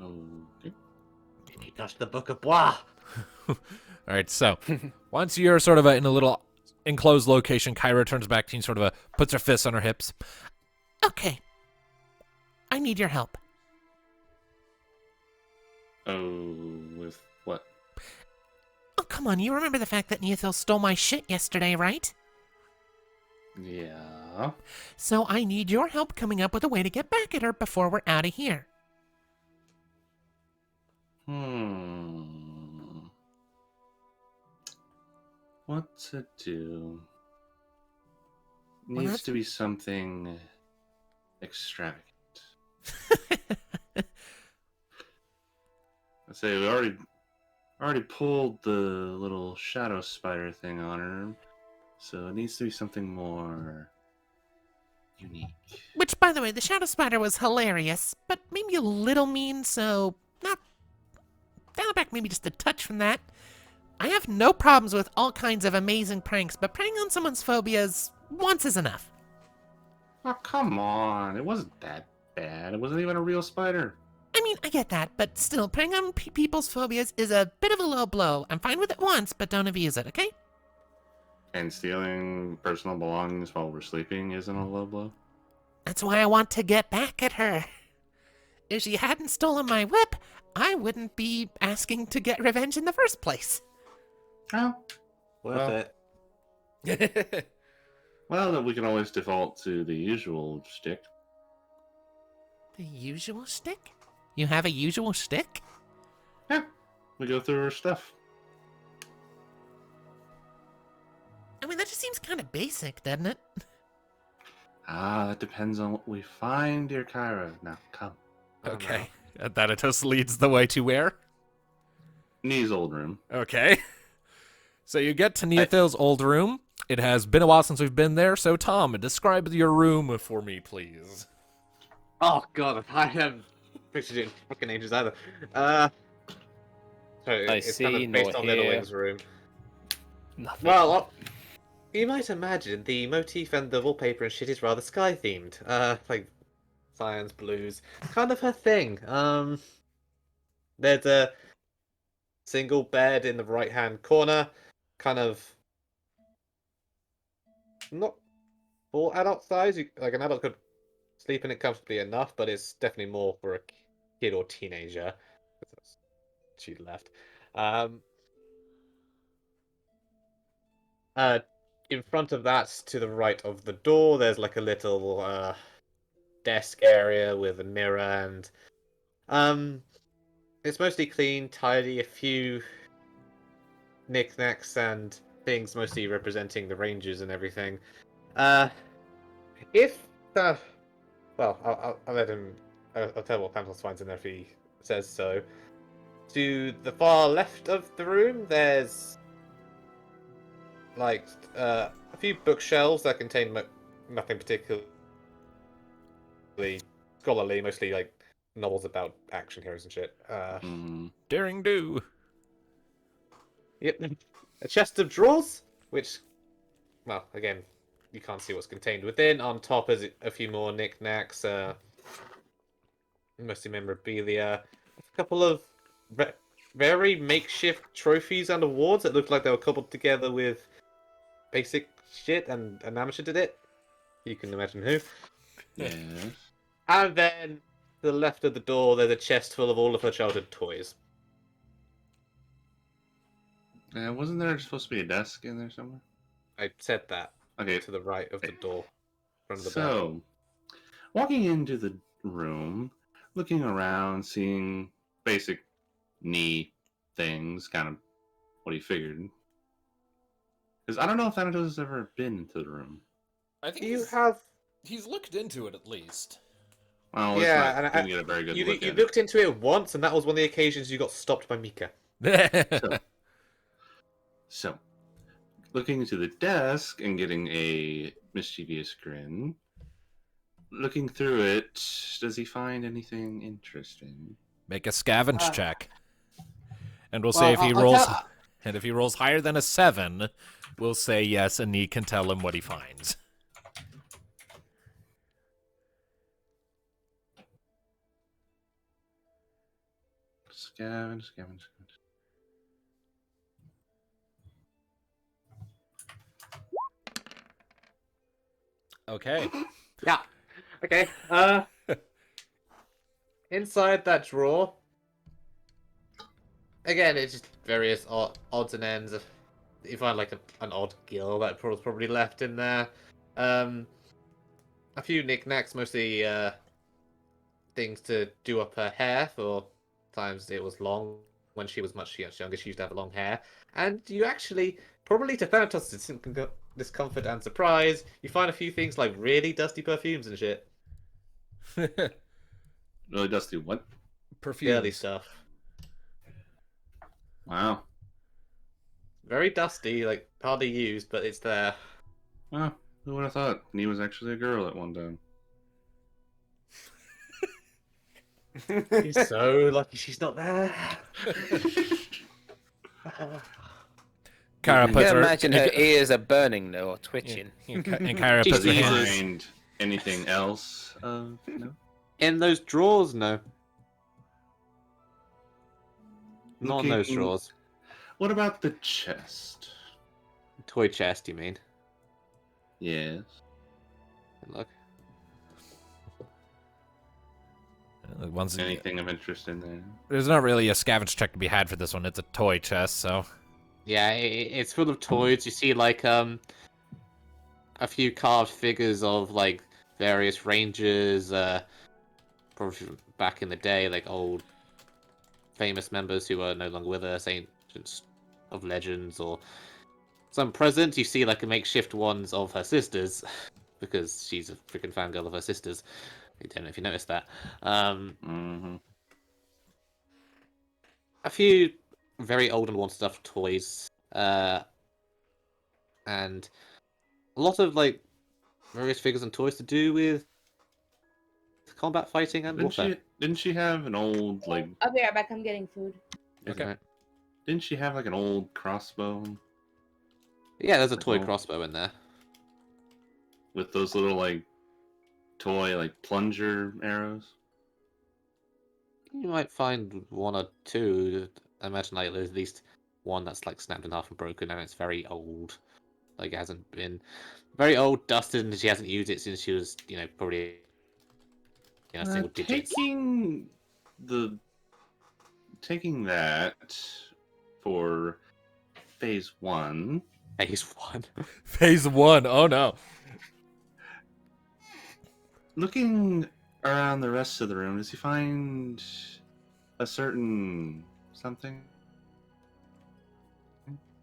Okay. Did he touch the Book of Bois? All right. So once you're sort of in a little enclosed location, Kyra turns back to you and sort of puts her fists on her hips. Okay. I need your help. Oh, with what? Oh, come on. You remember the fact that Neothil stole my shit yesterday, right? Yeah. So I need your help coming up with a way to get back at her before we're out of here. What to do? Well, Needs that's- to be something extravagant. I say we already pulled the little shadow spider thing on her, so it needs to be something more unique. Which, by the way, the Shadow Spider was hilarious, but maybe a little mean, so not dial back maybe just a touch from that. I have no problems with all kinds of amazing pranks, but preying on someone's phobias once is enough. Oh, come on. It wasn't that bad. It wasn't even a real spider. I mean, I get that, but still, preying on people's phobias is a bit of a low blow. I'm fine with it once, but don't abuse it, okay? And stealing personal belongings while we're sleeping isn't a low blow? That's why I want to get back at her. If she hadn't stolen my whip, I wouldn't be asking to get revenge in the first place. Oh. Worth Well. it. Well, then we can always default to the usual shtick. The usual shtick? You have a usual shtick? Yeah. We go through her stuff. I mean, that just seems kind of basic, doesn't it? Ah, that depends on what we find, dear Kyra. Now, come. Okay. Thanatos leads the way to where? Nee's old room. Okay. So you get to Neothil's old room. It has been a while since we've been there, so Tom, describe your room for me, please. Oh god, I haven't pictured it in fucking ages either. So it's kind see of based nor on hear. Littlewing's room. Nothing. Well, you might imagine the motif and the wallpaper and shit is rather sky themed. Like cyans, blues, kind of her thing. There's a single bed in the right hand corner, kind of not full adult size. Like an adult could sleep in it comfortably enough, but it's definitely more for a kid or teenager. She left. In front of that, to the right of the door, there's like a little desk area with a mirror, and it's mostly clean, tidy. A few knickknacks and things, mostly representing the Rangers and everything. If well, I'll let him. I'll tell what Pantos finds in there if he says so. To the far left of the room, there's like a few bookshelves that contain nothing particularly scholarly, mostly like novels about action heroes and shit. Daring do. Yep. A chest of drawers, which, well, again, you can't see what's contained within. On top is a few more knickknacks, mostly memorabilia. A couple of very makeshift trophies and awards that looked like they were coupled together with basic shit, and an amateur did it. You can imagine who. Yes. And then, to the left of the door, there's a chest full of all of her childhood toys. Wasn't there supposed to be a desk in there somewhere? I said that. Okay. To the right of the door. Front of the back. So, walking into the room, looking around, seeing basic knee things, kind of what he figured. Because I don't know if Thanatos has ever been into the room. I think You have... he's looked into it at least. Well, Yeah, and and didn't get a very good You look at looked into it once, and that was one of the occasions you got stopped by Mika. it. So, looking into the desk and getting a mischievous grin. Looking through it, does he find anything interesting? Make a scavenge check. And we'll well, say if he I'll rolls, tell- and if he rolls higher than a 7, we'll say yes, and he can tell him what he finds. Scavenge. Okay. Yeah. Okay. Inside that drawer. Again, it's just various odds and ends. You find like an odd gill that was probably left in there. A few knickknacks, mostly things to do up her hair. For times it was long when she was much younger. She used to have long hair, and you actually probably to Thanatos' discomfort and surprise, you find a few things like really dusty perfumes and shit. Really dusty what? Perfumes. Girly stuff. Wow. Very dusty, like hardly used, but it's there. Well, who would have thought Nee was actually a girl at one time? He's so lucky she's not there. Kara I puts can her. imagine her ears are burning though, or twitching. And Kara She's puts her Does he hand. Jesus. find anything else? No. In those drawers, no. Not in those Looking- drawers. What about the chest? Toy chest, you mean? Yes. Look. Once Anything of interest in there? there's not really a scavenge check to be had for this one. It's a toy chest, so Yeah, it's full of toys. You see, like, a few carved figures of, like, various rangers, probably from back in the day, like, old famous members who are no longer with us, ancients of legends, or some present. You see, like, a makeshift ones of her sisters, because she's a freaking fangirl of her sisters. I don't know if you noticed that. Mm-hmm. A few very old and worn stuffed toys, and a lot of like various figures and toys to do with combat fighting and warfare. Didn't she have an old like? I'll be right back. I'm getting food. Okay. Right? Didn't she have like an old crossbow Yeah, there's a toy Oh. crossbow in there. with those little like toy like plunger arrows? You might find one or two. I imagine like there's at least one that's like snapped in half and broken, and it's very old. Like it hasn't been very old, dusted, and she hasn't used it since she was, probably single digits. Taking that for phase 1. Phase 1. phase 1. Oh no. Looking around the rest of the room, does he find a certain something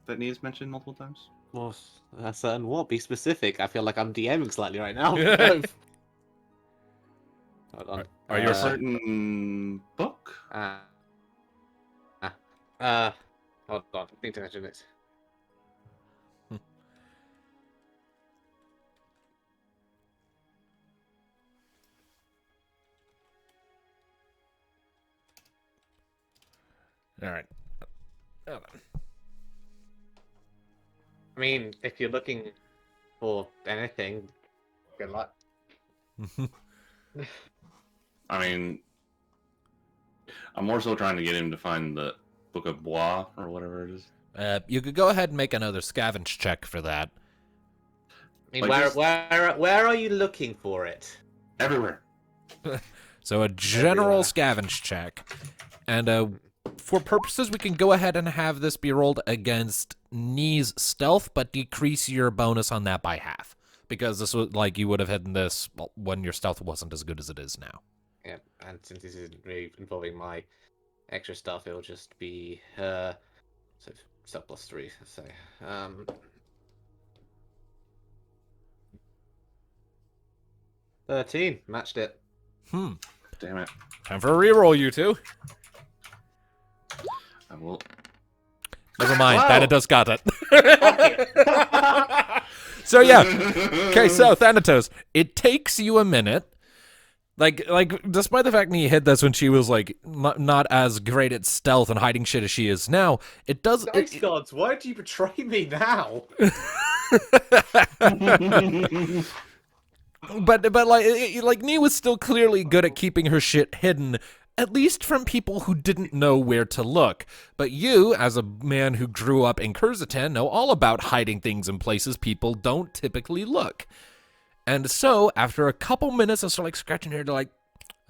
that needs mentioned multiple times? Well, a certain what? Be specific. I feel like I'm DMing slightly right now. Hold on. Are you A a certain book? Hold on. I need to mention it. All right. I mean, if you're looking for anything, good luck. I mean, I'm more so trying to get him to find the Book of Bois or whatever it is. You could go ahead and make another scavenge check for that. I mean, Like where are you looking for it? Everywhere. So a general Everywhere. scavenge check. And for purposes, we can go ahead and have this be rolled against Knee's stealth, but decrease your bonus on that by half. Because this was like you would have hidden this when your stealth wasn't as good as it is now. Yeah, and since this isn't really involving my extra stuff, it'll just be so stuff plus 3. So 13 matched it. Damn it. Time for a reroll, you two. I will. Never mind. Wow. Thanatos got it. Okay. So yeah. Okay, so Thanatos, it takes you a minute. Like, despite the fact that you hid this when she was like not as great at stealth and hiding shit as she is now, it does. Dice gods, why do you betray me now? But like Nee was still clearly good at keeping her shit hidden, at least from people who didn't know where to look. But you, as a man who grew up in Kurzatan, know all about hiding things in places people don't typically look. And so, after a couple minutes of sort of like scratching her, they're like,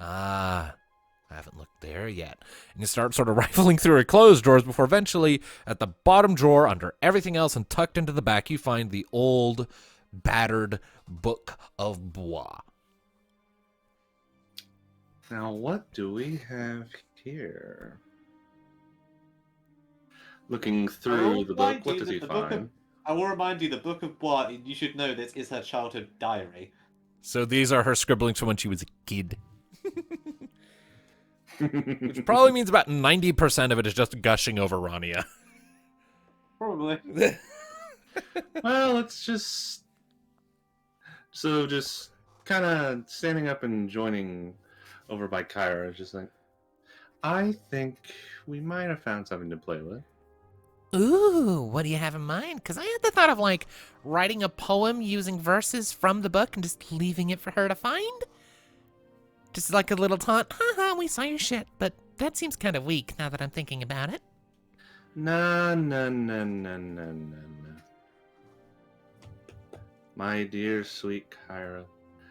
I haven't looked there yet. And you start sort of rifling through her clothes drawers before eventually, at the bottom drawer, under everything else and tucked into the back, you find the old, battered Book of Bois. Now, what do we have here? Looking through the book, what does he find? I will remind you, the Book of Bois, you should know this is her childhood diary. So these are her scribblings from when she was a kid. Which probably means about 90% of it is just gushing over Rania. Probably. Well, it's just... So just kind of standing up and joining over by Kyra, just like, I think we might have found something to play with. Ooh, what do you have in mind? Because I had the thought of, like, writing a poem using verses from the book and just leaving it for her to find. Just like a little taunt, haha, we saw your shit. But that seems kind of weak now that I'm thinking about it. No. My dear sweet Kyra,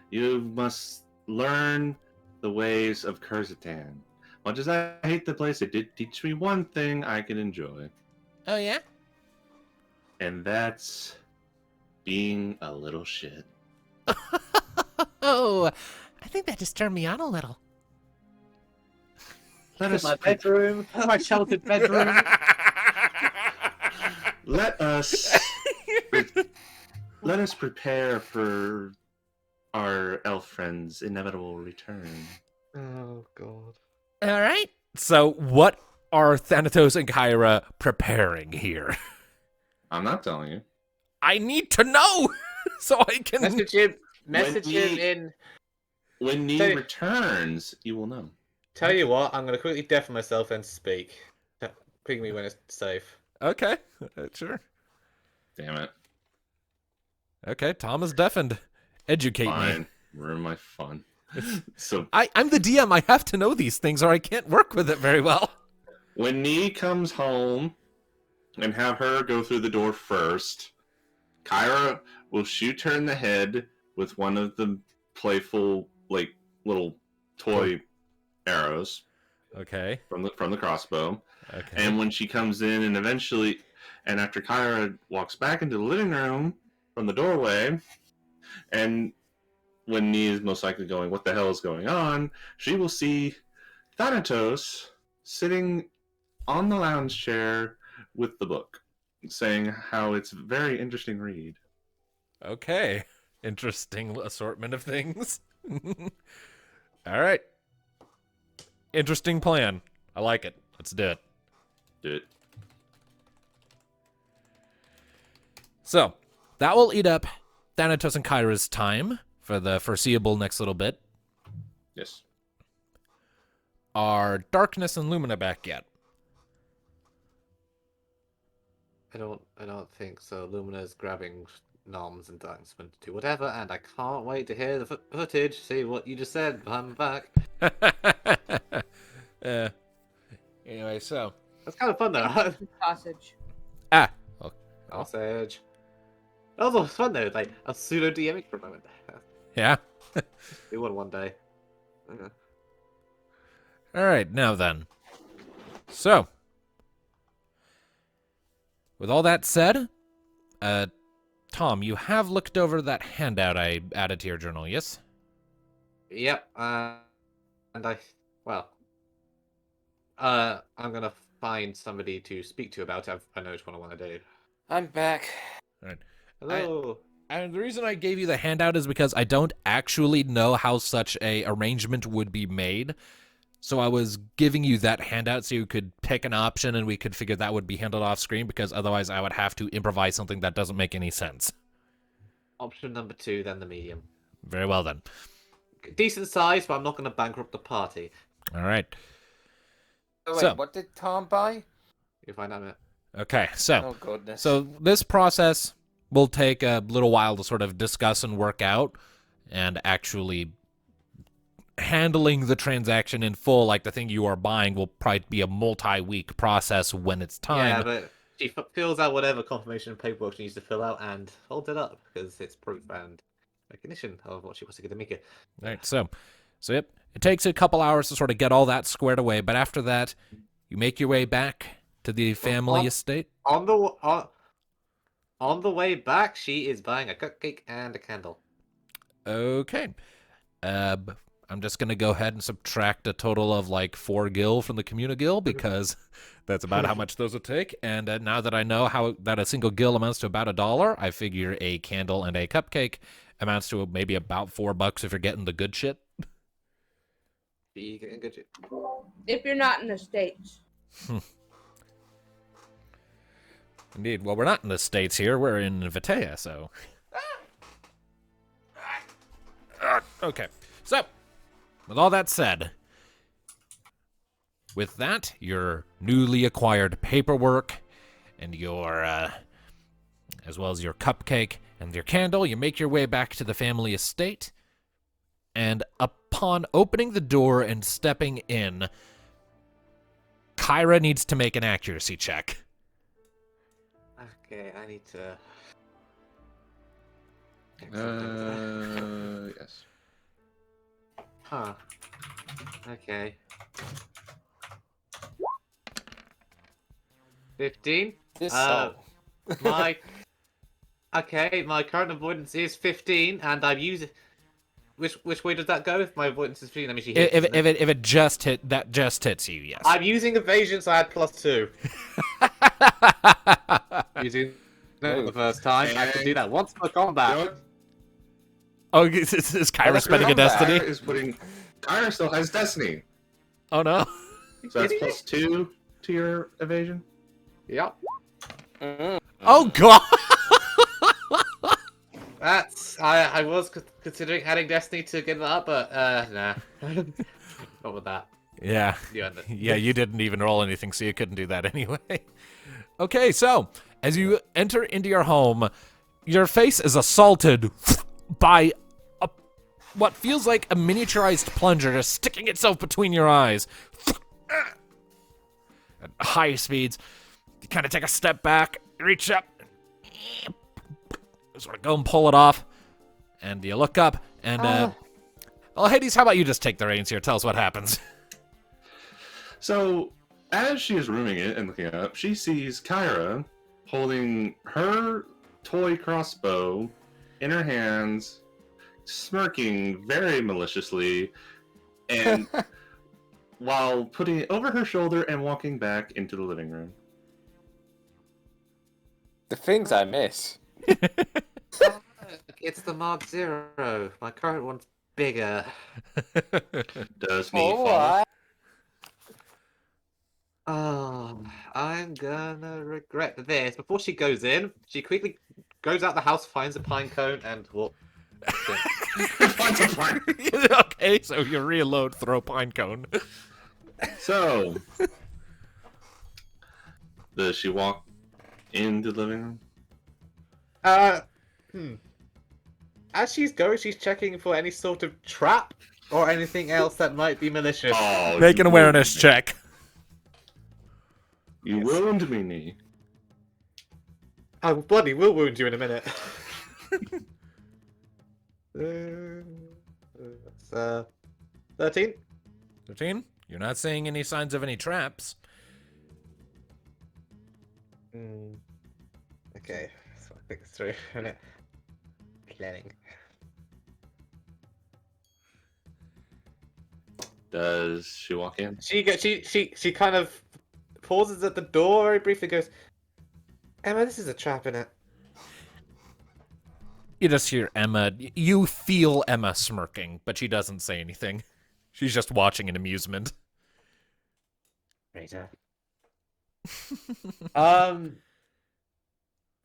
you must learn the ways of Kurzatan. Much as I hate the place, it did teach me one thing I can enjoy. Oh, yeah? And that's being a little shit. Oh, I think that just turned me on a little. Let us My bedroom, my childhood bedroom. let us prepare for our elf friend's inevitable return. Oh, God. All right. So what are Thanatos and Kyra preparing here? I'm not telling you. I need to know so I can... Message him in. When Nee returns, you will know. Tell you what, I'm going to quickly deafen myself and speak. Ping me when it's safe. Okay, sure. Damn it. Okay, Tom is deafened. Educate me. Fine. Ruin my fun. So I'm the DM. I have to know these things or I can't work with it very well. when Nee comes home and have her go through the door first, Kyra will shoot her in the head with one of the playful, like, little toy arrows. Okay. From the crossbow. Okay. And when she comes in and eventually, and after Kyra walks back into the living room from the doorway, and when Nee is most likely going, what the hell is going on, she will see Thanatos sitting on the lounge chair with the book, saying how it's a very interesting read. Okay. Interesting assortment of things. All right. Interesting plan. I like it. Let's do it. Do it. So, that will eat up Thanatos and Kyra's time for the foreseeable next little bit. Yes. Are Darkness and Lumina back yet? I don't think so. Lumina's grabbing noms and Diamond to do whatever, and I can't wait to hear the footage, see what you just said behind my back. Anyway, so. That's kind of fun though. Sausage. Ah. Sausage. That was fun though, like a pseudo DMing for a moment. Yeah. We won one day. Okay. All right, now then. So, with all that said, Tom, you have looked over that handout I added to your journal, yes? Yep. I'm gonna find somebody to speak to about it. I know which one I want to do. I'm back. All right. Hello. And the reason I gave you the handout is because I don't actually know how such a arrangement would be made. So I was giving you that handout so you could pick an option and we could figure that would be handled off screen, because otherwise I would have to improvise something that doesn't make any sense. Option number 2, then the medium. Very well then. Decent size, but I'm not going to bankrupt the party. All right. Oh, wait, So- what did Tom buy? You'll find out in a minute. Okay, so Oh, goodness. So this process will take a little while to sort of discuss and work out, and actually handling the transaction in full, like the thing you are buying, will probably be a multi-week process when it's time. Yeah, but she fills out whatever confirmation paperwork she needs to fill out and holds it up because it's proof and recognition of what she wants to get to Mika. Right, so yep, it takes a couple hours to sort of get all that squared away, but after that, you make your way back to the family estate. On the way back, she is buying a cupcake and a candle. Okay. I'm just going to go ahead and subtract a total of like 4 gil from the Communigil, because that's about how much those would take. And now that I know how that a single gil amounts to about $1, I figure a candle and a cupcake amounts to maybe about $4 if you're getting the good shit. Be getting good shit. If you're not in the States. Indeed. Well, we're not in the States here. We're in Vitea, so. Okay. So, with all that said, with that, your newly acquired paperwork and your, as well as your cupcake and your candle, you make your way back to the family estate. And upon opening the door and stepping in, Kyra needs to make an accuracy check. Okay, I need to. Yes. Huh. Okay. 15. This My my current avoidance is 15, and I've used. Which way does that go? If my avoidance is 15, that means she hits. If it just hit, that just hits you, yes. I'm using evasion, so I had +2. Using that the first time, I can do that once per combat. Oh, is Kyra spending a destiny? Kyra still has destiny. Oh no. So that's +2 to your evasion. Yep. Oh god. That's I was considering adding destiny to get that up, but nah. Not with that. Yeah. You end it. Yeah, you didn't even roll anything, so you couldn't do that anyway. Okay, so as you enter into your home, your face is assaulted by what feels like a miniaturized plunger just sticking itself between your eyes. At high speeds, you kind of take a step back, reach up, sort of go and pull it off, and you look up, and, well, Hades, how about you just take the reins here? Tell us what happens. So, as she is rooming it and looking up, she sees Kyra holding her toy crossbow in her hands, smirking very maliciously, and while putting it over her shoulder and walking back into the living room. The things I miss. It's the Mark Zero. My current one's bigger. Does me fall? What? Oh, I'm gonna regret this. Before she goes in, she quickly goes out the house, finds a pine cone, and walks. Okay, so you reload, throw pine cone. So, does she walk into the living room? As she's going, she's checking for any sort of trap or anything else that might be malicious. Oh, Make an you awareness wound me. check. You wound me, knee. I bloody will wound you in a minute. That's 13. 13? You're not seeing any signs of any traps. Okay, so I think through. Planning. Does she walk in? She kind of pauses at the door very briefly. Goes, Emma, this is a trap in it. You just hear Emma. You feel Emma smirking, but she doesn't say anything. She's just watching in amusement. Rita.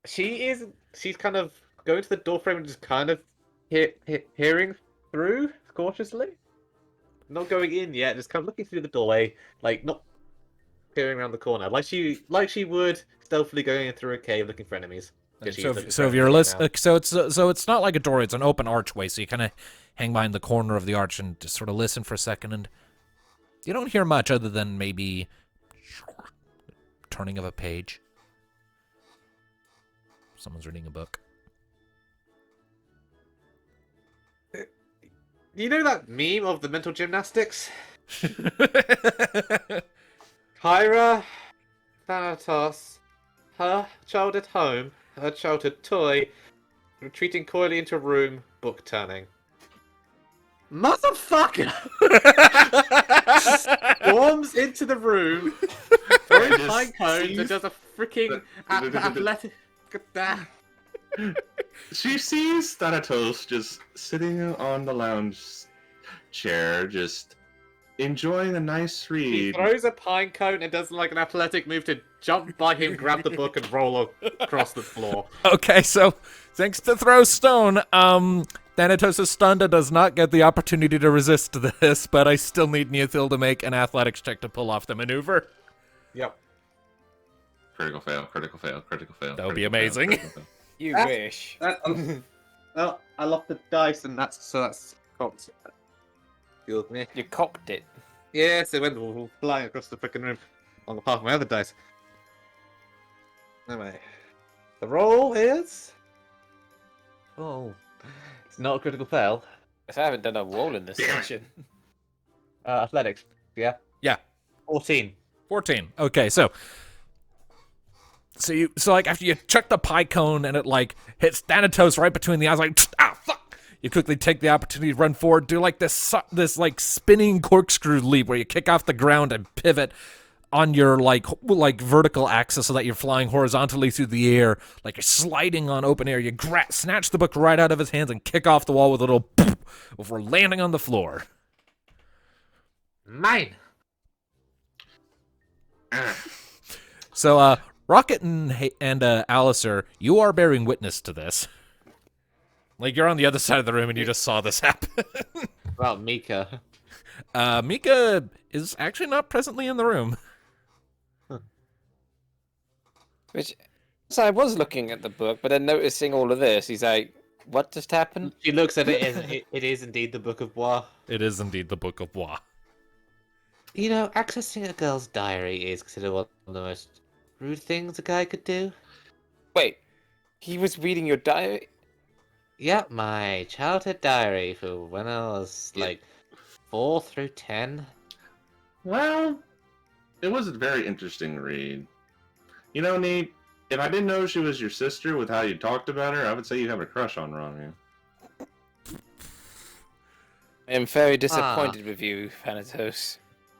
She's kind of going to the doorframe and just kind of hearing through cautiously. Not going in yet, just kind of looking through the doorway, like not peering around the corner, like she would stealthily going in through a cave looking for enemies. 'Cause she's looking So for if you're enemies right listening, so it's not like a door; it's an open archway. So you kind of hang behind the corner of the arch and just sort of listen for a second, and you don't hear much other than maybe turning of a page. Someone's reading a book. now. You know that meme of the mental gymnastics? Kyra, Thanatos, her childhood home, her childhood toy, retreating coyly into a room, book turning. Motherfucker! Storms into the room, throwing pine cones, and does a freaking athletic. She sees Thanatos just sitting on the lounge chair, just enjoying a nice He read. throws a pine cone and does like an athletic move to jump by him, grab the book, and roll across the floor. Okay, so thanks to throw stone, Thanatos is stunned and does not get the opportunity to resist this, but I still need Neothil to make an athletics check to pull off the maneuver. Yep. Critical fail, critical fail, critical fail. That would be critical fail, amazing. critical fail. You Ah. wish. Well, I lost the dice, and that's cocked. Excuse me. You cocked it. Yes, it went flying across the freaking room on the path of my other dice. Anyway, the roll is. Oh, it's not a critical fail. I haven't done a roll in this section. Athletics, yeah. Yeah. 14. 14. Okay, so like after you chuck the pie cone and it like hits Thanatos right between the eyes, like fuck. You quickly take the opportunity to run forward, do like this like spinning corkscrew leap where you kick off the ground and pivot on your like vertical axis so that you're flying horizontally through the air, like you're sliding on open air. You snatch the book right out of his hands and kick off the wall with a little before landing on the floor. Mine. So, Rocket and Alistair, you are bearing witness to this. Like, you're on the other side of the room and you just saw this happen. Well, Mika. Mika is actually not presently in the room. Which, so I was looking at the book, but then noticing all of this, he's like, "What just happened?" She looks at it and it is indeed the Book of Bois. It is indeed the Book of Bois. You know, accessing a girl's diary is considered one of the most rude things a guy could do. Wait, he was reading your diary. Yep, my childhood diary for when I was like 4 through 10. Well, it was a very interesting read. You know, Nate, if I didn't know she was your sister with how you talked about her, I would say you have a crush on Romeo. I am very disappointed with you, Thanatos.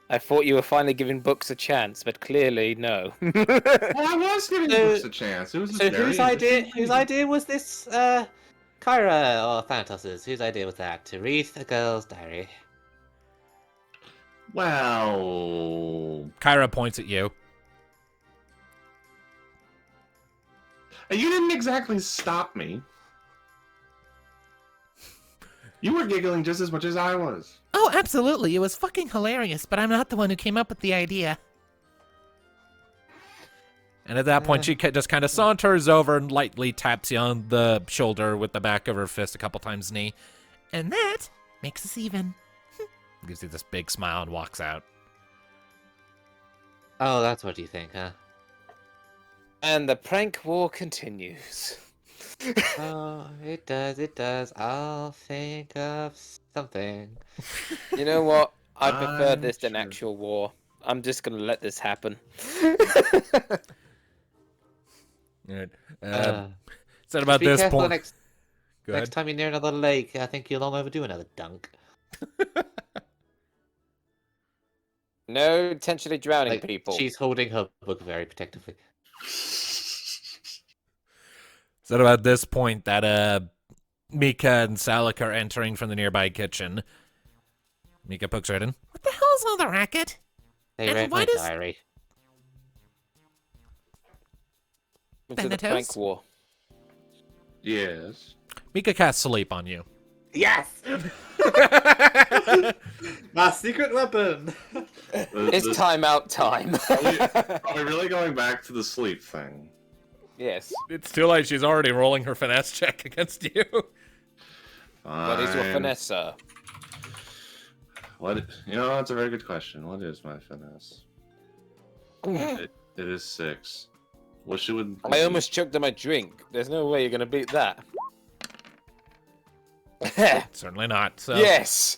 I thought you were finally giving books a chance, but clearly no. Well, I was giving books a chance. It was So very whose interesting idea was this, Kyra or Thanatos's? Whose idea was that? To read a girl's diary? Well, Kyra points at you. you didn't exactly stop me. You were giggling just as much as I was. Oh, absolutely. It was fucking hilarious, but I'm not the one who came up with the idea. And at that point, she just kind of saunters over and lightly taps you on the shoulder with the back of her fist a couple times knee. And that makes us even. Gives you this big smile and walks out. Oh, that's what you think, huh? And the prank war continues. Oh, it does. I'll think of something. You know what? I prefer I'm this than sure. actual war. I'm just gonna let this happen. Right. Uh, So at about be this careful point, next go ahead. time you're near another lake. I think you'll long overdue another dunk. No intentionally drowning Like, people. she's holding her book very protectively. So at about this point, that Mika and Salik are entering from the nearby kitchen. Mika pokes right in. What the hell's all the racket? They And read why my does- diary. Into the Thanatos? prank war. Yes. Mika casts sleep on you. Yes! My secret weapon! It's timeout time. Are we really going back to the sleep thing? Yes. It's too late. She's already rolling her finesse check against you. What is your Fine. finesse, sir? What? You know, that's a very good question. What is my finesse? It is 6. Wish it would. I almost choked on my drink. There's no way you're gonna beat that. Certainly not. So. Yes.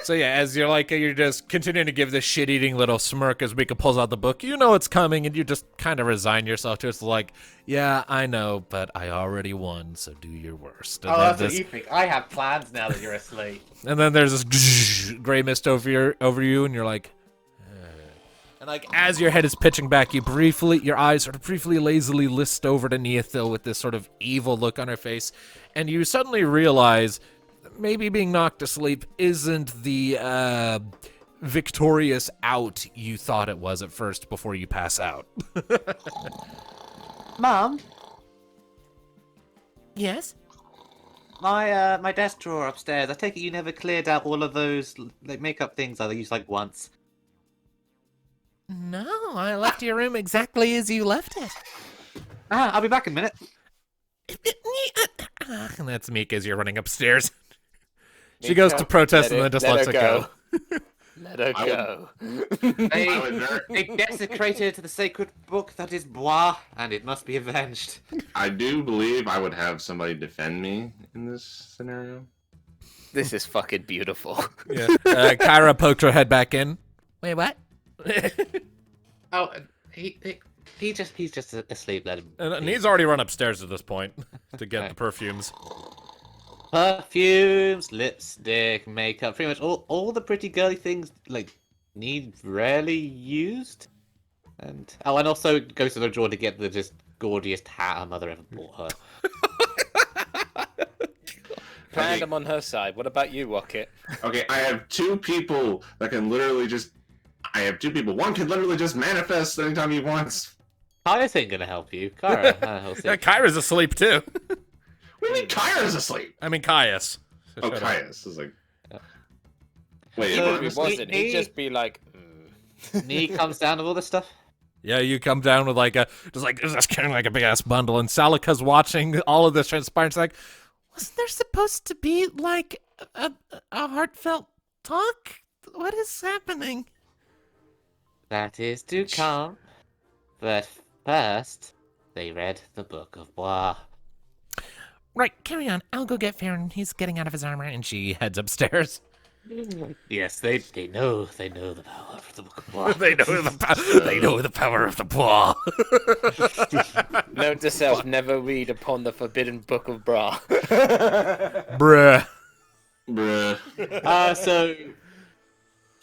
So yeah, as you're just continuing to give this shit-eating little smirk as Mika pulls out the book. You know it's coming, and you just kind of resign yourself to it. It's like, yeah, I know, but I already won, so do your worst. And Oh, then that's what you think. I have plans now that you're asleep. And then there's this gray mist over you, and you're like, and like as your head is pitching back, your eyes sort of briefly, lazily list over to Neothil with this sort of evil look on her face, and you suddenly realize that maybe being knocked asleep isn't the victorious out you thought it was at first before you pass out. Mum, Yes? my desk drawer upstairs. I take it you never cleared out all of those like makeup things I used like once. No, I left your room exactly as you left it. I'll be back in a minute. And that's Mika as you're running upstairs. She goes to protest and then just lets it go. Let her go. They desecrated the sacred book that is Bois, and it must be avenged. I do believe I would have somebody defend me in this scenario. This is fucking beautiful. Yeah. Kyra poked her head back in. Wait, what? Oh, he's just asleep. Let him. And he's already run upstairs at this point to get the perfumes. Perfumes, lipstick, makeup, pretty much all the pretty girly things like need rarely used. And also goes to the drawer to get the just gaudiest hat her mother ever bought her. Planned I'm on her side. What about you, Rocket? Okay, I have 2 people that can literally just. I have 2 people. One can literally just manifest anytime he wants. Kaya's ain't gonna help you. Kyra, he'll see. Yeah, Kyra's asleep too. What do you mean Kyra's asleep? I mean, Caius. So Oh, shut up. Caius is like. Wait, Even So if he wasn't, he'd just be like, Nee comes down with all this stuff. Yeah, you come down with just carrying like a big ass bundle, and Salika's watching all of this transpire. It's like, Wasn't there supposed to be, like, a heartfelt talk? What is happening? That is to come. But first, they read the Book of Bois. Right, carry on. I'll go get Farron. He's getting out of his armor. and she heads upstairs. Yes, they know the power of the Book of Bois. They know the power of the paw. note to self, never read upon the forbidden book of Bra. Bruh. Bruh. So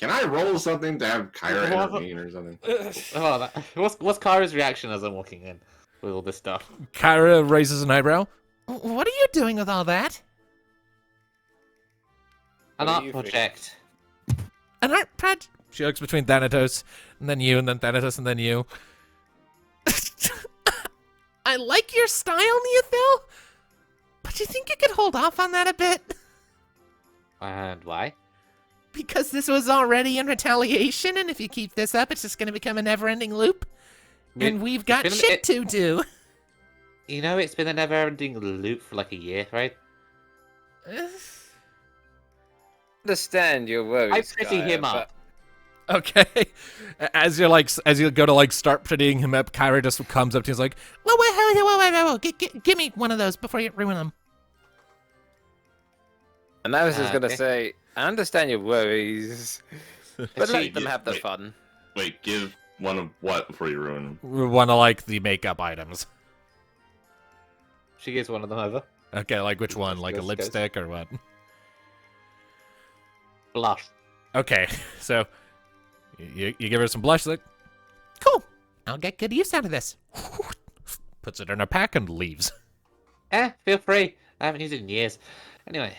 Can I roll something to have Kyra What? intervene or something? what's Kyra's reaction as I'm walking in with all this stuff? Kyra raises an eyebrow. What are you doing with all that? An What do art you think? project. An art project? She looks between Thanatos, and then you, and then Thanatos, and then you. I like your style, Neothil, but you think you could hold off on that a bit? And why? Because this was already in retaliation, and if you keep this up, it's just going to become a never-ending loop. And we've got shit to do. You know, it's been a never-ending loop for like a year, right? Understand your worries. I pity Gaia, him up. Okay. As you go to start prettying him up, Kyra just comes up to you and is like, Whoa. Give me one of those before you ruin them. And I was just gonna Okay. say, I understand your worries, but See, let them have the wait. fun. Wait, give one of what before you ruin him? we want to the makeup items. She gives one of them over. Okay, like which one? Like a Goes- lipstick or what? Blush. Okay, so you give her some blush, like, Cool. I'll get good use out of this. puts it in her pack and leaves. Feel free. I haven't used it in years. Anyway.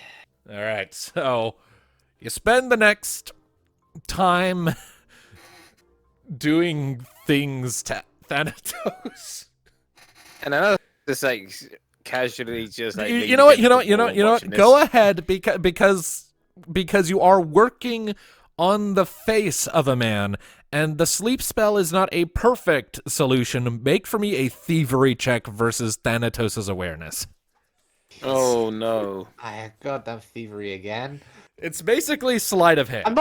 All right, so you spend the next time doing things to Thanatos. And I know it's like casually just like You know what? Go ahead because you are working on the face of a man, and the sleep spell is not a perfect solution. Make for me a thievery check versus Thanatos' awareness. Oh no! I goddamn thievery again. It's basically sleight of hand. I'm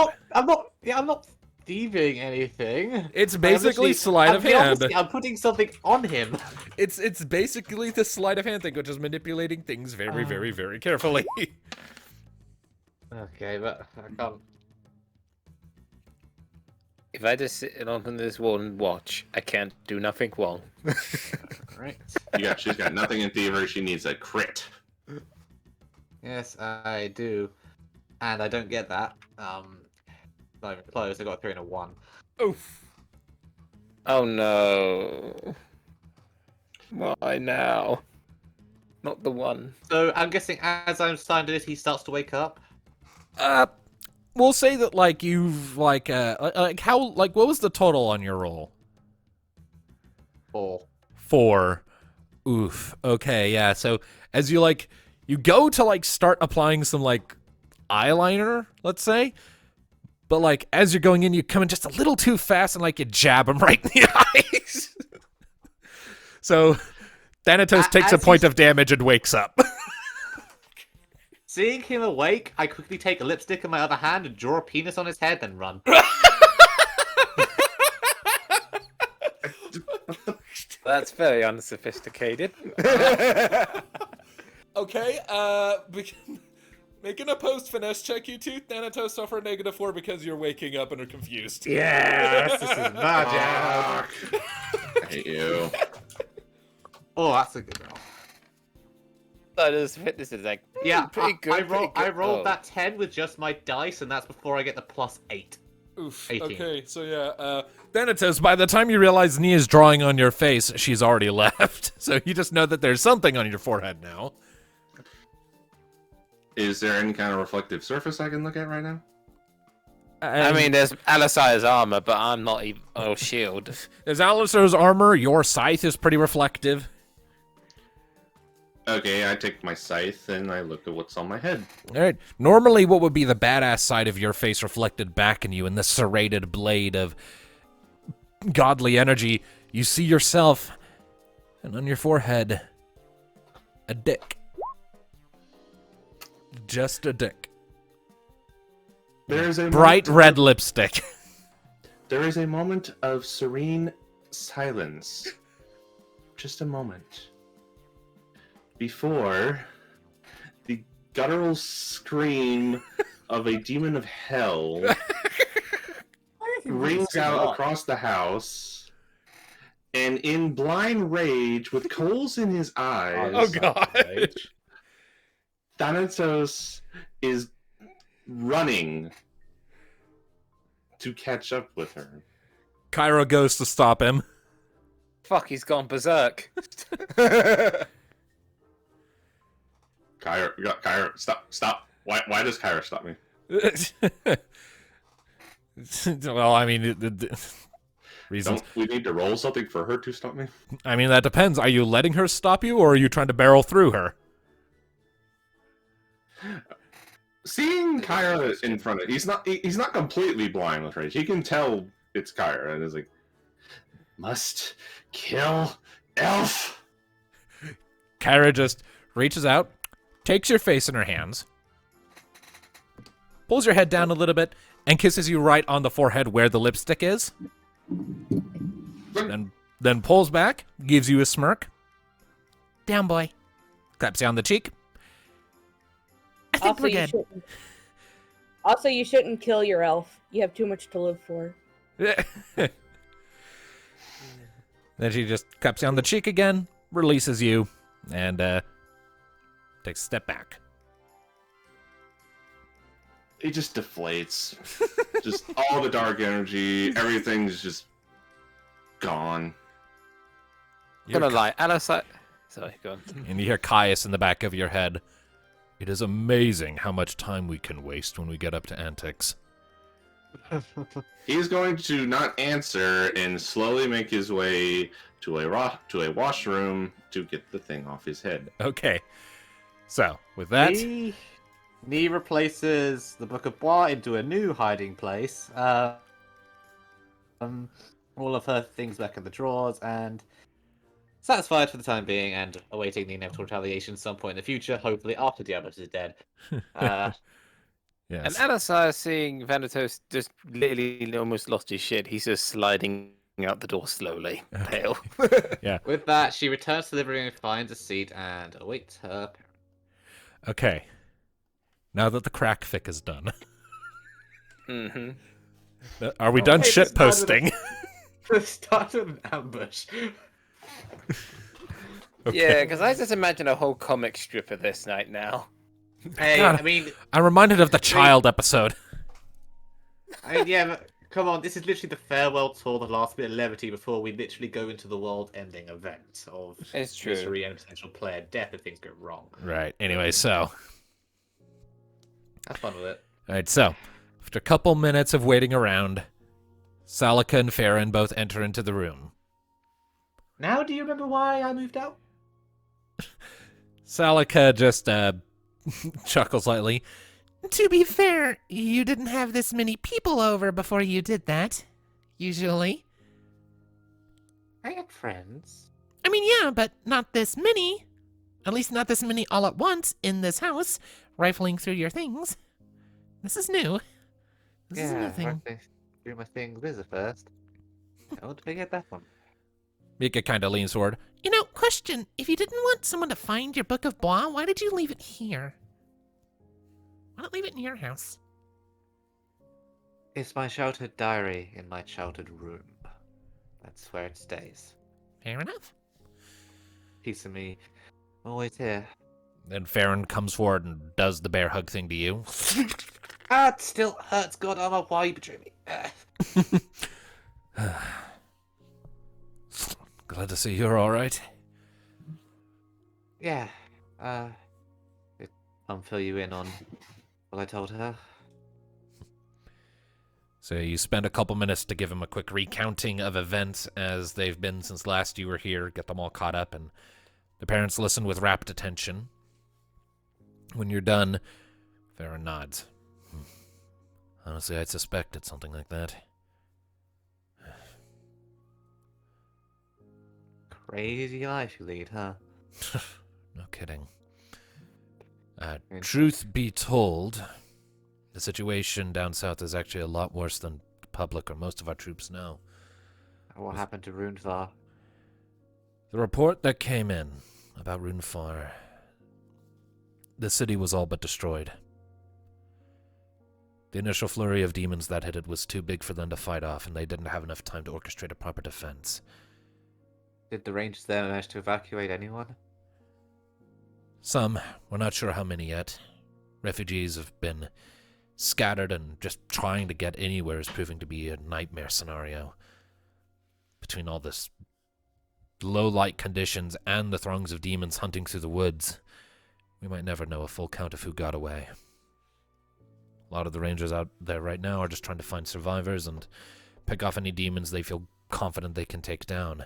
not thieving anything. It's basically sleight of hand. Obviously, I'm putting something on him. It's basically the sleight of hand thing, which is manipulating things very, very, very carefully. Okay, but I can't. If I just sit on this wall and watch, I can't do nothing wrong. Right. She's got nothing in thievery. She needs a crit. Yes, I do, and I don't get that. Not even close. I got a 3 and a 1. Oof. Oh no! Why now? Not the one. So I'm guessing as I'm starting to do this, he starts to wake up. We'll say that you've what was the total on your roll? 4. 4. Oof. Okay, yeah. So as you you go to start applying some eyeliner, let's say, but as you're going in, you come in just a little too fast and you jab him right in the eyes. So Thanatos takes a point of damage and wakes up. Seeing him awake, I quickly take a lipstick in my other hand and draw a penis on his head, then run. That's very unsophisticated. Okay, making a post finesse check, you two. Thanatos suffer a -4 because you're waking up and are confused. Yes, this is magic. I hate you. Oh, that's a good roll. This is Yeah, pretty good. I rolled that 10 with just my dice, and that's before I get the +8. Oof. 18. Okay, so yeah, Thanatos, by the time you realize Nia's drawing on your face, she's already left. So you just know that there's something on your forehead now. Is there any kind of reflective surface I can look at right now? I mean, there's Alisai's armor, but I'm not even. Oh, shield. There's Alistair's armor. Your scythe is pretty reflective. Okay, I take my scythe and I look at what's on my head. All right. Normally, what would be the badass side of your face reflected back in you in the serrated blade of godly energy, you see yourself, and on your forehead, a dick. Just a dick. There is a Bright red lipstick. There is a moment of serene silence. Just a moment. Before the guttural scream of a demon of hell rings out across the house, and in blind rage, with coals in his eyes, Oh god. Thanatos is running to catch up with her. Cairo goes to stop him. Fuck, he's gone berserk. Kyra, stop. Why does Kyra stop me? Well, I mean, reasons. Don't we need to roll something for her to stop me? I mean, that depends. Are you letting her stop you, or are you trying to barrel through her? Seeing Kyra in front of he's not completely blind with rage. He can tell it's Kyra, and is like, must kill elf. Kyra just reaches out, takes your face in her hands, pulls your head down a little bit, and kisses you right on the forehead where the lipstick is. Then pulls back, gives you a smirk. Down, boy. Claps you on the cheek. I think we're good. You shouldn't kill your elf. You have too much to live for. Then she just claps you on the cheek again, releases you, and takes a step back. He just deflates. Just all the dark energy, everything's just gone. I'm gonna lie, Alisai. Sorry, go on. And you hear Caius in the back of your head. It is amazing how much time we can waste when we get up to antics. He's going to not answer and slowly make his way to a washroom to get the thing off his head. Okay. So, with that, Nee replaces the Book of Bois into a new hiding place. All of her things back in the drawers, and satisfied for the time being, and awaiting the inevitable retaliation at some point in the future, hopefully after Diablos is dead. And yes. Alasar, seeing Vanitas just literally almost lost his shit, he's just sliding out the door slowly, pale. Yeah. With that, she returns to the living room, finds a seat, and awaits her parent. Okay. Now that the crack fic is done, Mm-hmm. are we done hey, shit this started with posting? Start with an ambush. Yeah, because I just imagine a whole comic strip of this night now. Hey, God. I mean, I'm reminded of the child episode. yeah, but come on, this is literally the farewell tour, the last bit of levity before we literally go into the world-ending event of It's true. misery and potential player death if things go wrong. Right. Anyway, so. Have fun with it. Alright, so. After a couple minutes of waiting around, Salika and Farron both enter into the room. Now, do you remember why I moved out? Salika just, chuckles slightly. To be fair, you didn't have this many people over before you did that. Usually. I had friends. I mean, yeah, but not this many. At least not this many all at once in this house, rifling through your things. This is new. This is a new thing. Rifling through my things is a first. Don't forget that one. Mika kind of leans forward. You know, question. If you didn't want someone to find your Book of Bois, why did you leave it here? Why not leave it in your house? It's my sheltered diary in my sheltered room. That's where it stays. Fair enough. Piece of me, always here. Then Farron comes forward and does the bear hug thing to you. Ah, it still hurts. God, I don't know why you betrayed me. Glad to see you're alright. Yeah. I'll fill you in on what I told her. So you spend a couple minutes to give him a quick recounting of events as they've been since last you were here, get them all caught up, and the parents listen with rapt attention. When you're done, Farron nods. Honestly, I'd suspected something like that. Crazy life you lead, huh? No kidding. Truth be told, the situation down south is actually a lot worse than the public or most of our troops know. What happened to Runefar? The report that came in about Runefar, the city was all but destroyed. The initial flurry of demons that hit it was too big for them to fight off, and they didn't have enough time to orchestrate a proper defense. Did the Rangers there manage to evacuate anyone? Some. We're not sure how many yet. Refugees have been scattered, and just trying to get anywhere is proving to be a nightmare scenario. Between all this low-light conditions and the throngs of demons hunting through the woods, we might never know a full count of who got away. A lot of the rangers out there right now are just trying to find survivors and pick off any demons they feel confident they can take down.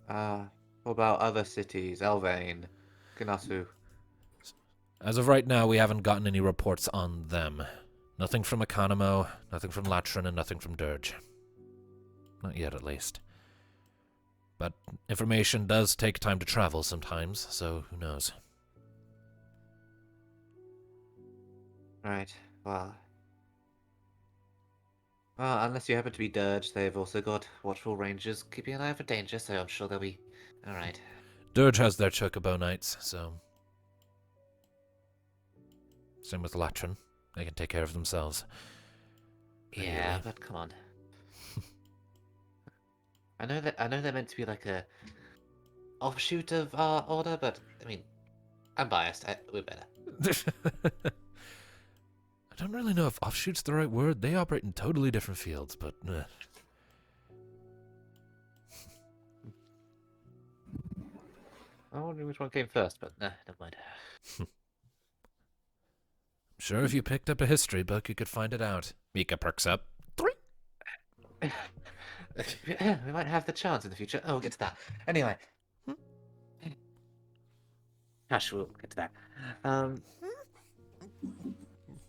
What about other cities? Elvain, Ganasu. As of right now, we haven't gotten any reports on them. Nothing from Economo, nothing from Latrin, and nothing from Dirge. Not yet, at least. But information does take time to travel sometimes, so who knows. Right, well, unless you happen to be Dirge, they've also got watchful rangers keeping an eye out for danger, so I'm sure they'll be alright. Dirge has their Chocobo Knights, so... Same with Latrin. They can take care of themselves. Yeah, Really? but come on. I know they're meant to be like a offshoot of our order, but I mean, I'm biased. We're better. I don't really know if offshoot's the right word. They operate in totally different fields, but... I wonder which one came first, but nah, never mind. I'm Sure, if you picked up a history book, you could find it out. Mika perks up. Yeah, we might have the chance in the future. Oh, we'll get to that. Anyway. Hush, we'll get to that.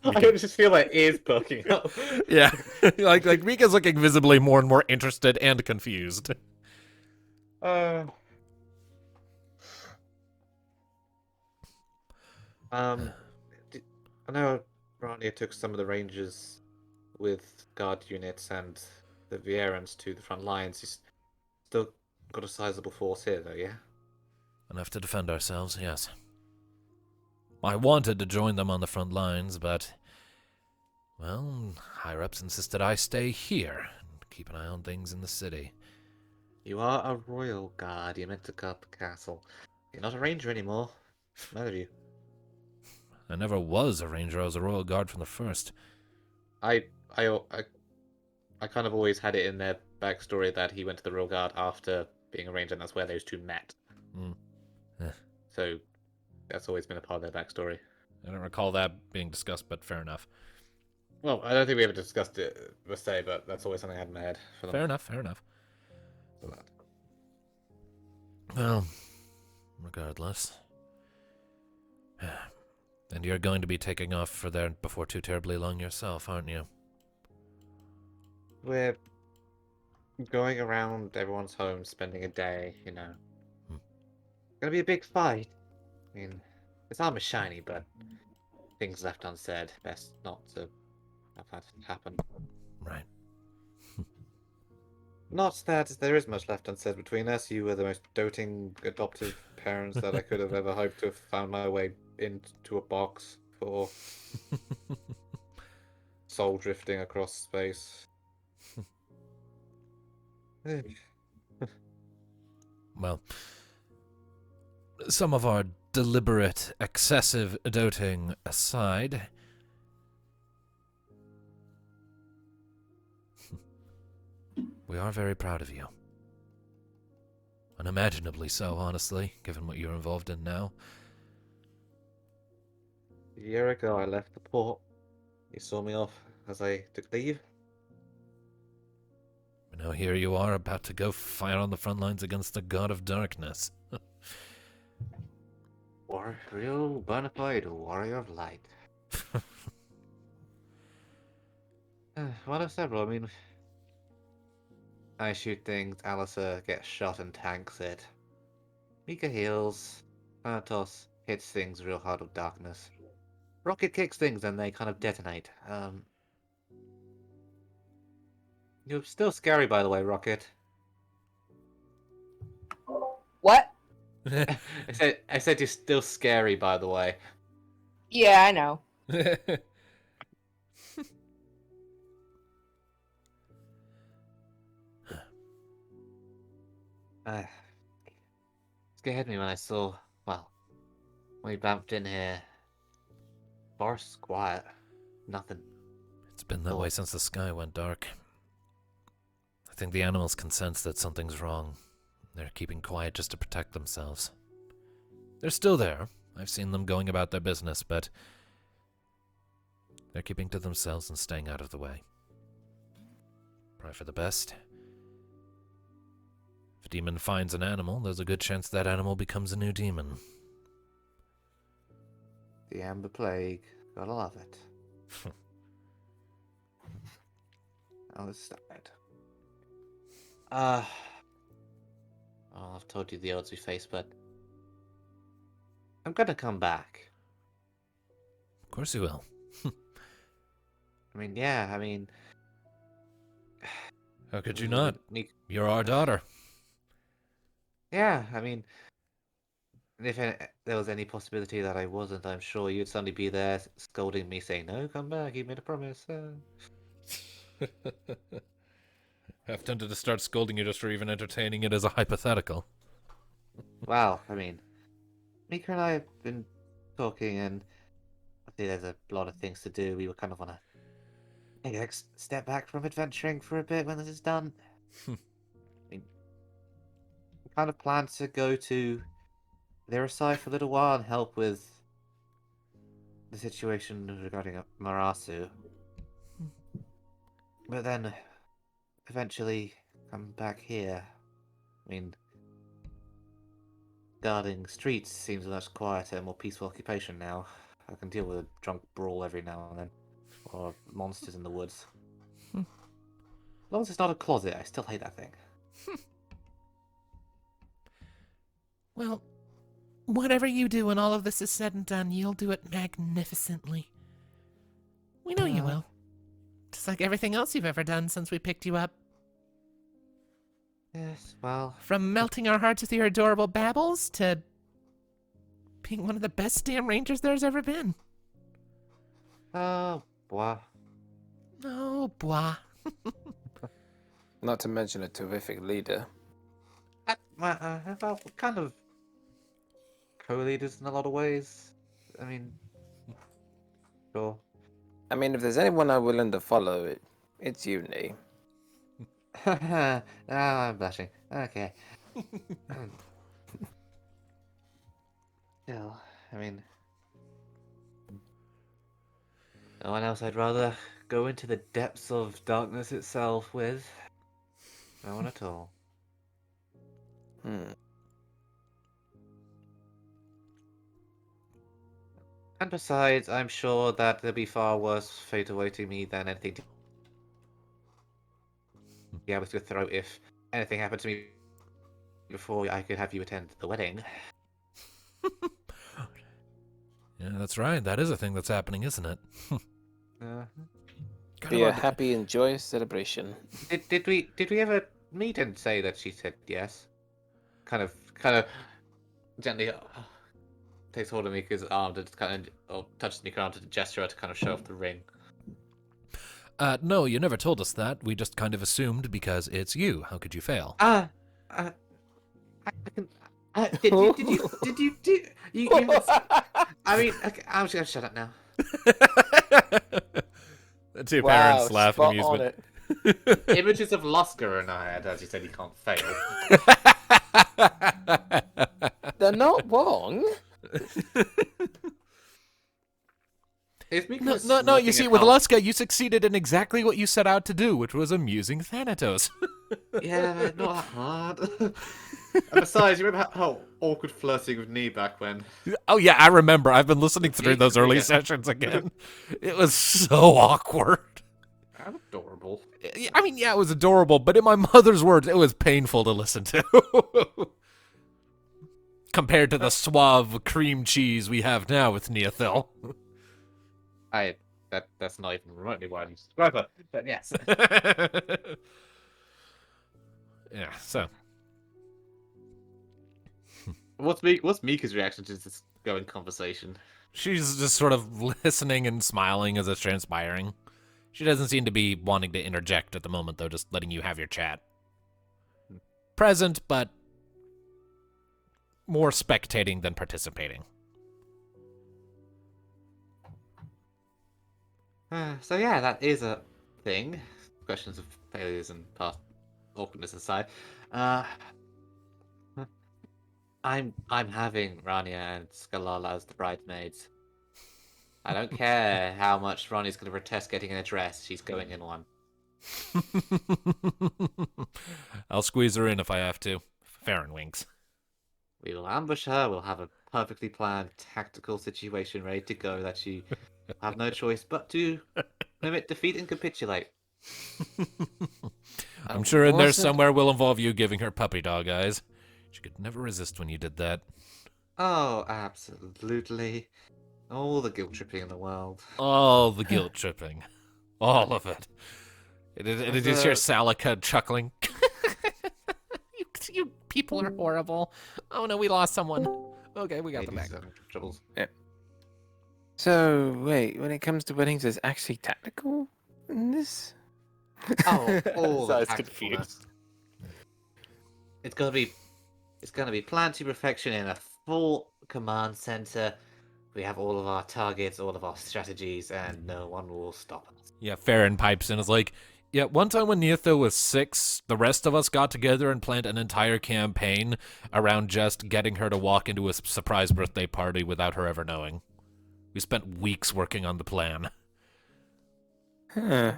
I just feel like ears poking up. Yeah, like Mika's looking visibly more and more interested and confused. I know Rania took some of the rangers with guard units and the Vierans to the front lines. He's still got a sizable force here, though, yeah? Enough to defend ourselves, yes. I wanted to join them on the front lines, but, well, higher-ups insisted I stay here and keep an eye on things in the city. You are a royal guard. You're meant to guard the castle. You're not a ranger anymore. Neither of you. I never was a ranger. I was a royal guard from the first. I kind of always had it in their backstory that he went to the royal guard after being a ranger, and that's where those two met. So that's always been a part of their backstory. I don't recall that being discussed, but fair enough. Well, I don't think we ever discussed it per se, but that's always something I had in my head for them. Fair enough, fair enough. So that. Well, regardless. And you're going to be taking off for there before too terribly long yourself, aren't you? We're going around everyone's home, spending a day, you know. Gonna be a big fight. I mean, his armor's shiny, but things left unsaid. Best not to have that happen. Right. Not that there is much left unsaid between us. You were the most doting adoptive parents that I could have ever hoped to have found my way into a box for. Soul drifting across space. Well, some of our deliberate, excessive doting aside, we are very proud of you. Unimaginably so, honestly, given what you're involved in now. A year ago, I left the port. You saw me off as I took leave. And now here you are, about to go fight on the front lines against the God of Darkness. Real bona fide warrior of light. One of several. I mean, I shoot things, Alisa gets shot and tanks it. Mika heals. Thanatos hits things real hard with darkness. Rocket kicks things and they kind of detonate. You're still scary, by the way, Rocket. What? I said you're still scary, by the way. Yeah, I know. Scared me when I saw, well, when we bumped in here. Forest's quiet. Nothing. It's been that way since the sky went dark. I think the animals can sense that something's wrong. They're keeping quiet just to protect themselves. They're still there. I've seen them going about their business, but they're keeping to themselves and staying out of the way. Pray for the best. If a demon finds an animal, there's a good chance that animal becomes a new demon. The Amber Plague. Gotta love it. Oh, let's stop it. I've told you the odds we face, but I'm gonna come back. Of course you will. I mean, yeah, I mean... How could you not? You're our daughter. Yeah, I mean... If there was any possibility that I wasn't, I'm sure you'd suddenly be there scolding me, saying, "No, come back, you made a promise." Half tempted to start scolding you just for even entertaining it as a hypothetical. Well, I mean, Mika and I have been talking, and I think there's a lot of things to do. We were kind of want to take a step back from adventuring for a bit when this is done. I mean, we kind of plan to go to their side for a little while and help with the situation regarding Marasu. But then, eventually, come back here. I mean, guarding streets seems a much quieter, more peaceful occupation now. I can deal with a drunk brawl every now and then, or monsters in the woods. As long as it's not a closet, I still hate that thing. Well, whatever you do when all of this is said and done, you'll do it magnificently. We know you will. Just like everything else you've ever done since we picked you up. Yes, well... From melting our hearts with your adorable babbles to being one of the best damn rangers there's ever been. Oh, boah. Oh, boah. Not to mention a terrific leader. Well, we're kind of co-leaders in a lot of ways. I mean, sure. I mean, if there's anyone I'm willing to follow, it's you, Nee. Oh, I'm blushing. Okay. Still, I mean, no one else I'd rather go into the depths of darkness itself with. No one at all. And besides, I'm sure that there'll be far worse fate awaiting me than anything to be able to throw if anything happened to me before I could have you attend the wedding. Yeah, that's right. That is a thing that's happening, isn't it? Be a happy and joyous celebration. Did we ever meet and say that she said yes? Kind of gently takes hold of Mika's arm to kind of, or touches Mika's arm to gesture to kind of show off the ring. No, you never told us that. We just kind of assumed because it's you. How could you fail? I can. Did you? I mean, okay, I'm just gonna shut up now. The two parents laugh in amusement. Images of Lusker in our head, as you said, he can't fail. They're not wrong. No, you see, with Luska, you succeeded in exactly what you set out to do, which was amusing Thanatos. Yeah, not that hard. And besides, you remember how awkward flirting with Nee back when? Oh yeah, I remember. I've been listening through those early sessions again. It was so awkward. I'm adorable. I mean, yeah, it was adorable, but in my mother's words, it was painful to listen to. Compared to the suave cream cheese we have now with Neothil. That's not even remotely what I describe her, but yes. Yeah, so. What's Mika's reaction to this going conversation? She's just sort of listening and smiling as it's transpiring. She doesn't seem to be wanting to interject at the moment, though, just letting you have your chat. Present, but more spectating than participating. So yeah, that is a thing. Questions of failures and past awkwardness aside. I'm having Rania and Skalala as the bridesmaids. I don't care how much Rania's going to protest getting in a dress. She's going in one. I'll squeeze her in if I have to. Fair and winks. We will ambush her. We'll have a perfectly planned tactical situation ready to go that she have no choice but to limit, defeat, and capitulate. I'm sure in there somewhere will involve you giving her puppy dog eyes. She could never resist when you did that. Oh, absolutely. All the guilt tripping in the world. All the guilt tripping. All of it. It is hear Salika chuckling. You people are horrible. Oh no, we lost someone. Okay, we got them back. Troubles. Yeah. So, wait, when it comes to weddings, there's actually tactical in this? Oh, all So I the was tacticalness. confused. It's gonna be planned to perfection in a full command center. We have all of our targets, all of our strategies, and no one will stop us. Yeah, Farron pipes in. Is like, yeah, one time when Neotho was 6, the rest of us got together and planned an entire campaign around just getting her to walk into a surprise birthday party without her ever knowing. We spent weeks working on the plan. Huh.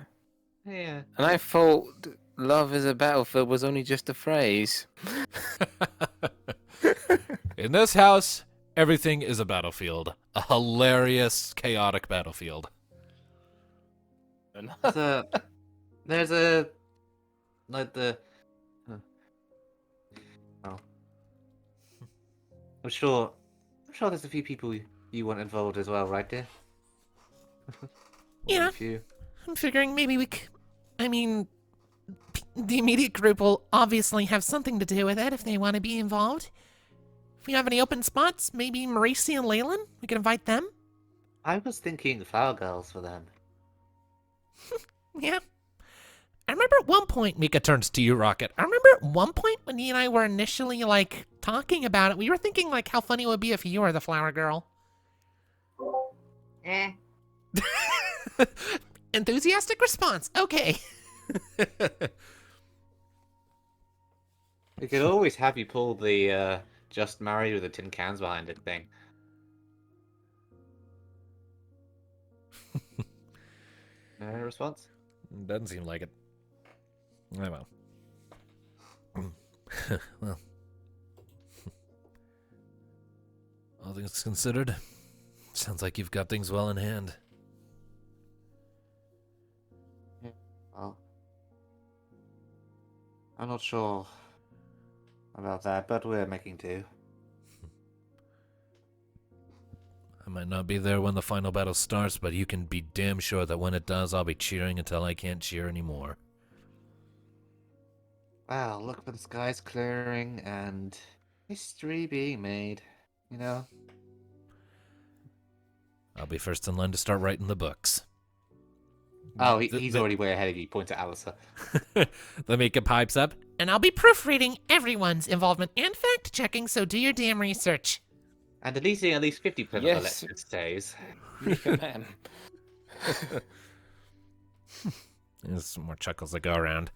Yeah. And I thought love is a battlefield was only just a phrase. In this house, everything is a battlefield. A hilarious, chaotic battlefield. There's a like the. Oh. I'm sure there's a few people you want involved as well, right, dear? Yeah. A few. I'm figuring maybe I mean, the immediate group will obviously have something to do with it if they want to be involved. If we have any open spots, maybe Marisi and Leyland, we can invite them. I was thinking Flower Girls for them. Yeah. I remember at one point, Mika turns to you, Rocket. I remember at one point when you and I were initially, like, talking about it, we were thinking, like, how funny it would be if you were the flower girl. Enthusiastic response. Okay. We could always have you pull the just married with the tin cans behind it thing. No response? Doesn't seem like it. I will. Well. All things considered, sounds like you've got things well in hand. Well, I'm not sure about that, but we're making do. I might not be there when the final battle starts, but you can be damn sure that when it does, I'll be cheering until I can't cheer anymore. Wow, look for the skies clearing and history being made, you know? I'll be first in line to start writing the books. Oh, he's already way ahead of you, point to Alistair. The Mika pipes up. And I'll be proofreading everyone's involvement and fact-checking, so do your damn research. And deleting at least 50% of the Yes. lecture stays. Mika man. There's some more chuckles that go around.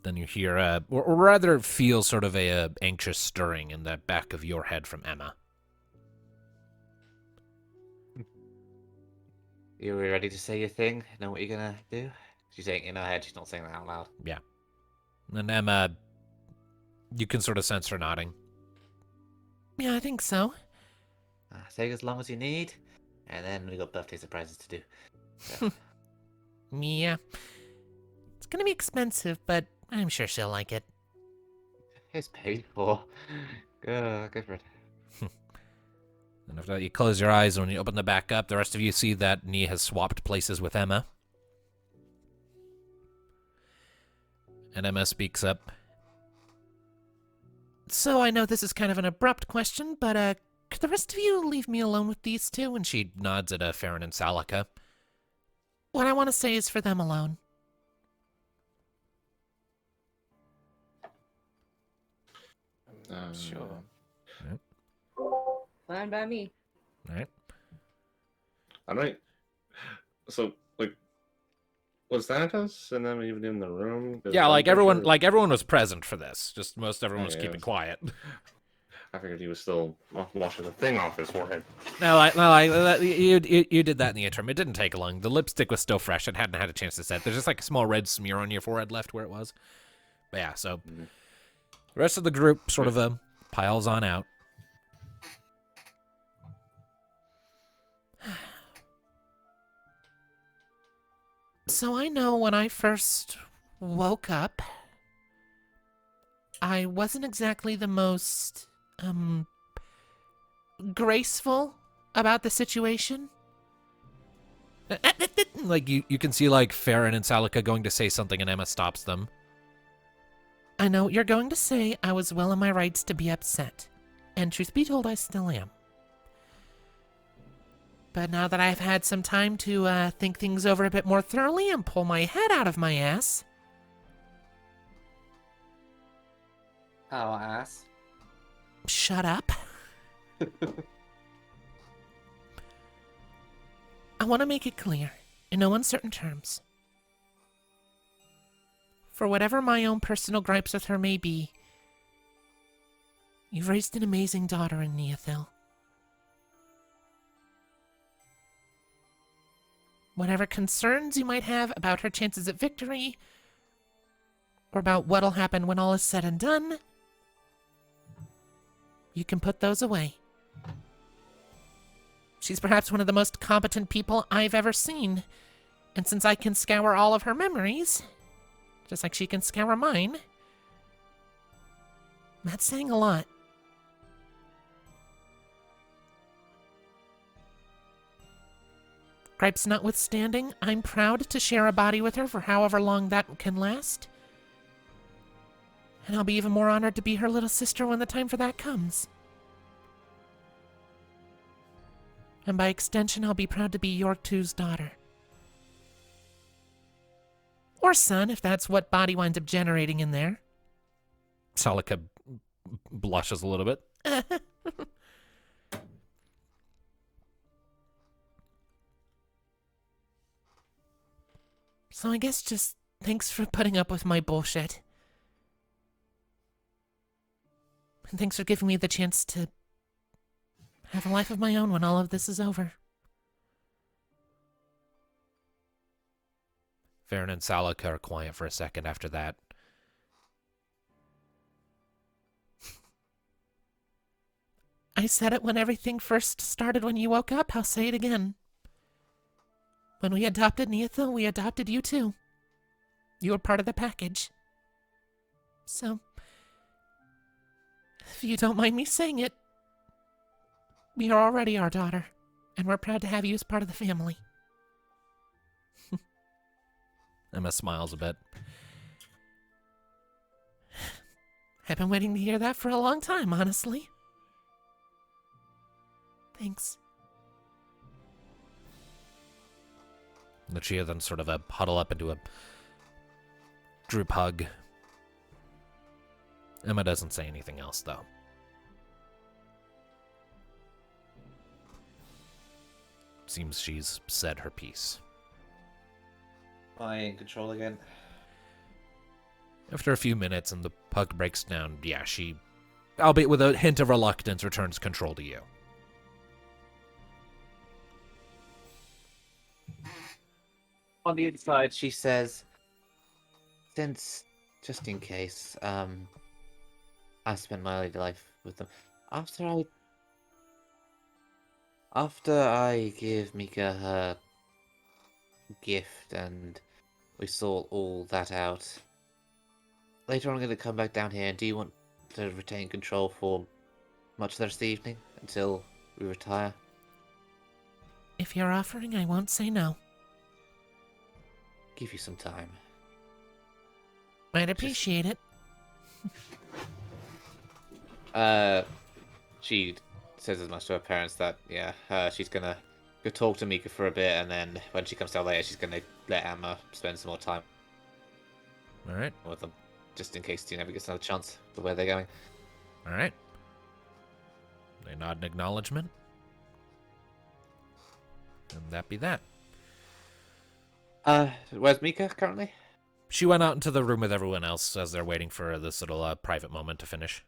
Then you hear, or rather feel sort of a anxious stirring in the back of your head from Emma. You ready to say your thing? Know what you're gonna do? She's saying it in her head, she's not saying that out loud. Yeah. And Emma, you can sort of sense her nodding. Yeah, I think so. Take as long as you need, and then we got birthday surprises to do. So. Yeah. It's gonna be expensive, but I'm sure she'll like it. It's paid for. Go for it. And after that, you close your eyes, and when you open them back up, the rest of you see that Nee has swapped places with Emma. And Emma speaks up. So I know this is kind of an abrupt question, but Could the rest of you leave me alone with these two? And she nods at Farron and Salika. What I want to say is for them alone. Sure. Fine by me. All right. I might. So, like, was Thanatos and them even in the room? 'Cause Yeah, I'm like pretty everyone, sure- like everyone was present for this. Just most everyone was Yeah, keeping yes. quiet. I figured he was still washing the thing off his forehead. You did that in the interim. It didn't take long. The lipstick was still fresh. It hadn't had a chance to set. There's just like a small red smear on your forehead left where it was. But yeah, so Mhm. the rest of the group sort of piles on out. So I know when I first woke up, I wasn't exactly the most, graceful about the situation. Like you can see like Farron and Salika going to say something, and Emma stops them. I know what you're going to say. I was well in my rights to be upset. And truth be told, I still am. But now that I've had some time to think things over a bit more thoroughly and pull my head out of my ass, Oh, ass. shut up. I want to make it clear, in no uncertain terms. For whatever my own personal gripes with her may be, You've raised an amazing daughter in Neothil. Whatever concerns you might have about her chances at victory, or about what'll happen when all is said and done, you can put those away. She's perhaps one of the most competent people I've ever seen, and since I can scour all of her memories, just like she can scour mine, that's saying a lot. Gripes notwithstanding, I'm proud to share a body with her for however long that can last. And I'll be even more honored to be her little sister when the time for that comes. And by extension, I'll be proud to be York Two's daughter. Or son, if that's what body winds up generating in there. Salika blushes a little bit. So I guess just thanks for putting up with my bullshit. And thanks for giving me the chance to have a life of my own when all of this is over. Farron and Salika are quiet for a second after that. I said it when everything first started when you woke up. I'll say it again. When we adopted Neothil, we adopted you too. You were part of the package. So, if you don't mind me saying it, we are already our daughter, and we're proud to have you as part of the family. Emma smiles a bit. I've been waiting to hear that for a long time, honestly. Thanks. The trio then sort of huddle up into a group hug. Emma doesn't say anything else, though. Seems she's said her piece. Am I in control again? After a few minutes and the hug breaks down, yeah, she, albeit with a hint of reluctance, returns control to you. On the inside, she says, since, just in case, I spent my early life with them. After I give Mika her gift and we sort all that out, later on I'm going to come back down here, and do you want to retain control for much of this evening until we retire? If you're offering, I won't say no. Give you some time. I'd appreciate it. She says as much to her parents that, yeah, she's gonna go talk to Mika for a bit, and then when she comes down later, she's gonna let Emma spend some more time Alright, with them, just in case she never gets another chance for where they're going. alright. They nod in acknowledgement. And that be that. Where's Mika currently? She went out into the room with everyone else as they're waiting for this little private moment to finish.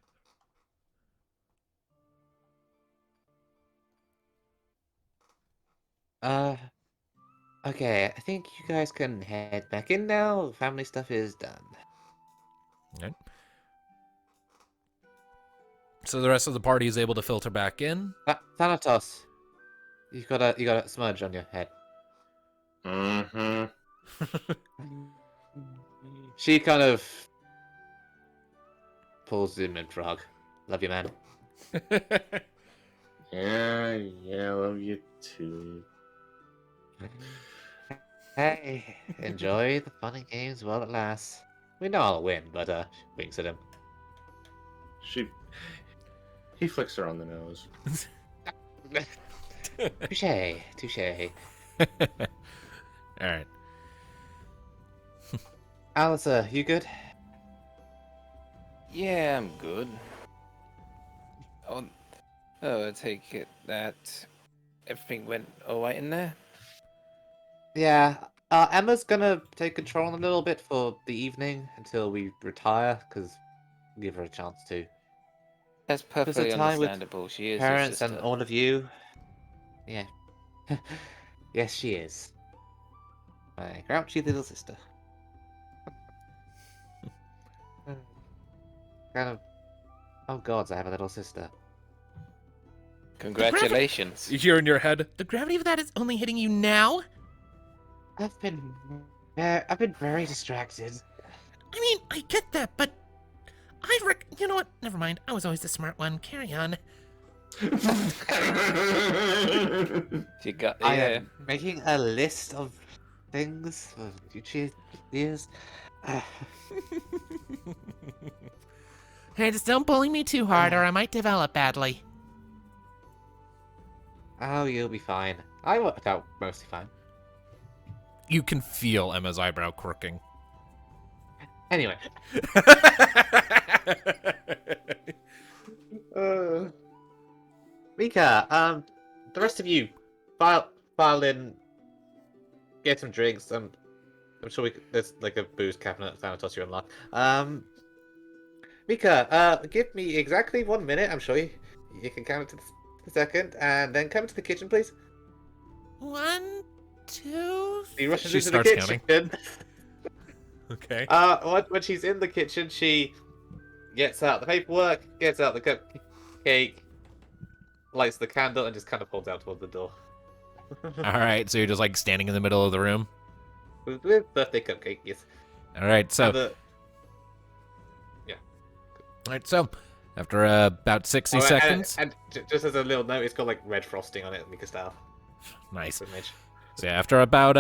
Okay, I think you guys can head back in now. Family stuff is done. Alright. So the rest of the party is able to filter back in. Thanatos, you got a smudge on your head. Mm-hmm. She kind of pulls him in for a hug. Love you, man. Yeah, love you too. Hey, enjoy the fun and games while it lasts. We know I'll win, but winks at him. He flicks her on the nose. Touche. Alright. Alistair, you good? Yeah, I'm good. I take it that everything went alright in there? Yeah. Emma's gonna take control a little bit for the evening until we retire, because give her a chance to That's There's a perfectly time with understandable. She is your parents sister. and all of you. Yeah. Yes, she is. My grouchy little sister. Kind of. Oh gods, I have a little sister. Congratulations. You hear in your head, The gravity of that is only hitting you now? I've been very distracted. I mean, I get that, but you know what? Never mind. I was always the smart one. Carry on. She got I yeah. am making a list of things for future years. Hey, just don't bully me too hard, or I might develop badly. Oh, you'll be fine. I worked out mostly fine. you can feel Emma's eyebrow quirking. Anyway. Mika, the rest of you, file in, get some drinks. I'm sure there's like a booze cabinet at Thanatos you unlock. Mika, give me exactly 1 minute. I'm sure you can count to the second, and then come to the kitchen, please. 1, 2. He rushes She into the starts kitchen. Okay. When she's in the kitchen, she gets out the paperwork, gets out the cupcake, lights the candle, and just kind of holds out toward the door. All right, so you're just like standing in the middle of the room. With birthday cupcake, yes. All right, so all right, so after about 60 seconds, And just as a little note, it's got like red frosting on it, Mika style. nice. Image. So yeah, after about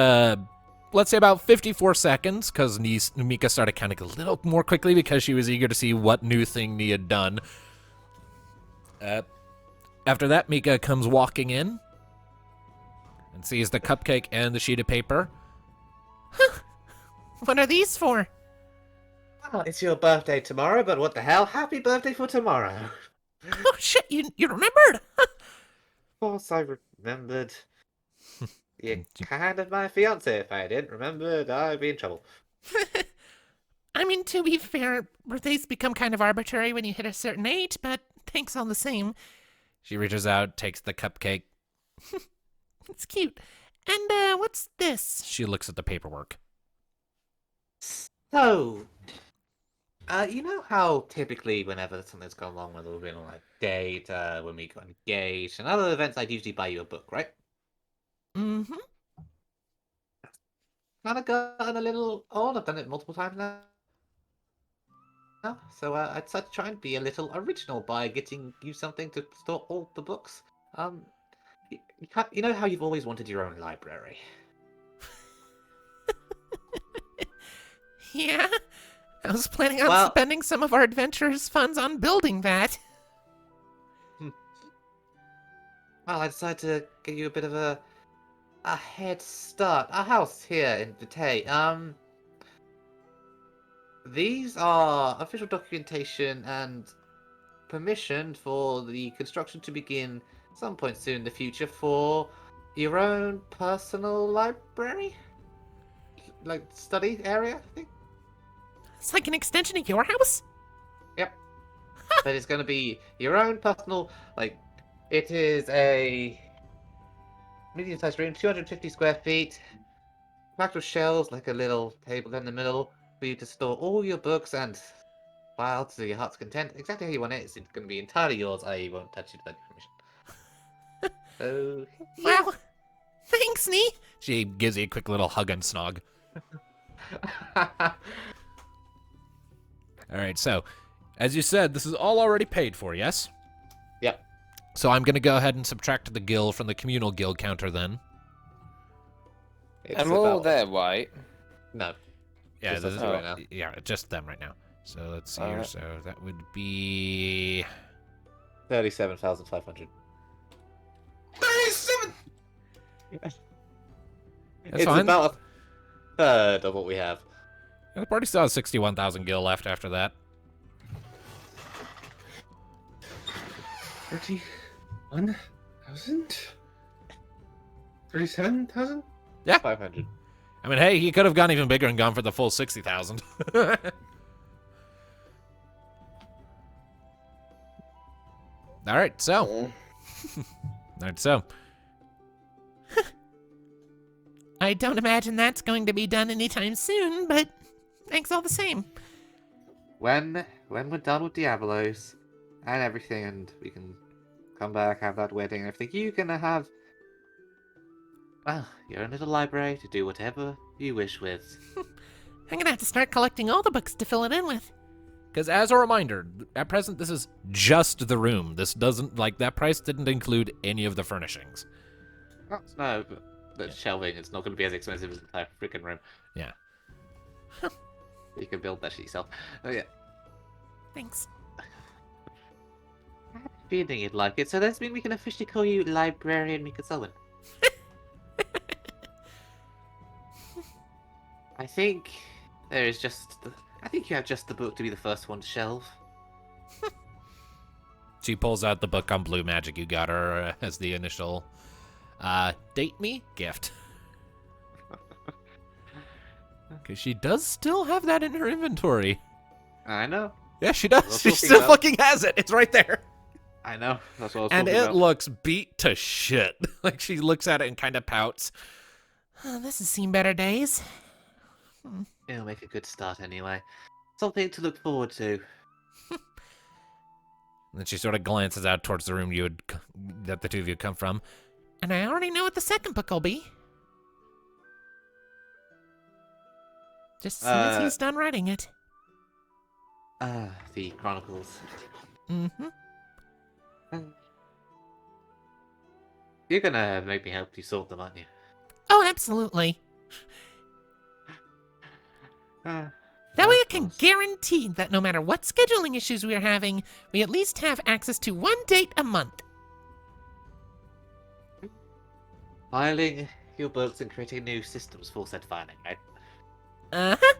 let's say about 54 seconds, because Mika started counting a little more quickly because she was eager to see what new thing Nee had done. After that, Mika comes walking in and sees the cupcake and the sheet of paper. What are these for? Oh, it's your birthday tomorrow, but what the hell? Happy birthday for tomorrow. Oh shit, you remembered? Of course I remembered. You're kind of my fiance. If I didn't remember, I'd be in trouble. I mean, to be fair, birthdays become kind of arbitrary when you hit a certain age, but thanks all the same. She reaches out, takes the cupcake. It's cute. And, what's this? She looks at the paperwork. So, you know how typically whenever something's gone wrong, whether we've been on a date, when we got engaged, and other events, I'd usually buy you a book, right? Mm-hmm. Kind of gotten a little old. I've done it multiple times now. So I decided to try and be a little original by getting you something to store all the books. You know how you've always wanted your own library. Yeah? I was planning on Well- spending some of our adventurers' funds on building that. Well, I decided to give you a bit of a head start. Our house here in Vitae. These are official documentation and permission for the construction to begin some point soon in the future for your own personal library? Like study area, I think? It's like an extension of your house? Yep. But it's going to be your own personal, like, it is a medium-sized room, 250 square feet, packed with shelves, like a little table in the middle, for you to store all your books and files to your heart's content. Exactly how you want it. It's going to be entirely yours. I won't touch it without your permission. So, yeah. Well, thanks, Nee. She gives you a quick little hug and snog. All right, so as you said, this is all already paid for, yes? Yep. So I'm going to go ahead and subtract the gil from the communal gil counter then. It's And we're all about- there, right? No. Yeah, Just this us is, two right now. yeah, just them right now. So let's see here. Alright. So that would be 37,500. 37! That's It's fine. about a third of what we have. The party still has 61,000 gil left after that. 31,000? 37,000? 500. I mean, hey, he could have gone even bigger and gone for the full 60,000. All right, so. Mm. All right, so. I don't imagine that's going to be done anytime soon, but thanks all the same. When we're done with Diablos and everything, and we can come back, have that wedding and everything, you can have, well, your own little library to do whatever you wish with. I'm gonna have to start collecting all the books to fill it in with. Because as a reminder, at present, this is just the room. This doesn't, like, that price didn't include any of the furnishings. No, but the shelving, it's not going to be as expensive as the entire freaking room. Yeah. You can build that shit yourself. Oh, yeah. Thanks. I have a feeling you'd like it, so does mean we can officially call you Librarian Mikazoan. I think there is just the... I think you have just the book to be the first one to shelve. She pulls out the book on blue magic you got her as the initial date me gift. Because she does still have that in her inventory. I know. Yeah, she does. That's She what still about- fucking has it. It's right there. I know. That's what I was And talking it about. looks beat to shit. Like, she looks at it and kind of pouts. This has seen better days. It'll make a good start anyway. Something to look forward to. And then she sort of glances out towards the room that the two of you come from. And I already know what the second book will be. Just as soon as he's done writing it. The Chronicles. Mm-hmm. You're gonna make me help you sort them, aren't you? Oh, absolutely. That way I can Of course. guarantee that no matter what scheduling issues we are having, we at least have access to one date a month. Filing your books and creating new systems for said filing, right? Uh-huh.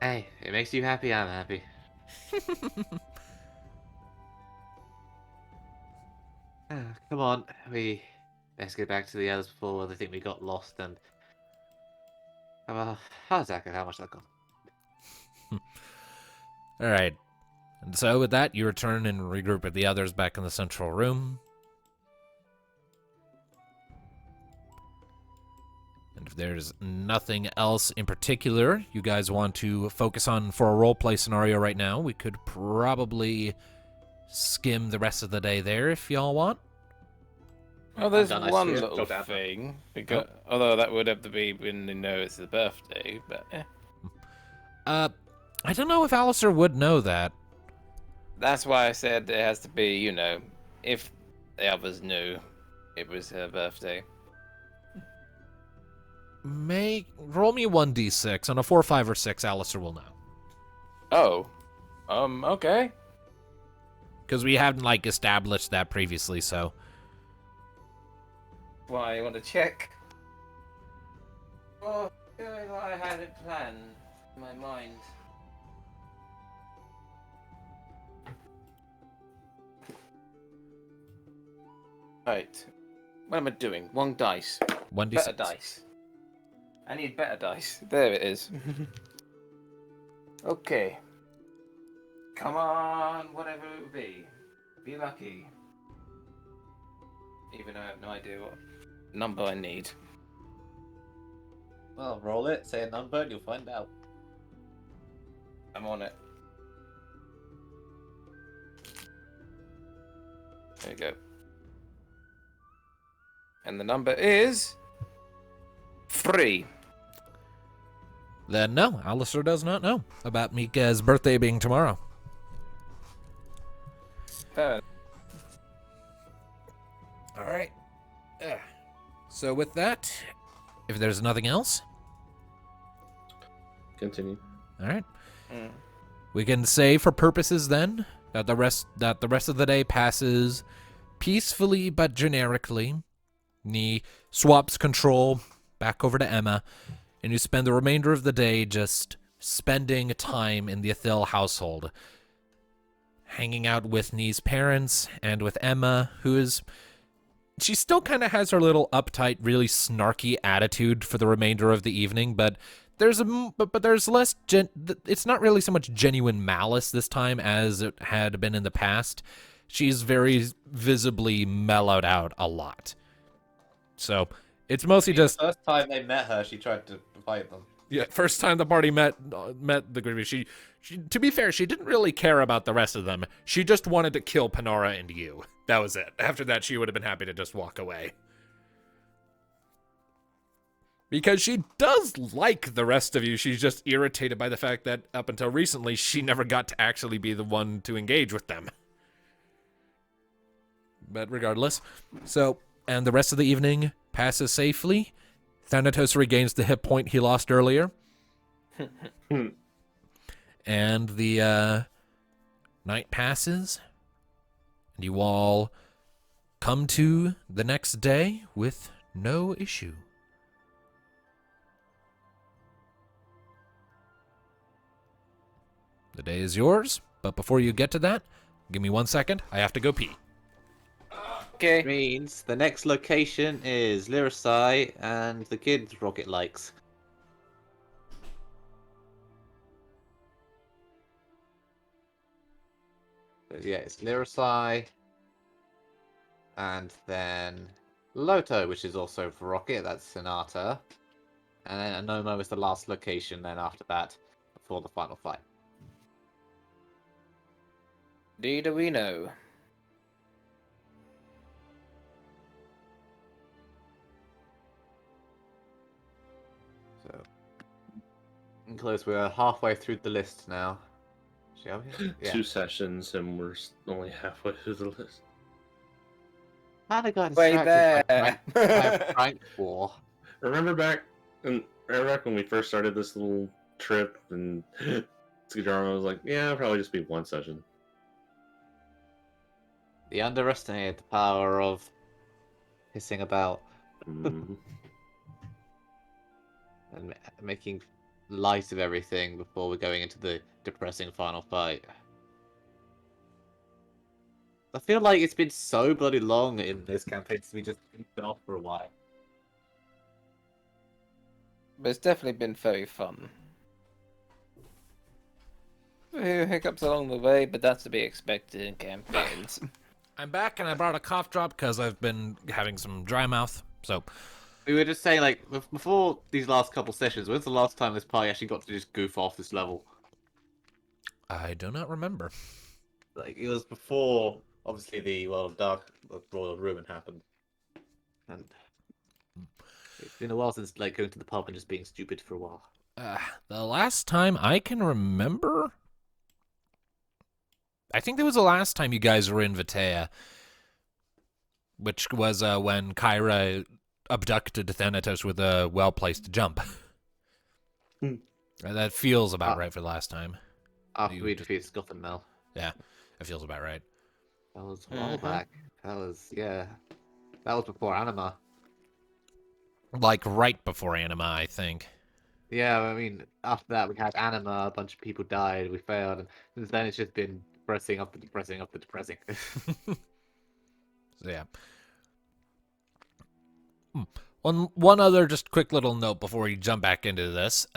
Hey, it makes you happy, I'm happy. Come on, let's get back to the others before they think we got lost and... how's that go? How much that cost? All right. And so with that, you return and regroup with the others back in the central room. And if there's nothing else in particular you guys want to focus on for a roleplay scenario right now, we could probably skim the rest of the day there if y'all want. Oh, there's done, I one see it. little Jot down. thing. Because, although that would have to be when they know it's the birthday, but I don't know if Alistair would know that. that's why I said it has to be, you know, if the others knew it was her birthday. Roll me 1d6. On a 4, 5, or 6, Alistair will know. Oh, okay. Because we haven't, like, established that previously, so... Why, you want to check? Oh, I had it planned in my mind. Right. What am I doing? Wrong dice. 1d6. Better dice. I need better dice. There it is. Okay. Come on, whatever it would be. Be lucky. Even though I have no idea what number I need. Well, roll it, say a number, and you'll find out. I'm on it. There you go. And the number is 3. Then no, Alistair does not know about Mika's birthday being tomorrow. Fair. All right. So with that, if there's nothing else, Continue. all right, Mm. we can say for purposes then that the rest of the day passes peacefully but generically. He swaps control back over to Emma, and you spend the remainder of the day just spending time in the Athil household, hanging out with Nee's parents and with Emma, she still kind of has her little uptight, really snarky attitude for the remainder of the evening, but but there's less it's not really so much genuine malice this time as it had been in the past. She's very visibly mellowed out a lot. So it's mostly just the first time they met her, she tried to fight them. yeah. First time the party met the group, she to be fair, she didn't really care about the rest of them. She just wanted to kill Panora and you. That was it. After that, she would have been happy to just walk away. Because she does like the rest of you. She's just irritated by the fact that up until recently, she never got to actually be the one to engage with them. But regardless, and the rest of the evening passes safely. Thanatos regains the hit point he lost earlier. And the night passes. And you all come to the next day with no issue. The day is yours, but before you get to that, give me 1 second. I have to go pee. Okay. Means the next location is Lyricide and the kids Rocket likes. So yeah, it's Lyricide, and then Loto, which is also for Rocket. That's Sonata, and then Anomo is the last location. Then after that, before the final fight. Do we know? So, close. We're halfway through the list now. Shall we? Yeah. 2 sessions and we're only halfway through the list. How they got Way distracted there. by a prank war? Remember back when we first started this little trip and Skidjarma was like, yeah, it'll probably just be 1 session. They underestimated the power of hissing about Mhm. and making light of everything before we're going into the depressing final fight. I feel like it's been so bloody long in this campaign since we just been off for a while. But it's definitely been very fun. A few hiccups along the way, but that's to be expected in campaigns. I'm back and I brought a cough drop because I've been having some dry mouth. So, We were just saying, like, before these last couple sessions, when's the last time this party actually got to just goof off this level? I do not remember. Like, it was before, obviously, the World of Dark, Royal Ruin happened. And it's been a while since, like, going to the pub and just being stupid for a while. The last time I can remember, I think that was the last time you guys were in Vitea, which was when Kyra abducted Thanatos with a well-placed jump. That feels about right for the last time. After we defeated Scotland Mel. Yeah, it feels about right. That was a while back. That was, yeah. That was before Anima. Like right before Anima, I think. Yeah, I mean, after that we had Anima, a bunch of people died, we failed, and since then it's just been depressing after depressing after depressing. So, yeah. One other just quick little note before we jump back into this.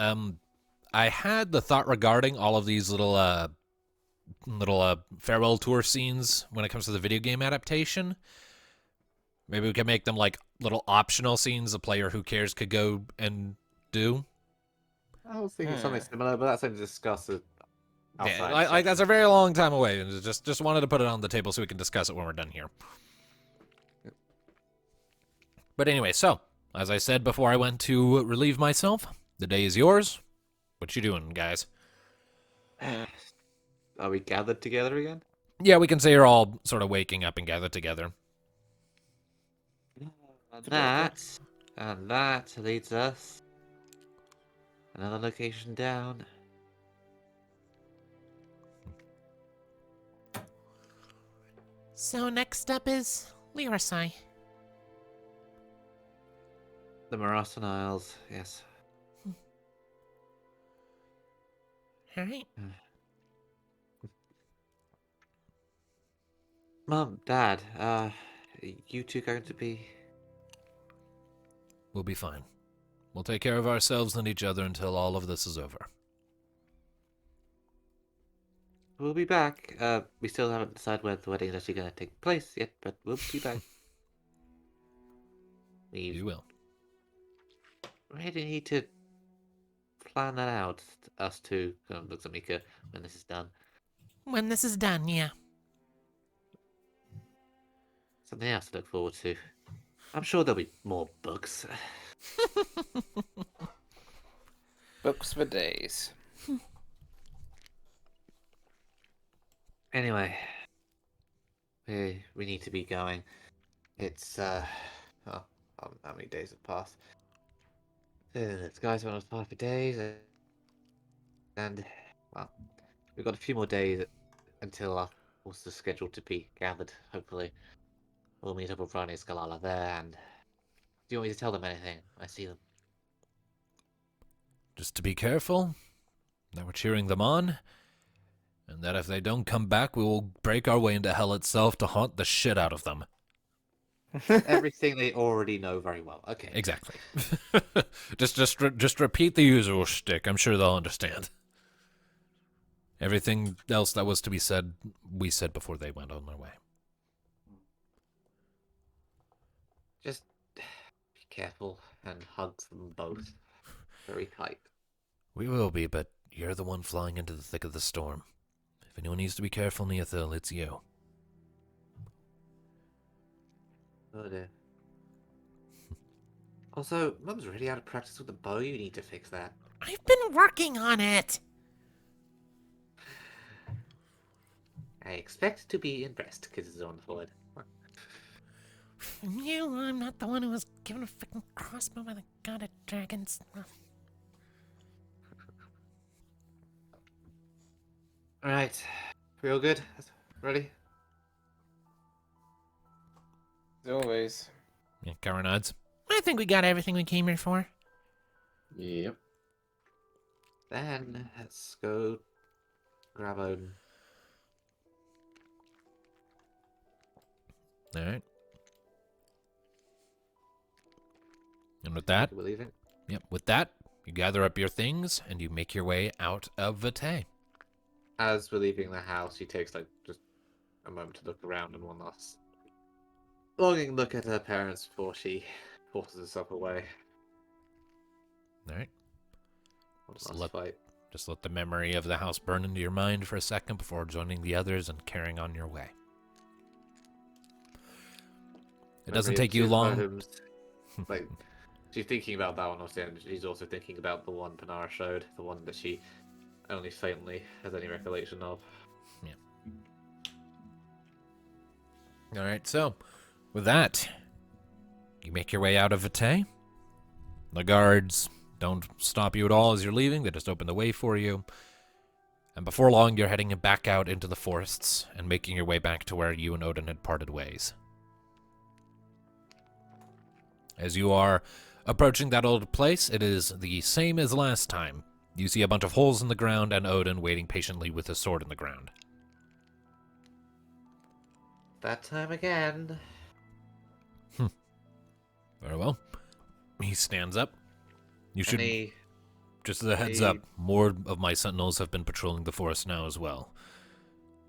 I had the thought regarding all of these little farewell tour scenes when it comes to the video game adaptation. Maybe we can make them like little optional scenes a player who cares could go and do. I was thinking something similar, but that's something to discuss it outside. Yeah, like that's a very long time away, and just wanted to put it on the table so we can discuss it when we're done here. But anyway, so as I said before I went to relieve myself, the day is yours. What you doing, guys? Are we gathered together again? Yeah, we can say you're all sort of waking up and gathered together. And that leads us another location down. So next up is Lyricide. The Marasan Isles, yes. Alright. Mum, Dad, you two going to be... We'll be fine. We'll take care of ourselves and each other until all of this is over. We'll be back. We still haven't decided whether the wedding is actually going to take place yet, but we'll be back. We You will. really need to plan that out. Us two. Looks at Mika when this is done. When this is done, yeah. Something else to look forward to. I'm sure there'll be more books. Books for days. Anyway, we need to be going. It's how many days have passed? It's guys on 5 days, and well, we've got a few more days until our horses are scheduled to be gathered. Hopefully, we'll meet up with Ronnie and Skalala there. And do you want me to tell them anything when I see them? Just to be careful that we're cheering them on, and that if they don't come back, we will break our way into hell itself to haunt the shit out of them. Everything they already know very well. Okay. Exactly. just repeat the usual shtick. I'm sure they'll understand. Everything else that was to be said, we said before they went on their way. Just be careful and hug them both very tight. We will be, but you're the one flying into the thick of the storm. If anyone needs to be careful, Neothil, it's you. Oh dear. Also, Mum's really out of practice with the bow. You need to fix that. I've been working on it. I expect to be impressed, kisses on the forehead. You, I'm not the one who was given a freaking crossbow by the god of dragons. Alright. We all good? Ready? As always. Yeah, Kara nods. I think we got everything we came here for. Yep. Then let's go grab Odin. All right. And with that, We're leaving. with that, you gather up your things and you make your way out of Vitae. As we're leaving the house, she takes like just a moment to look around and one last longing look at her parents before she forces herself away. All right. One Just last fight. Just let the memory of the house burn into your mind for a second before joining the others and carrying on your way. It doesn't Memory of take you two long. poems. Like, she's thinking about that one, obviously, and she's also thinking about the one Panara showed, the one that she only faintly has any recollection of. All right, so with that, you make your way out of Vitae. The guards don't stop you at all as you're leaving. They just open the way for you. And before long, you're heading back out into the forests and making your way back to where you and Odin had parted ways. As you are approaching that old place, it is the same as last time. You see a bunch of holes in the ground and Odin waiting patiently with his sword in the ground. That time again. Very well. He stands up. You should, Any... just as a heads up, more of my sentinels have been patrolling the forest now as well.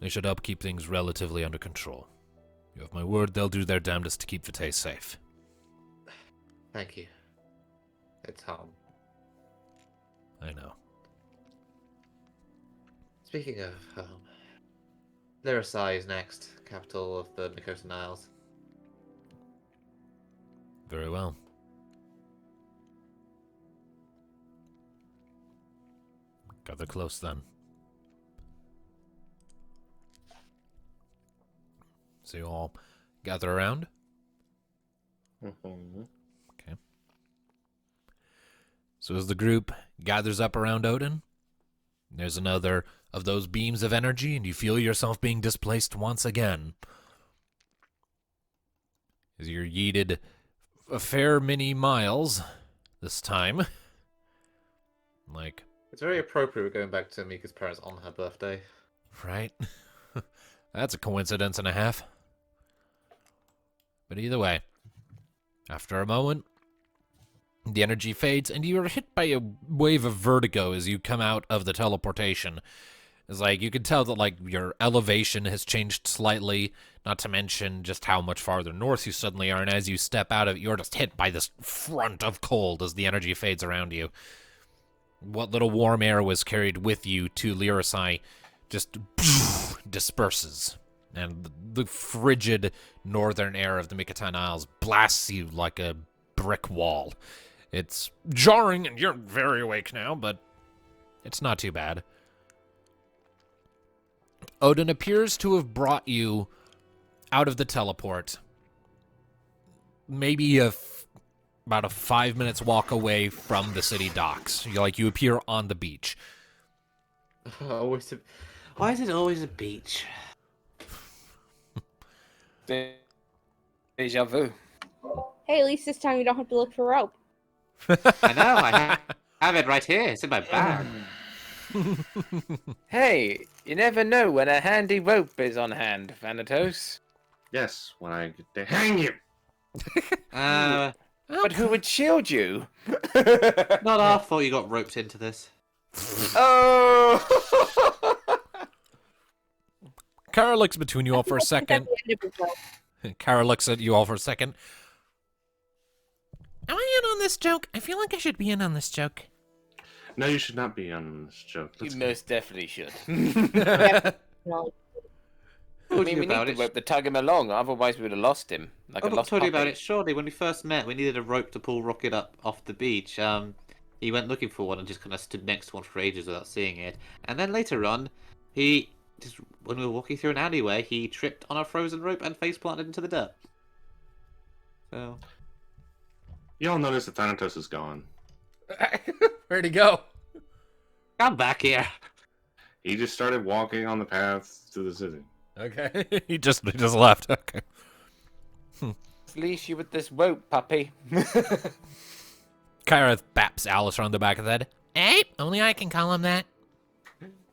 They should help keep things relatively under control. You have my word, they'll do their damnedest to keep Vitae safe. Thank you. It's home. I know. Speaking of home, Lyricide is next, capital of the Nicotan Isles. Very well. Gather close then. So you all gather around? Mm-hmm. Okay. So as the group gathers up around Odin, there's another of those beams of energy, and you feel yourself being displaced once again. As you're yeeted a fair many miles this time. Like, It's very appropriate we're going back to Mika's parents on her birthday. right? That's a coincidence and a half. But either way, after a moment, The energy fades, and you are hit by a wave of vertigo as you come out of the teleportation. It's like you can tell that like your elevation has changed slightly, not to mention just how much farther north you suddenly are, and as you step out of it, you're just hit by this front of cold as the energy fades around you. What little warm air was carried with you to Lyrisai just disperses, and the frigid northern air of the Mikatan Isles blasts you like a brick wall. It's jarring, and you're very awake now, but it's not too bad. Odin appears to have brought you out of the teleport, maybe about a 5 minutes walk away from the city docks. You appear on the beach. Why is it always a beach? Deja vu. Hey, at least this time you don't have to look for rope. I know, I have it right here. It's in my bag. Hey, you never know when a handy rope is on hand, Thanatos. Yes, when I get to hang you. But who would shield you? Not our fault you got roped into this. Oh! Kara looks between you all for a second. Kara looks at you all for a second. Am I in on this joke? I feel like I should be in on this joke. No, you should not be on this joke. You Let's most definitely should. No. I mean, we need the rope to tug him along, otherwise we would have lost him. Like a I've lost told you about puppy. it. Surely, when we first met, we needed a rope to pull Rocket up off the beach. He went looking for one and just kind of stood next to one for ages without seeing it. And then later on, when we were walking through an alleyway, he tripped on a frozen rope and face planted into the dirt. So, You all notice that Thanatos is gone. Where'd he go? come back here. He just started walking on the path to the city. Okay, he just left. Okay. Fleece you with this rope, puppy. Kyra baps Alice on the back of the head. Hey, only I can call him that.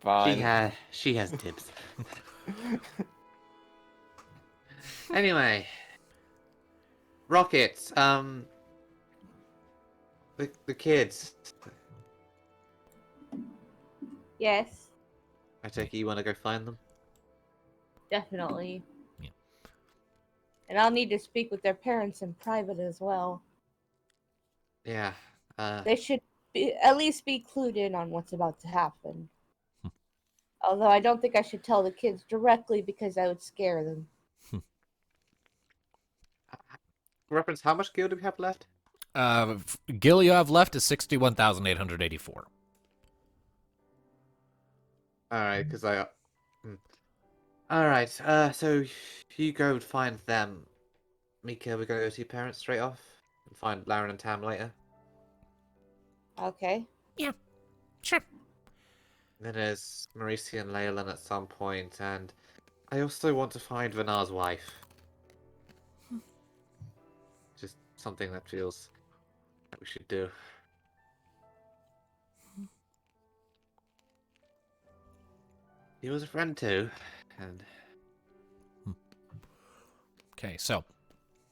Fine. She has dibs. Anyway, Rocket. The kids. Yes, I take it you want to go find them. definitely. Yeah. And I'll need to speak with their parents in private as well. Yeah. They should at least be clued in on what's about to happen. Although I don't think I should tell the kids directly because I would scare them. Reference, how much gil do we have left? Gil you have left is 61,884. Alright, because Alright, so you go and find them. Mika, we're gonna go see your parents straight off and find Laren and Tam later. Okay. Sure. Then there's Marisi and Leyland at some point, and I also want to find Vinar's wife. Just something that feels that we should do. He was a friend too, and Okay, so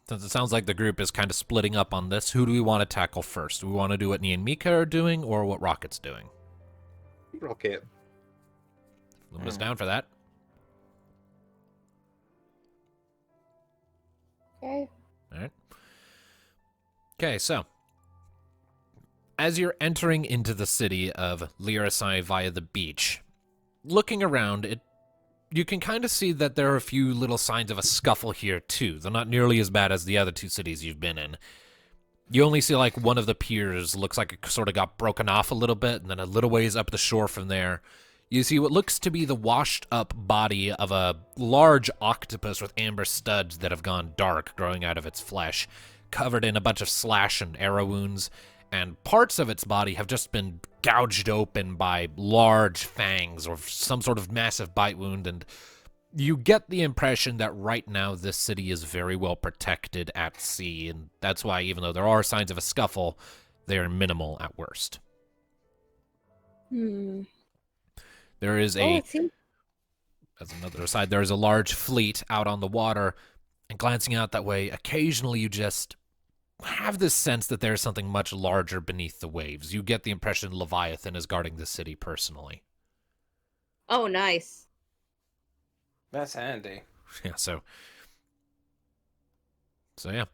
since it sounds like the group is kind of splitting up on this, who do we want to tackle first? Do we want to do what me and Mika are doing, or what Rocket's doing? Rocket. Lumina's down for that. Okay. All right. Okay, so as you're entering into the city of Lyrisai via the beach, looking around, you can kind of see that there are a few little signs of a scuffle here too, though not nearly as bad as the other two cities you've been in. You only see like one of the piers looks like it sort of got broken off a little bit, and then a little ways up the shore from there, you see what looks to be the washed up body of a large octopus with amber studs that have gone dark growing out of its flesh, covered in a bunch of slash and arrow wounds, and parts of its body have just been gouged open by large fangs or some sort of massive bite wound, and you get the impression that right now this city is very well protected at sea, and that's why even though there are signs of a scuffle, they are minimal at worst. There is as another aside, there is a large fleet out on the water, and glancing out that way, occasionally you just have this sense that there's something much larger beneath the waves. You get the impression Leviathan is guarding the city personally. Oh, nice. That's handy. Yeah, so yeah.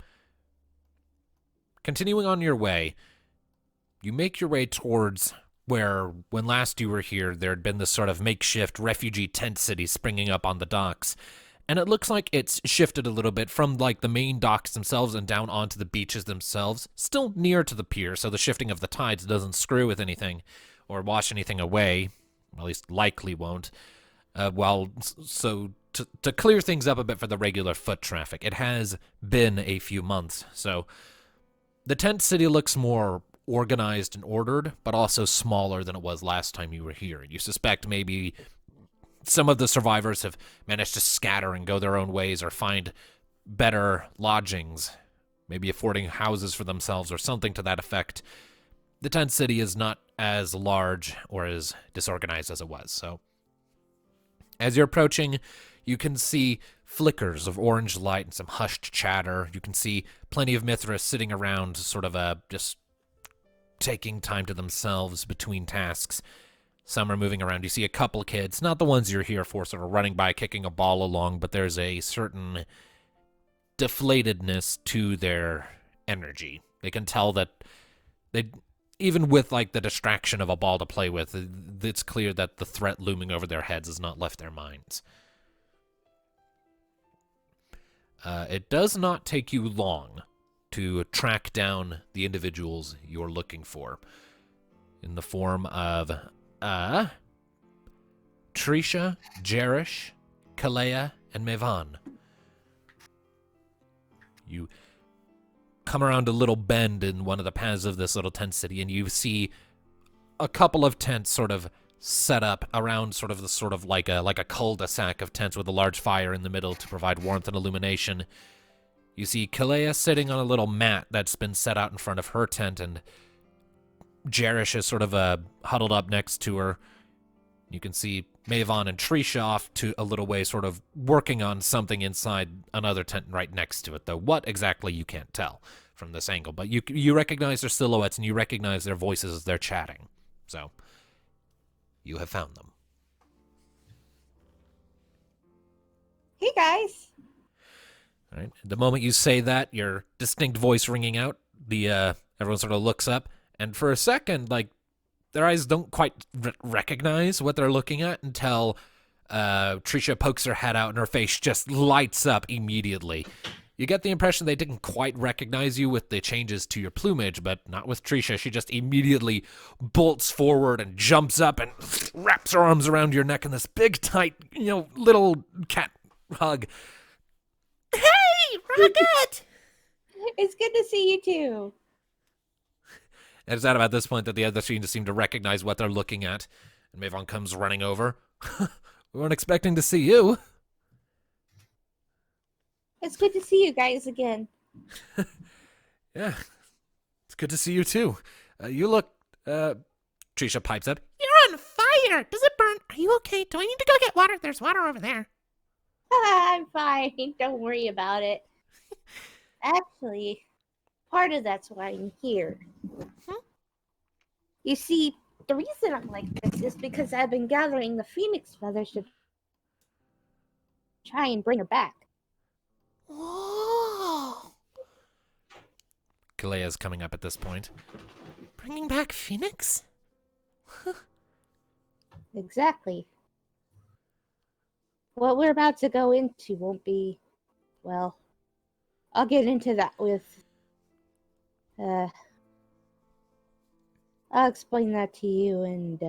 Continuing on your way, you make your way towards where, when last you were here, there had been this sort of makeshift refugee tent city springing up on the docks. And it looks like it's shifted a little bit from, like, the main docks themselves and down onto the beaches themselves, still near to the pier, so the shifting of the tides doesn't screw with anything or wash anything away, at least likely won't. To clear things up a bit for the regular foot traffic, it has been a few months, so the tent city looks more organized and ordered, but also smaller than it was last time you were here. You suspect maybe some of the survivors have managed to scatter and go their own ways or find better lodgings, maybe affording houses for themselves or something to that effect. The tent city is not as large or as disorganized as it was, so as you're approaching, you can see flickers of orange light and some hushed chatter. You can see plenty of Mithras sitting around, sort of just taking time to themselves between tasks. Some are moving around. You see a couple kids, not the ones you're here for, sort of running by, kicking a ball along, but there's a certain deflatedness to their energy. They can tell that even with, like, the distraction of a ball to play with, it's clear that the threat looming over their heads has not left their minds. It does not take you long to track down the individuals you're looking for, in the form of Trisha, Jerish, Kalea, and Mevan. You come around a little bend in one of the paths of this little tent city, and you see a couple of tents sort of set up around sort of like a cul-de-sac of tents with a large fire in the middle to provide warmth and illumination. You see Kalea sitting on a little mat that's been set out in front of her tent, and Jerish is sort of huddled up next to her. You can see Maven and Trisha off to a little way, sort of working on something inside another tent right next to it, though what exactly you can't tell from this angle. But you recognize their silhouettes, and you recognize their voices as they're chatting. So, you have found them. Hey, guys. All right. The moment you say that, your distinct voice ringing out, everyone sort of looks up, and for a second, like, their eyes don't quite recognize what they're looking at until Trisha pokes her head out and her face just lights up immediately. You get the impression they didn't quite recognize you with the changes to your plumage, but not with Trisha. She just immediately bolts forward and jumps up and wraps her arms around your neck in this big, tight, little cat hug. Hey, Rocket! It's good to see you too. And it's at about this point that the other seem to recognize what they're looking at. And Maven comes running over. We weren't expecting to see you. It's good to see you guys again. Yeah, it's good to see you too. You look, Trisha pipes up. You're on fire! Does it burn? Are you okay? Do I need to go get water? There's water over there. I'm fine. Don't worry about it. Actually, part of that's why I'm here. You see, the reason I'm like this is because I've been gathering the phoenix feathers to try and bring her back. Whoa! Kalea's coming up at this point. Bringing back Phoenix? Exactly. What we're about to go into won't be, well, I'll get into that with, I'll explain that to you and,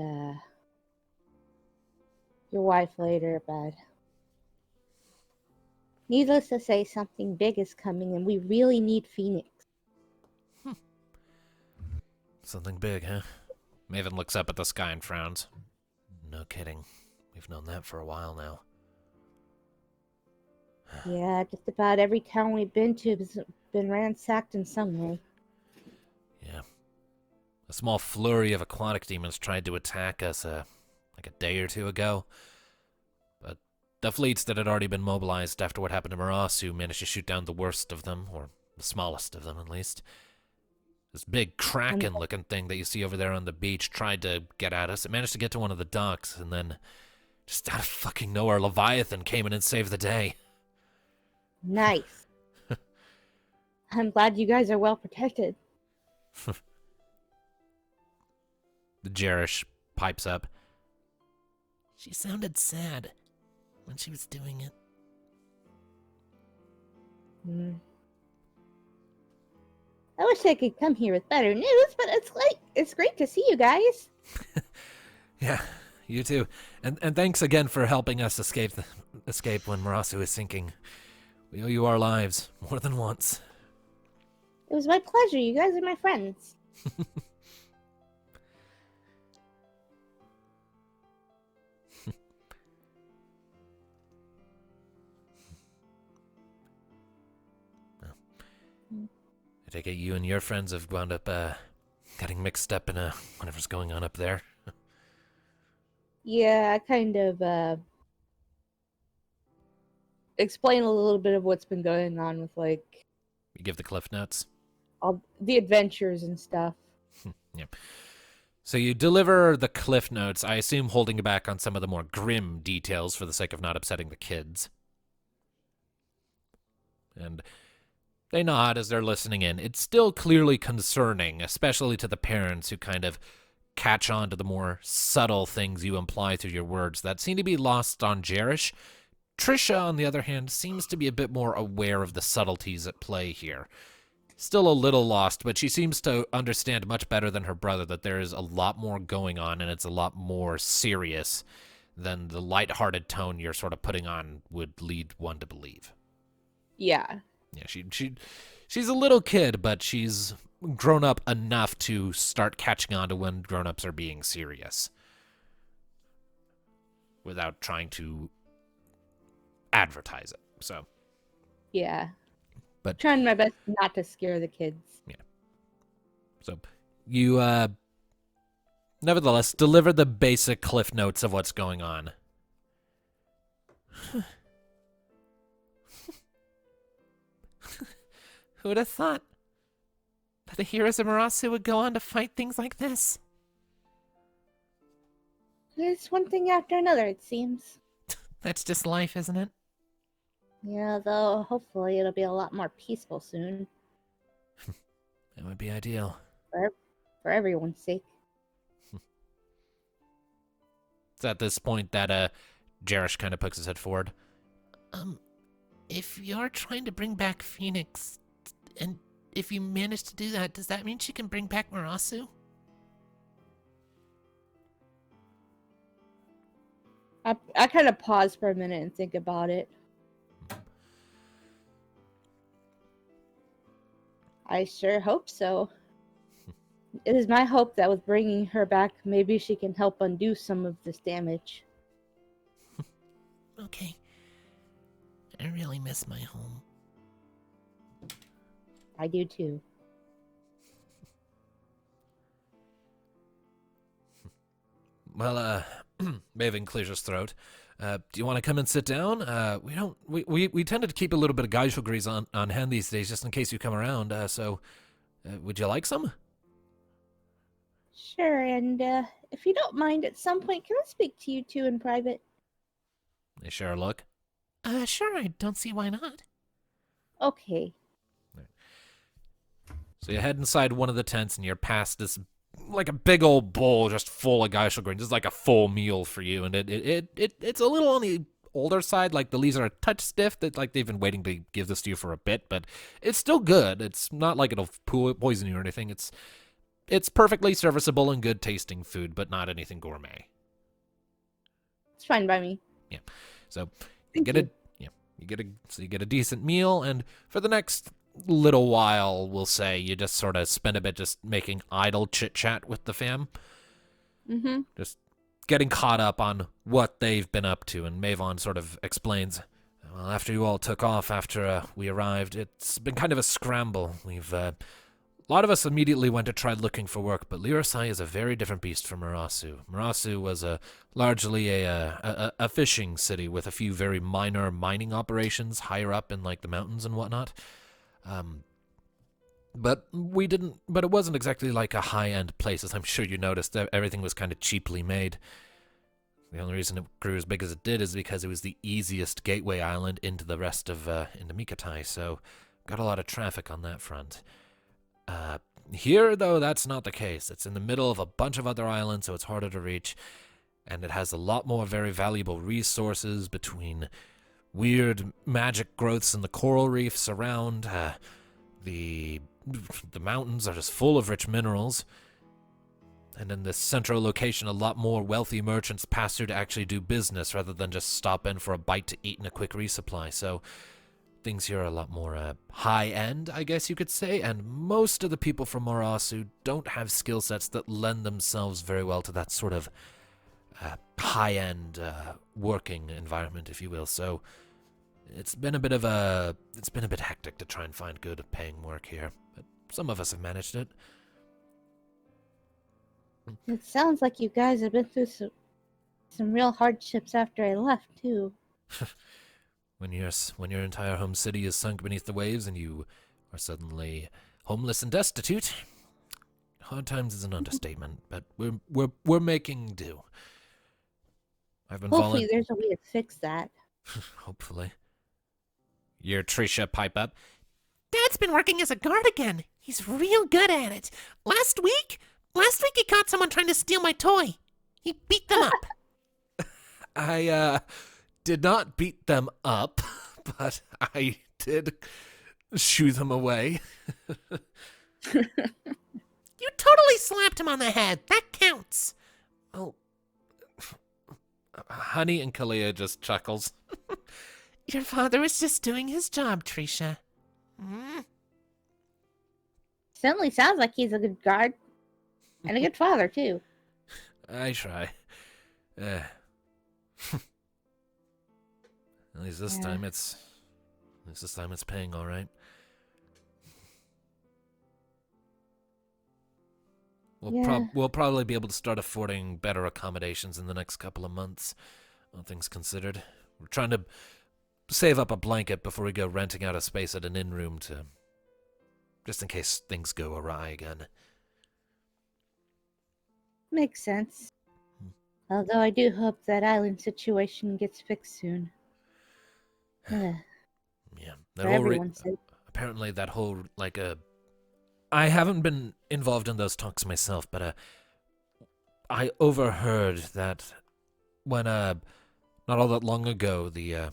your wife later, but needless to say, something big is coming and we really need Phoenix. Something big, huh? Maven looks up at the sky and frowns. No kidding. We've known that for a while now. Yeah, just about every town we've been to has been ransacked in some way. Yeah. A small flurry of aquatic demons tried to attack us like a day or two ago. The fleets that had already been mobilized after what happened to Marasu managed to shoot down the worst of them, or The smallest of them, at least. This big kraken-looking thing that you see over there on the beach tried to get at us. It managed to get to one of the docks, and then, just out of fucking nowhere, Leviathan came in and saved the day. Nice. I'm glad you guys are well protected. The Jerish pipes up. She sounded sad when she was doing it. I wish I could come here with better news, but it's great to see you guys. Yeah, you too. And thanks again for helping us escape when Marasu is sinking. We owe you our lives more than once. It was my pleasure. You guys are my friends. I take it you and your friends have wound up getting mixed up in whatever's going on up there. Yeah, I kind of explain a little bit of what's been going on with like You give the cliff notes. all the adventures and stuff. Yep. So you deliver the cliff notes, I assume holding back on some of the more grim details for the sake of not upsetting the kids. And they nod as they're listening in. It's still clearly concerning, especially to the parents who kind of catch on to the more subtle things you imply through your words that seem to be lost on Jerish. Trisha, on the other hand, seems to be a bit more aware of the subtleties at play here. Still a little lost, but she seems to understand much better than her brother that there is a lot more going on and it's a lot more serious than the lighthearted tone you're sort of putting on would lead one to believe. Yeah. Yeah, she's a little kid, but she's grown up enough to start catching on to when grown-ups are being serious without trying to advertise it. So, Yeah. but Trying my best not to scare the kids. so you nevertheless deliver the basic cliff notes of what's going on. Who would have thought that the heroes of Marasu would go on to fight things like this? It's one thing after another, it seems. That's just life, isn't it? Yeah, though hopefully it'll be a lot more peaceful soon. That would be ideal. For everyone's sake. It's at this point that Jerish kind of pokes his head forward. If you're trying to bring back Phoenix, and if you manage to do that, does that mean she can bring back Marasu? I kind of pause for a minute and think about it. I sure hope so. It is my hope that with bringing her back, maybe she can help undo some of this damage. Okay. I really miss my home. I do too. Well, Maven clears his throat. Do you want to come and sit down? We tended to keep a little bit of gaisho grease on hand these days just in case you come around. So, would you like some? Sure, and if you don't mind, at some point, can I speak to you two in private? They share a look. Sure, I don't see why not. Okay. So you head inside one of the tents and you're past this, like a big old bowl just full of gaisho green. This is like a full meal for you, and it's a little on the older side. Like the leaves are a touch stiff. That like they've been waiting to give this to you for a bit, but it's still good. It's not like it'll poison you or anything. It's perfectly serviceable and good tasting food, but not anything gourmet. It's fine by me. Yeah. So you get a decent meal, and for the next little while, we'll say you just sort of spend a bit just making idle chit chat with the fam. Mm-hmm. Just getting caught up on what they've been up to, and Mavon sort of explains, well, after you all took off, after we arrived, it's been kind of a scramble. A lot of us immediately went to try looking for work, but Lirasai is a very different beast from Marasu. Marasu was largely a fishing city with a few very minor mining operations higher up in like the mountains and whatnot. But we didn't. But it wasn't exactly like a high-end place, as I'm sure you noticed. Everything was kind of cheaply made. The only reason it grew as big as it did is because it was the easiest gateway island into the rest of into Mikatai. So, got a lot of traffic on that front. Here, though, that's not the case. It's in the middle of a bunch of other islands, so it's harder to reach. And it has a lot more very valuable resources between weird magic growths in the coral reefs around. The mountains are just full of rich minerals. And in this central location, a lot more wealthy merchants pass through to actually do business rather than just stop in for a bite to eat and a quick resupply. So things here are a lot more high-end, I guess you could say, and most of the people from Morasu don't have skill sets that lend themselves very well to that sort of high-end working environment, if you will. So it's been a bit hectic to try and find good paying work here, but some of us have managed it. It sounds like you guys have been through some real hardships after I left, too. When your entire home city is sunk beneath the waves and you are suddenly homeless and destitute, hard times is an understatement, but we're making do. I've been Hopefully there's a way to fix that. Hopefully. Your Trisha pipe up. Dad's been working as a guard again. He's real good at it. Last week he caught someone trying to steal my toy. He beat them up. I did not beat them up, but I did shoo them away. You totally slapped him on the head. That counts. Oh. Honey and Kalia just chuckles. Your father was just doing his job, Trisha. Certainly sounds like he's a good guard. And a good father, too. I try. At least this time it's paying all right. We'll probably be able to start affording better accommodations in the next couple of months, all things considered. We're trying to save up a blanket before we go renting out a space at an inn room just in case things go awry again. Makes sense. Although I do hope that island situation gets fixed soon. Yeah, For everyone's sake. Apparently that whole, I haven't been involved in those talks myself, but I overheard that when, not all that long ago, the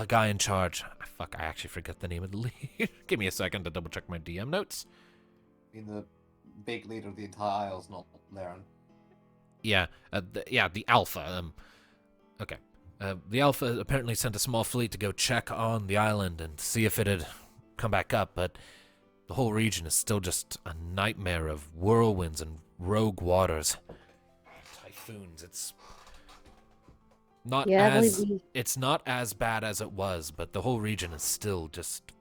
guy in charge, I actually forget the name of the lead. Give me a second to double check my DM notes. The big leader of the entire Isles, not Laren. Yeah, the Alpha. Okay. The Alpha apparently sent a small fleet to go check on the island and see if it had come back up, but the whole region is still just a nightmare of whirlwinds and rogue waters. Typhoons. It's not it's not as bad as it was, but the whole region is still just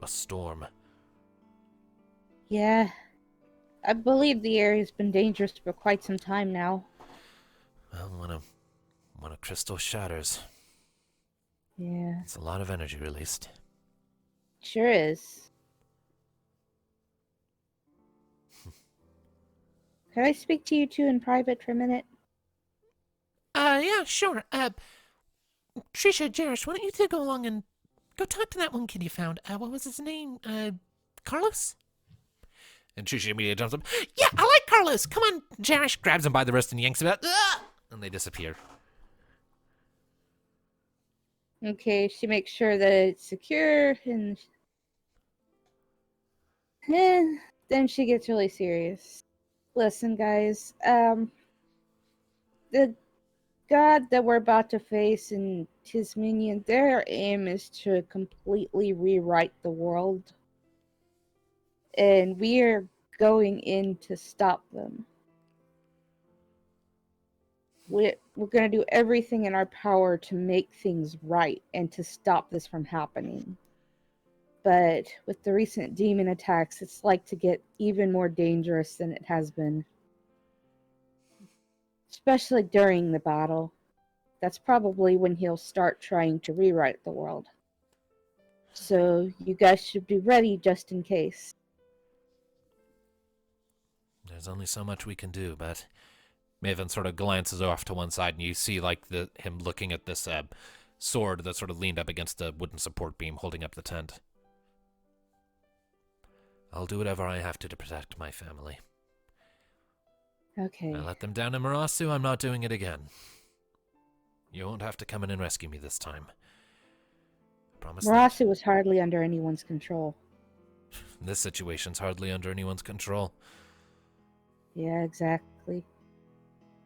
a storm. Yeah. I believe the area's been dangerous for quite some time now. Well, when a crystal shatters, Yeah. it's a lot of energy released. Sure is. Could I speak to you two in private for a minute? Yeah, sure. Trisha, Jerish, why don't you two go along and go talk to that one kid you found? What was his name? Carlos? And Trisha immediately jumps up. Yeah, I like Carlos. Come on, Jerish. Grabs him by the wrist and yanks him out. And they disappear. Okay, she makes sure that it's secure, and then she gets really serious. Listen, guys, the god that we're about to face and his minion, their aim is to completely rewrite the world. And we are going in to stop them. We're going to do everything in our power to make things right and to stop this from happening. But with the recent demon attacks, it's like to get even more dangerous than it has been. Especially during the battle. That's probably when he'll start trying to rewrite the world. So you guys should be ready just in case. There's only so much we can do, but Maven sort of glances off to one side, and you see like him looking at this sword that sort of leaned up against the wooden support beam holding up the tent. I'll do whatever I have to protect my family. Okay. I let them down in Marasu, I'm not doing it again. You won't have to come in and rescue me this time. I promise that. Marasu was hardly under anyone's control. This situation's hardly under anyone's control. Yeah, exactly.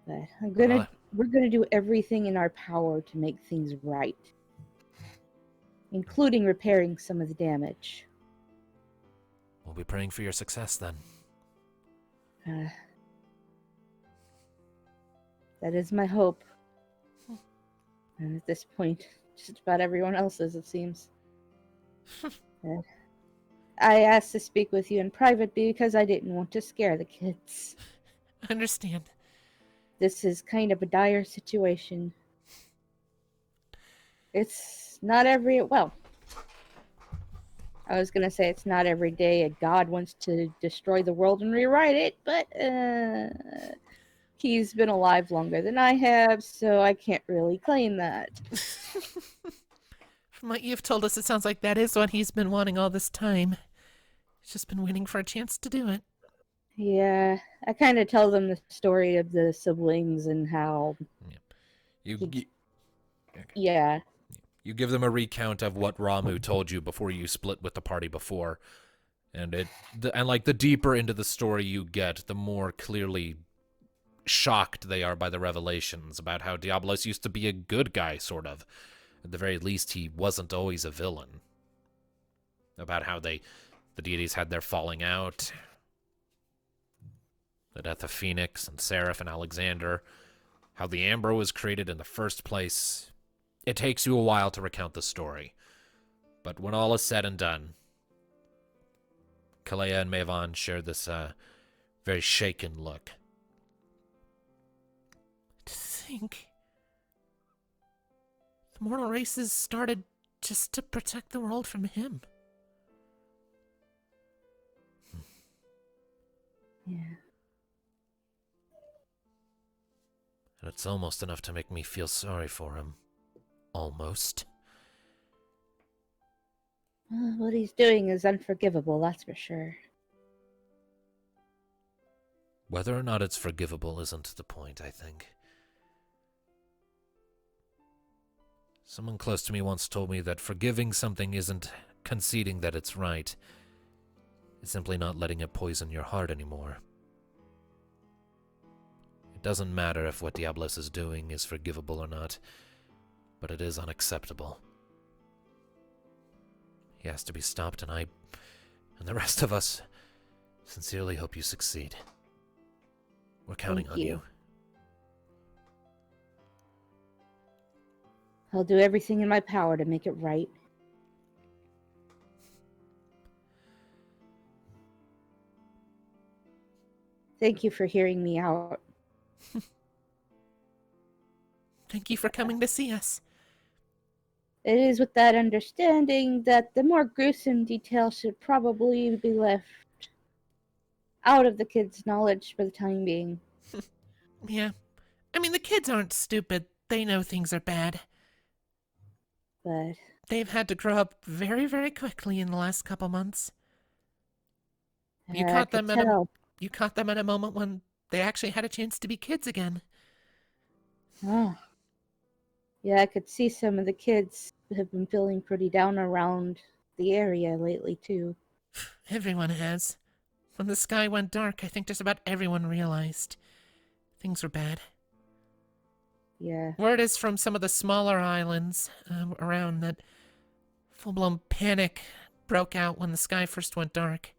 But we're gonna do everything in our power to make things right. Including repairing some of the damage. We'll be praying for your success then. That is my hope. And at this point, just about everyone else's, it seems. I asked to speak with you in private because I didn't want to scare the kids. I understand. This is kind of a dire situation. It's not well, I was gonna say it's not every day a god wants to destroy the world and rewrite it, but he's been alive longer than I have, so I can't really claim that. From what you've told us, it sounds like that is what he's been wanting all this time. He's just been waiting for a chance to do it. Yeah, I kind of tell them the story of the siblings and how... Yeah. You give them a recount of what Ramu told you before you split with the party before. And the deeper into the story you get, the more clearly shocked they are by the revelations about how Diablos used to be a good guy, sort of. At the very least, he wasn't always a villain. About how the deities had their falling out. The death of Phoenix and Seraph and Alexander. How the Amber was created in the first place. It takes you a while to recount the story. But when all is said and done, Kalea and Maven share this very shaken look. To think the mortal races started just to protect the world from him. Yeah. And it's almost enough to make me feel sorry for him. Almost. What he's doing is unforgivable, that's for sure. Whether or not it's forgivable isn't the point, I think. Someone close to me once told me that forgiving something isn't conceding that it's right. It's simply not letting it poison your heart anymore. It doesn't matter if what Diablos is doing is forgivable or not, but it is unacceptable. He has to be stopped, and I, and the rest of us, sincerely hope you succeed. We're counting on you. I'll do everything in my power to make it right. Thank you for hearing me out. Thank you for coming to see us. It is with that understanding that the more gruesome details should probably be left out of the kids' knowledge for the time being. Yeah. I mean, the kids aren't stupid. They know things are bad. But They've had to grow up very, very quickly in the last couple months. You caught them at a moment when they actually had a chance to be kids again. Oh. Yeah, I could see some of the kids have been feeling pretty down around the area lately, too. Everyone has. When the sky went dark, I think just about everyone realized things were bad. Yeah. Word is from some of the smaller islands around that full-blown panic broke out when the sky first went dark.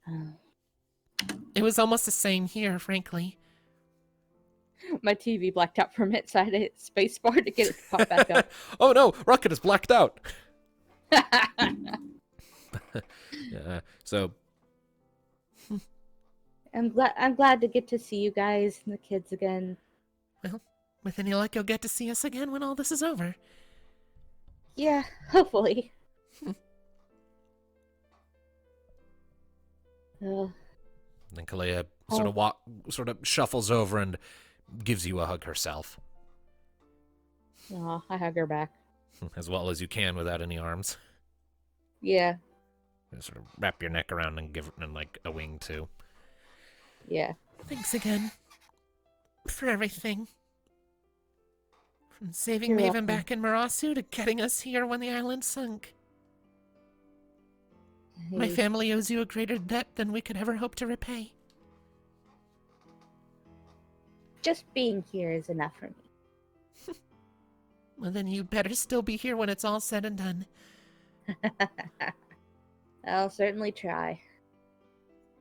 Oh. It was almost the same here, frankly. My TV blacked out for a minute, so I had to hit spacebar to get it to pop back up. Oh no, Rocket is blacked out. Yeah, so I'm glad to get to see you guys and the kids again. Well, with any luck, you'll get to see us again when all this is over. Yeah, hopefully. Uh, Then Kalea Oh. sort of shuffles over and gives you a hug herself, Aw, I hug her back. as well as you can without any arms. Yeah, Just sort of wrap your neck around and give it like a wing too. yeah. Thanks again for everything. From saving You're Maven welcome. back in Marasu to getting us here when the island sunk. My Hey, family owes you a greater debt than we could ever hope to repay. just being here is enough for me. Well, then you better still be here when it's all said and done. I'll certainly try.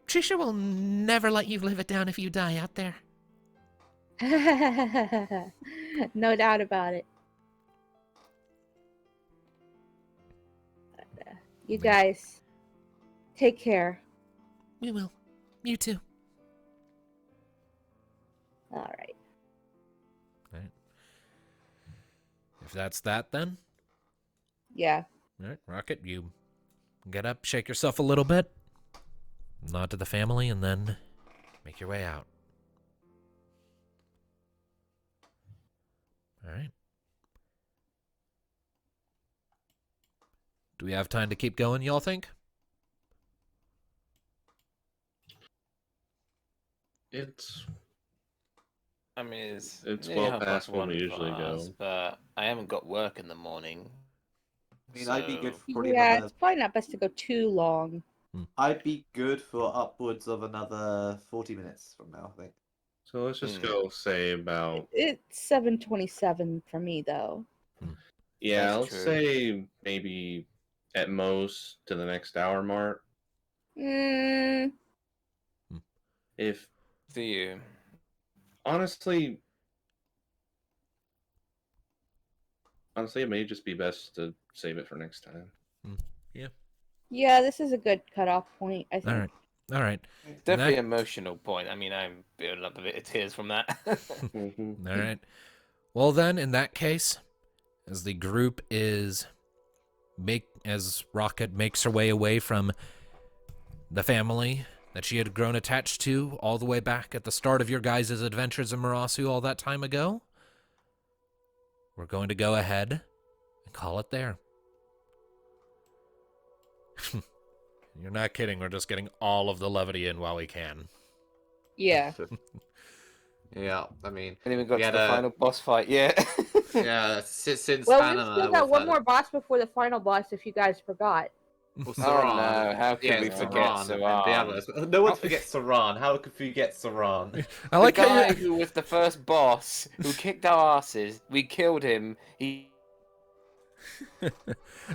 Trisha will never let you live it down if you die out there. No doubt about it. You guys, take care. We will. You too. All right. Right. If that's that, then Yeah. all right, Rocket, you get up, shake yourself a little bit, nod to the family, and then make your way out. All right. Do we have time to keep going, y'all think? I mean, it's It's nearly well past when 1:30 we usually for us, go. but I haven't got work in the morning. I mean, I'd be good So- for probably Yeah, another. it's probably not best to go too long. I'd be good for upwards of another 40 minutes from now, I think. So let's just Hmm. go say about It's 7:27 for me, though. yeah, That's let's true. say maybe at most to the next hour mark. Mm, If Do you? honestly, it may just be best to save it for next time. yeah, this is a good cutoff point, I think. All right. All right. Definitely emotional point. I mean, I'm building up a bit of tears from that. Mm-hmm. All right. Well, then, in that case, as the group is as Rocket makes her way away from the family that she had grown attached to all the way back at the start of your guys' adventures in Marasu all that time ago, we're going to go ahead and call it there. You're not kidding. We're just getting all of the levity in while we can. Yeah. Yeah, I mean, Haven't even got we to had the a- final boss fight yet. yeah, since Well, we've Panama, still got we've one had more boss before the final boss, if you guys forgot. Well, Oh, Saran. no, how could we forget Saran and Saran? Diablos. No one forgets Saran. How could we forget Saran? I The like how guy you... who was the first boss who kicked our asses, we killed him. He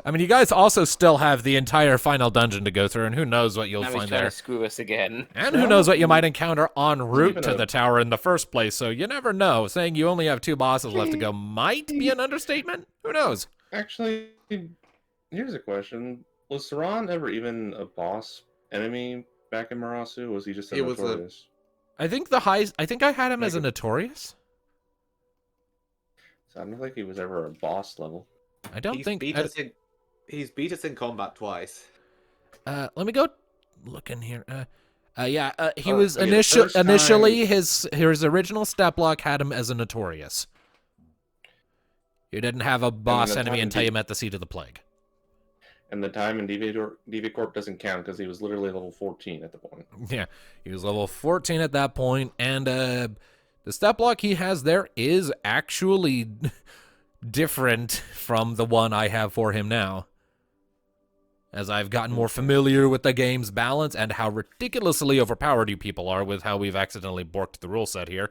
I mean, you guys also still have the entire final dungeon to go through, and who knows what you'll now he's find trying there. to screw us again. And who knows what you No. might encounter en route even to a- the tower in the first place, so you never know. Saying you only have 2 bosses left to go might be an understatement. Who knows? Actually, here's a question: was Saran ever even a boss enemy back in Marasu? Was he just a He was a- notorious? I think I think I had him as a Like notorious. So I don't think he was ever a boss level. I don't think... He's beat us in combat twice. let me go look in here. He Oh, was okay, the first initially his original step block had him as a notorious. You didn't have a boss the enemy time until he- you met the Seat of the Plague. And the time in DV Corp doesn't count because he was literally level 14 at the point. Yeah, he was level 14 at that point, and the step block he has there is actually different from the one I have for him now. As I've gotten more familiar with the game's balance and how ridiculously overpowered you people are with how we've accidentally borked the rule set here.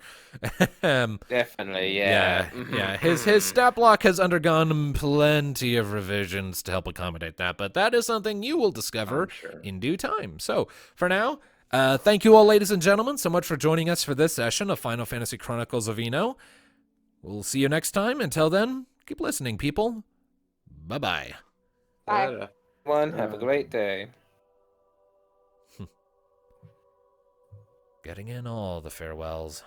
Definitely, yeah. Yeah. His stat block has undergone plenty of revisions to help accommodate that, but that is something you will discover I'm sure. in due time. So, for now, thank you all, ladies and gentlemen, so much for joining us for this session of Final Fantasy Chronicles of Eno. We'll see you next time. Until then, keep listening, people. Bye-bye. Bye. One, have a great day. Getting in all the farewells.